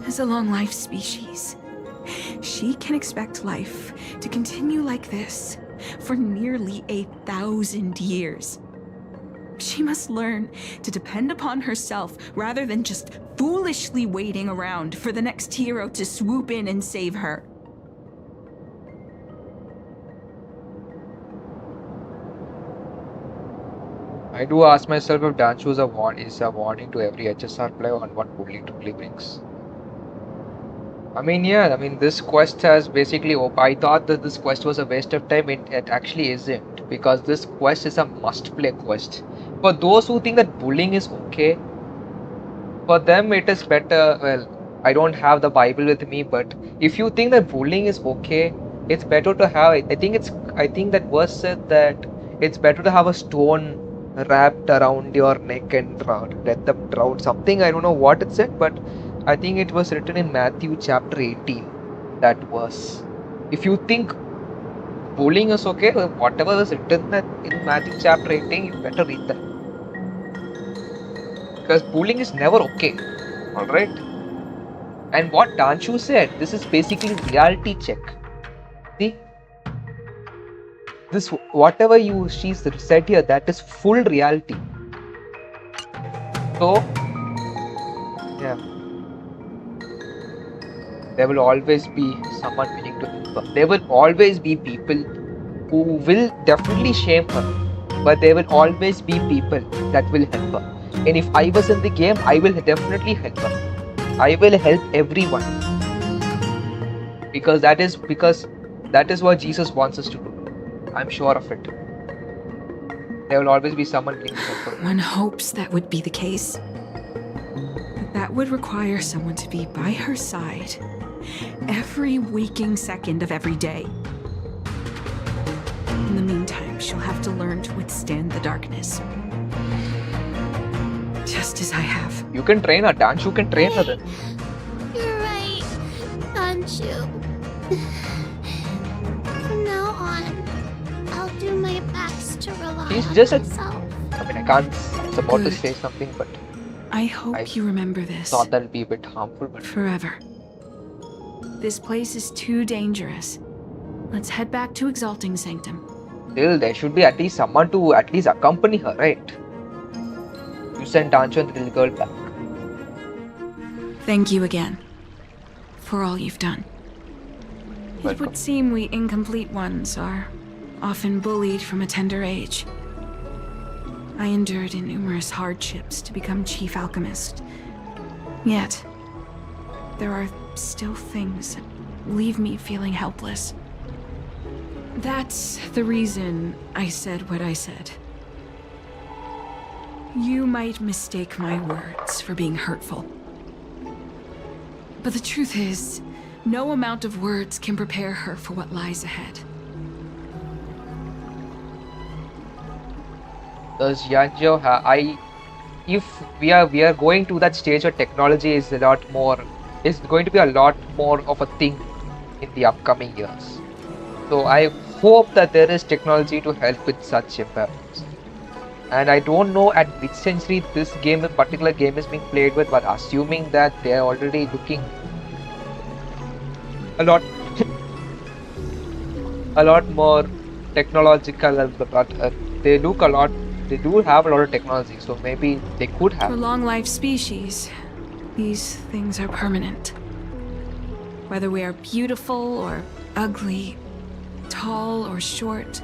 As a long-life species, she can expect life to continue like this for nearly 1,000 years. She must learn to depend upon herself rather than just foolishly waiting around for the next hero to swoop in and save her. I do ask myself if Danchu is a warning to every HSR player on what bullying truly brings. I mean, yeah, this quest has basically. I thought that this quest was a waste of time. It actually isn't, because this quest is a must-play quest. For those who think that bullying is okay, for them it is better. Well, I don't have the Bible with me, but if you think that bullying is okay, it's better to have. I think that verse said that it's better to have a stone wrapped around your neck and let them drown. Something, I don't know what it said, but I think it was written in Matthew chapter 18, that verse. If you think bullying is okay, whatever was written in Matthew chapter 18, you better read that. Because bullying is never okay. Alright? And what Danchu said, this is basically reality check. See? This, whatever she's said here, that is full reality. So, yeah. There will always be someone willing to help her. There will always be people who will definitely shame her. But there will always be people that will help her. And if I was in the game, I will definitely help her. I will help everyone. Because that is what Jesus wants us to do. I'm sure of it. There will always be someone willing to help her. One hopes that would be the case. But that would require someone to be by her side every waking second of every day. In the meantime, she'll have to learn to withstand the darkness. Just as I have. You can train her, Danchu can train her then. You're right, Danchu. From now on, I'll do my best to rely She's on just myself. I was about to say something, but I hope you remember this. Thought that'll be a bit harmful, but forever. This place is too dangerous. Let's head back to Exalting Sanctum. Still, there should be at least someone to at least accompany her, right? You sent Danchu and the little girl back. Thank you again for all you've done. It would seem we incomplete ones are often bullied from a tender age. I endured numerous hardships to become Chief Alchemist. Yet, there are still things that leave me feeling helpless. That's the reason I said what I said. You might mistake my words for being hurtful. But the truth is, no amount of words can prepare her for what lies ahead. Does Xianzhou if we are going to that stage where technology is going to be a lot more of a thing in the upcoming years. So I hope that there is technology to help with such impairments. And I don't know at which century this particular game is being played with, but assuming that they are already looking a lot more technological, but they do have a lot of technology, so maybe they could have. For long-life species, these things are permanent. Whether we are beautiful or ugly, tall or short,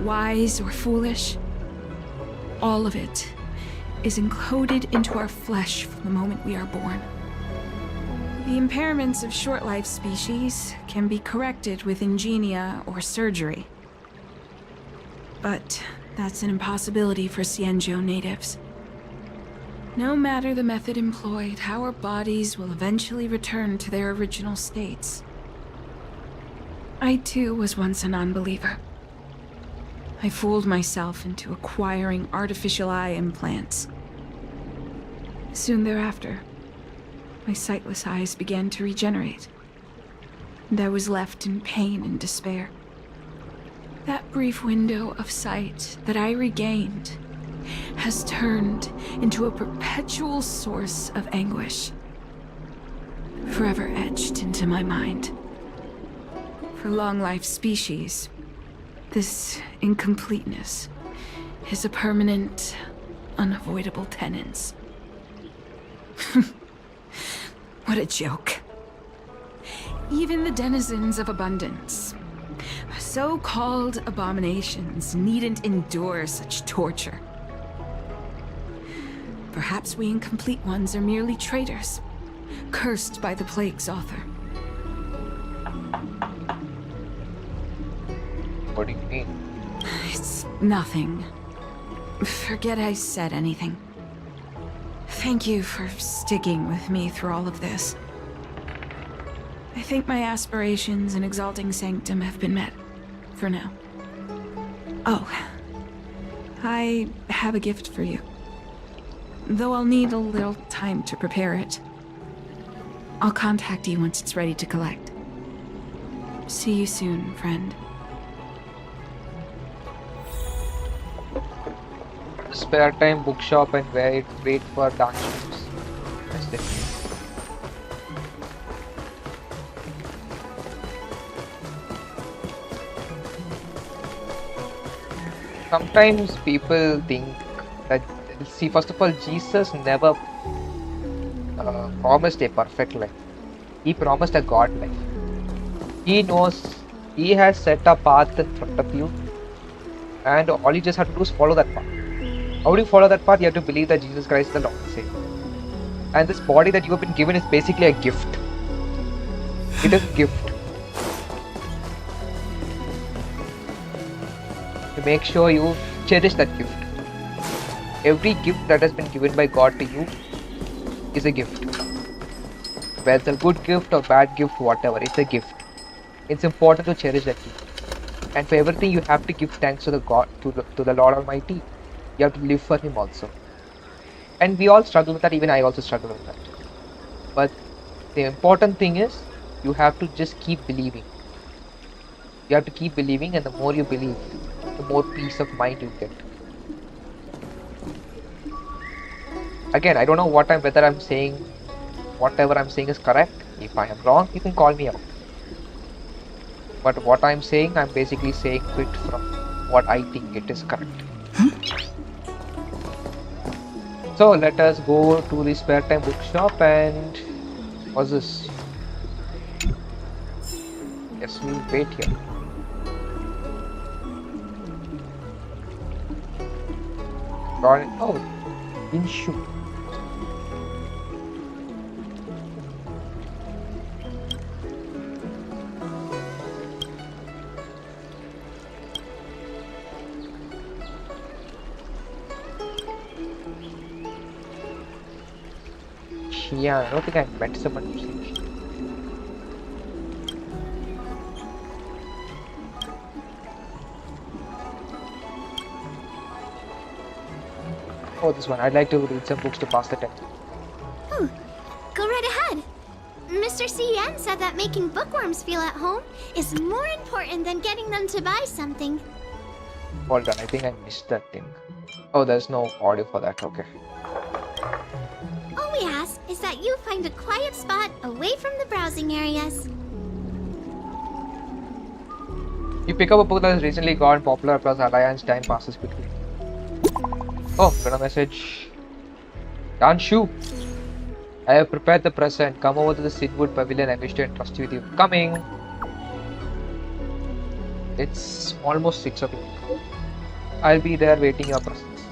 wise or foolish, all of it is encoded into our flesh from the moment we are born. The impairments of short-life species can be corrected with ingenia or surgery. But that's an impossibility for Xianzhou natives. No matter the method employed, our bodies will eventually return to their original states. I too was once a non-believer. I fooled myself into acquiring artificial eye implants. Soon thereafter, my sightless eyes began to regenerate, and I was left in pain and despair. That brief window of sight that I regained has turned into a perpetual source of anguish, forever etched into my mind. For long-life species, this incompleteness is a permanent, unavoidable tenance. What a joke. Even the denizens of abundance, so-called abominations, needn't endure such torture. Perhaps we incomplete ones are merely traitors, cursed by the plague's author. What do you mean? It's nothing. Forget I said anything. Thank you for sticking with me through all of this. I think my aspirations in exalting sanctum have been met, for now. Oh, I have a gift for you. Though I'll need a little time to prepare it. I'll contact you once it's ready to collect. See you soon, friend. Spare time bookshop and wait for documents. That's it. Sometimes people think that, see, first of all, Jesus never promised a perfect life. He promised a God life. He knows he has set a path in front of you, and all you just have to do is follow that path. How do you follow that path? You have to believe that Jesus Christ is the Lord and Savior. And this body that you have been given is basically a gift. It is a gift. To make sure you cherish that gift. Every gift that has been given by God to you is a gift. Whether it's a good gift or bad gift, whatever, it's a gift. It's important to cherish that gift. And for everything you have to give thanks to the God, to the Lord Almighty. You have to live for Him also. And we all struggle with that, even I also struggle with that. But the important thing is, you have to just keep believing. You have to keep believing, and the more you believe, the more peace of mind you get. Again, I don't know whether I'm saying whatever I'm saying is correct. If I am wrong, you can call me out. But what I'm saying, I'm basically saying it from what I think it is correct. So let us go to the spare time bookshop and what's this? Yes, we'll wait here. Got it. Oh, Inshu. Xian. I don't think I met someone who's named Xian. Oh, this one. I'd like to read some books to pass the time. Oh, go right ahead. Mr. C.N. said that making bookworms feel at home is more important than getting them to buy something. Hold on, I think I missed that thing. Oh, there's no audio for that. Okay. All we ask is that you find a quiet spot away from the browsing areas. You pick up a book that has recently gone popular plus Alliance time passes quickly. Oh, got a message. Xianzhou, I have prepared the present. Come over to the Sidwood Pavilion. I wish to entrust you with you. Coming. It's almost 6 o'clock. I'll be there waiting your presence.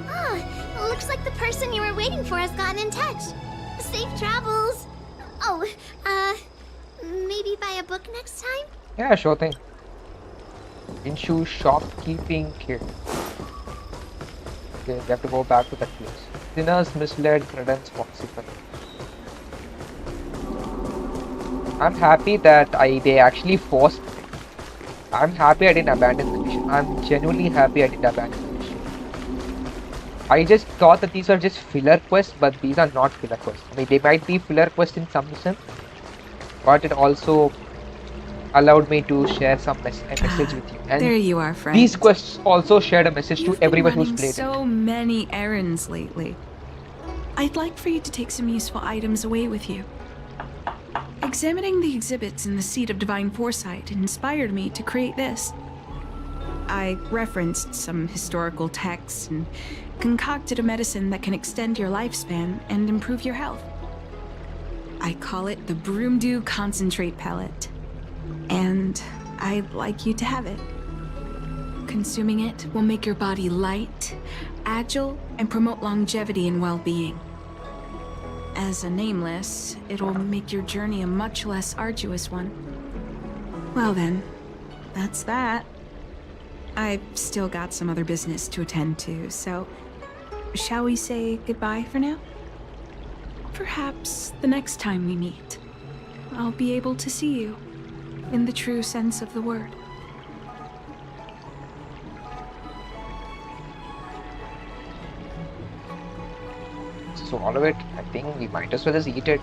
Ah, looks like the person you were waiting for has gotten in touch. Safe travels. Oh, maybe buy a book next time? Yeah, sure thing. Xianzhou shopkeeping kid. Okay, we have to go back to that place. Sinners misled, credence possible. I'm happy that they actually forced me. I'm happy I didn't abandon the mission. I'm genuinely happy I didn't abandon the mission. I just thought that these are just filler quests, but these are not filler quests. I mean, they might be filler quests in some sense, but it also allowed me to share a message with you. And there you are, friend. These quests also shared a message to everyone who's played so it. many errands lately. I'd like for you to take some useful items away with you. Examining the exhibits in the Seat of Divine Foresight inspired me to create this. I referenced some historical texts and concocted a medicine that can extend your lifespan and improve your health. I call it the Broomdew Concentrate Pellet. And I'd like you to have it. Consuming it will make your body light, agile, and promote longevity and well-being. As a nameless, it'll make your journey a much less arduous one. Well then, that's that. I've still got some other business to attend to, so shall we say goodbye for now? Perhaps the next time we meet, I'll be able to see you in the true sense of the word. Swallow it. I think we might as well just eat it.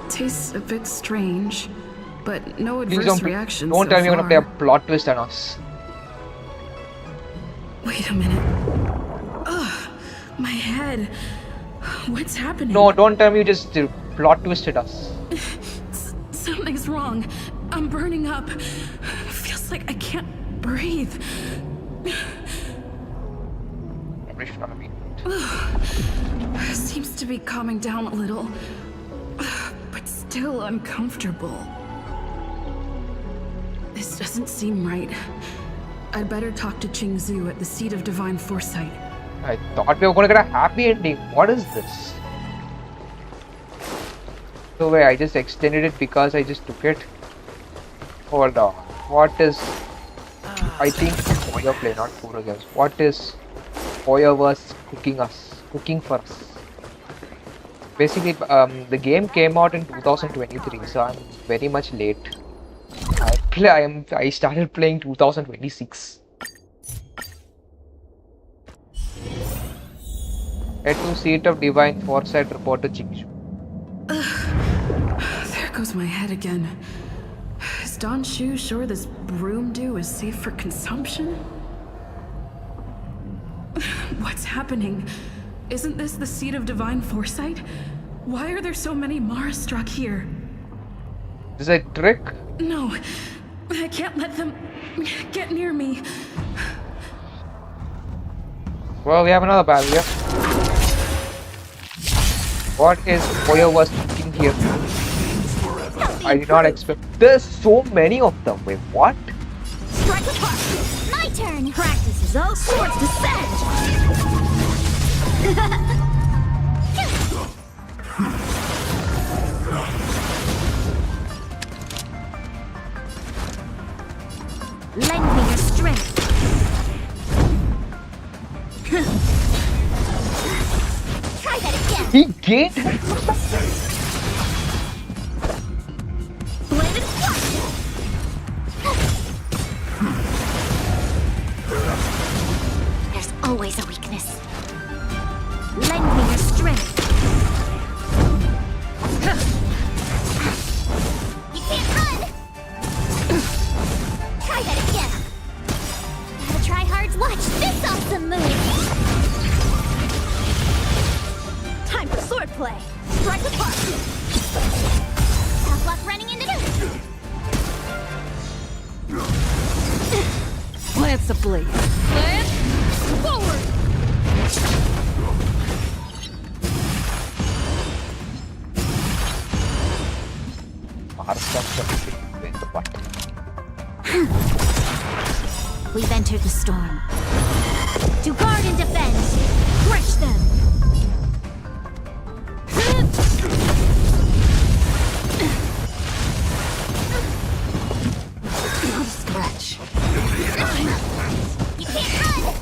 Tastes a bit strange, but no Please adverse reactions. Don't so tell me you're gonna play far. a plot twist on us. Wait a minute. Ugh, my head. What's happening? No, don't tell me you just plot twisted us. Something's wrong. I'm burning up. Feels like I can't breathe. Seems to be calming down a little, but still uncomfortable. This doesn't seem right. I'd better talk to Xianzhou at the Seat of Divine Foresight. I thought we were gonna get a happy ending. What is this? So wait, I just extended it because I just took it. Hold on. What is? I think Oya play, not Puro games. What is Oya was cooking for us? Basically, the game came out in 2023, so I'm very much late. I started playing 2026. Head to Seat of Divine Foresight, report to Xianzhou. There goes my head again. Is Don Shu sure this Broomdew is safe for consumption? What's happening? Isn't this the Seat of Divine Foresight? Why are there so many Mara struck here? Is it a trick? No, I can't let them get near me. Well, we have another battle here. What is Oya was cooking here? I did not expect. There's so many of them. Wait, what? Strike with heart. My turn. Practice is all swords descend. Lend me your strength. Try that He gained. There's always a weakness. Lend me your strength. You can't run! Try that again. Gotta try hard to watch this awesome move. Time for swordplay. Strike apart. Tough luck running into this. Lance the blade. Lance, forward! We've entered the storm. To guard and defend. Crush them. Not a scratch. You can't run!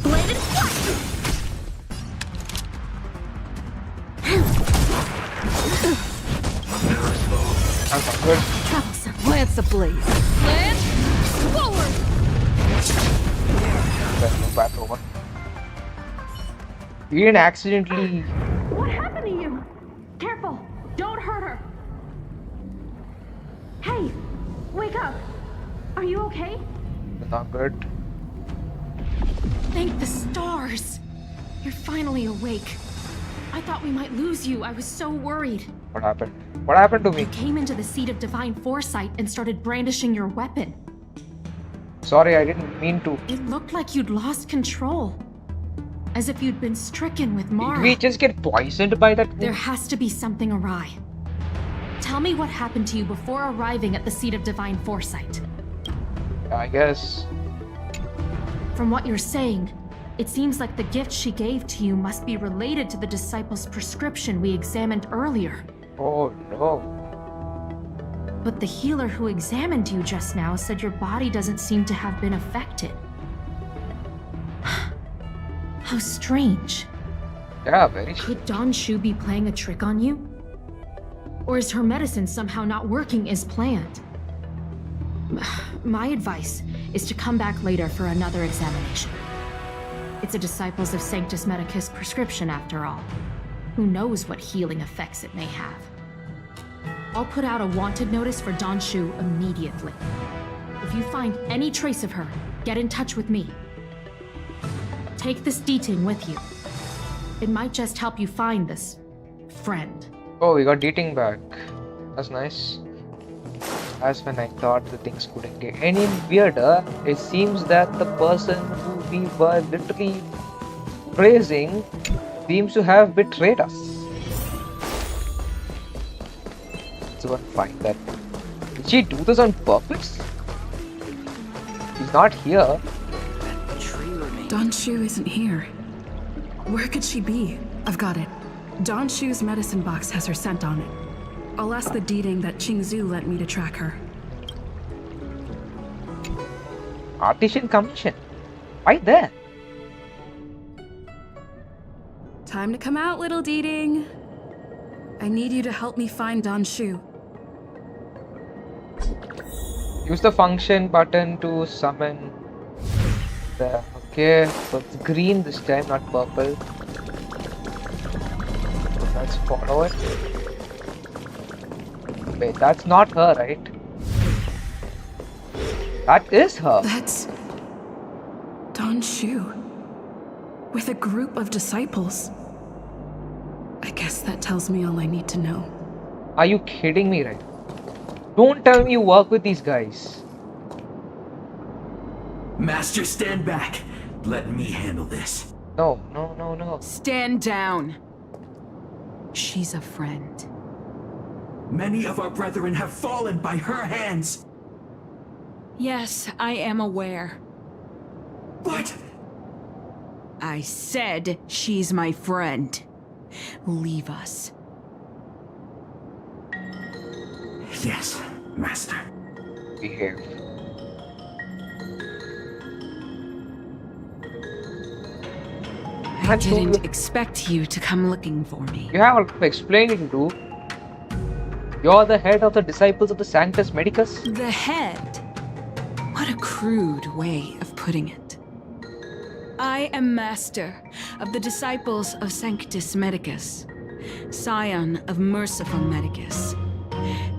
Bladed flash! Troublesome. Lance the blaze. Lance, forward! He didn't accidentally. What happened to you? Careful! Don't hurt her! Hey! Wake up! Are you okay? Not good. Thank the stars! You're finally awake. I thought we might lose you. I was so worried. What happened? What happened to me? You came into the seat of divine foresight and started brandishing your weapon. Sorry, I didn't mean to. It looked like you'd lost control. As if you'd been stricken with Mara. Did we just get poisoned by that? There has to be something awry. Tell me what happened to you before arriving at the seat of divine foresight. I guess. From what you're saying, it seems like the gift she gave to you must be related to the disciple's prescription we examined earlier. Oh no. But the healer who examined you just now said your body doesn't seem to have been affected. How strange. Yeah, very strange. Could Don Shu be playing a trick on you? Or is her medicine somehow not working as planned? My advice is to come back later for another examination. It's a Disciples of Sanctus Medicus prescription after all. Who knows what healing effects it may have. I'll put out a wanted notice for Don Shu immediately. If you find any trace of her, get in touch with me. Take this Deeting with you. It might just help you find this friend. Oh, we got Deeting back. That's nice. As when I thought the things couldn't get any weirder, it seems that the person who we were literally praising seems to have betrayed us. Let's go and find that. Did she do this on purpose? She's not here. Don Shu isn't here. Where could she be? I've got it. Don Shu's medicine box has her scent on it. I'll ask the Deeting that Xianzhou lent me to track her. Artisan commission. Why there? Time to come out, little Deeting. I need you to help me find Don Shu. Use the function button to summon the. Okay, so it's green this time, not purple. So let's follow it. Wait, that's not her, right? That is her. That's Don Shu. With a group of disciples. I guess that tells me all I need to know. Are you kidding me, right? Don't tell me you work with these guys. Master, stand back. Let me handle this. No, no, no, no. Stand down. She's a friend. Many of our brethren have fallen by her hands. Yes, I am aware. What? I said she's my friend. Leave us. Yes, Master. Behave. can't show you. didn't expect you to come looking for me. You have to explain it to. You're the head of the disciples of the Sanctus Medicus? The head? What a crude way of putting it. I am master of the disciples of Sanctus Medicus, scion of Merciful Medicus,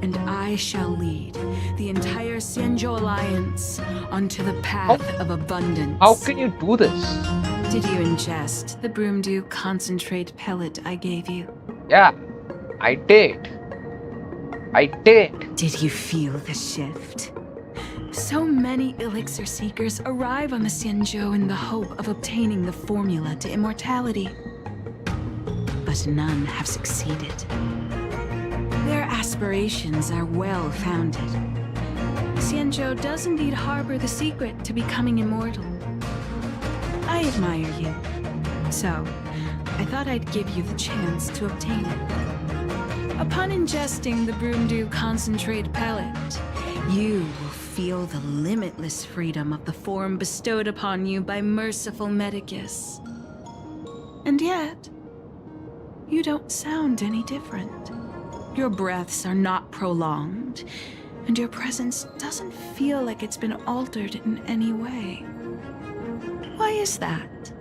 and I shall lead the entire Xianzhou Alliance onto the path of abundance. How can you do this? Did you ingest the Broomdew concentrate pellet I gave you? Yeah, I did. I did. Did you feel the shift? So many elixir seekers arrive on the Xianzhou in the hope of obtaining the formula to immortality. But none have succeeded. Their aspirations are well founded. Xianzhou does indeed harbor the secret to becoming immortal. I admire you, so I thought I'd give you the chance to obtain it. Upon ingesting the Broomdew concentrate pellet, you will feel the limitless freedom of the form bestowed upon you by Merciful Medicus. And yet, you don't sound any different. Your breaths are not prolonged, and your presence doesn't feel like it's been altered in any way. Why is that?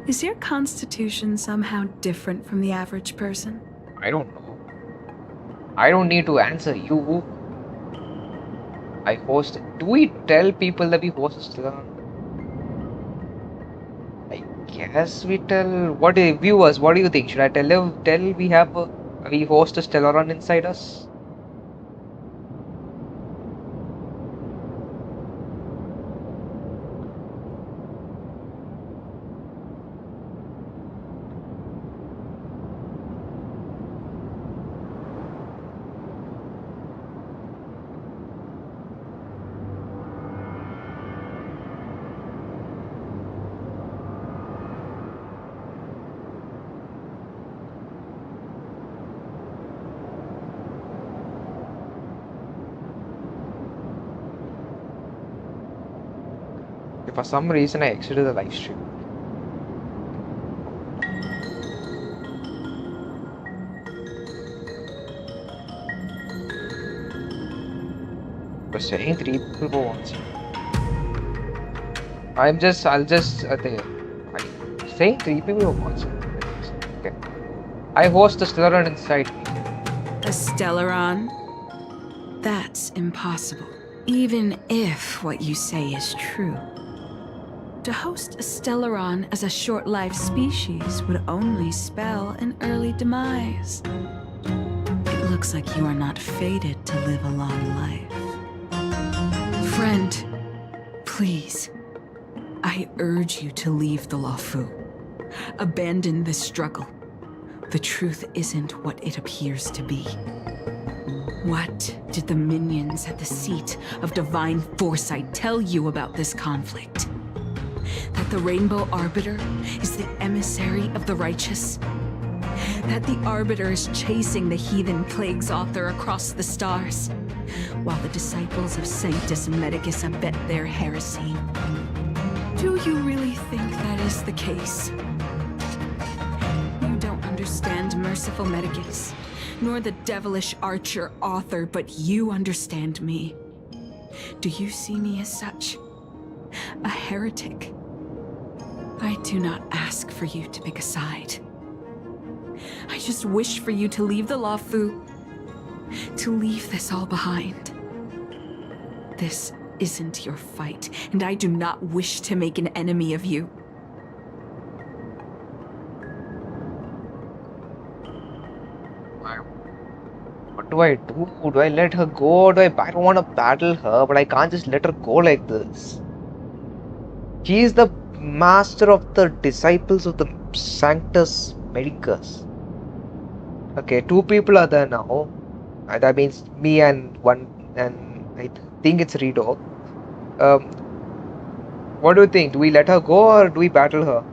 Is your constitution somehow different from the average person? I don't know. I don't need to answer you. I host. Do we tell people that we host a Stellaron? I guess we tell. What viewers? What do you think? Should I tell we have we host a Stellaron inside us? For some reason I exited the live stream. We're saying 3 people go once. I'll just I'm saying 3 people go once. Okay. I host a Stellaron inside me. A Stellaron? That's impossible. Even if what you say is true. To host a Stellaron as a short-lived species would only spell an early demise. It looks like you are not fated to live a long life. Friend, please, I urge you to leave the Luofu. Abandon this struggle. The truth isn't what it appears to be. What did the minions at the seat of divine foresight tell you about this conflict? That the Rainbow Arbiter is the emissary of the righteous? That the Arbiter is chasing the heathen plagues author across the stars, while the disciples of Sanctus Medicus abet their heresy? Do you really think that is the case? You don't understand Merciful Medicus, nor the devilish archer author, but you understand me. Do you see me as such? A heretic? I do not ask for you to pick a side. I just wish for you to leave the Luofu, to leave this all behind. This isn't your fight, and I do not wish to make an enemy of you. What do I do? Do I let her go? I don't want to battle her, but I can't just let her go like this. She is the master of the disciples of the Sanctus Medicus. Okay, 2 people are there now. That means me and one, and I think it's Rito. What do you think? Do we let her go or do we battle her?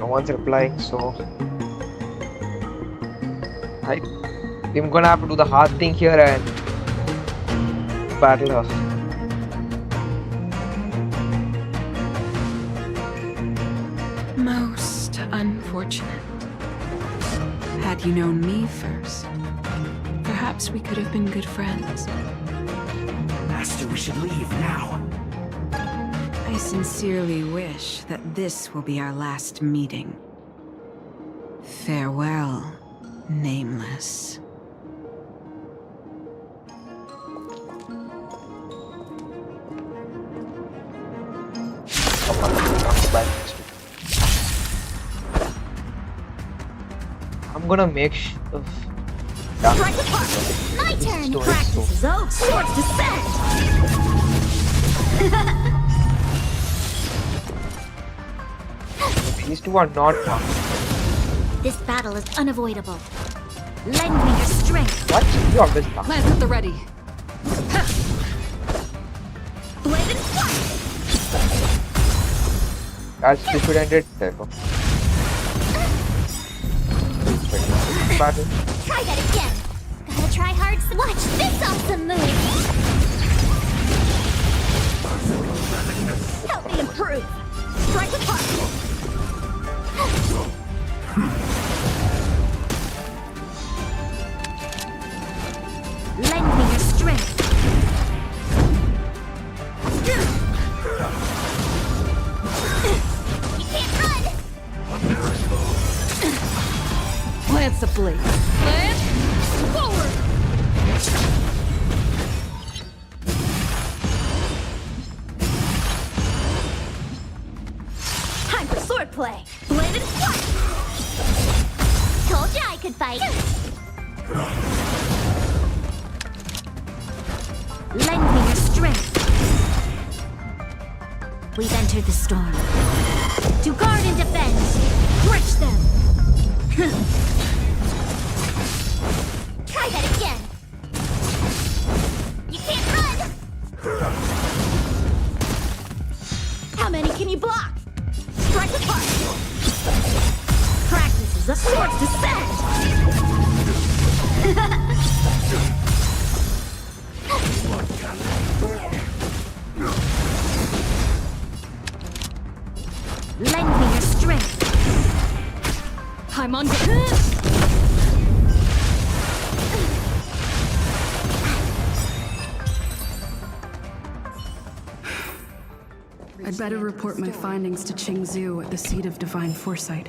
No one's replying, so I'm gonna have to do the hard thing here and battle her. Most unfortunate. Had you known me first, perhaps we could have been good friends. Master, we should leave now. I sincerely wish that this will be our last meeting. Farewell, Nameless. I'm gonna make Strike apart! My turn! Practice is over! Swords descend! These two are not fun. This battle is unavoidable. Lend me your strength. What? You always talk. Lance at the ready. Blade and fire! That's stupid ended. There you go. Battle. Try that again! Gotta try hard. Watch this awesome move! Help me improve! Strike apart! Lend me your strength. You can't run! Lance the blade. Lance, forward! Time for swordplay! Blade and fight! Told you I could fight! Lend me your strength! We've entered the storm. To guard and defend! Crush them! Try that again! You can't run! How many can you block? Strike apart! Practice is a sword's descent! Lend me your strength! I'm on. I'd better report my findings to Xianzhou at the seat of divine foresight.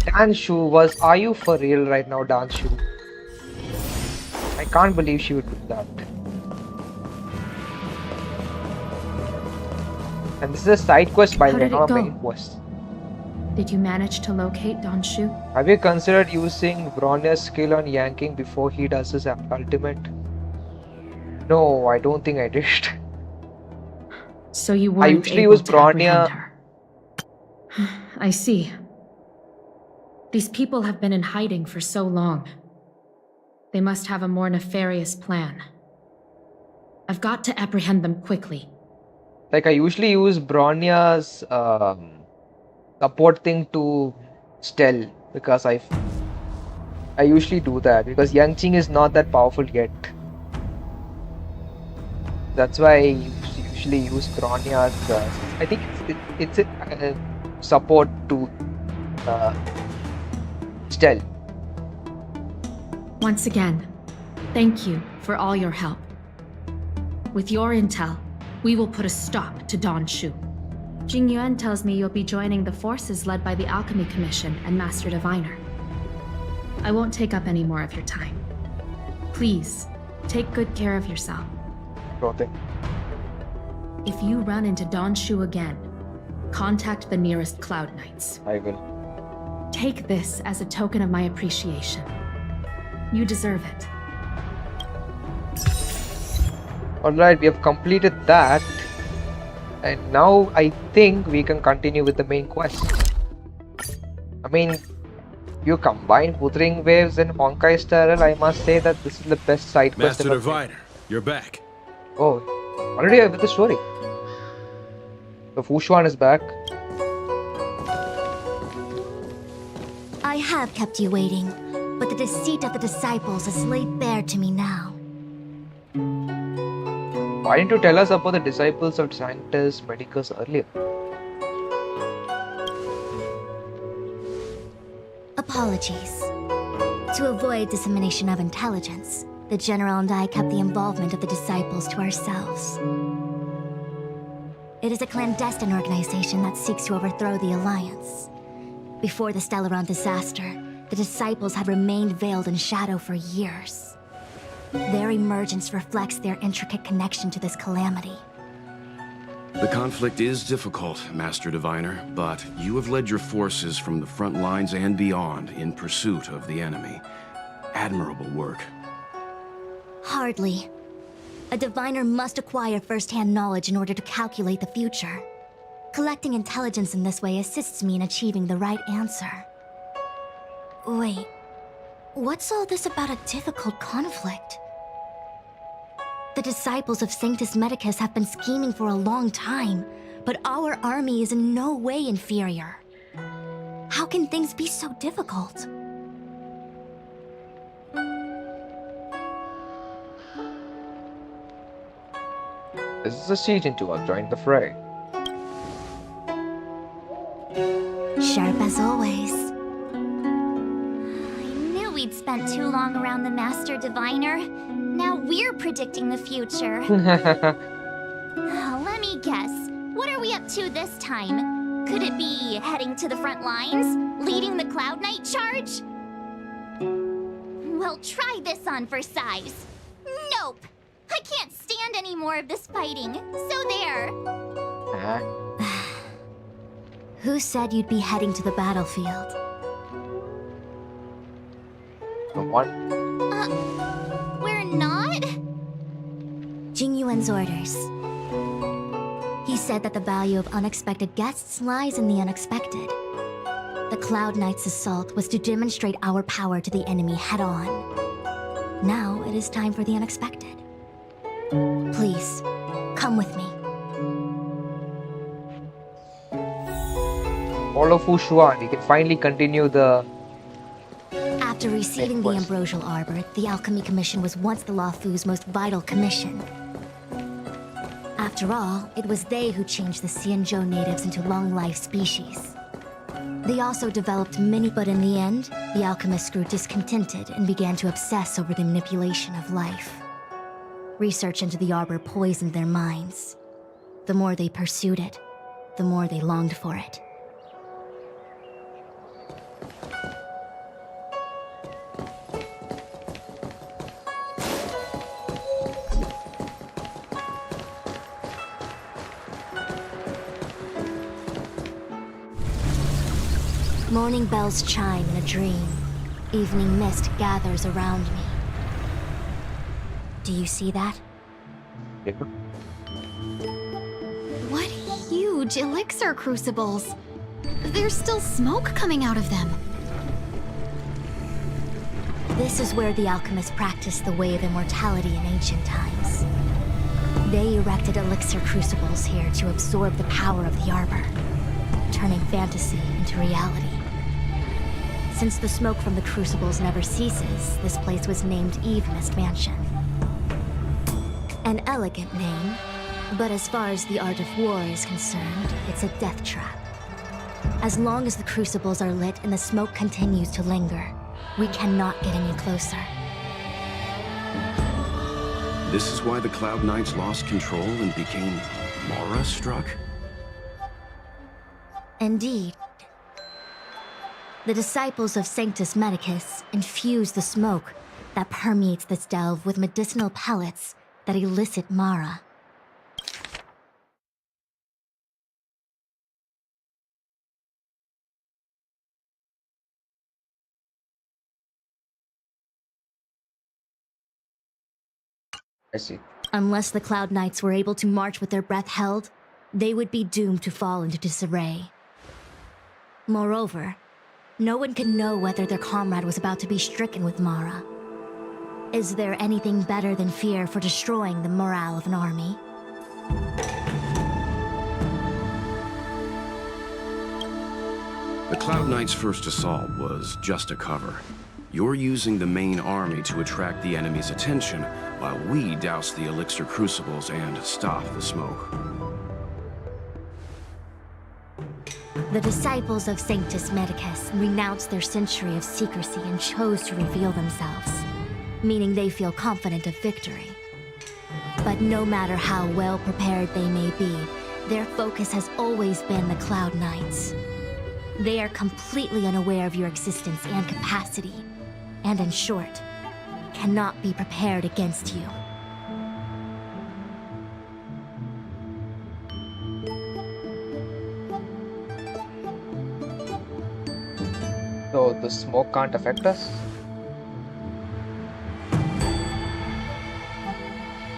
Danshu are you for real right now, Danshu? I can't believe she would do that. And this is a side quest, by the way, not a main quest. Did you manage to locate Donshu? Have you considered using Bronya's skill on yanking before he does his ultimate? No, I don't think I did. So you weren't I usually able use to apprehend Bronya. her. I see. These people have been in hiding for so long. They must have a more nefarious plan. I've got to apprehend them quickly. Like, I usually use Bronya's support thing to stealth because I usually do that because Yangqing is not that powerful yet. That's why I usually use Bronya's. I think it's a support to stealth. Once again, thank you for all your help. With your intel, we will put a stop to Donshu. Jing Yuan tells me you'll be joining the forces led by the Alchemy Commission and Master Diviner. I won't take up any more of your time. Please, take good care of yourself. Nothing. If you run into Donshu again, contact the nearest Cloud Knights. I will. Take this as a token of my appreciation. You deserve it. Alright, we have completed that. And now I think we can continue with the main quest. I mean, you combine Wuthering Waves and HonkaiStarRail, I must say that this is the best side quest Master ever. Diviner, you're back. Oh, Already with the story. The Fushuan is back. I have kept you waiting, but the deceit of the disciples is laid bare to me now. Why didn't you tell us about the disciples of Sanctus Medicus earlier? Apologies. To avoid dissemination of intelligence, the General and I kept the involvement of the disciples to ourselves. It is a clandestine organization that seeks to overthrow the Alliance. Before the Stellaron disaster, the disciples had remained veiled in shadow for years. Their emergence reflects their intricate connection to this calamity. The conflict is difficult, Master Diviner, but you have led your forces from the front lines and beyond in pursuit of the enemy. Admirable work. Hardly. A diviner must acquire first-hand knowledge in order to calculate the future. Collecting intelligence in this way assists me in achieving the right answer. Wait, what's all this about a difficult conflict? The disciples of Sanctus Medicus have been scheming for a long time, but our army is in no way inferior. How can things be so difficult? This is a siege into us. Join the fray. Sharp as always. I knew we'd spent too long around the Master Diviner. Now we're predicting the future. Let me guess. What are we up to this time? Could it be heading to the front lines? Leading the Cloud Knight charge? Well, try this on for size. Nope! I can't stand any more of this fighting. So there. Who said you'd be heading to the battlefield? The one. We're not? Jingyuan's orders. He said that the value of unexpected guests lies in the unexpected. The Cloud Knight's assault was to demonstrate our power to the enemy head-on. Now it is time for the unexpected. Please, come with me. Follow Fushuan. You can finally continue the... After receiving the Ambrosial Arbor, the Alchemy Commission was once the Luofu's most vital commission. After all, it was they who changed the Xianzhou natives into long-life species. They also developed many, but in the end, the alchemists grew discontented and began to obsess over the manipulation of life. Research into the Arbor poisoned their minds. The more they pursued it, the more they longed for it. Morning bells chime in a dream. Evening mist gathers around me. Do you see that? Yeah. What huge elixir crucibles! There's still smoke coming out of them. This is where the alchemists practiced the way of immortality in ancient times. They erected elixir crucibles here to absorb the power of the Arbor, turning fantasy into reality. Since the smoke from the crucibles never ceases, this place was named Eve Mist Mansion. An elegant name, but as far as the art of war is concerned, it's a death trap. As long as the crucibles are lit and the smoke continues to linger, we cannot get any closer. This is why the Cloud Knights lost control and became Mara-struck? Indeed. The disciples of Sanctus Medicus infuse the smoke that permeates this delve with medicinal pellets that elicit Mara. I see. Unless the Cloud Knights were able to march with their breath held, they would be doomed to fall into disarray. Moreover, no one could know whether their comrade was about to be stricken with Mara. Is there anything better than fear for destroying the morale of an army? The Cloud Knight's first assault was just a cover. You're using the main army to attract the enemy's attention, while we douse the elixir crucibles and stop the smoke. The disciples of Sanctus Medicus renounced their century of secrecy and chose to reveal themselves, meaning they feel confident of victory. But no matter how well prepared they may be, their focus has always been the Cloud Knights. They are completely unaware of your existence and capacity, and in short, cannot be prepared against you. So the smoke can't affect us?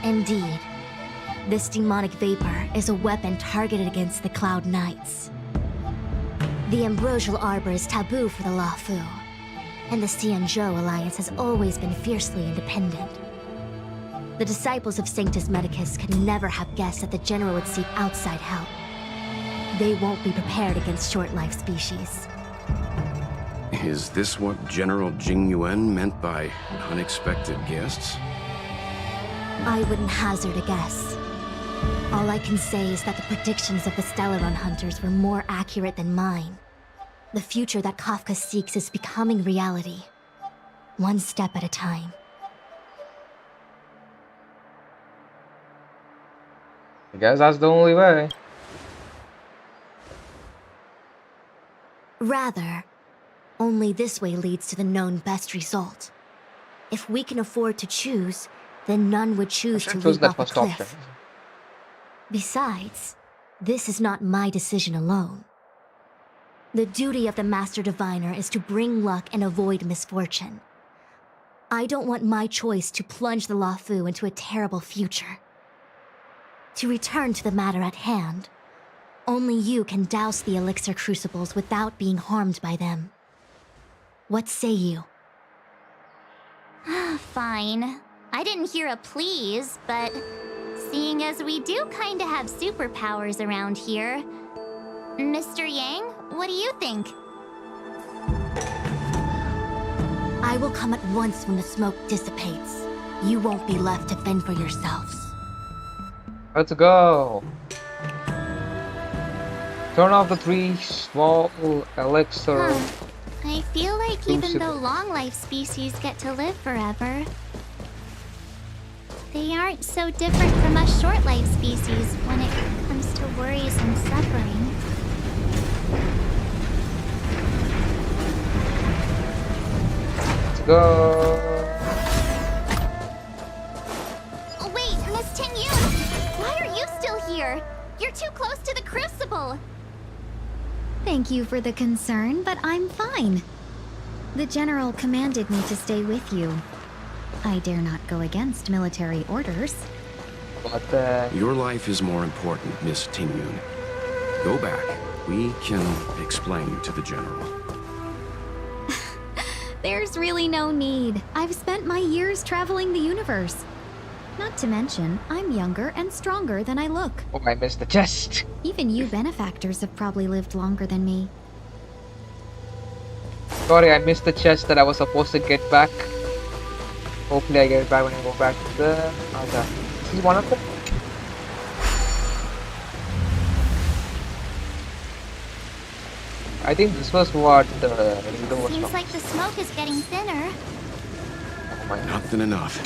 Indeed. This demonic vapor is a weapon targeted against the Cloud Knights. The ambrosial arbor is taboo for the Luofu, and the Xianzhou alliance has always been fiercely independent. The disciples of Sanctus Medicus could never have guessed that the General would seek outside help. They won't be prepared against short-life species. Is this what General Jing Yuan meant by unexpected guests? I wouldn't hazard a guess. All I can say is that the predictions of the Stellaron hunters were more accurate than mine. The future that Kafka seeks is becoming reality, one step at a time. I guess that's the only way. Rather, only this way leads to the known best result. If we can afford to choose, then none would choose to leap off a cliff. Besides, this is not my decision alone. The duty of the Master Diviner is to bring luck and avoid misfortune. I don't want my choice to plunge the Luofu into a terrible future. To return to the matter at hand, only you can douse the elixir crucibles without being harmed by them. What say you? Fine. I didn't hear a please, but seeing as we do kinda have superpowers around here, Mr. Yang, what do you think? I will come at once when the smoke dissipates. You won't be left to fend for yourselves. Let's go. Turn off the 3 small elixir. I feel like even though long-life species get to live forever, they aren't so different from us short-life species when it comes to worries and suffering. Let's go. Wait, Miss Tingyun! Why are you still here? You're too close to the crucible! Thank you for the concern, but I'm fine. The General commanded me to stay with you. I dare not go against military orders. Your life is more important, Miss Tingyun. Go back. We can explain to the General. There's really no need. I've spent my years traveling the universe. Not to mention, I'm younger and stronger than I look. Oh, I missed the chest. Even you benefactors have probably lived longer than me. Sorry, I missed the chest that I was supposed to get back. Hopefully I get it back when I go back to the... Okay. This is one of them? I think this was what the leader was Seems from. like the smoke is getting thinner. Oh my God. Nothing enough.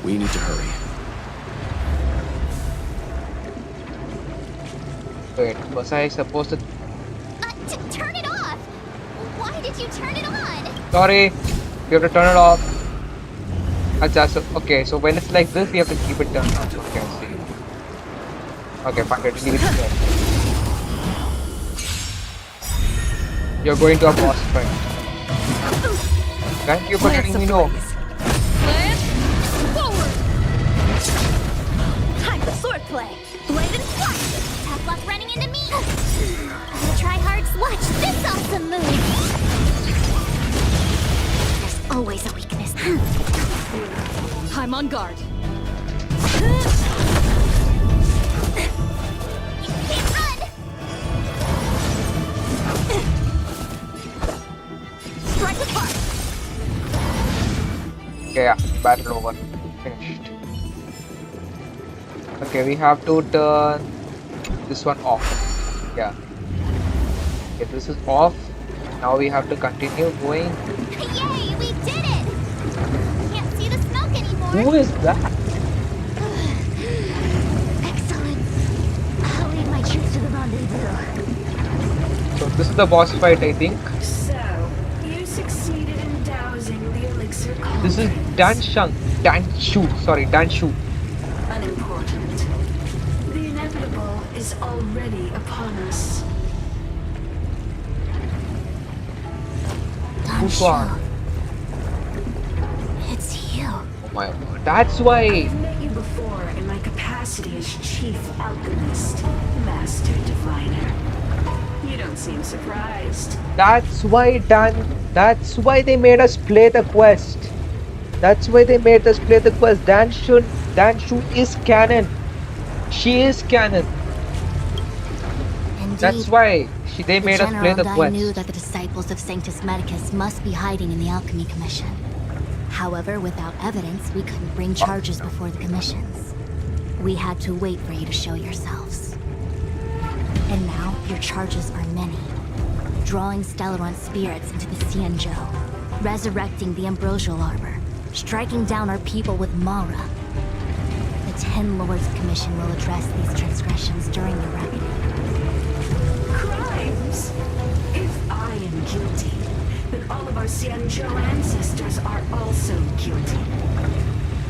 We need to hurry. Wait, was I supposed to... Turn it off! Why did you turn it on? Sorry, you have to turn it off. Adjust. Okay, so when it's like this, you have to keep it turned off. Okay, I see. Okay, fine, leave it here. You're going to a boss fight. Thank you for letting me know. Time for swordplay! Blade and slash! Tough luck running into me! I'll try hard watch this awesome move! There's always a weakness. I'm on guard. You can't run! Okay, yeah, battle over. Finished. Okay, we have to turn this one off. Yeah. Okay, this is off. Now we have to continue going. Yay, we did it! Can't see the smoke anymore. Who is that? Excellent. I'll lead my troops to the rendezvous. So this is the boss fight, I think. So, you succeeded in dousing the elixir cauldron. This is Danshu. Unimportant. The inevitable is already upon us. Danshu. It's you. Oh my god. That's why. I've met you before in my capacity as chief alchemist, master diviner. You don't seem surprised. That's why they made us play the quest. Danshu is canon. She is canon. Indeed. That's why they made us play the General quest. knew that the disciples of Sanctus Medicus must be hiding in the Alchemy Commission. However, without evidence, we couldn't bring charges before the commissions. We had to wait for you to show yourselves. And now, your charges are many. Drawing Stellaron spirits into the Xianzhou, resurrecting the Ambrosial Arbor, striking down our people with Mara. The 10 Lords Commission will address these transgressions during your reckoning. Crimes? If I am guilty, then all of our Xianzhou ancestors are also guilty.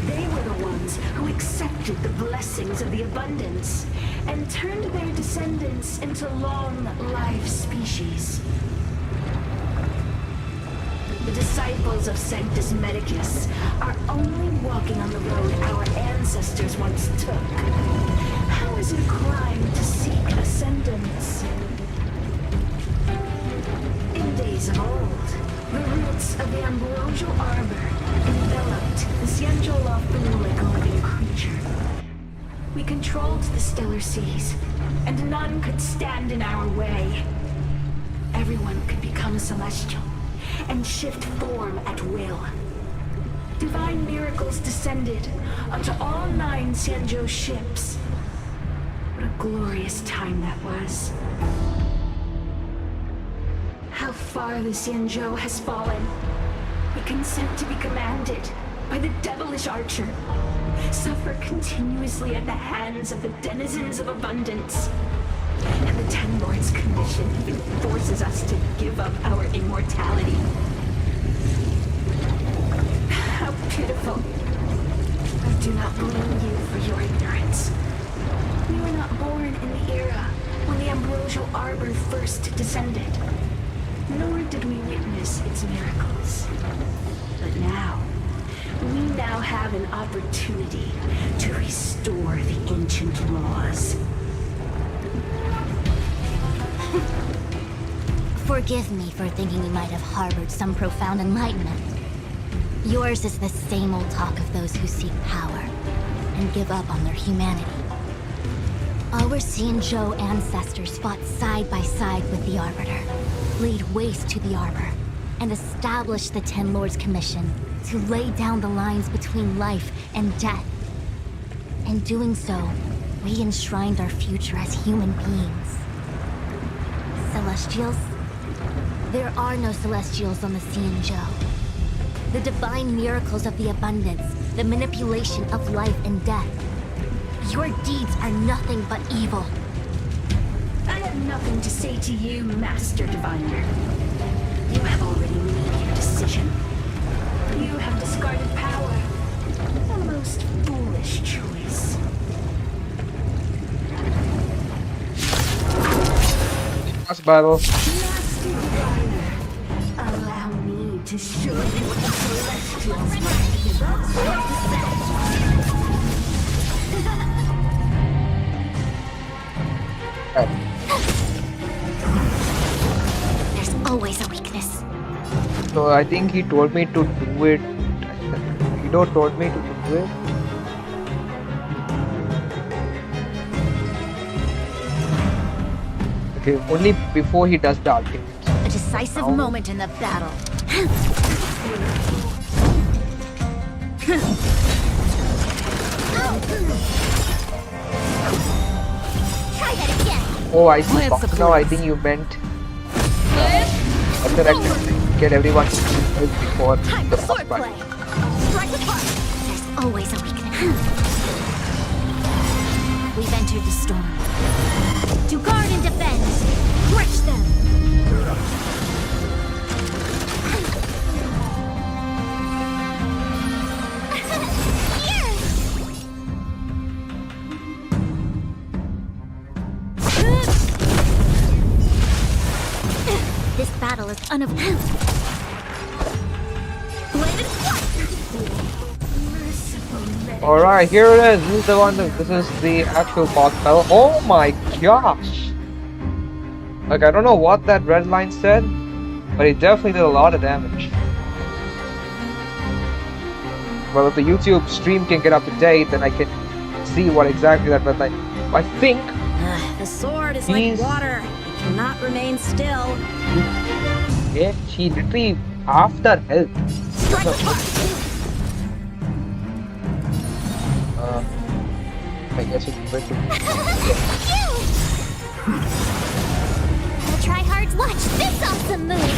They were the ones who accepted the blessings of the abundance and turned their descendants into long-life species. The disciples of Sanctus Medicus are only walking on the road our ancestors once took. How is it a crime to seek ascendance? In days of old, the roots of the Ambrosial Arbor enveloped the Xianzhou Luofu like a living creature. We controlled the stellar seas, and none could stand in our way. Everyone could become a celestial and shift form at will. Divine miracles descended onto all 9 Xianzhou ships. What a glorious time that was. How far the Xianzhou has fallen. We consent to be commanded by the devilish archer. Suffer continuously at the hands of the denizens of abundance. And the 10 Lords Commission even forces us to give up our immortality. How pitiful. I do not blame you for your ignorance. We were not born in the era when the Ambrosial Arbor first descended. Nor did we witness its miracles. But now, we now have an opportunity to restore the ancient laws. Forgive me for thinking you might have harbored some profound enlightenment. Yours is the same old talk of those who seek power and give up on their humanity. Our Xianzhou ancestors fought side by side with the Arbiter, laid waste to the Arbor, and established the 10 Lords Commission to lay down the lines between life and death. In doing so, we enshrined our future as human beings. Celestials? There are no Celestials on the Xianzhou. The divine miracles of the abundance, the manipulation of life and death. Your deeds are nothing but evil. I have nothing to say to you, Master Diviner. You have already made your decision. You have discarded power. A most foolish choice. Last battle. Master Diviner, allow me to show you what the Celestials There's always a weakness. So I think he told me to do it. Guido told me to do it. Okay, only before he does the ultimate. A decisive moment in the battle. Try that again. Oh, I see. Now I think you meant. I said I should get everyone to help before Time the for boss swordplay. fight. Strike apart. There's always a weakness. We've entered the storm. To guard and defend. Crush them. This battle is unavoidable. Alright, here it is. This is the one. This is the actual boss battle. Oh my gosh! Like, I don't know what that red line said, but it definitely did a lot of damage. Well, if the YouTube stream can get up to date, then I can see what exactly that red line. I think The sword is like water. It cannot remain still. yeah, she literally half that health. I guess it's better. The tryhards watch this awesome move.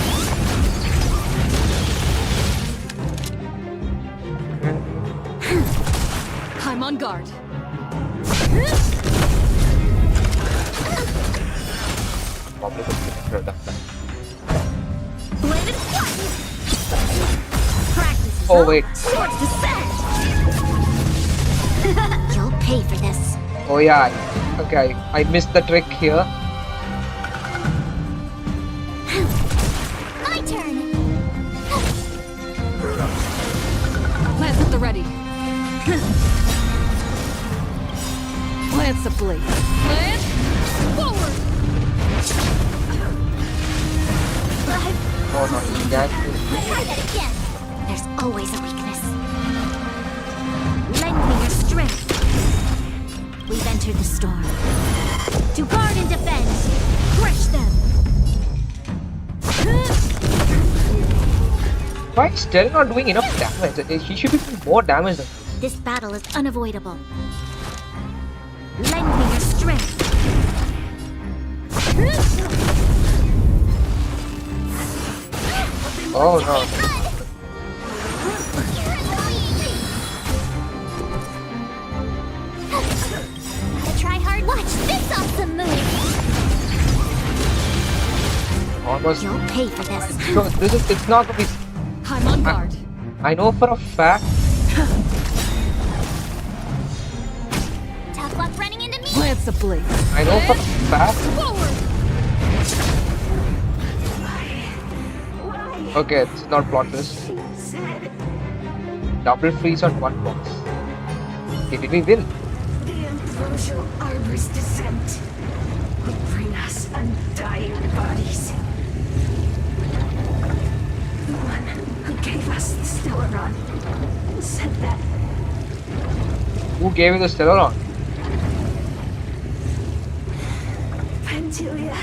I'm on guard. Oh wait. Swords descend. You'll pay for this. Oh yeah. Okay, I missed the trick here. My turn. Lance at the ready. Lance a blade. Lance, forward. Oh no, you can't. Try that again. There's always a weakness. Lend me your strength. We've entered the storm. To guard and defend. Crush them. Why is still not doing enough damage? He should be doing more damage than this. This battle is unavoidable. Lend me your strength. Oh no. The tryhard watch this awesome move. Almost. You'll pay for this. So this is. It's not gonna be. I'm on guard. I know for a fact. Tough luck running into me. Lance a blade. I know for a fact. Forward. Okay, it's not plot twist. Double freeze on one box. Did we win? The ambrosial arbor's descent will bring us undying bodies. The one who gave us the Stellaron said that Who gave you the Stellaron? Pantilia,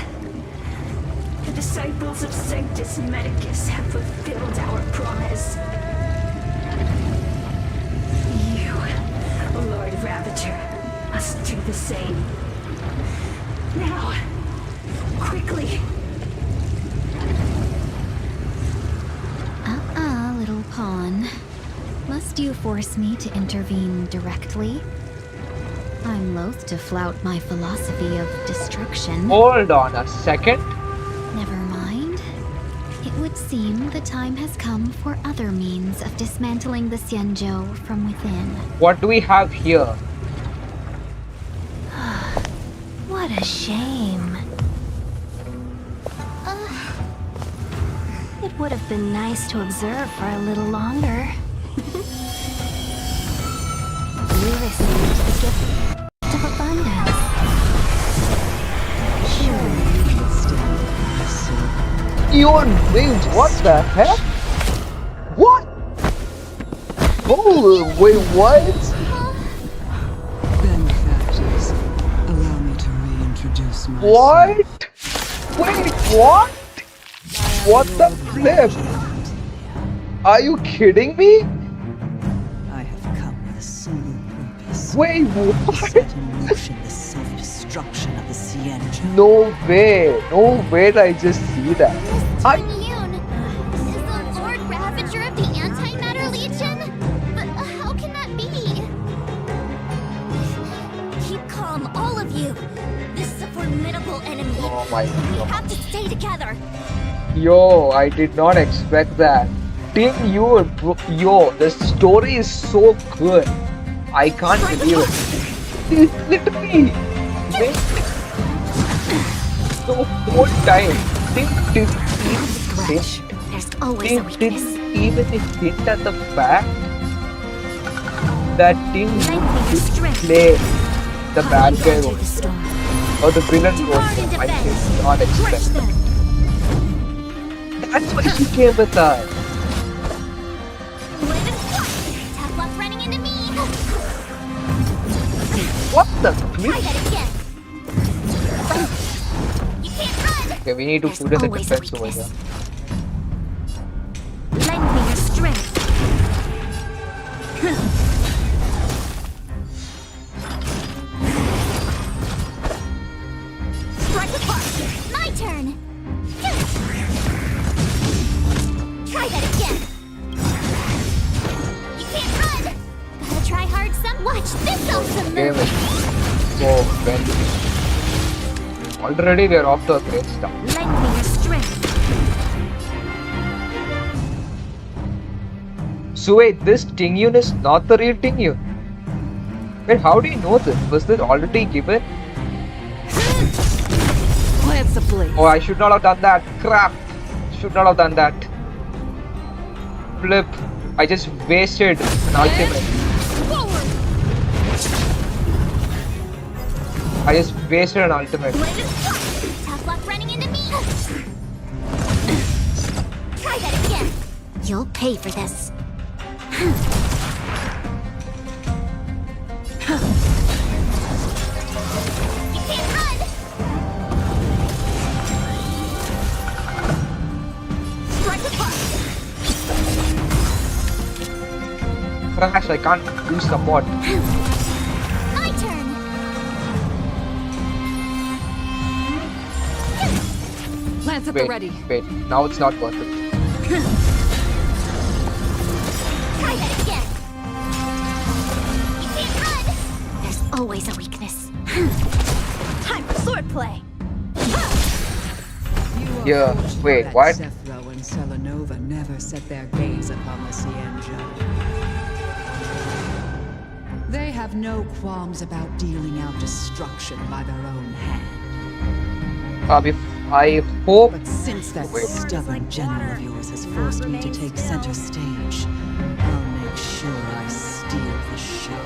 the disciples of Sanctus Medicus have fulfilled our promise. You, Lord Ravager, must do the same. Now, quickly. Little pawn. Must you force me to intervene directly? I'm loath to flout my philosophy of destruction. Hold on a second. Never mind. It would seem the time has come for other means of dismantling the Xianzhou from within. What do we have here? What a shame. It would have been nice to observe for a little longer. We received the gift of abundance. Surely you can stand this. Your names? What the heck? What? Oh, wait, what? Benefactors, allow me to reintroduce myself. What? Wait, what? What the flip? Are you kidding me? I Wait, what? Set in motion the self-destruction of the Xianzhou. No way did I just see that. Yoon, is the Lord Ravager of the Antimatter Legion? But how can that be? Keep calm, all of you. This is a formidable enemy. Oh my We god. have to stay together. Yo, I did not expect that. Ting Yoon, yo, the story is so good. I can't believe it. It's literally the whole time. Ting didn't There's always a weakness. even hint at the fact that Ting did play the bad guy role or the villain role. I did not expect that. That's why she came with us. Tough luck running into me. What the Try that again. You can't run. Okay, we need to put in the defense over here. Lend me your strength. Strike apart. My turn. Try that again. You can't run. Gotta try hard some. Watch this awesome Game move. is so well. Already we are off to a great start. Lend me your strength. So wait, this Tingyun is not the real Tingyun. Wait, how do you know this? Was this already given? Plants ablaze. Oh, I should not have done that. Crap. Should not have done that. Flip. I just wasted an ultimate. Forward. I just wasted an ultimate. Tough luck running into me. Try that again. You'll pay for this. You can't run. Strike apart. Crash, I can't do support. My turn. Plants at the ready. Wait, now it's not worth it. Try that again. You can't run. There's always a weakness. Time for swordplay. Yeah, wait, what? Zethro and Selenova never set their gaze upon the Xianzhou. They have no qualms about dealing out destruction by their own hand. I hope. But since that Wait. stubborn general of yours has forced me to take center stage, I'll make sure I steal the show.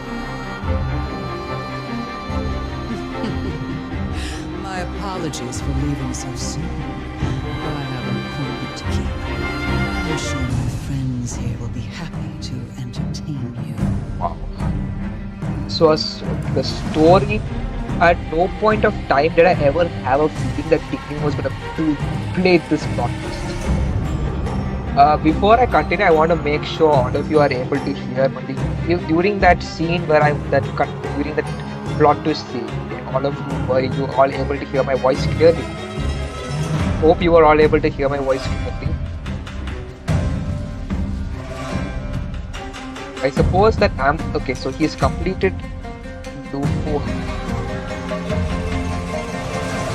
My apologies for leaving so soon, but I have an appointment to keep. I'm sure my friends here will be happy to entertain you. Wow. So the story, at no point of time did I ever have a feeling that Tingyun was gonna play this plot twist. Before I continue, I want to make sure all of you are able to hear me. During that scene where during that plot twist scene, were you all able to hear my voice clearly? Hope you are all able to hear my voice clearly. I suppose that okay. So he's completed Luofu.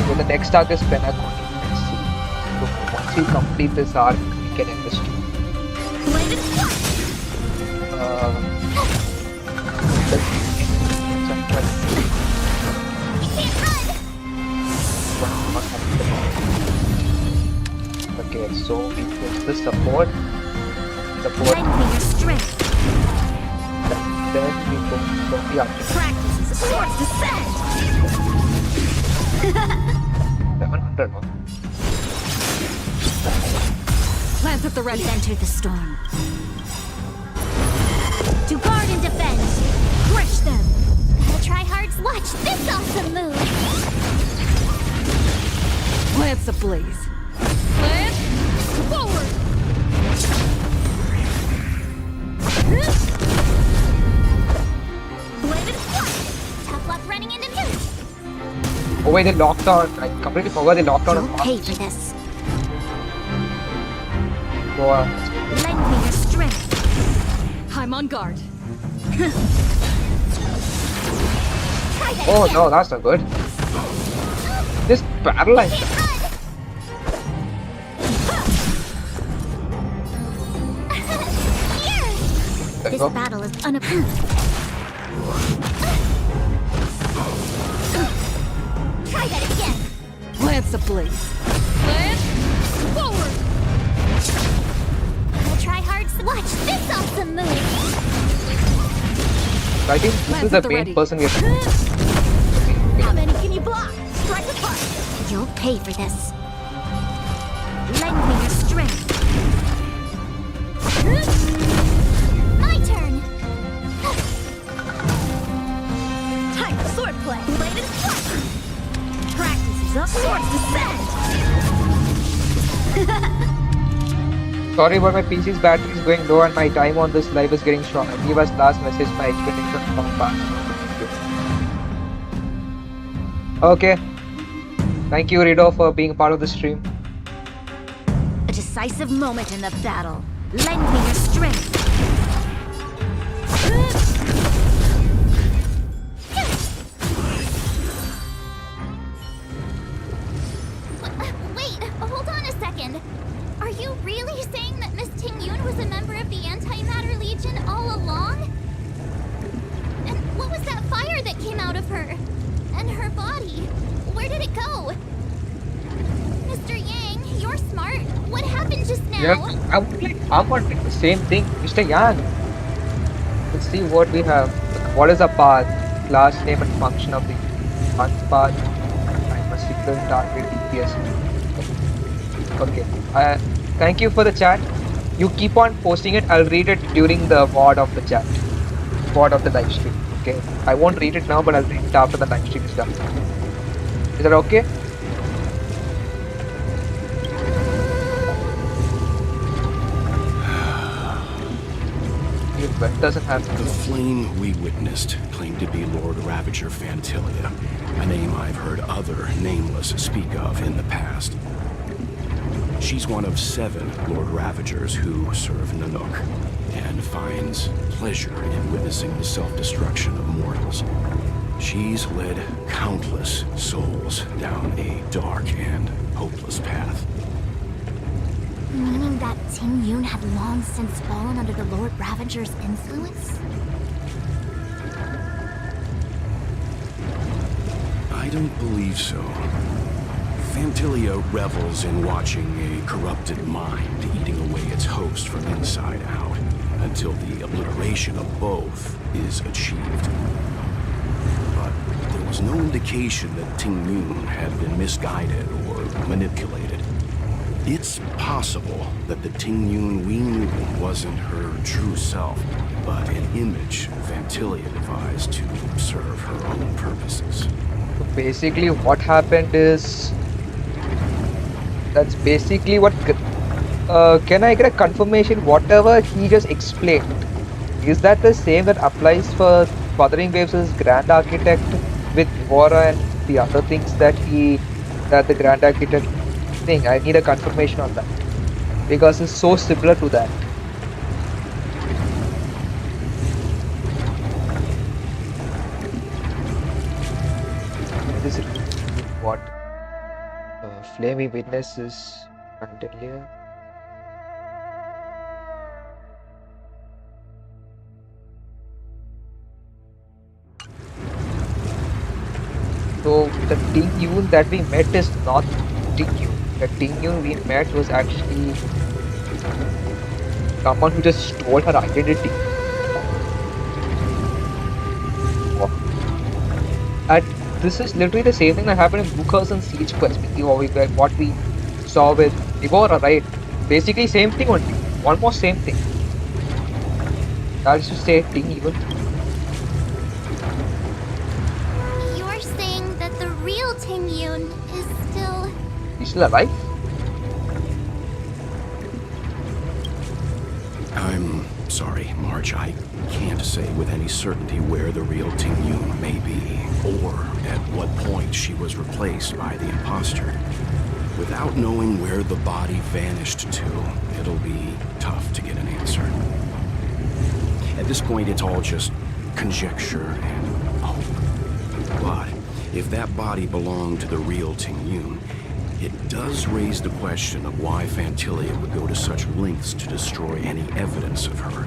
So the next arc is Penacon. So once we complete this arc, we can end the story. Okay, so we put the support. Lend me your strength. Then we go for the arc. Practice is a sword's descent. 700, no? Plants at the ready. Enter the storm. To guard and defend. Crush them. Gotta try hard. Watch this awesome move. Plants ablaze. Plant forward. Blade and flash. Oh wait, they locked out. I completely forgot they locked out. You'll pay for this. Wow. Lend me your strength. I'm on guard. Oh no, that's not good. This paralyzed. This battle is unapproved. Try that again. Lance ablaze. Lance forward. I'll try hard. Watch this awesome move. I think this is the main person we have. How many can you block? Strike apart. You'll pay for this. Lend me your strength. My turn. Time for swordplay. Blade and flash. Practice is up. Swords descend. Sorry, but my PC's battery is going low and my time on this live is getting short. Leave us last message. My expectation from past. Okay. Thank you, Rido, for being part of the stream. A decisive moment in the battle. Lend me your strength. Wait, hold on a second. Are you really saying that Miss Ting-Yun was a member of the Antimatter Legion all along? And what was that fire that came out of her? And her body? Where did it go? Mr. Yang, you're smart. What happened just now? Yeah, I'm wondering the same thing. Mr. Yang. Let's see what we have. What is the path? Class name and function of the path. I'm a single target DPS. Okay. Thank you for the chat. You keep on posting it. I'll read it during the VOD of the chat. VOD of the live stream. Okay. I won't read it now, but I'll read it after the live stream is done. Is that okay? It doesn't have to. The flame we witnessed claimed to be Lord Ravager Fantilia, a name I've heard other nameless speak of in the past. She's one of 7 Lord Ravagers who serve Nanook, and finds pleasure in witnessing the self-destruction of mortals. She's led countless souls down a dark and hopeless path. Meaning that Ting-Yun had long since fallen under the Lord Ravager's influence? I don't believe so. Fantilia revels in watching a corrupted mind eating away its host from inside out, until the obliteration of both is achieved. But there was no indication that Ting-Yun had been misguided or manipulated. It's possible that the Ting-Yun we knew wasn't her true self, but an image Fantilia devised to serve her own purposes. Basically, what happened is... That's basically what... can I get a confirmation? Whatever he just explained, is that the same that applies for Wuthering Waves' Grand Architect with Vora and the other things that the Grand Architect thing? I need a confirmation on that, because it's so similar to that. This is what Flamey Witness is until here. So the Ting-Yun that we met is not Ting-Yun. The Ting-Yun we met was actually someone who just stole her identity. And this is literally the same thing that happened in Bukhausen Siege Quest with what we saw with Evora, right? Basically same thing only. Almost same thing. That is to say Ting-Yun. You're saying that the real Ting-Yun is still... He's still alive? I'm sorry, March. I can't say with any certainty where the real Ting-Yun may be, or at what point she was replaced by the imposter. Without knowing where the body vanished to, it'll be tough to get an answer. At this point, it's all just conjecture and hope. But if that body belonged to the real Ting Yun, it does raise the question of why Fantilia would go to such lengths to destroy any evidence of her.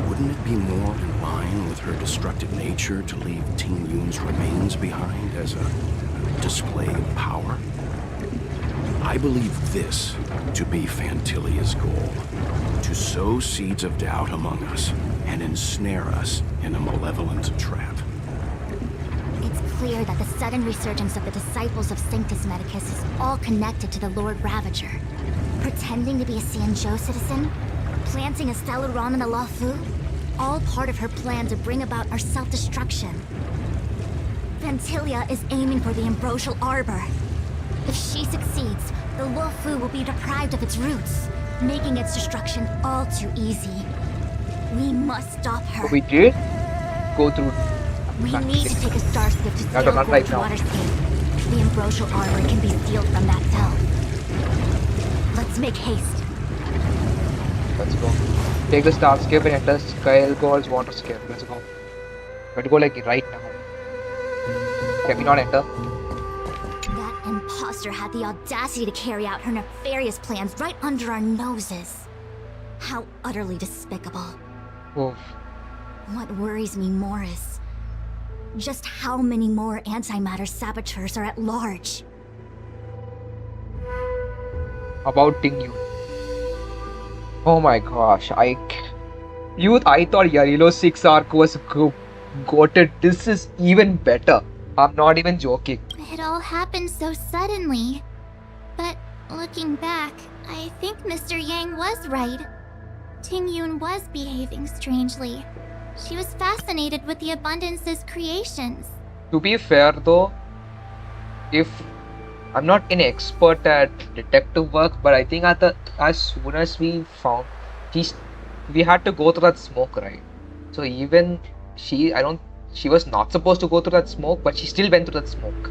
Wouldn't it be more in line with her destructive nature to leave Ting Yun's remains behind as a display of power? I believe this to be Fantilia's goal, to sow seeds of doubt among us and ensnare us in a malevolent trap. It's clear that the sudden resurgence of the disciples of Sanctus Medicus is all connected to the Lord Ravager. Pretending to be a Xianzhou citizen, planting a Stellaron in the Luofu, all part of her plan to bring about our self-destruction. Fantilia is aiming for the Ambrosial Arbor. If she succeeds, the Luofu will be deprived of its roots, making its destruction all too easy. We must stop her. We did go through. We need to take a star skiff to Not Xianzhou right now. Waterscape. The Ambrosial Arbor can be sealed from that delve. Let's make haste. Let's go. Take the starscape and enter Xianzhou Waterscape. Let's go. We have to go like right now. Can we not enter? That imposter had the audacity to carry out her nefarious plans right under our noses. How utterly despicable. Oof. What worries me more is just how many more antimatter saboteurs are at large. About Ting Yun. Oh my gosh, I thought Yarilo 6 arc was goated. This is even better. I'm not even joking. It all happened so suddenly. But looking back, I think Mr. Yang was right. Ting Yun was behaving strangely. She was fascinated with the Abundance's creations. To be fair though, if I'm not an expert at detective work, but I think as soon as we found we had to go through that smoke, right? So even she was not supposed to go through that smoke, but she still went through that smoke.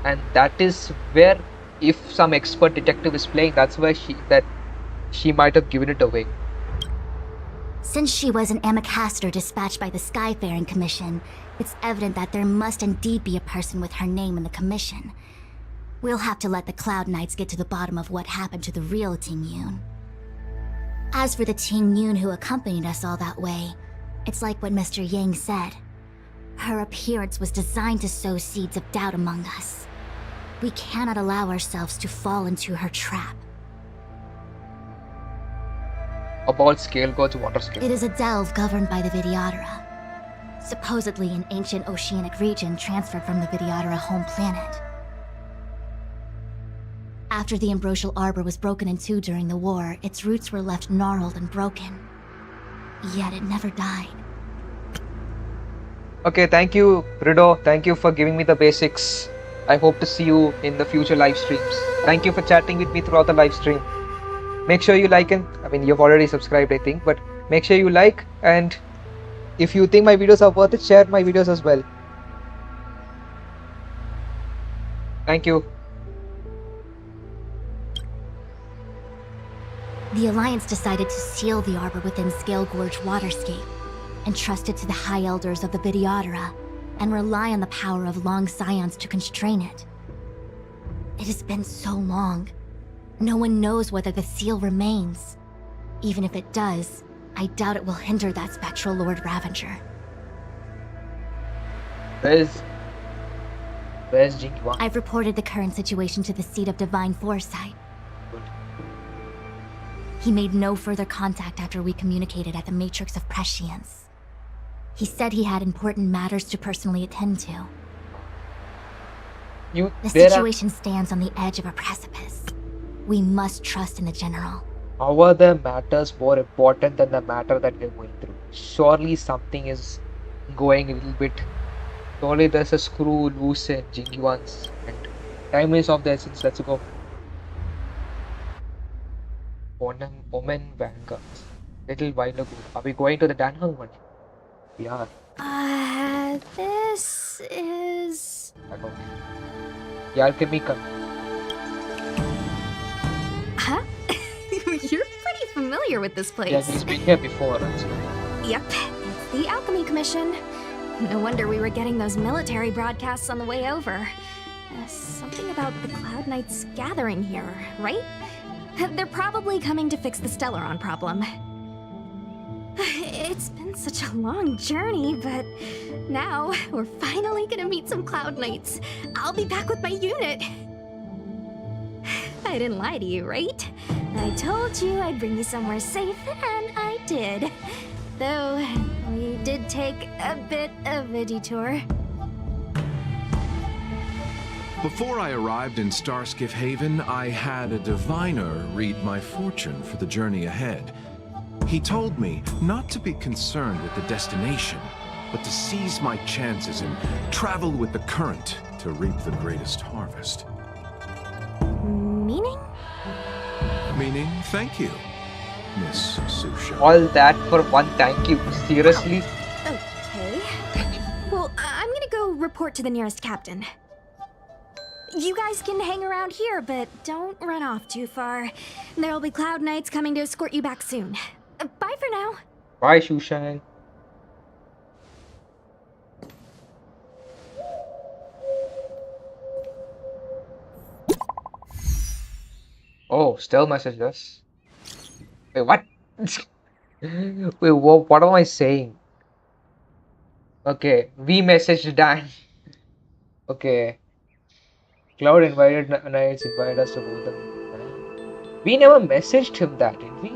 And that is where, if some expert detective is playing, that's where she might have given it away. Since she was an Amicastor dispatched by the Skyfaring Commission, it's evident that there must indeed be a person with her name in the commission. We'll have to let the Cloud Knights get to the bottom of what happened to the real Ting Yun. As for the Ting Yun who accompanied us all that way, it's like what Mr. Yang said. Her appearance was designed to sow seeds of doubt among us. We cannot allow ourselves to fall into her trap. About Xianzhou Waterscape. It is a delve governed by the Vidyadhara. Supposedly an ancient oceanic region transferred from the Vidyadhara home planet. After the Ambrosial Arbor was broken in two during the war, its roots were left gnarled and broken. Yet it never died. Okay, thank you, Rido. Thank you for giving me the basics. I hope to see you in the future live streams. Thank you for chatting with me throughout the live stream. Make sure you like and, you've already subscribed, I think, but make sure you like, and if you think my videos are worth it, share my videos as well. Thank you. The Alliance decided to seal the arbor within Scale Gorge Waterscape, entrust it to the High Elders of the Vidyadhara, and rely on the power of Long Scions to constrain it. It has been so long. No one knows whether the seal remains. Even if it does, I doubt it will hinder that spectral Lord Ravager. Where's Jingyuan? I've reported the current situation to the Seat of Divine Foresight. He made no further contact after we communicated at the Matrix of Prescience. He said he had important matters to personally attend to. The situation stands on the edge of a precipice. We must trust in the General. How are the matters more important than the matter that we're going through? Surely something is going a little bit. Surely there's a screw loose in Jingyuan's and time is of the essence. Let's go. Omen Vanguards. Little while ago. Are we going to the Danheng one? We are. This is The alchemy Huh? You're pretty familiar with this place. Yeah, he's been here before. That's Yep, it's the Alchemy Commission. No wonder we were getting those military broadcasts on the way over. Something about the Cloud Knights gathering here, right? They're probably coming to fix the Stellaron problem. It's been such a long journey, but now we're finally gonna meet some Cloud Knights. I'll be back with my unit. I didn't lie to you, right? I told you I'd bring you somewhere safe, and I did. Though, we did take a bit of a detour. Before I arrived in Starskiff Haven, I had a diviner read my fortune for the journey ahead. He told me not to be concerned with the destination, but to seize my chances and travel with the current to reap the greatest harvest. Meaning? Meaning, thank you, Miss Susha. all that for one thank you. Seriously? Okay. Well, I'm gonna go report to the nearest captain. You guys can hang around here, but don't run off too far. There'll be Cloud Knights coming to escort you back soon. Bye for now. Bye, Shushan. Oh, still messaged us. Wait, what? Wait, what am I saying? Okay, we messaged Dan. Okay. Cloud invited Knights, invited us to go them. We never messaged him that, did we?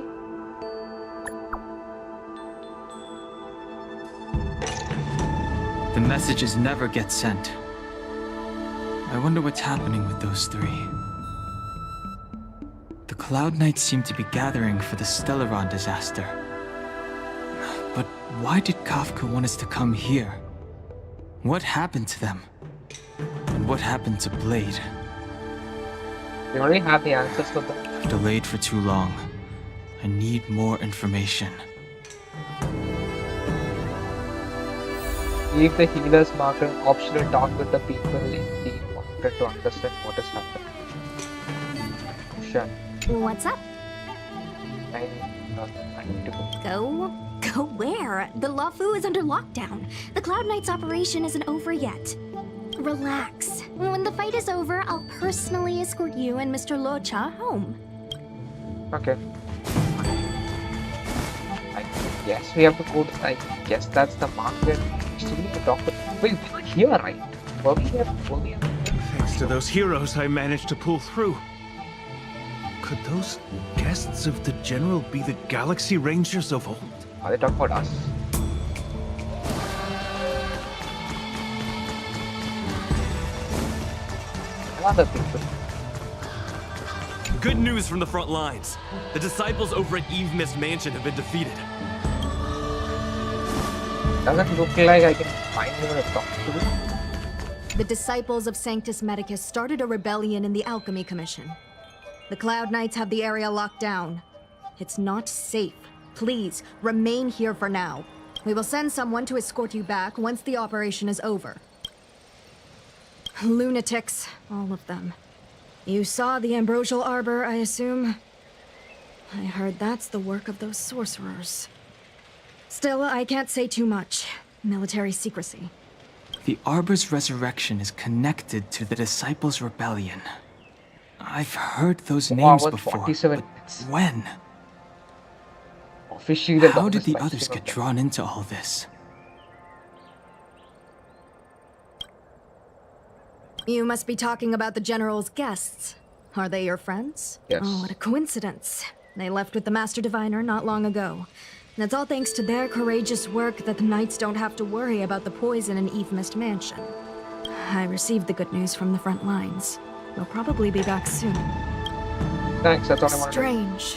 The messages never get sent. I wonder what's happening with those three. The Cloud Knights seem to be gathering for the Stellaron disaster. But why did Kafka want us to come here? What happened to them? And what happened to Blade? We already have the answers for that. I've delayed for too long. I need more information. Leave the healer's marker an optional talk with the people in the market to understand what is happening. Sure. What's up? I need to go. Go? Go where? The Luofu is under lockdown. The Cloud Knights operation isn't over yet. Relax. When the fight is over, I'll personally escort you and Mr. Locha home. Okay. I guess we have to go to, I guess that's the market. We still need to talk to... Wait, we were here, right? Were we here? Thanks to those heroes, I managed to pull through. Could those guests of the General be the Galaxy Rangers of old? Are they talking about us? Other people. Good news from the front lines. The disciples over at Eve Mist Mansion have been defeated. Doesn't look like I can find anyone to talk to. The disciples of Sanctus Medicus started a rebellion in the Alchemy Commission. The Cloud Knights have the area locked down. It's not safe. Please, remain here for now. We will send someone to escort you back once the operation is over. Lunatics, all of them. You saw the Ambrosial Arbor, I assume? I heard that's the work of those sorcerers. Still, I can't say too much. Military secrecy. The Arbor's resurrection is connected to the Disciples' Rebellion. I've heard those names before, but when? Officially, how did the others get drawn into all this? You must be talking about the General's guests. Are they your friends? Yes. Oh, what a coincidence. They left with the Master Diviner not long ago. And it's all thanks to their courageous work that the Knights don't have to worry about the poison in Eve Mist Mansion. I received the good news from the front lines. They'll probably be back soon. Thanks, that's all I wanted. Strange.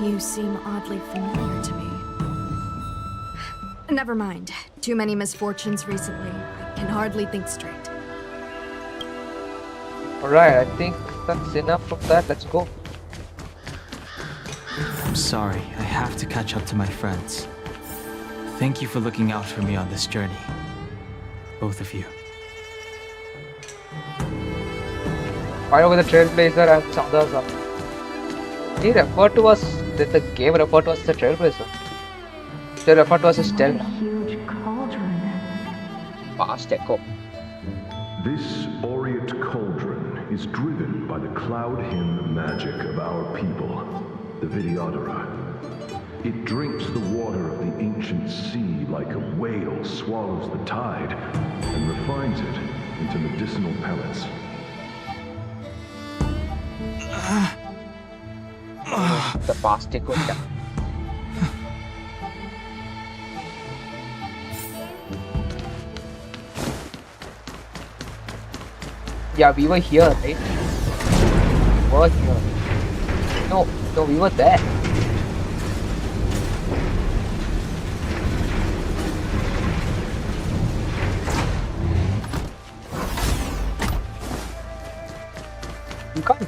You seem oddly familiar to me. Never mind. Too many misfortunes recently. I can hardly think straight. Alright, I think that's enough of that. Let's go. I'm sorry, I have to catch up to my friends. Thank you for looking out for me on this journey. Both of you. Fight over the Trailblazer and some others are. He referred to us, the game referred to us as the Trailblazer. They referred to us as Stealth. Huge cauldron. Fast echo. This aureate cauldron is driven by the cloud hymn magic of our people, the Vidyadhara. It drinks the water of the ancient sea like a whale swallows the tide and refines it into medicinal pellets. The fast echo. Yeah, we were here, right? We were here. No, we were there.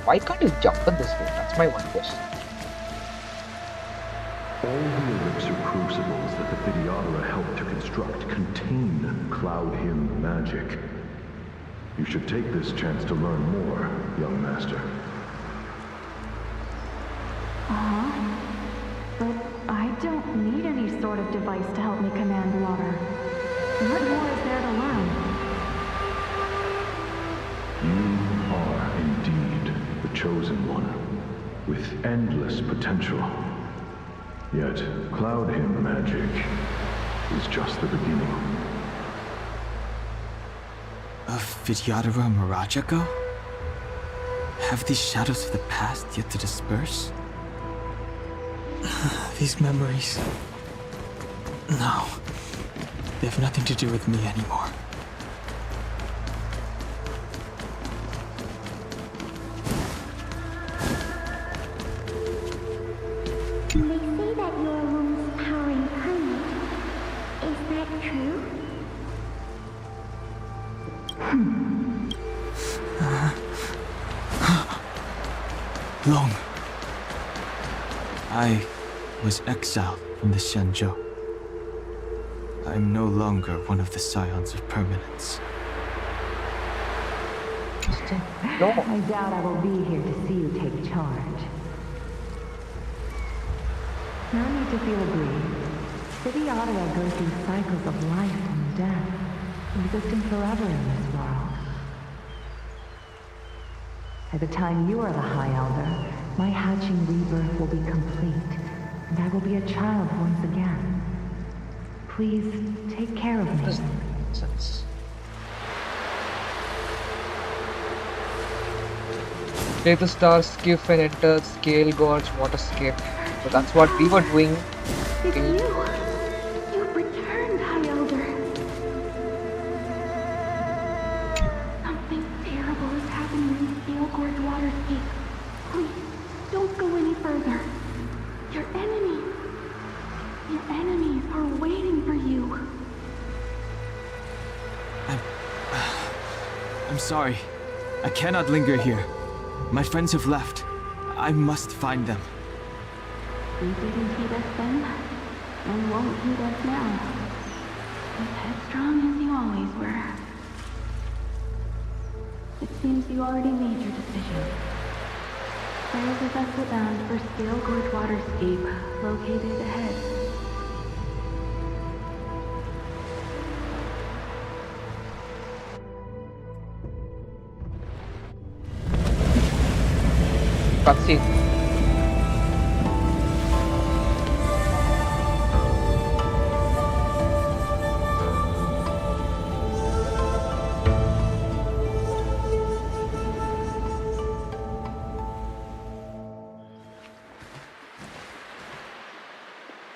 Why can't you jump in this way? That's my one question. All the elixir crucibles that the Vidyadhara helped to construct contain cloud hymn magic. You should take this chance to learn more, young master. But I don't need any sort of device to help me command water. What more is there to learn? You are indeed the chosen one, with endless potential. Yet, cloud hymn magic is just the beginning. Of Vidyadhara Mirajago? Have these shadows of the past yet to disperse? These memories... No. They have nothing to do with me anymore. They say that your room's powering permanent. Is that true? Long. I was exiled from the Xianzhou. I'm no longer one of the Scions of Permanence. I doubt I will be here to see you take charge. No need to feel aggrieved. Vidyadhara goes through cycles of life and death, existing forever in this world. By the time you are the High Elder, my hatching rebirth will be complete, and I will be a child once again. Please, take care of me. Take the stars, skiff and enter, scale gorge, waterscape. So that's what we were doing. It's you! You've returned, High Elder! Something terrible is happening in Scale Gorge Waterscape. Please, don't go any further. Your enemies are waiting for you. I'm sorry. I cannot linger here. My friends have left. I must find them. You didn't heed us then, and won't heed us now. As headstrong as you always were. It seems you already made your decision. There is a vessel bound for Scale Gorge Waterscape, located ahead. Cutscene.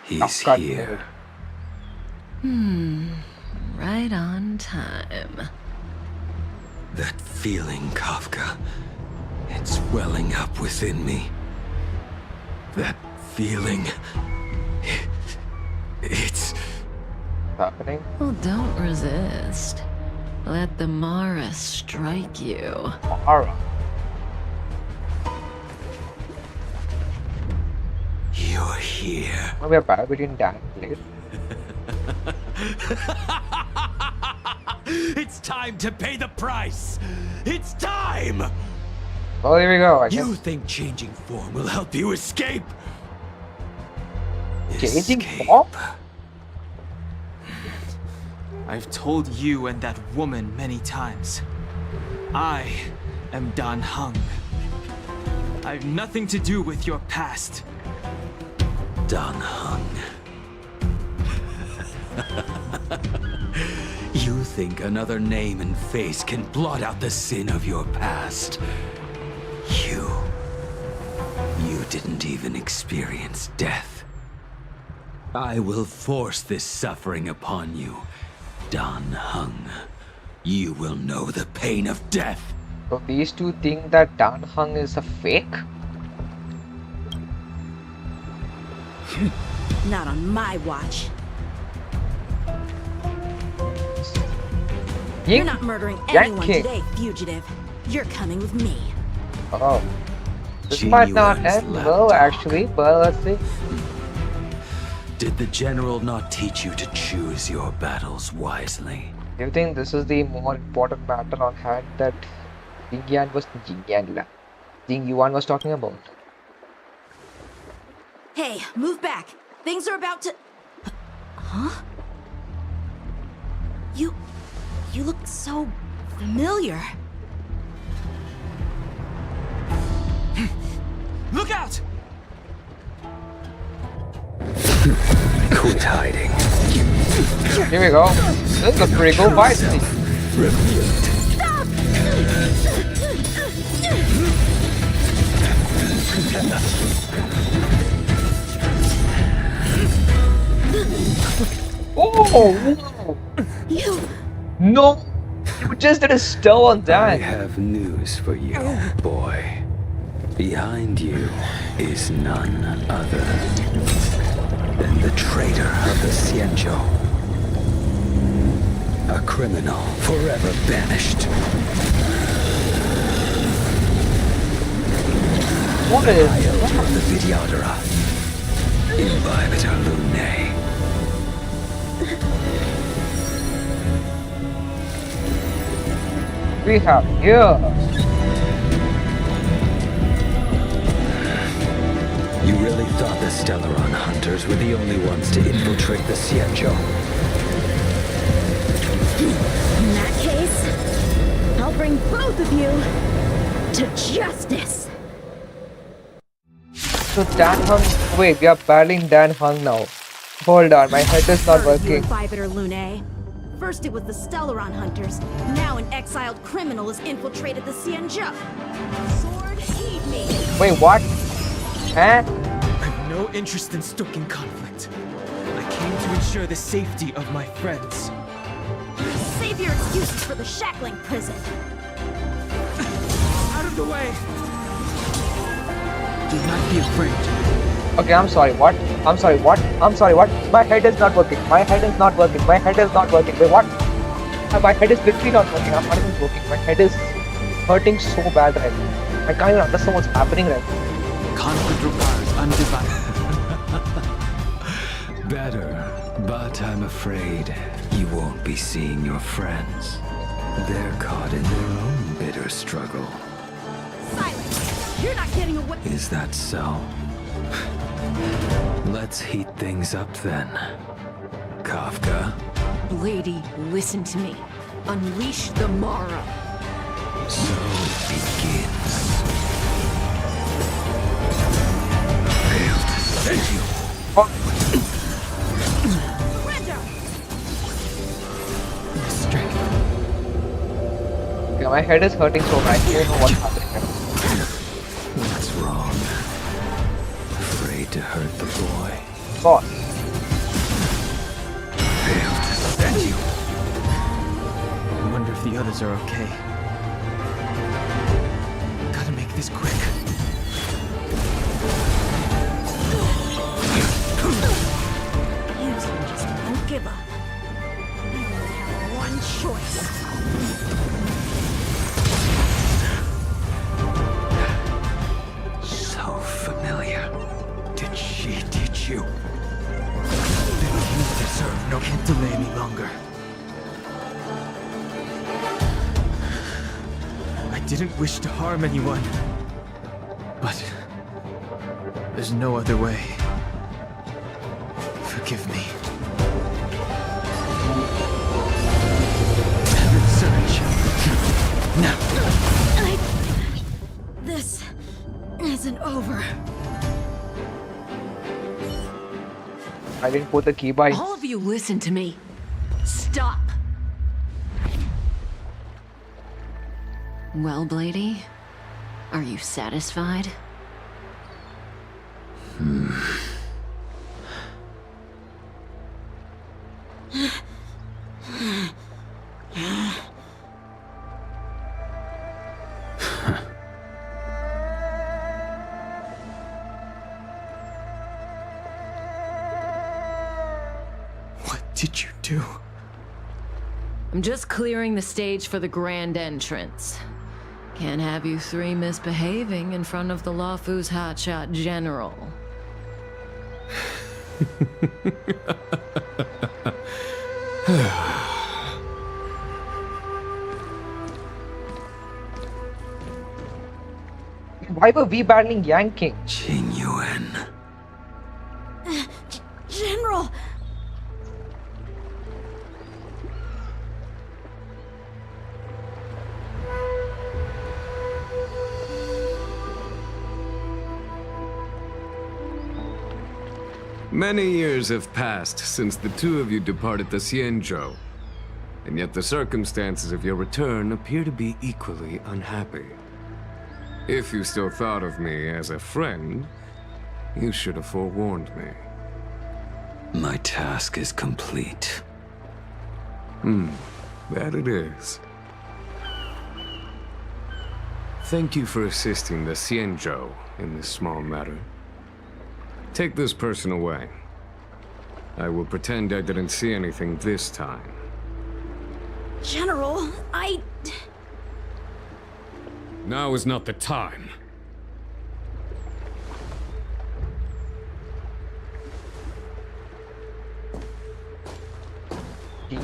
He's here. Right on time. That feeling, Kafka. It's welling up within me. That feeling... It's... happening? Well, don't resist. Let the Mara strike you. Mara? You're here. We are bad between Dan and Blade. It's time to pay the price! It's time! Well, here we go, I guess. You think changing form will help you escape? Changing form? I've told you and that woman many times. I am Dan Heng. I have nothing to do with your past. Dan Heng. You think another name and face can blot out the sin of your past? You didn't even experience death. I will force this suffering upon you, Dan Heng. You will know the pain of death. So these two think that Dan Heng is a fake? Not on my watch. You're not murdering anyone today, fugitive. You're coming with me. Oh. This might not end well, actually, but let's see. Did the general not teach you to choose your battles wisely? Do you think this is the more important matter on hand that Jing Yuan was talking about? Hey, move back. Things are about to... Huh? You look so familiar. Look out! Quit hiding. Here we go. This is a pretty cool fight scene. Stop! Oh! You... No! You just did a stone on that! I have news for you, boy. Behind you is none other than the traitor of the Xianzhou. A criminal forever banished. What is that? Of the Videodora. Imbibitor Lunae. We have here. You really thought the Stellaron hunters were the only ones to infiltrate the Xianzhou? In that case, I'll bring both of you to justice. So Dan Heng, wait, we are battling Dan Heng now. Hold on, my head is not working. Imbibitor Lunae. First it was the Stellaron hunters. Now an exiled criminal has infiltrated the Xianzhou. Sword, heed me. Wait, what? Huh? I have no interest in stoking conflict. I came to ensure the safety of my friends. Save your excuses for the shackling prison. Out of the way! Do not be afraid. Okay, I'm sorry, what? I'm sorry, what? I'm sorry, what? My head is not working. My head is not working. My head is not working. Wait, what? My head is literally not working. I'm not even working. My head is hurting so bad right now. I can't even understand what's happening right now. Conflict requires undivided. Better, but I'm afraid you won't be seeing your friends. They're caught in their own bitter struggle. Silence! You're not getting away. Is that so? Let's heat things up then. Kafka. Lady, listen to me. Unleash the Mara. So it begins. Failed to send you. Surrender! Okay, my head is hurting so bad. I don't know what's happening. What's wrong? Afraid to hurt the boy? Boss. Failed to send you. I wonder if the others are okay. Gotta make this quick. You just won't give up. You only have one choice. So familiar. Did she teach you? Then you deserve no. Can't delay any longer. I didn't wish to harm anyone. But there's no other way. Forgive me. Surge. Now. This isn't over. I didn't put the keybind. All of you listen to me. Stop. Well, Blady, are you satisfied? What did you do? I'm just clearing the stage for the grand entrance. Can't have you three misbehaving in front of the Luofu's hotshot general. Why were we battling Yanking? Qingyuan. General! Many years have passed since the two of you departed the Xianzhou, and yet the circumstances of your return appear to be equally unhappy. If you still thought of me as a friend, you should have forewarned me. My task is complete. That it is. Thank you for assisting the Xianzhou in this small matter. Take this person away. I will pretend I didn't see anything this time. General, Now is not the time.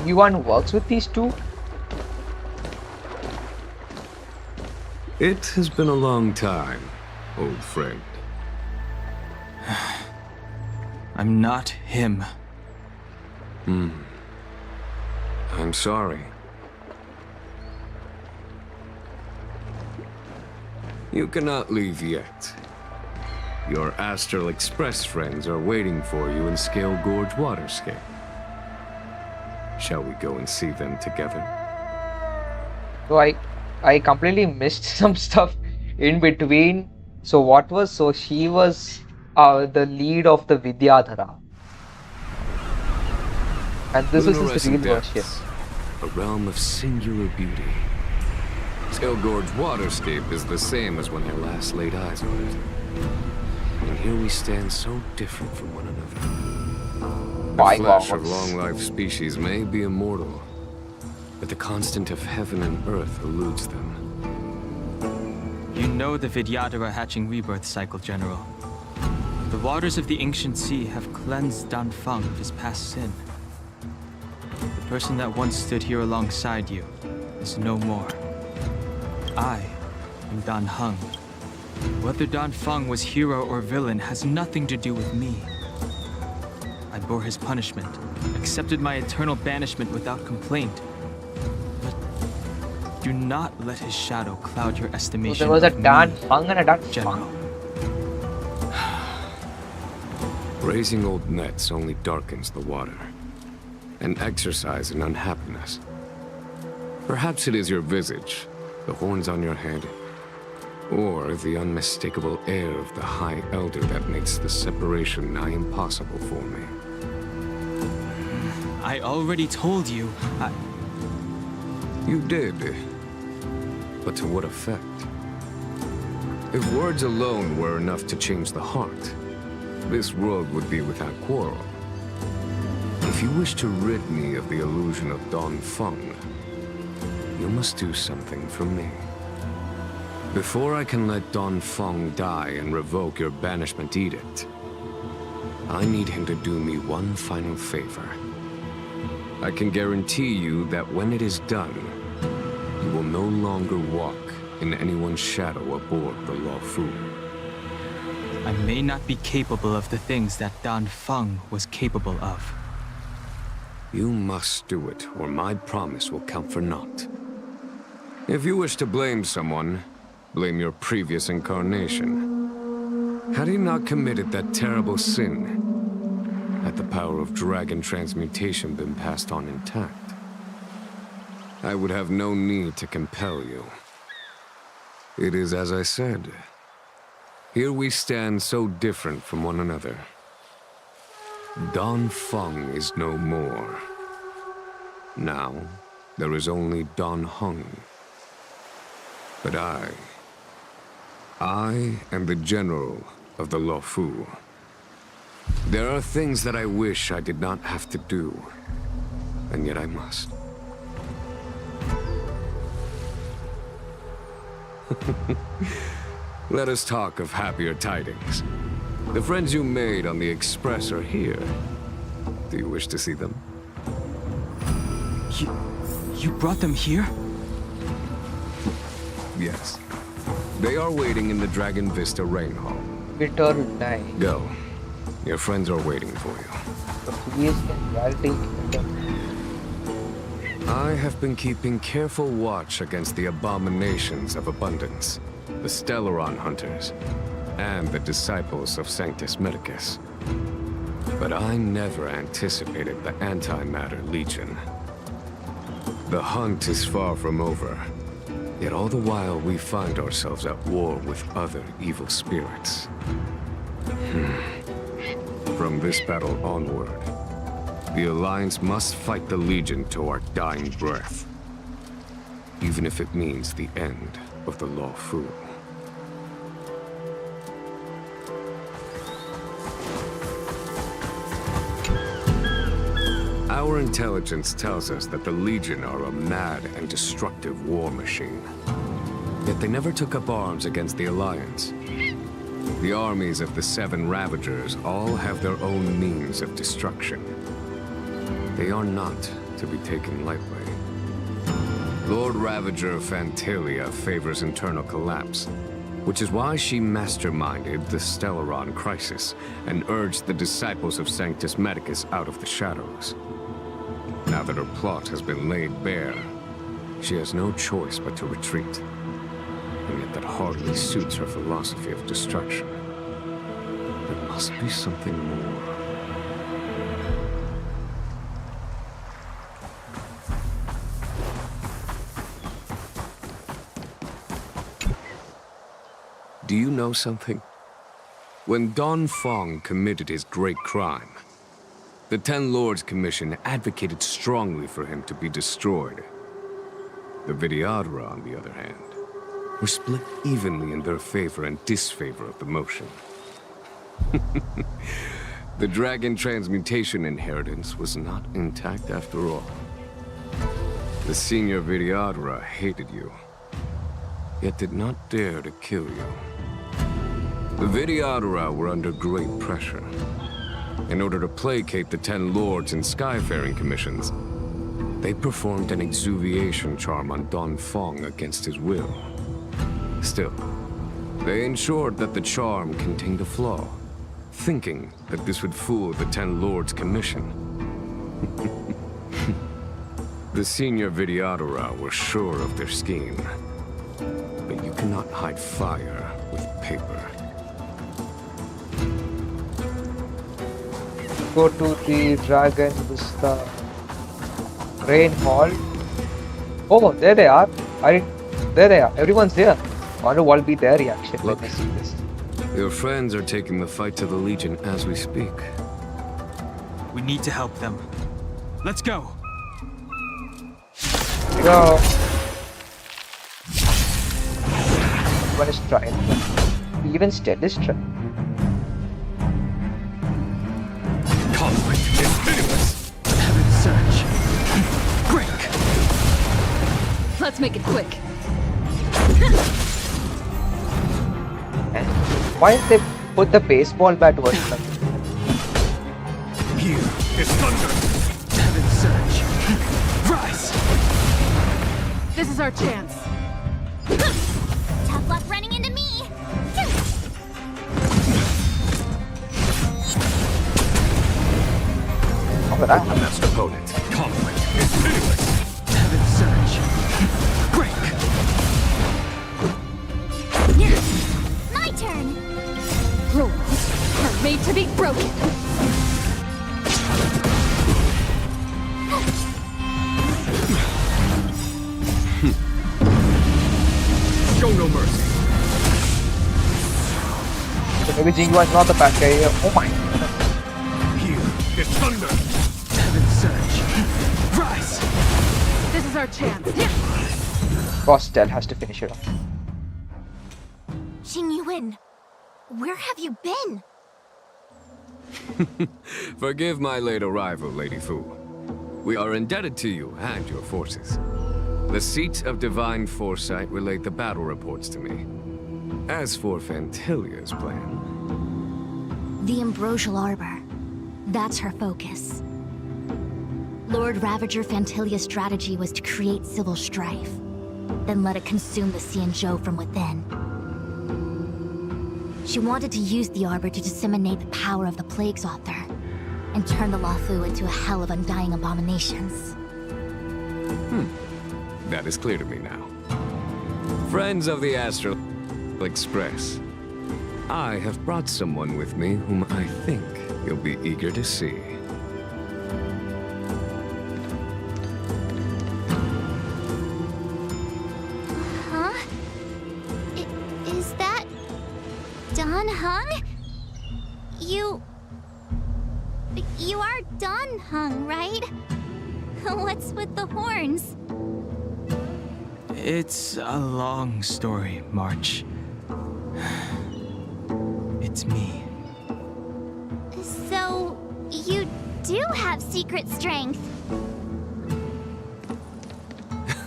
Yuan works with these two? It has been a long time, old friend. I'm not him. I'm sorry. You cannot leave yet. Your Astral Express friends are waiting for you in Scale Gorge Waterscape. Shall we go and see them together? So I completely missed some stuff in between. So she was the lead of the Vidyadhara. And this is his real version. A realm of singular beauty. Scale Gorge Waterscape is the same as when I last laid eyes on it. And here we stand so different from one another. The flesh of long-lived species may be immortal, but the constant of heaven and earth eludes them. You know the Vidyadhara hatching rebirth cycle, General. The waters of the ancient sea have cleansed Dan Feng of his past sin. The person that once stood here alongside you is no more. I am Dan Heng. Whether Dan Feng was hero or villain has nothing to do with me. I bore his punishment, accepted my eternal banishment without complaint. But do not let his shadow cloud your estimation. So there was a Dan Feng and a Dan General. Raising old nets only darkens the water, an exercise in unhappiness. Perhaps it is your visage, the horns on your head, or the unmistakable air of the High Elder that makes the separation nigh impossible for me. I already told you, You did. But to what effect? If words alone were enough to change the heart, this world would be without quarrel. If you wish to rid me of the illusion of Dan Feng, you must do something for me. Before I can let Dan Feng die and revoke your banishment edict, I need him to do me one final favor. I can guarantee you that when it is done, you will no longer walk in anyone's shadow aboard the Luofu. I may not be capable of the things that Dan Feng was capable of. You must do it, or my promise will count for naught. If you wish to blame someone, blame your previous incarnation. Had he not committed that terrible sin, had the power of dragon transmutation been passed on intact, I would have no need to compel you. It is as I said. Here we stand so different from one another. Dan Feng is no more. Now, there is only Dan Heng. But I am the general of the Luofu. There are things that I wish I did not have to do, and yet I must. Let us talk of happier tidings. The friends you made on the Express are here. Do you wish to see them? You brought them here? Yes. They are waiting in the Dragon Vista Rain Hall. Bitter die. Go. Your friends are waiting for you. I have been keeping careful watch against the abominations of abundance, the Stellaron hunters, and the disciples of Sanctus Medicus. But I never anticipated the Antimatter Legion. The hunt is far from over, yet all the while we find ourselves at war with other evil spirits. From this battle onward, the Alliance must fight the Legion to our dying breath, even if it means the end of the Luofu. Our intelligence tells us that the Legion are a mad and destructive war machine. Yet they never took up arms against the Alliance. The armies of the Seven Ravagers all have their own means of destruction. They are not to be taken lightly. Lord Ravager Fantalia favors internal collapse, which is why she masterminded the Stellaron crisis and urged the disciples of Sanctus Medicus out of the shadows. Now that her plot has been laid bare, she has no choice but to retreat. And yet that hardly suits her philosophy of destruction. There must be something more. Do you know something? When Dan Feng committed his great crime, the Ten Lords Commission advocated strongly for him to be destroyed. The Vidyadhara, on the other hand, were split evenly in their favor and disfavor of the motion. The dragon transmutation inheritance was not intact after all. The senior Vidyadhara hated you, yet did not dare to kill you. The Vidyadhara were under great pressure. In order to placate the Ten Lords and Skyfaring Commissions, they performed an exuviation charm on Dan Feng against his will. Still, they ensured that the charm contained a flaw, thinking that this would fool the Ten Lords Commission. The senior Vidyadhara were sure of their scheme, but you cannot hide fire with paper. Go to the Dragon Vista Rain Hall. Oh, there they are. There they are. Everyone's there. I wonder what'll be their reaction when they see this. Your friends are taking the fight to the Legion as we speak. We need to help them. Let's go. Go. One is trying. Even Stead is trying. Conflict is pitiless. Heaven surge. Break. Let's make it quick. And why did they put the baseball bat towards them? Here is thunder. Heaven surge. Rise. This is our chance. Tough luck running into me. that? The best opponent. Conflict is pitiless. Heaven surge. Break. My turn! Rules are made to be broken. Show no mercy. So maybe Jingguan is not the bad guy here. Oh my. Here is thunder. Heaven surge. Rise. This is our chance. Costel has to finish it off. Xing Yuan, where have you been? Forgive my late arrival, Lady Fu. We are indebted to you and your forces. The seat of divine foresight relayed the battle reports to me. As for Fantilia's plan... The Ambrosial Arbor. That's her focus. Lord Ravager Fantilia's strategy was to create civil strife, then let it consume the Xianzhou from within. She wanted to use the Arbor to disseminate the power of the Plague's author, and turn the Luofu into a hell of undying abominations. That is clear to me now. Friends of the Astral Express, I have brought someone with me whom I think you'll be eager to see. Huh? Is that... Don Hung? You are Don Hung, right? What's with the horns? It's a long story, March. It's me. So, you do have secret strength.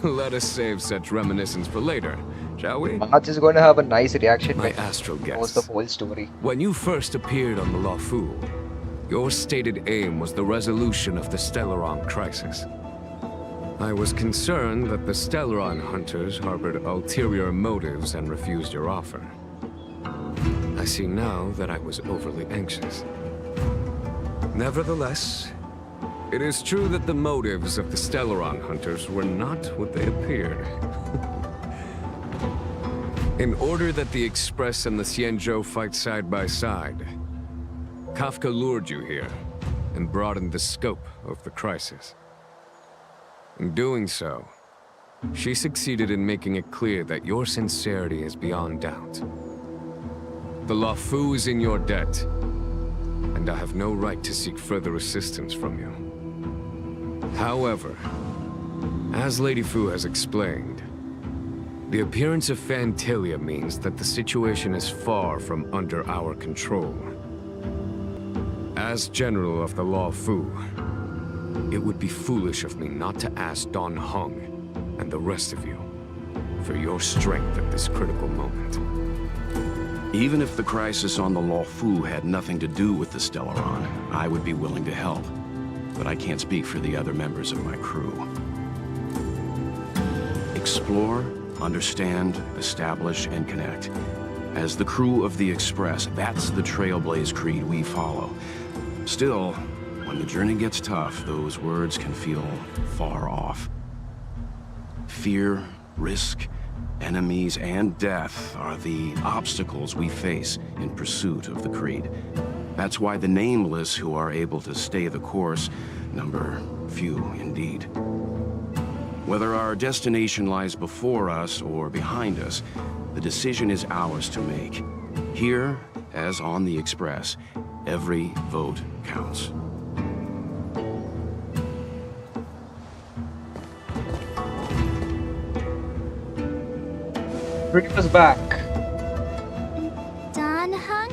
Let us save such reminiscence for later, shall we? March is going to have a nice reaction My when astral he knows guests. the whole story. When you first appeared on the Luofu, your stated aim was the resolution of the Stellaron crisis. I was concerned that the Stellaron hunters harbored ulterior motives and refused your offer. I see now that I was overly anxious. Nevertheless, it is true that the motives of the Stellaron hunters were not what they appeared. In order that the Express and the Xianzhou fight side by side, Kafka lured you here and broadened the scope of the crisis. In doing so, she succeeded in making it clear that your sincerity is beyond doubt. The Luofu is in your debt, and I have no right to seek further assistance from you. However, as Lady Fu has explained, the appearance of Fantilia means that the situation is far from under our control. As General of the Luofu, it would be foolish of me not to ask Don Hung and the rest of you for your strength at this critical moment. Even if the crisis on the Luofu had nothing to do with the Stellaron, I would be willing to help. But I can't speak for the other members of my crew. Explore, understand, establish, and connect. As the crew of the Express, that's the Trailblaze creed we follow. Still, when the journey gets tough, those words can feel far off. Fear, risk, enemies, and death are the obstacles we face in pursuit of the creed. That's why the nameless who are able to stay the course number few indeed. Whether our destination lies before us or behind us, the decision is ours to make. Here, as on the Express, every vote counts. Bring us back. Don Hung?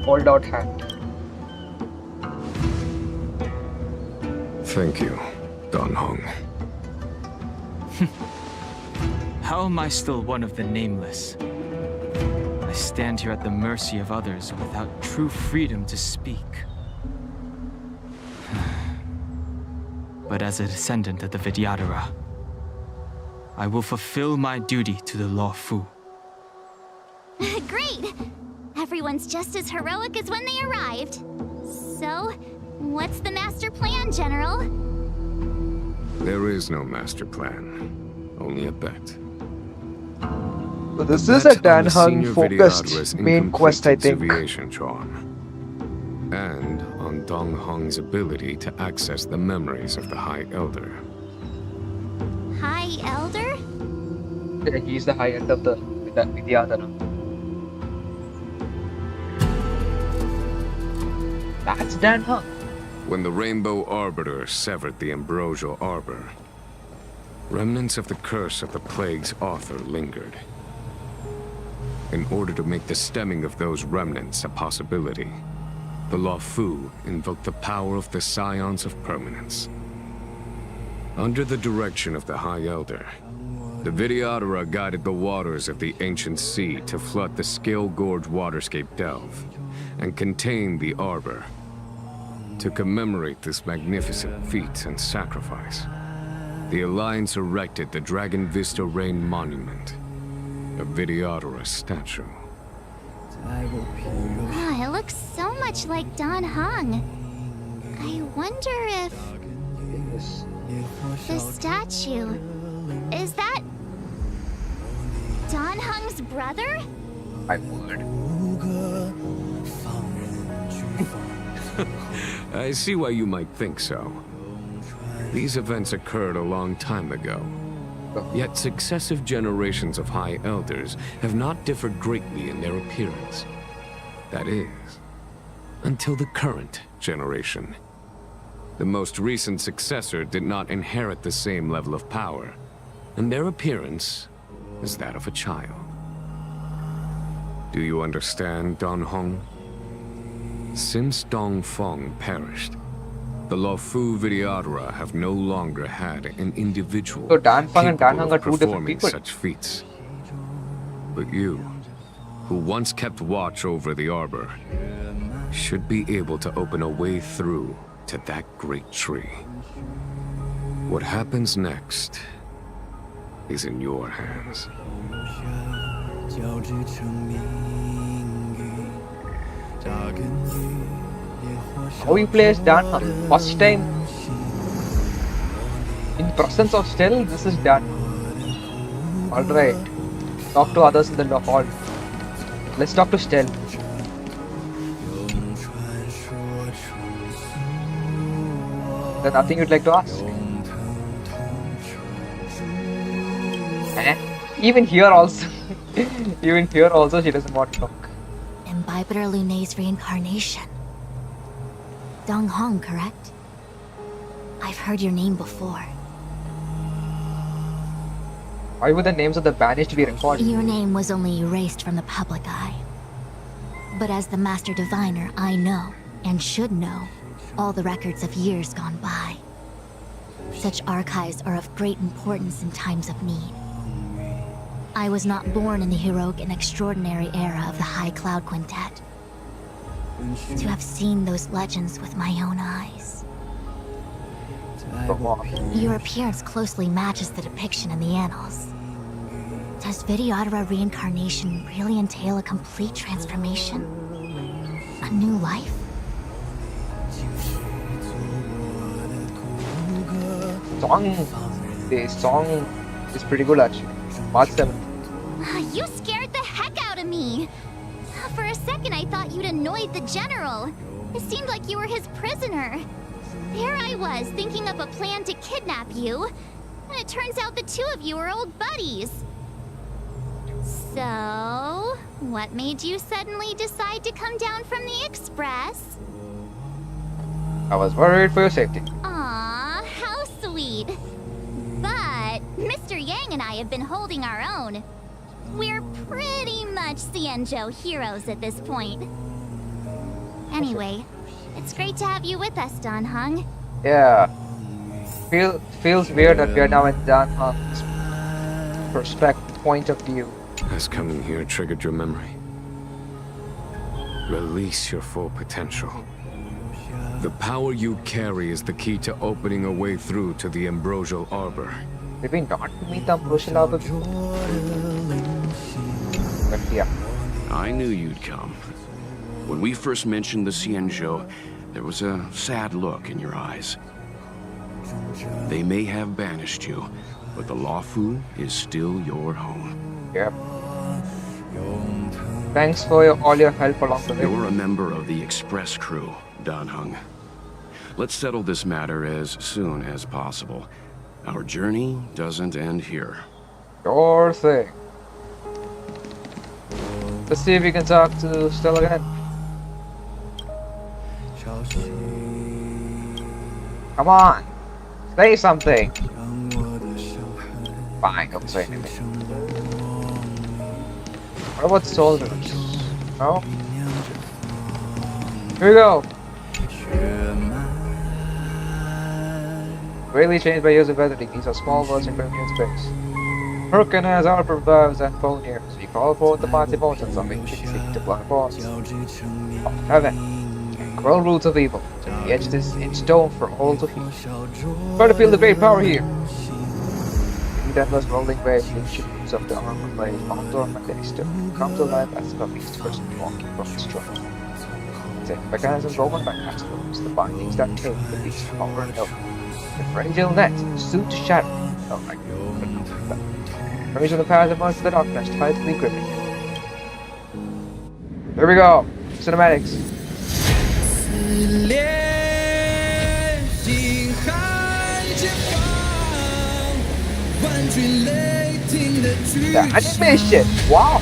Hold out hand. Thank you, Don Hung. How am I still one of the nameless? I stand here at the mercy of others without true freedom to speak. But as a descendant of the Vidyadhara, I will fulfill my duty to the Luofu. Great! everyone's just as heroic as when they arrived. So, what's the master plan, General? There is no master plan. Only a bet. So this is a Dan Hung focused main quest, I think. Civiation charm. And on Dong Hong's ability to access the memories of the High Elder. High Elder? Yeah, he's the High Elder of the Vidyadhara. That's Dan Hung. When the Rainbow Arbiter severed the Ambrosial Arbor, remnants of the curse of the plague's author lingered. In order to make the stemming of those remnants a possibility, the Luofu invoked the power of the Scions of Permanence. Under the direction of the High Elder, the Vidyadhara guided the waters of the ancient sea to flood the Scale Gorge waterscape delve and contain the Arbor. To commemorate this magnificent feat and sacrifice, the Alliance erected the Dragon Vista Rain Monument, a Vidyadhara statue. Ah, it looks so much like Don Hung. I wonder if... the statue... is that... Don Hung's brother? I would. I see why you might think so. These events occurred a long time ago. Yet successive generations of High Elders have not differed greatly in their appearance. That is, until the current generation. The most recent successor did not inherit the same level of power, and their appearance is that of a child. Do you understand, Don Hong? Since Dong Feng perished, the Luofu Vidyadhara have no longer had an individual So Dan Feng and Dan Hung are capable two of different performing people. such feats. But you, who once kept watch over the Arbor, should be able to open a way through to that great tree. What happens next is in your hands. How he plays Dan Hung? First time in presence of Stell, this is Dan. Alright. Talk to others in the hall. Let's talk to Stell. There's nothing you'd like to ask? Even here also. Even here also she doesn't want to talk. Imbibitor Lunay's reincarnation. Dong Hong, correct? I've heard your name before. Why would the names of the banished be recorded? Your name was only erased from the public eye. But as the Master Diviner, I know, and should know, all the records of years gone by. Such archives are of great importance in times of need. I was not born in the heroic and extraordinary era of the High Cloud Quintet. To have seen those legends with my own eyes. Your appearance closely matches the depiction in the annals. Does Vidyadhara reincarnation really entail a complete transformation? A new life? The song is pretty good actually. March 7th. You scared the heck out of me! For a second I thought you'd annoyed the General. It seemed like you were his prisoner. There I was, thinking up a plan to kidnap you. And it turns out the two of you are old buddies. So, what made you suddenly decide to come down from the Express? I was worried for your safety. Aw, how sweet. But Mr. Yang and I have been holding our own. We're pretty much Xianzhou heroes at this point. Anyway, it's great to have you with us, Don Hung. Yeah. Feels weird that we are now in Dan Hung's point of view. Has coming here triggered your memory? Release your full potential. The power you carry is the key to opening a way through to the Ambrosial Arbor. Did we not meet the Ambrosial Arbor before? But yeah. I knew you'd come. When we first mentioned the Xianzhou, there was a sad look in your eyes. They may have banished you, but the Luofu is still your home. Yep. Thanks for all your help along the way. You're a member of the express crew, Dan Heng. Let's settle this matter as soon as possible. Our journey doesn't end here. Sure thing. Let's see if we can talk to Stella again. Come on! Say something! Fine, don't say anything. What about soldiers? No? Here we go! Greatly changed by years of editing, these are small words enclosed in space. Hurricane has arbor verbs and phone here, so you call forth the mighty motions of ancient sea to blind bonds. Of heaven, grown roots of evil, to be etched in stone for all to hear. Try to feel the great power here. The endless rolling waves and shoots of the armor blade, Pom-Pom and they still come to life as the beast person walking from the struggle. Same mechanism woven by castles, the bindings that take the beast over and over. The fragile net, soon to shatter. Oh my god. Courage of the powers amongst the darkness, tightly gripping. Here we go. Cinematics. The animation! Wow!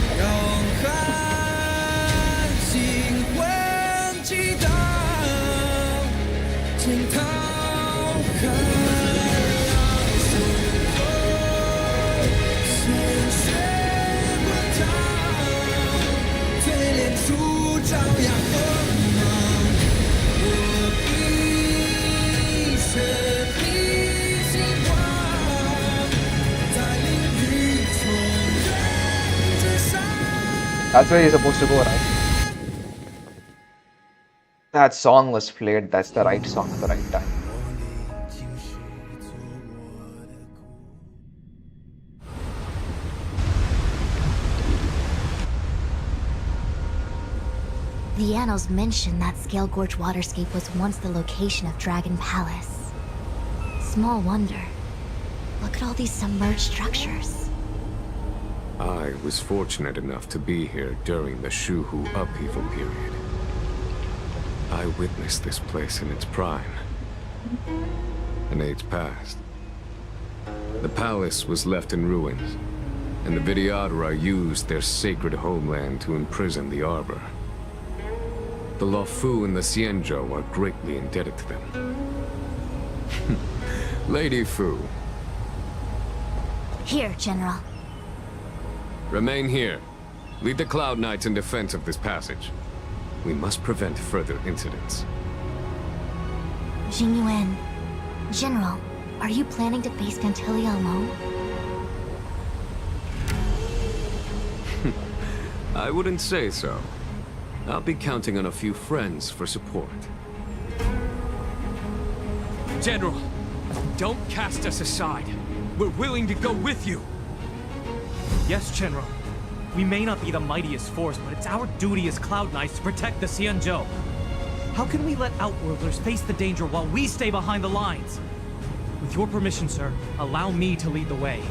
That's where you're supposed to go, right? That song was played, that's the right song at the right time. The annals mention that Scale Gorge waterscape was once the location of Dragon Palace. Small wonder. Look at all these submerged structures. I was fortunate enough to be here during the Shuhu upheaval period. I witnessed this place in its prime. An age passed. The palace was left in ruins, and the Vidyadhara used their sacred homeland to imprison the Arbor. The Luofu and the Xianzhou are greatly indebted to them. Lady Fu. Here, General. Remain here. Lead the Cloud Knights in defense of this passage. We must prevent further incidents. Jing Yuan. General, are you planning to face Phantilia alone? I wouldn't say so. I'll be counting on a few friends for support. General, don't cast us aside. We're willing to go with you. Yes, General. We may not be the mightiest force, but it's our duty as Cloud Knights to protect the Xianzhou. How can we let Outworlders face the danger while we stay behind the lines? With your permission, sir, allow me to lead the way.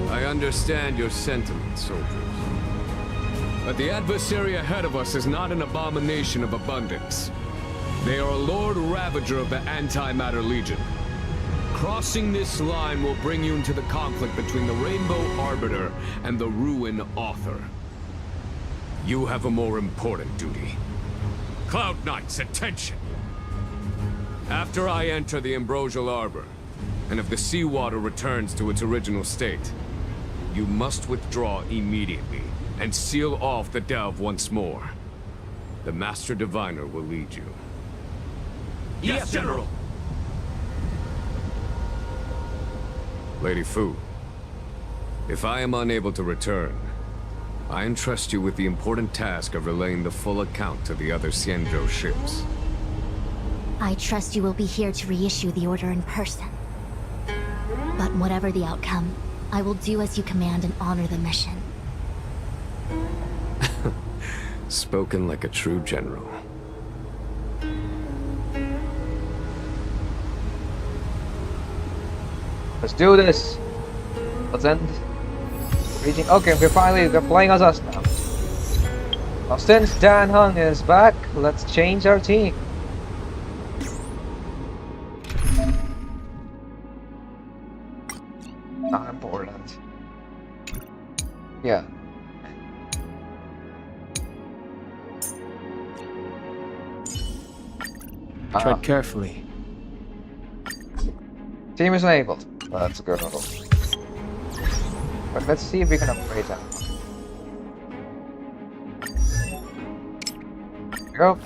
I understand your sentiments, soldiers. But the adversary ahead of us is not an abomination of abundance. They are a Lord Ravager of the Antimatter Legion. Crossing this line will bring you into the conflict between the Rainbow Arbiter and the Ruin Author. You have a more important duty. Cloud Knights, attention! After I enter the Ambrosial Arbor, and if the seawater returns to its original state, you must withdraw immediately and seal off the delve once more. The Master Diviner will lead you. Yes, General! Lady Fu, if I am unable to return, I entrust you with the important task of relaying the full account to the other Xianzhou ships. I trust you will be here to reissue the order in person. But whatever the outcome, I will do as you command and honor the mission. Spoken like a true general. Let's do this. Let's end. Reaching. Okay, we're playing as us now. Now, since Dan Hung is back, let's change our team. Not important. Yeah. Tread carefully. Team is enabled. Let's go. But let's see if we can upgrade that. Here we go.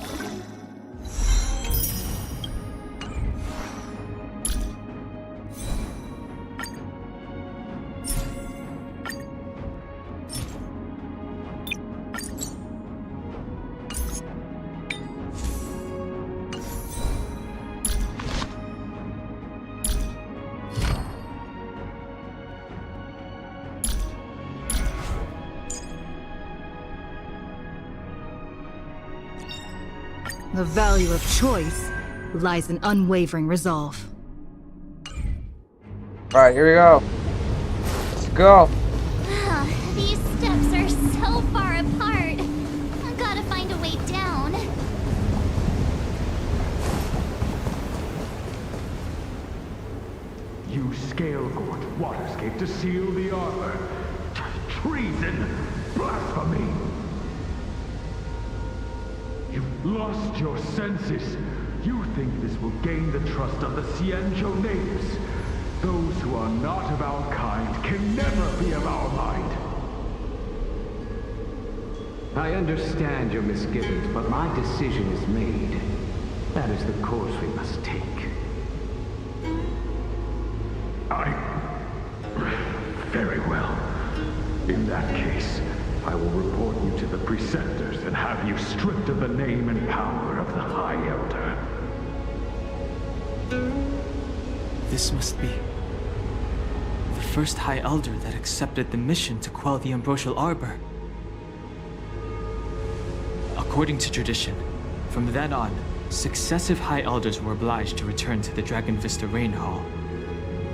The value of choice lies in unwavering resolve. Alright, here we go. Let's go. These steps are so far apart. I gotta find a way down. You scale-gort waterscape to seal the armor. Treason! Blasphemy! You've lost your senses. You think this will gain the trust of the Xianzhou natives. Those who are not of our kind can never be of our mind. I understand your misgivings, but my decision is made. That is the course we must take. Very well. In that case, I will report you to the preceptors and have you stripped of the name and power of the High Elder. This must be the first High Elder that accepted the mission to quell the Ambrosial Arbor. According to tradition, from then on, successive High Elders were obliged to return to the Dragon Vista Rain Hall.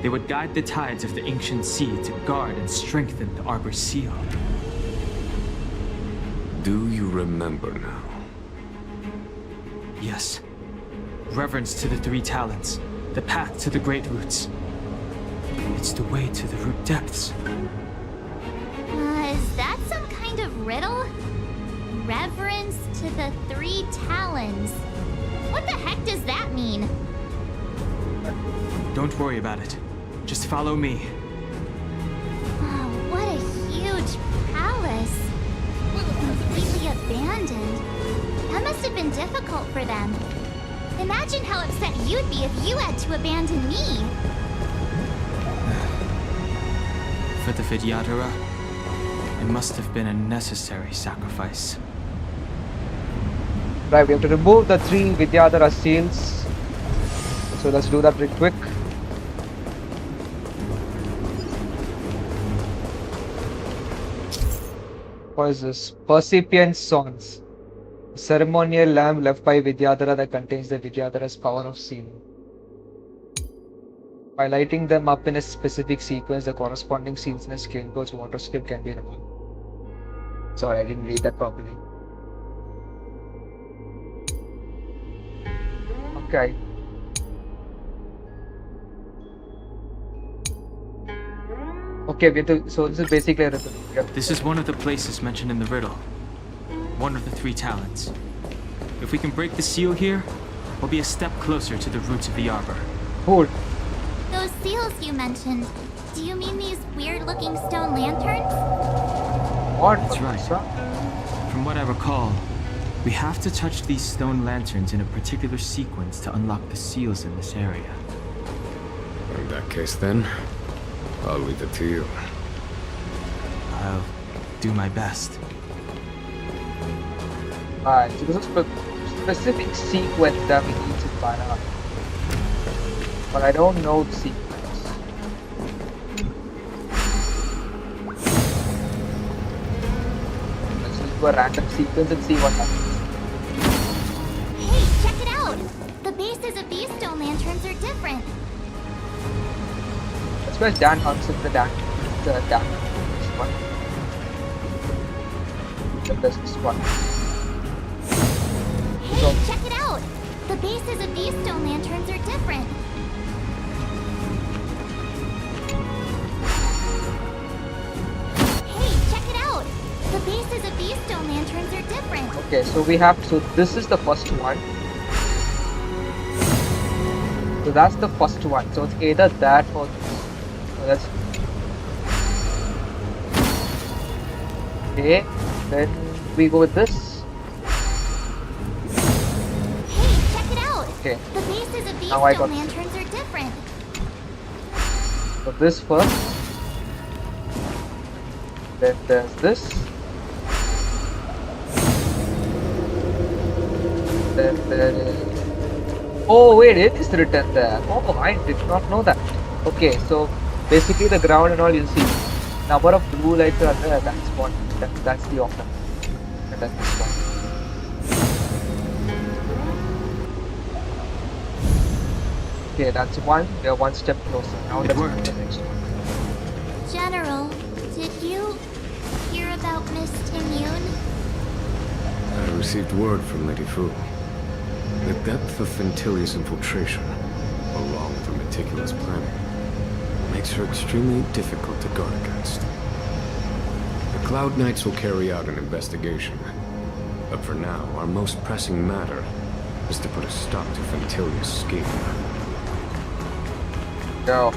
They would guide the tides of the ancient sea to guard and strengthen the Arbor's seal. Do you remember now? Yes. Reverence to the three talents, the path to the great roots. It's the way to the root depths. Is that some kind of riddle? Reverence to the three talons. What the heck does that mean? Don't worry about it. Just follow me. Oh, what a huge palace. Completely abandoned. That must have been difficult for them. Imagine how upset you'd be if you had to abandon me. For the Vidyadhara, it must have been a necessary sacrifice. Right, we have to remove the 3 Vidyadhara seals. So let's do that real quick. What is this? Percipient Sons. A ceremonial lamp left by Vidyadhara that contains the Vidyadhara's power of sealing. By lighting them up in a specific sequence, the corresponding seals in a Xianzhou's waterscape can be removed. Sorry, I didn't read that properly. Okay. Okay, we have to, so this is basically a riddle. This is one of the places mentioned in the riddle. One of the 3 talents. If we can break the seal here, we'll be a step closer to the roots of the arbor. Cool. Those seals you mentioned, do you mean these weird-looking stone lanterns? What? That's right. From what I recall, we have to touch these stone lanterns in a particular sequence to unlock the seals in this area. In that case then, I'll leave it to you. I'll do my best. Alright, so this is a specific sequence that we need to find out. But I don't know the sequence. Let's to a random sequence and see what happens. Hey, check it out! The bases of these stone lanterns are different. That's where Dan hunts in the Dan. This one. Then there's this one. Hey, check it out! The bases of these stone lanterns are different. Hey, check it out! The bases of these stone lanterns are different. Okay, so we have, so this is the first one. So that's the first one. So it's either that or this. So that's okay. Then we go with this. Hey, check it out! Okay. The bases of these Now I stone got lanterns are different. so this first. Then there's this. Then there is. Oh wait, it is written there. Oh, I did not know that. Okay, so basically the ground and all you see. Number of blue lights are there. That's one. That's the option. And then this one. Okay, that's one. We are one step closer. Now let's move to the next one. General, did you hear about Miss Ting-Yun? I received word from Lady Fu. The depth of Fintilia's infiltration, along with her meticulous planning, makes her extremely difficult to guard against. The Cloud Knights will carry out an investigation. But for now, our most pressing matter is to put a stop to Fintilia's scheme. Go.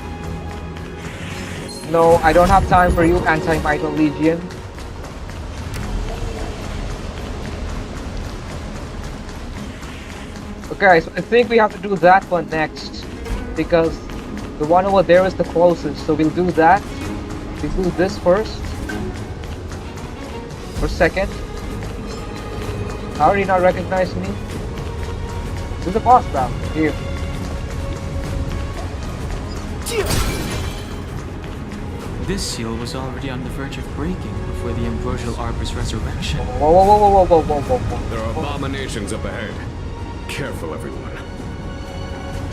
No, I don't have time for you, Anti-Mytho Legion. Okay, so I think we have to do that one next. Because the one over there is the closest. So we'll do that. We'll do this first. For second. How are you not recognizing me? This is the boss round. Here. This seal was already on the verge of breaking before the Ambrosial Arbor's resurrection. Whoa, whoa, whoa, whoa, whoa, whoa, whoa. There are abominations up ahead. Careful, everyone.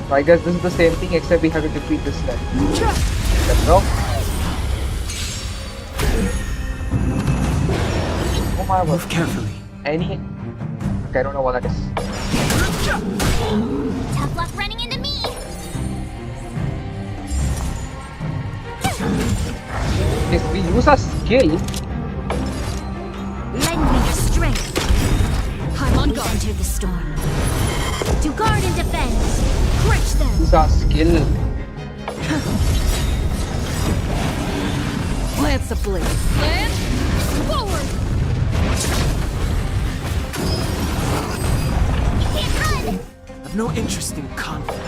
So I guess this is the same thing except we have to defeat this guy. Let's go. Oh my word. Move carefully. Any? Okay, I don't know what that is. Tough luck running into me! If we use our skill, Lend me your strength. I'm on guard. Enter the storm. To guard and defend. Crush them. use our skill. Lance ablaze. Land forward. I've no interest in conflict.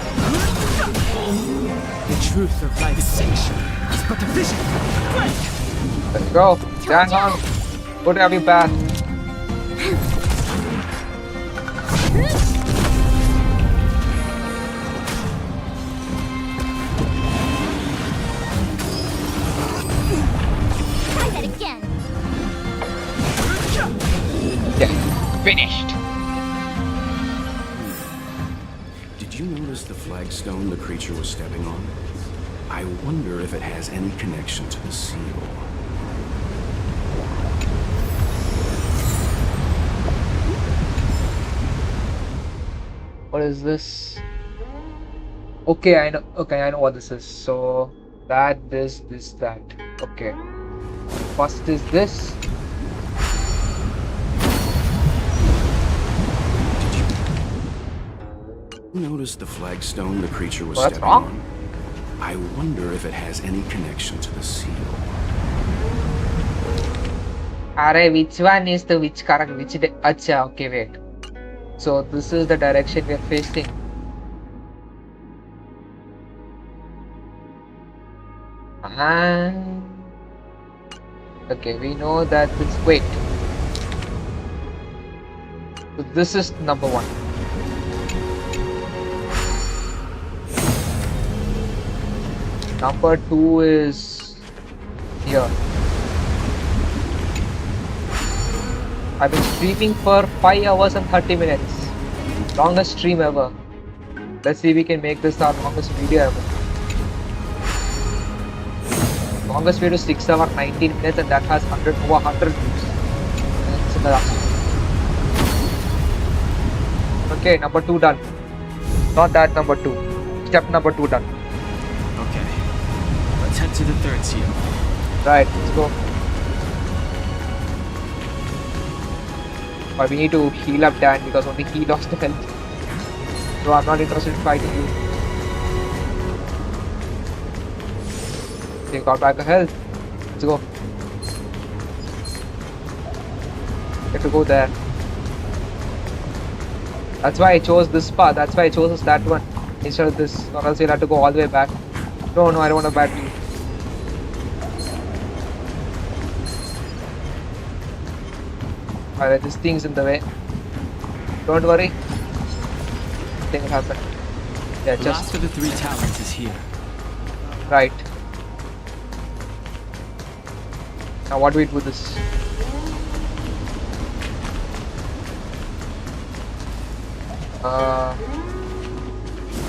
The truth of life is sanctioned. It's but a vision. Let's go. Stand on. Good to have you back. Try that again. Yeah, finished. Did you notice the flagstone the creature was stepping on? I wonder if it has any connection to the seal. What is this? Okay, I know. Okay, I know what this is. So that, this, that. Okay. First is this. Notice the flagstone the creature was Well, that's stepping wrong. on? I wonder if it has any connection to the seal. Alright, which one is the which character? Which Acha, okay, wait. So this is the direction we are facing. And okay, we know that it's wait. So this is number one. Number two is here. I've been streaming for 5 hours and 30 minutes. Longest stream ever. Let's see if we can make this our longest video ever. Longest video is 6 hours 19 minutes and that has over 100 views. And it's in the last. Okay, number 2 done. Not that number 2. Step number 2 done. Okay. Let's head to the third seal. Right, let's go. But we need to heal up Dan because only he lost the health. So I'm not interested in fighting you. They got back a health. Let's go. Have to go there. That's why I chose this path. That's why I chose that one instead of this. Or else you'll have to go all the way back. No, I don't want to battle you. Alright, this thing's in the way. Don't worry. Nothing will happen. Yeah, The just. last of the 3 talents is here. Right. Now what do we do with this?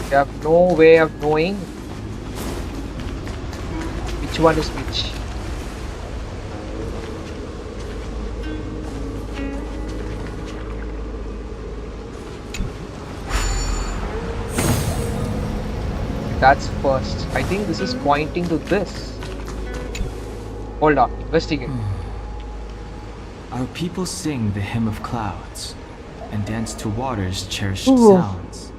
We have no way of knowing which one is which. That's first. I think this is pointing to this. Hold on, investigate. Our people sing the hymn of clouds and dance to water's cherished Ooh. sounds.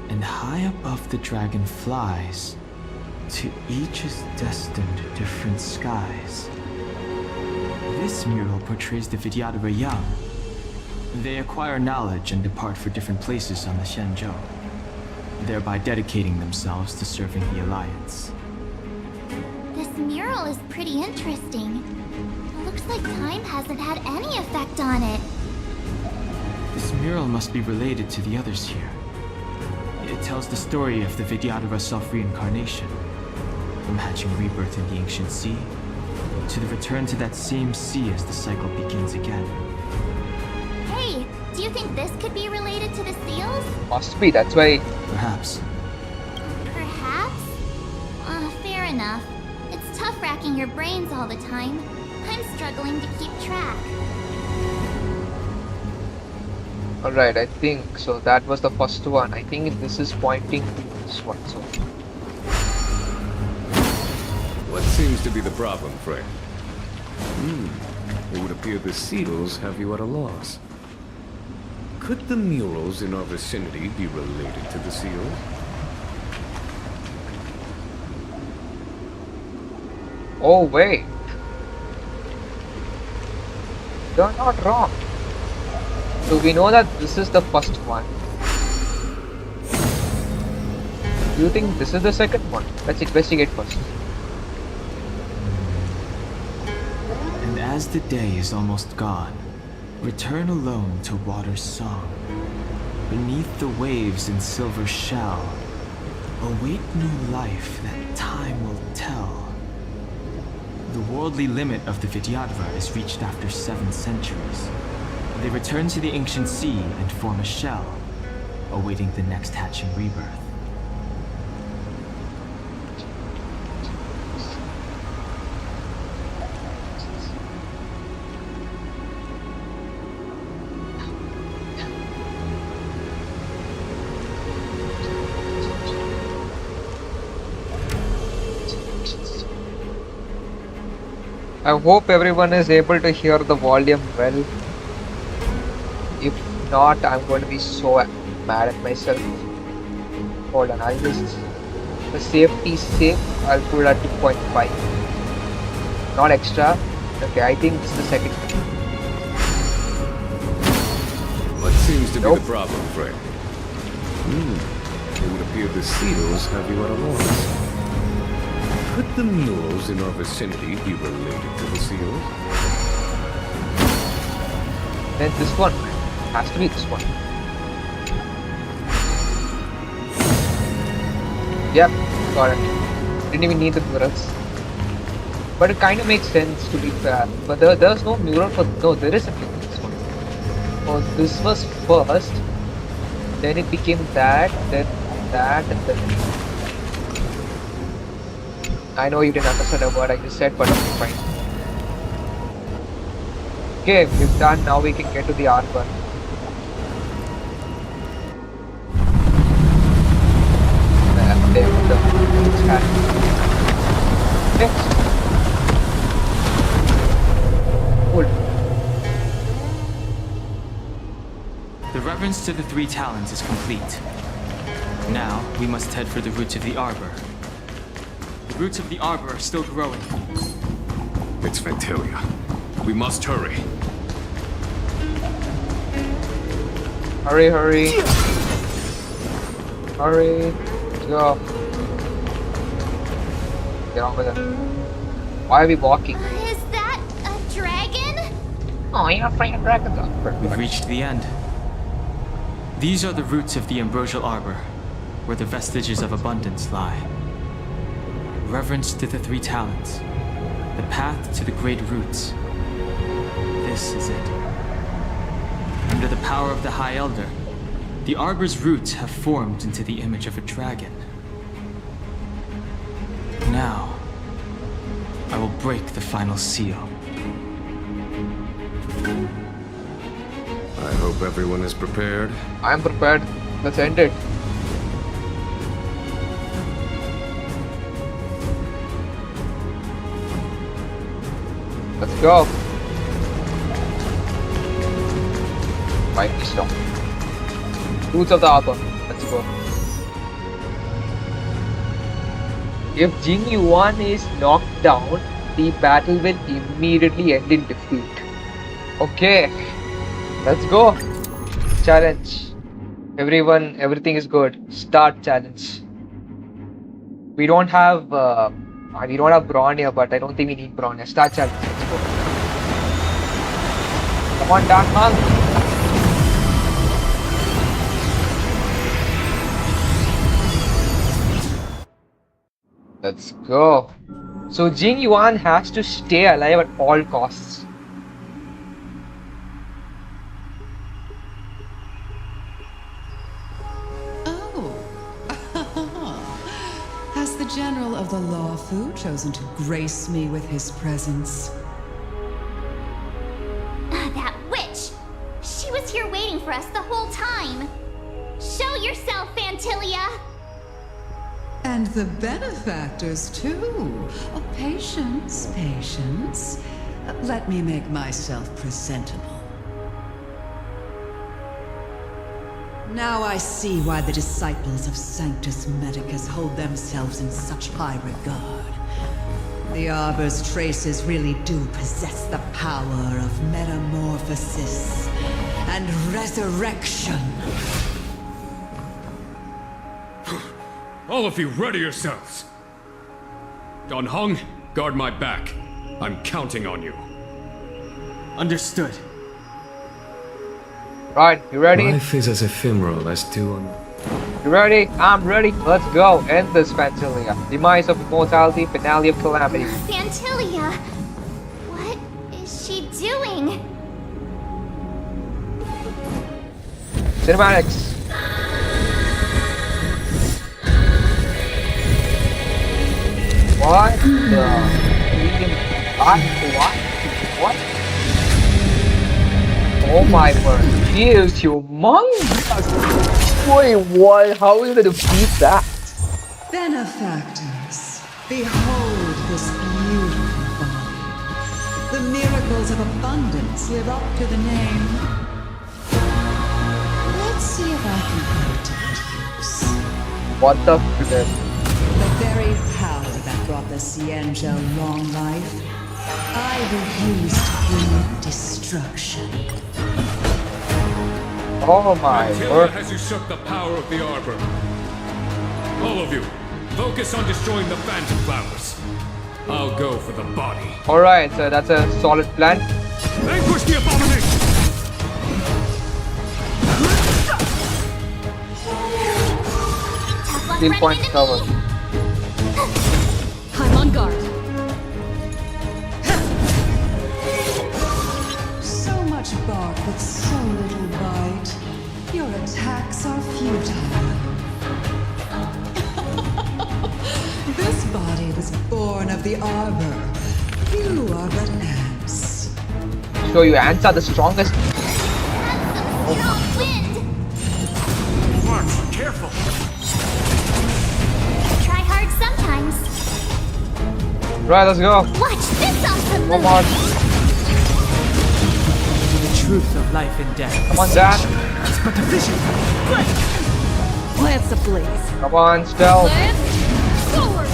And high above the dragon flies, to each is destined different skies. This mural portrays the Vidyadhara young. They acquire knowledge and depart for different places on the Xianzhou, thereby dedicating themselves to serving the Alliance. This mural is pretty interesting. It looks like time hasn't had any effect on it. This mural must be related to the others here. It tells the story of the Vidyadhara self-reincarnation, from hatching rebirth in the ancient sea, to the return to that same sea as the cycle begins again. Hey, do you think this could be related to the seals? Must be, that's why. Perhaps. Perhaps? Fair enough. It's tough racking your brains all the time. I'm struggling to keep track. Alright, I think so. That was the first one. I think this is pointing to this one. So What seems to be the problem, friend? It would appear the seals have you at a loss. Could the murals in our vicinity be related to the seals? oh wait. You're not wrong. So we know that this is the first one. Do you think this is the second one? Let's investigate first. And as the day is almost gone, return alone to water's song. Beneath the waves in silver shell, await new life that time will tell. The worldly limit of the Vidyadhara is reached after 7 centuries. They return to the ancient sea and form a shell, awaiting the next hatching rebirth. I hope everyone is able to hear the volume well. If not, I'm going to be so mad at myself. Hold on, I'll just, for safety's sake, I'll put it at 2.5. Not extra. Okay, I think this is the second. What seems to be the problem, friend? It would appear the seals have you at a loss. Could the murals in our vicinity be related to the seals? Then this one. Has to be this one. Yep, got it. Didn't even need the murals. But it kind of makes sense to be fair. But there's no mural for... No, there is a mural for this one. Oh, this was first, then it became that, then that, and then... I know you didn't understand a word I just said, but it's fine. Okay, we've done, now we can get to the arbor. Next. Cool. The reverence to the three talons is complete. Now, we must head for the roots of the arbor. The roots of the arbor are still growing. It's Fantalia. We must hurry. Hurry, hurry. Hurry. Let's go. Get on with it. Why are we walking? Is that a dragon? Oh, you're afraid of dragons. We've reached the end. These are the roots of the ambrosial arbor, where the vestiges of abundance lie. Reverence to the three talents, the path to the great roots. This is it. Under the power of the High Elder, the arbor's roots have formed into the image of a dragon. Now, I will break the final seal. I hope everyone is prepared. I'm prepared. Let's end it. Let's go. Right, stop. Roots of the arbor. Let's go. If Jing Yuan is knocked down, the battle will immediately end in defeat. Okay. Let's go. Challenge. Everyone, everything is good. Start challenge. We don't have brawn here, but I don't think we need brawn here. Start challenge. Let's go. Come on, Dan Hung. Let's go. So Jing Yuan has to stay alive at all costs. Has the General of the Luofu chosen to grace me with his presence? That witch! She was here waiting for us the whole time! Show yourself, Fantilia! And the benefactors, too. Oh, patience, patience. Let me make myself presentable. Now I see why the disciples of Sanctus Medicus hold themselves in such high regard. The Arbor's traces really do possess the power of metamorphosis and resurrection. All of you, ready yourselves! Don Hung, guard my back. I'm counting on you. Understood. Right, you ready? Life is as ephemeral as dew on... You ready? I'm ready. Let's go. End this, Fantilia. Demise of immortality, finale of calamity. Fantilia! What is she doing? Cinematics. What the? What? Oh my word. He is humongous. Wait, what? How are you going to beat that? Benefactors, behold this beautiful body. The miracles of abundance live up to the name. Let's see if I can put it to good use. What the frick? The very power that brought the Xianzhou long life, I will use to bring destruction. Oh my word. has usurped the power of the Arbor. All of you, focus on destroying the Phantom Flowers. I'll go for the body. Alright, so that's a solid plan. Vanquish the abomination! Steel point cover. I'm on guard. So much bark, but so little have the arbor. You are but ants. So you ants are the strongest. March, careful. Try hard sometimes. Right, let's go. Watch this awesome move. Come on. The truth of life and death. Come on, Dad. It's but a vision. Lance ablaze. Come on, stealth. Forward!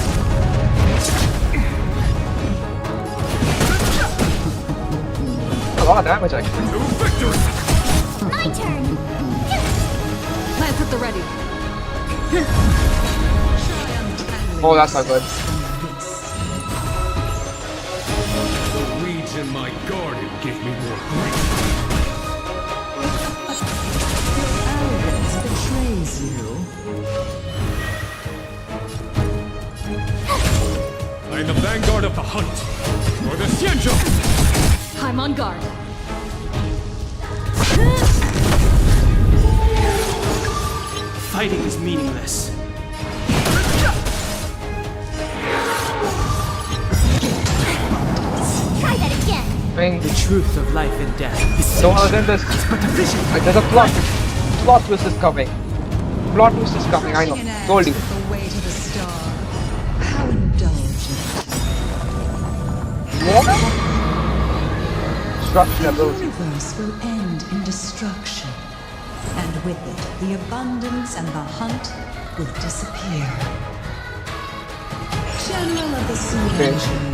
A lot of damage actually. My turn. Lance at the ready. Oh, that's not good. The weeds in my garden give me more grief. Arrogance betrays you. I am the vanguard of the hunt. For the Xianzhou! I'm on guard. Fighting is meaningless. Try that again. The truth of life and death is Don't understand this. There's a plot. Plot twist is coming. Plot twist is coming, I know. Told you. The way to the star. How indulgent. What? Destruction The ability. universe will end in destruction. And with it, the abundance and the hunt will disappear. General of the Sea Engine.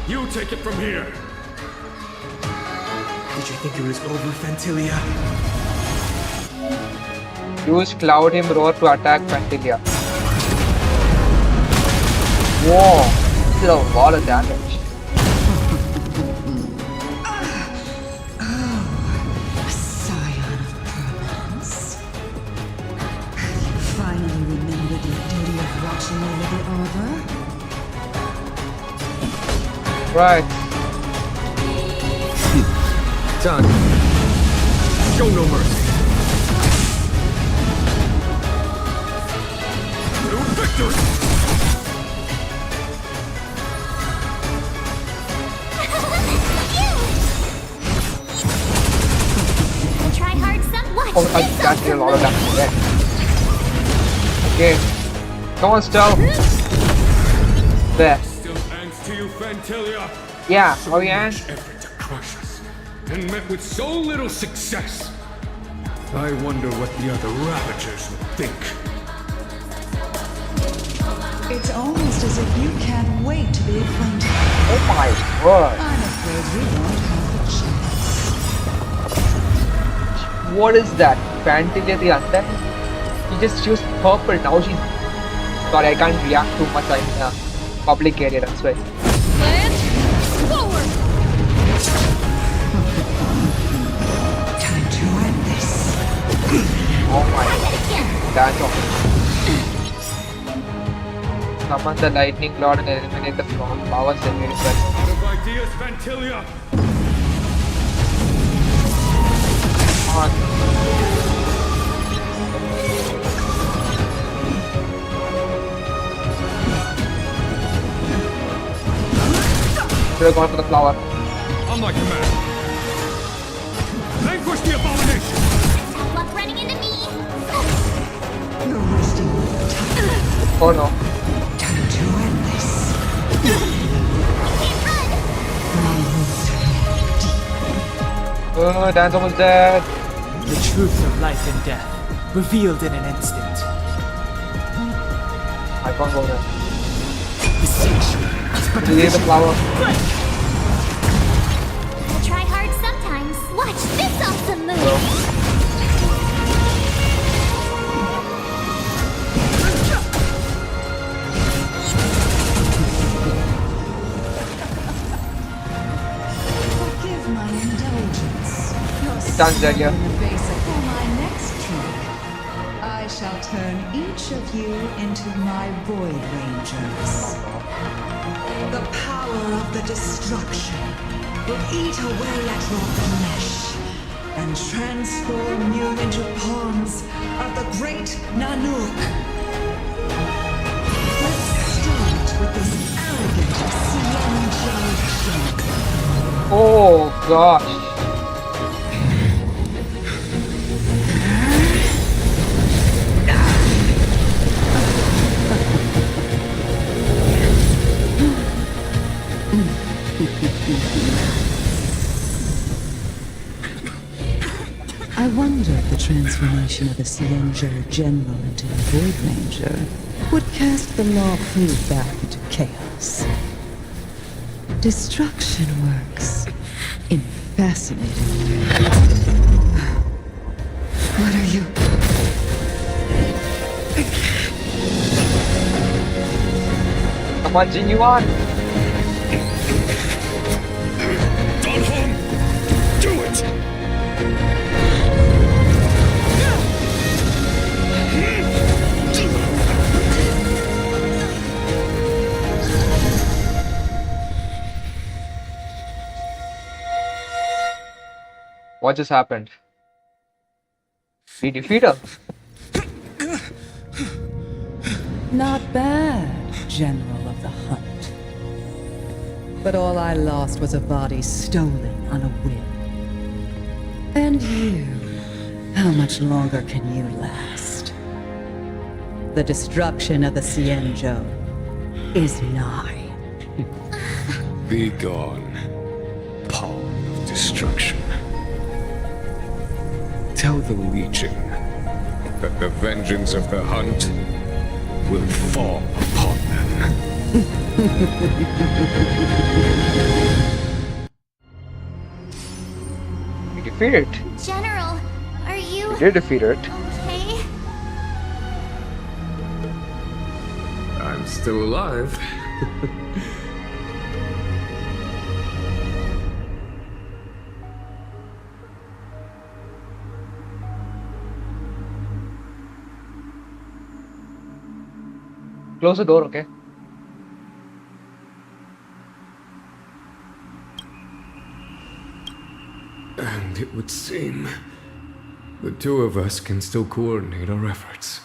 You take it from here. Did you think it was over, Fantilia? Use Cloud Him Roar to attack Fantilia. Whoa, this did a lot of damage. A scion of permanence. Have you finally remembered your duty of watching over the arbor? Right. Done. Show no mercy. To victory! Try hard some. Watch Oh, this that did a lot of damage there. Okay. Come on, Stealth. There. Still thanks to you, Fantilia. Yeah, So are we much ants? effort to crush us, and met with so little success. I wonder what the other Ravagers would think. It's almost as if you can't wait to be acquainted. Oh my word. I'm afraid we won't have the chance. What is that? Fantilia the Undead? She was purple, now she's... Sorry, I can't react too much, I'm in a public area, that's why. Lance, forward! Time to end this. Oh my god. That's awesome. Summon the lightning cloud and eliminate the power generated by... Out of ideas, Fantilia. Come on. Should have gone for the flower. On my command. Vanquish the abomination. Tough luck running into me. You're wasting time. Oh no. Time to end this. Oh, Dan's almost dead. The truth of life and death, revealed in an instant. I can't go there. Beseech you. It's but a Delay the vision. flower. Try hard sometimes. Watch this awesome move. No. Forgive my indulgence. You're Dan's dead, yeah. in the basic for my next trick. I shall turn each of you into my Void Rangers. The power of the destruction will eat away at your flesh and transform you into pawns of the great Nanook. Let's start Oh gosh. I wonder if the transformation of the Xianzhou General into a Void Ranger would cast the Luofu back into chaos. Destruction works in fascinating ways. What are you? Come on, Jinyuan. Do it! What just happened? We defeat him. Not bad, General of the Hunt. But all I lost was a body stolen on a whim. And you, how much longer can you last? The destruction of the Xianzhou is nigh. Be gone, pawn of destruction. Tell the Legion that the vengeance of the Hunt will fall upon them. We defeated. General, are you We did defeat it. okay? I'm still alive. Close the door, okay? And it would seem the two of us can still coordinate our efforts.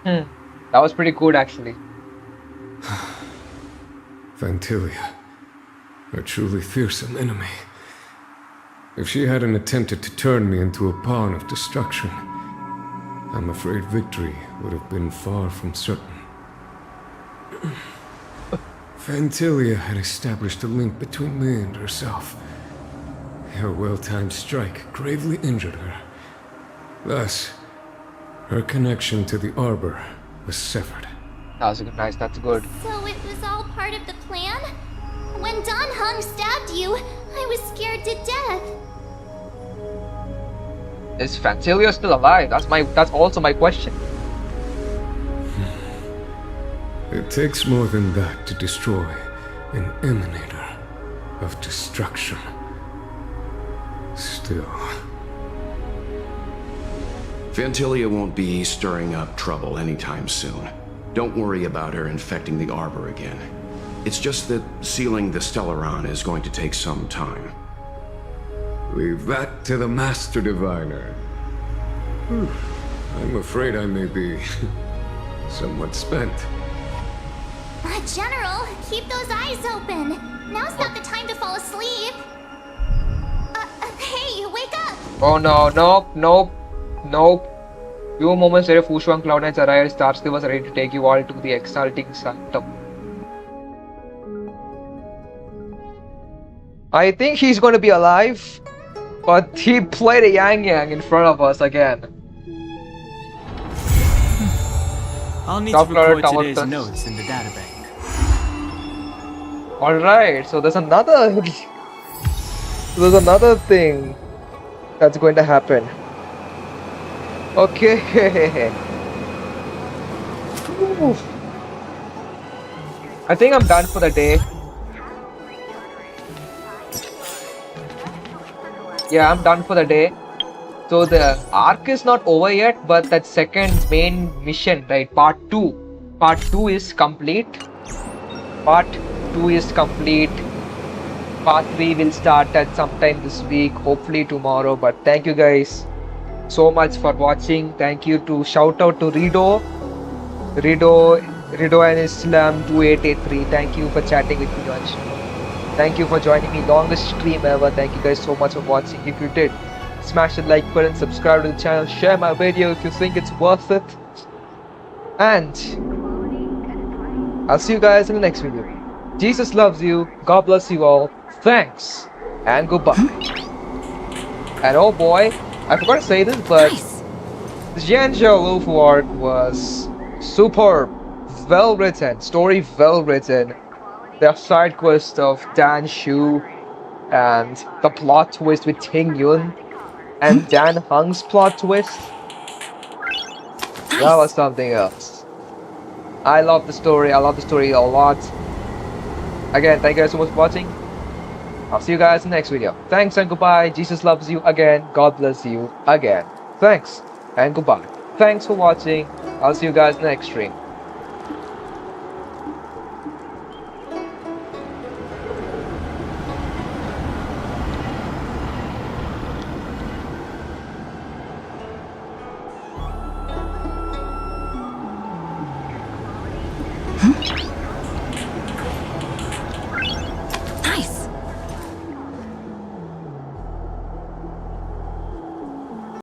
That was pretty good, actually. Phantilia, a truly fearsome enemy. If she hadn't attempted to turn me into a pawn of destruction, I'm afraid victory would have been far from certain. Phantilia had established a link between me and herself. Her well-timed strike gravely injured her. Thus, her connection to the Arbor was severed. That's nice, that's good. So it was all part of the plan? When Don Hung stabbed you, I was scared to death. Is Phantilia still alive? That's also my question. It takes more than that to destroy an emanator of destruction. Still. Phantilia won't be stirring up trouble anytime soon. Don't worry about her infecting the Arbor again. It's just that sealing the Stellaron is going to take some time. Leave that to the Master Diviner. I'm afraid I may be somewhat spent. General, keep those eyes open. Now's not the time to fall asleep. Hey, wake up! Oh no, nope. Few moments later, Fu Shuang Cloud Knights arrived. Starsky was ready to take you all to the exalting sanctum. I think he's going to be alive, but he played a Yang Yang in front of us again. I'll need to record today's notes in the databank. Alright, so there's another thing that's going to happen. Okay. Ooh. I think I'm done for the day. Yeah, I'm done for the day. So the arc is not over yet, but that second main mission, right, part 2 is complete. Part 2 is complete. Part 3 will start at sometime this week, hopefully tomorrow. But thank you guys so much for watching. Thank you to shout out to Rido and Islam 2883. Thank you for chatting with me on stream. Thank you for joining me. Longest stream ever. Thank you guys so much for watching. If you did, smash the like button, subscribe to the channel, share my video if you think it's worth it. And I'll see you guys in the next video. Jesus loves you. God bless you all. Thanks. And goodbye. And oh boy, I forgot to say this, but the Xianzhou Luofu arc was superb. Well written. Story well written. The side quest of Dan Shu and the plot twist with Ting Yun and Dan Hung's plot twist. That was something else. I love the story. I love the story a lot. Again, thank you guys so much for watching. I'll see you guys in the next video. Thanks and goodbye. Jesus loves you again. God bless you again. Thanks and goodbye. Thanks for watching. I'll see you guys in the next stream. Huh?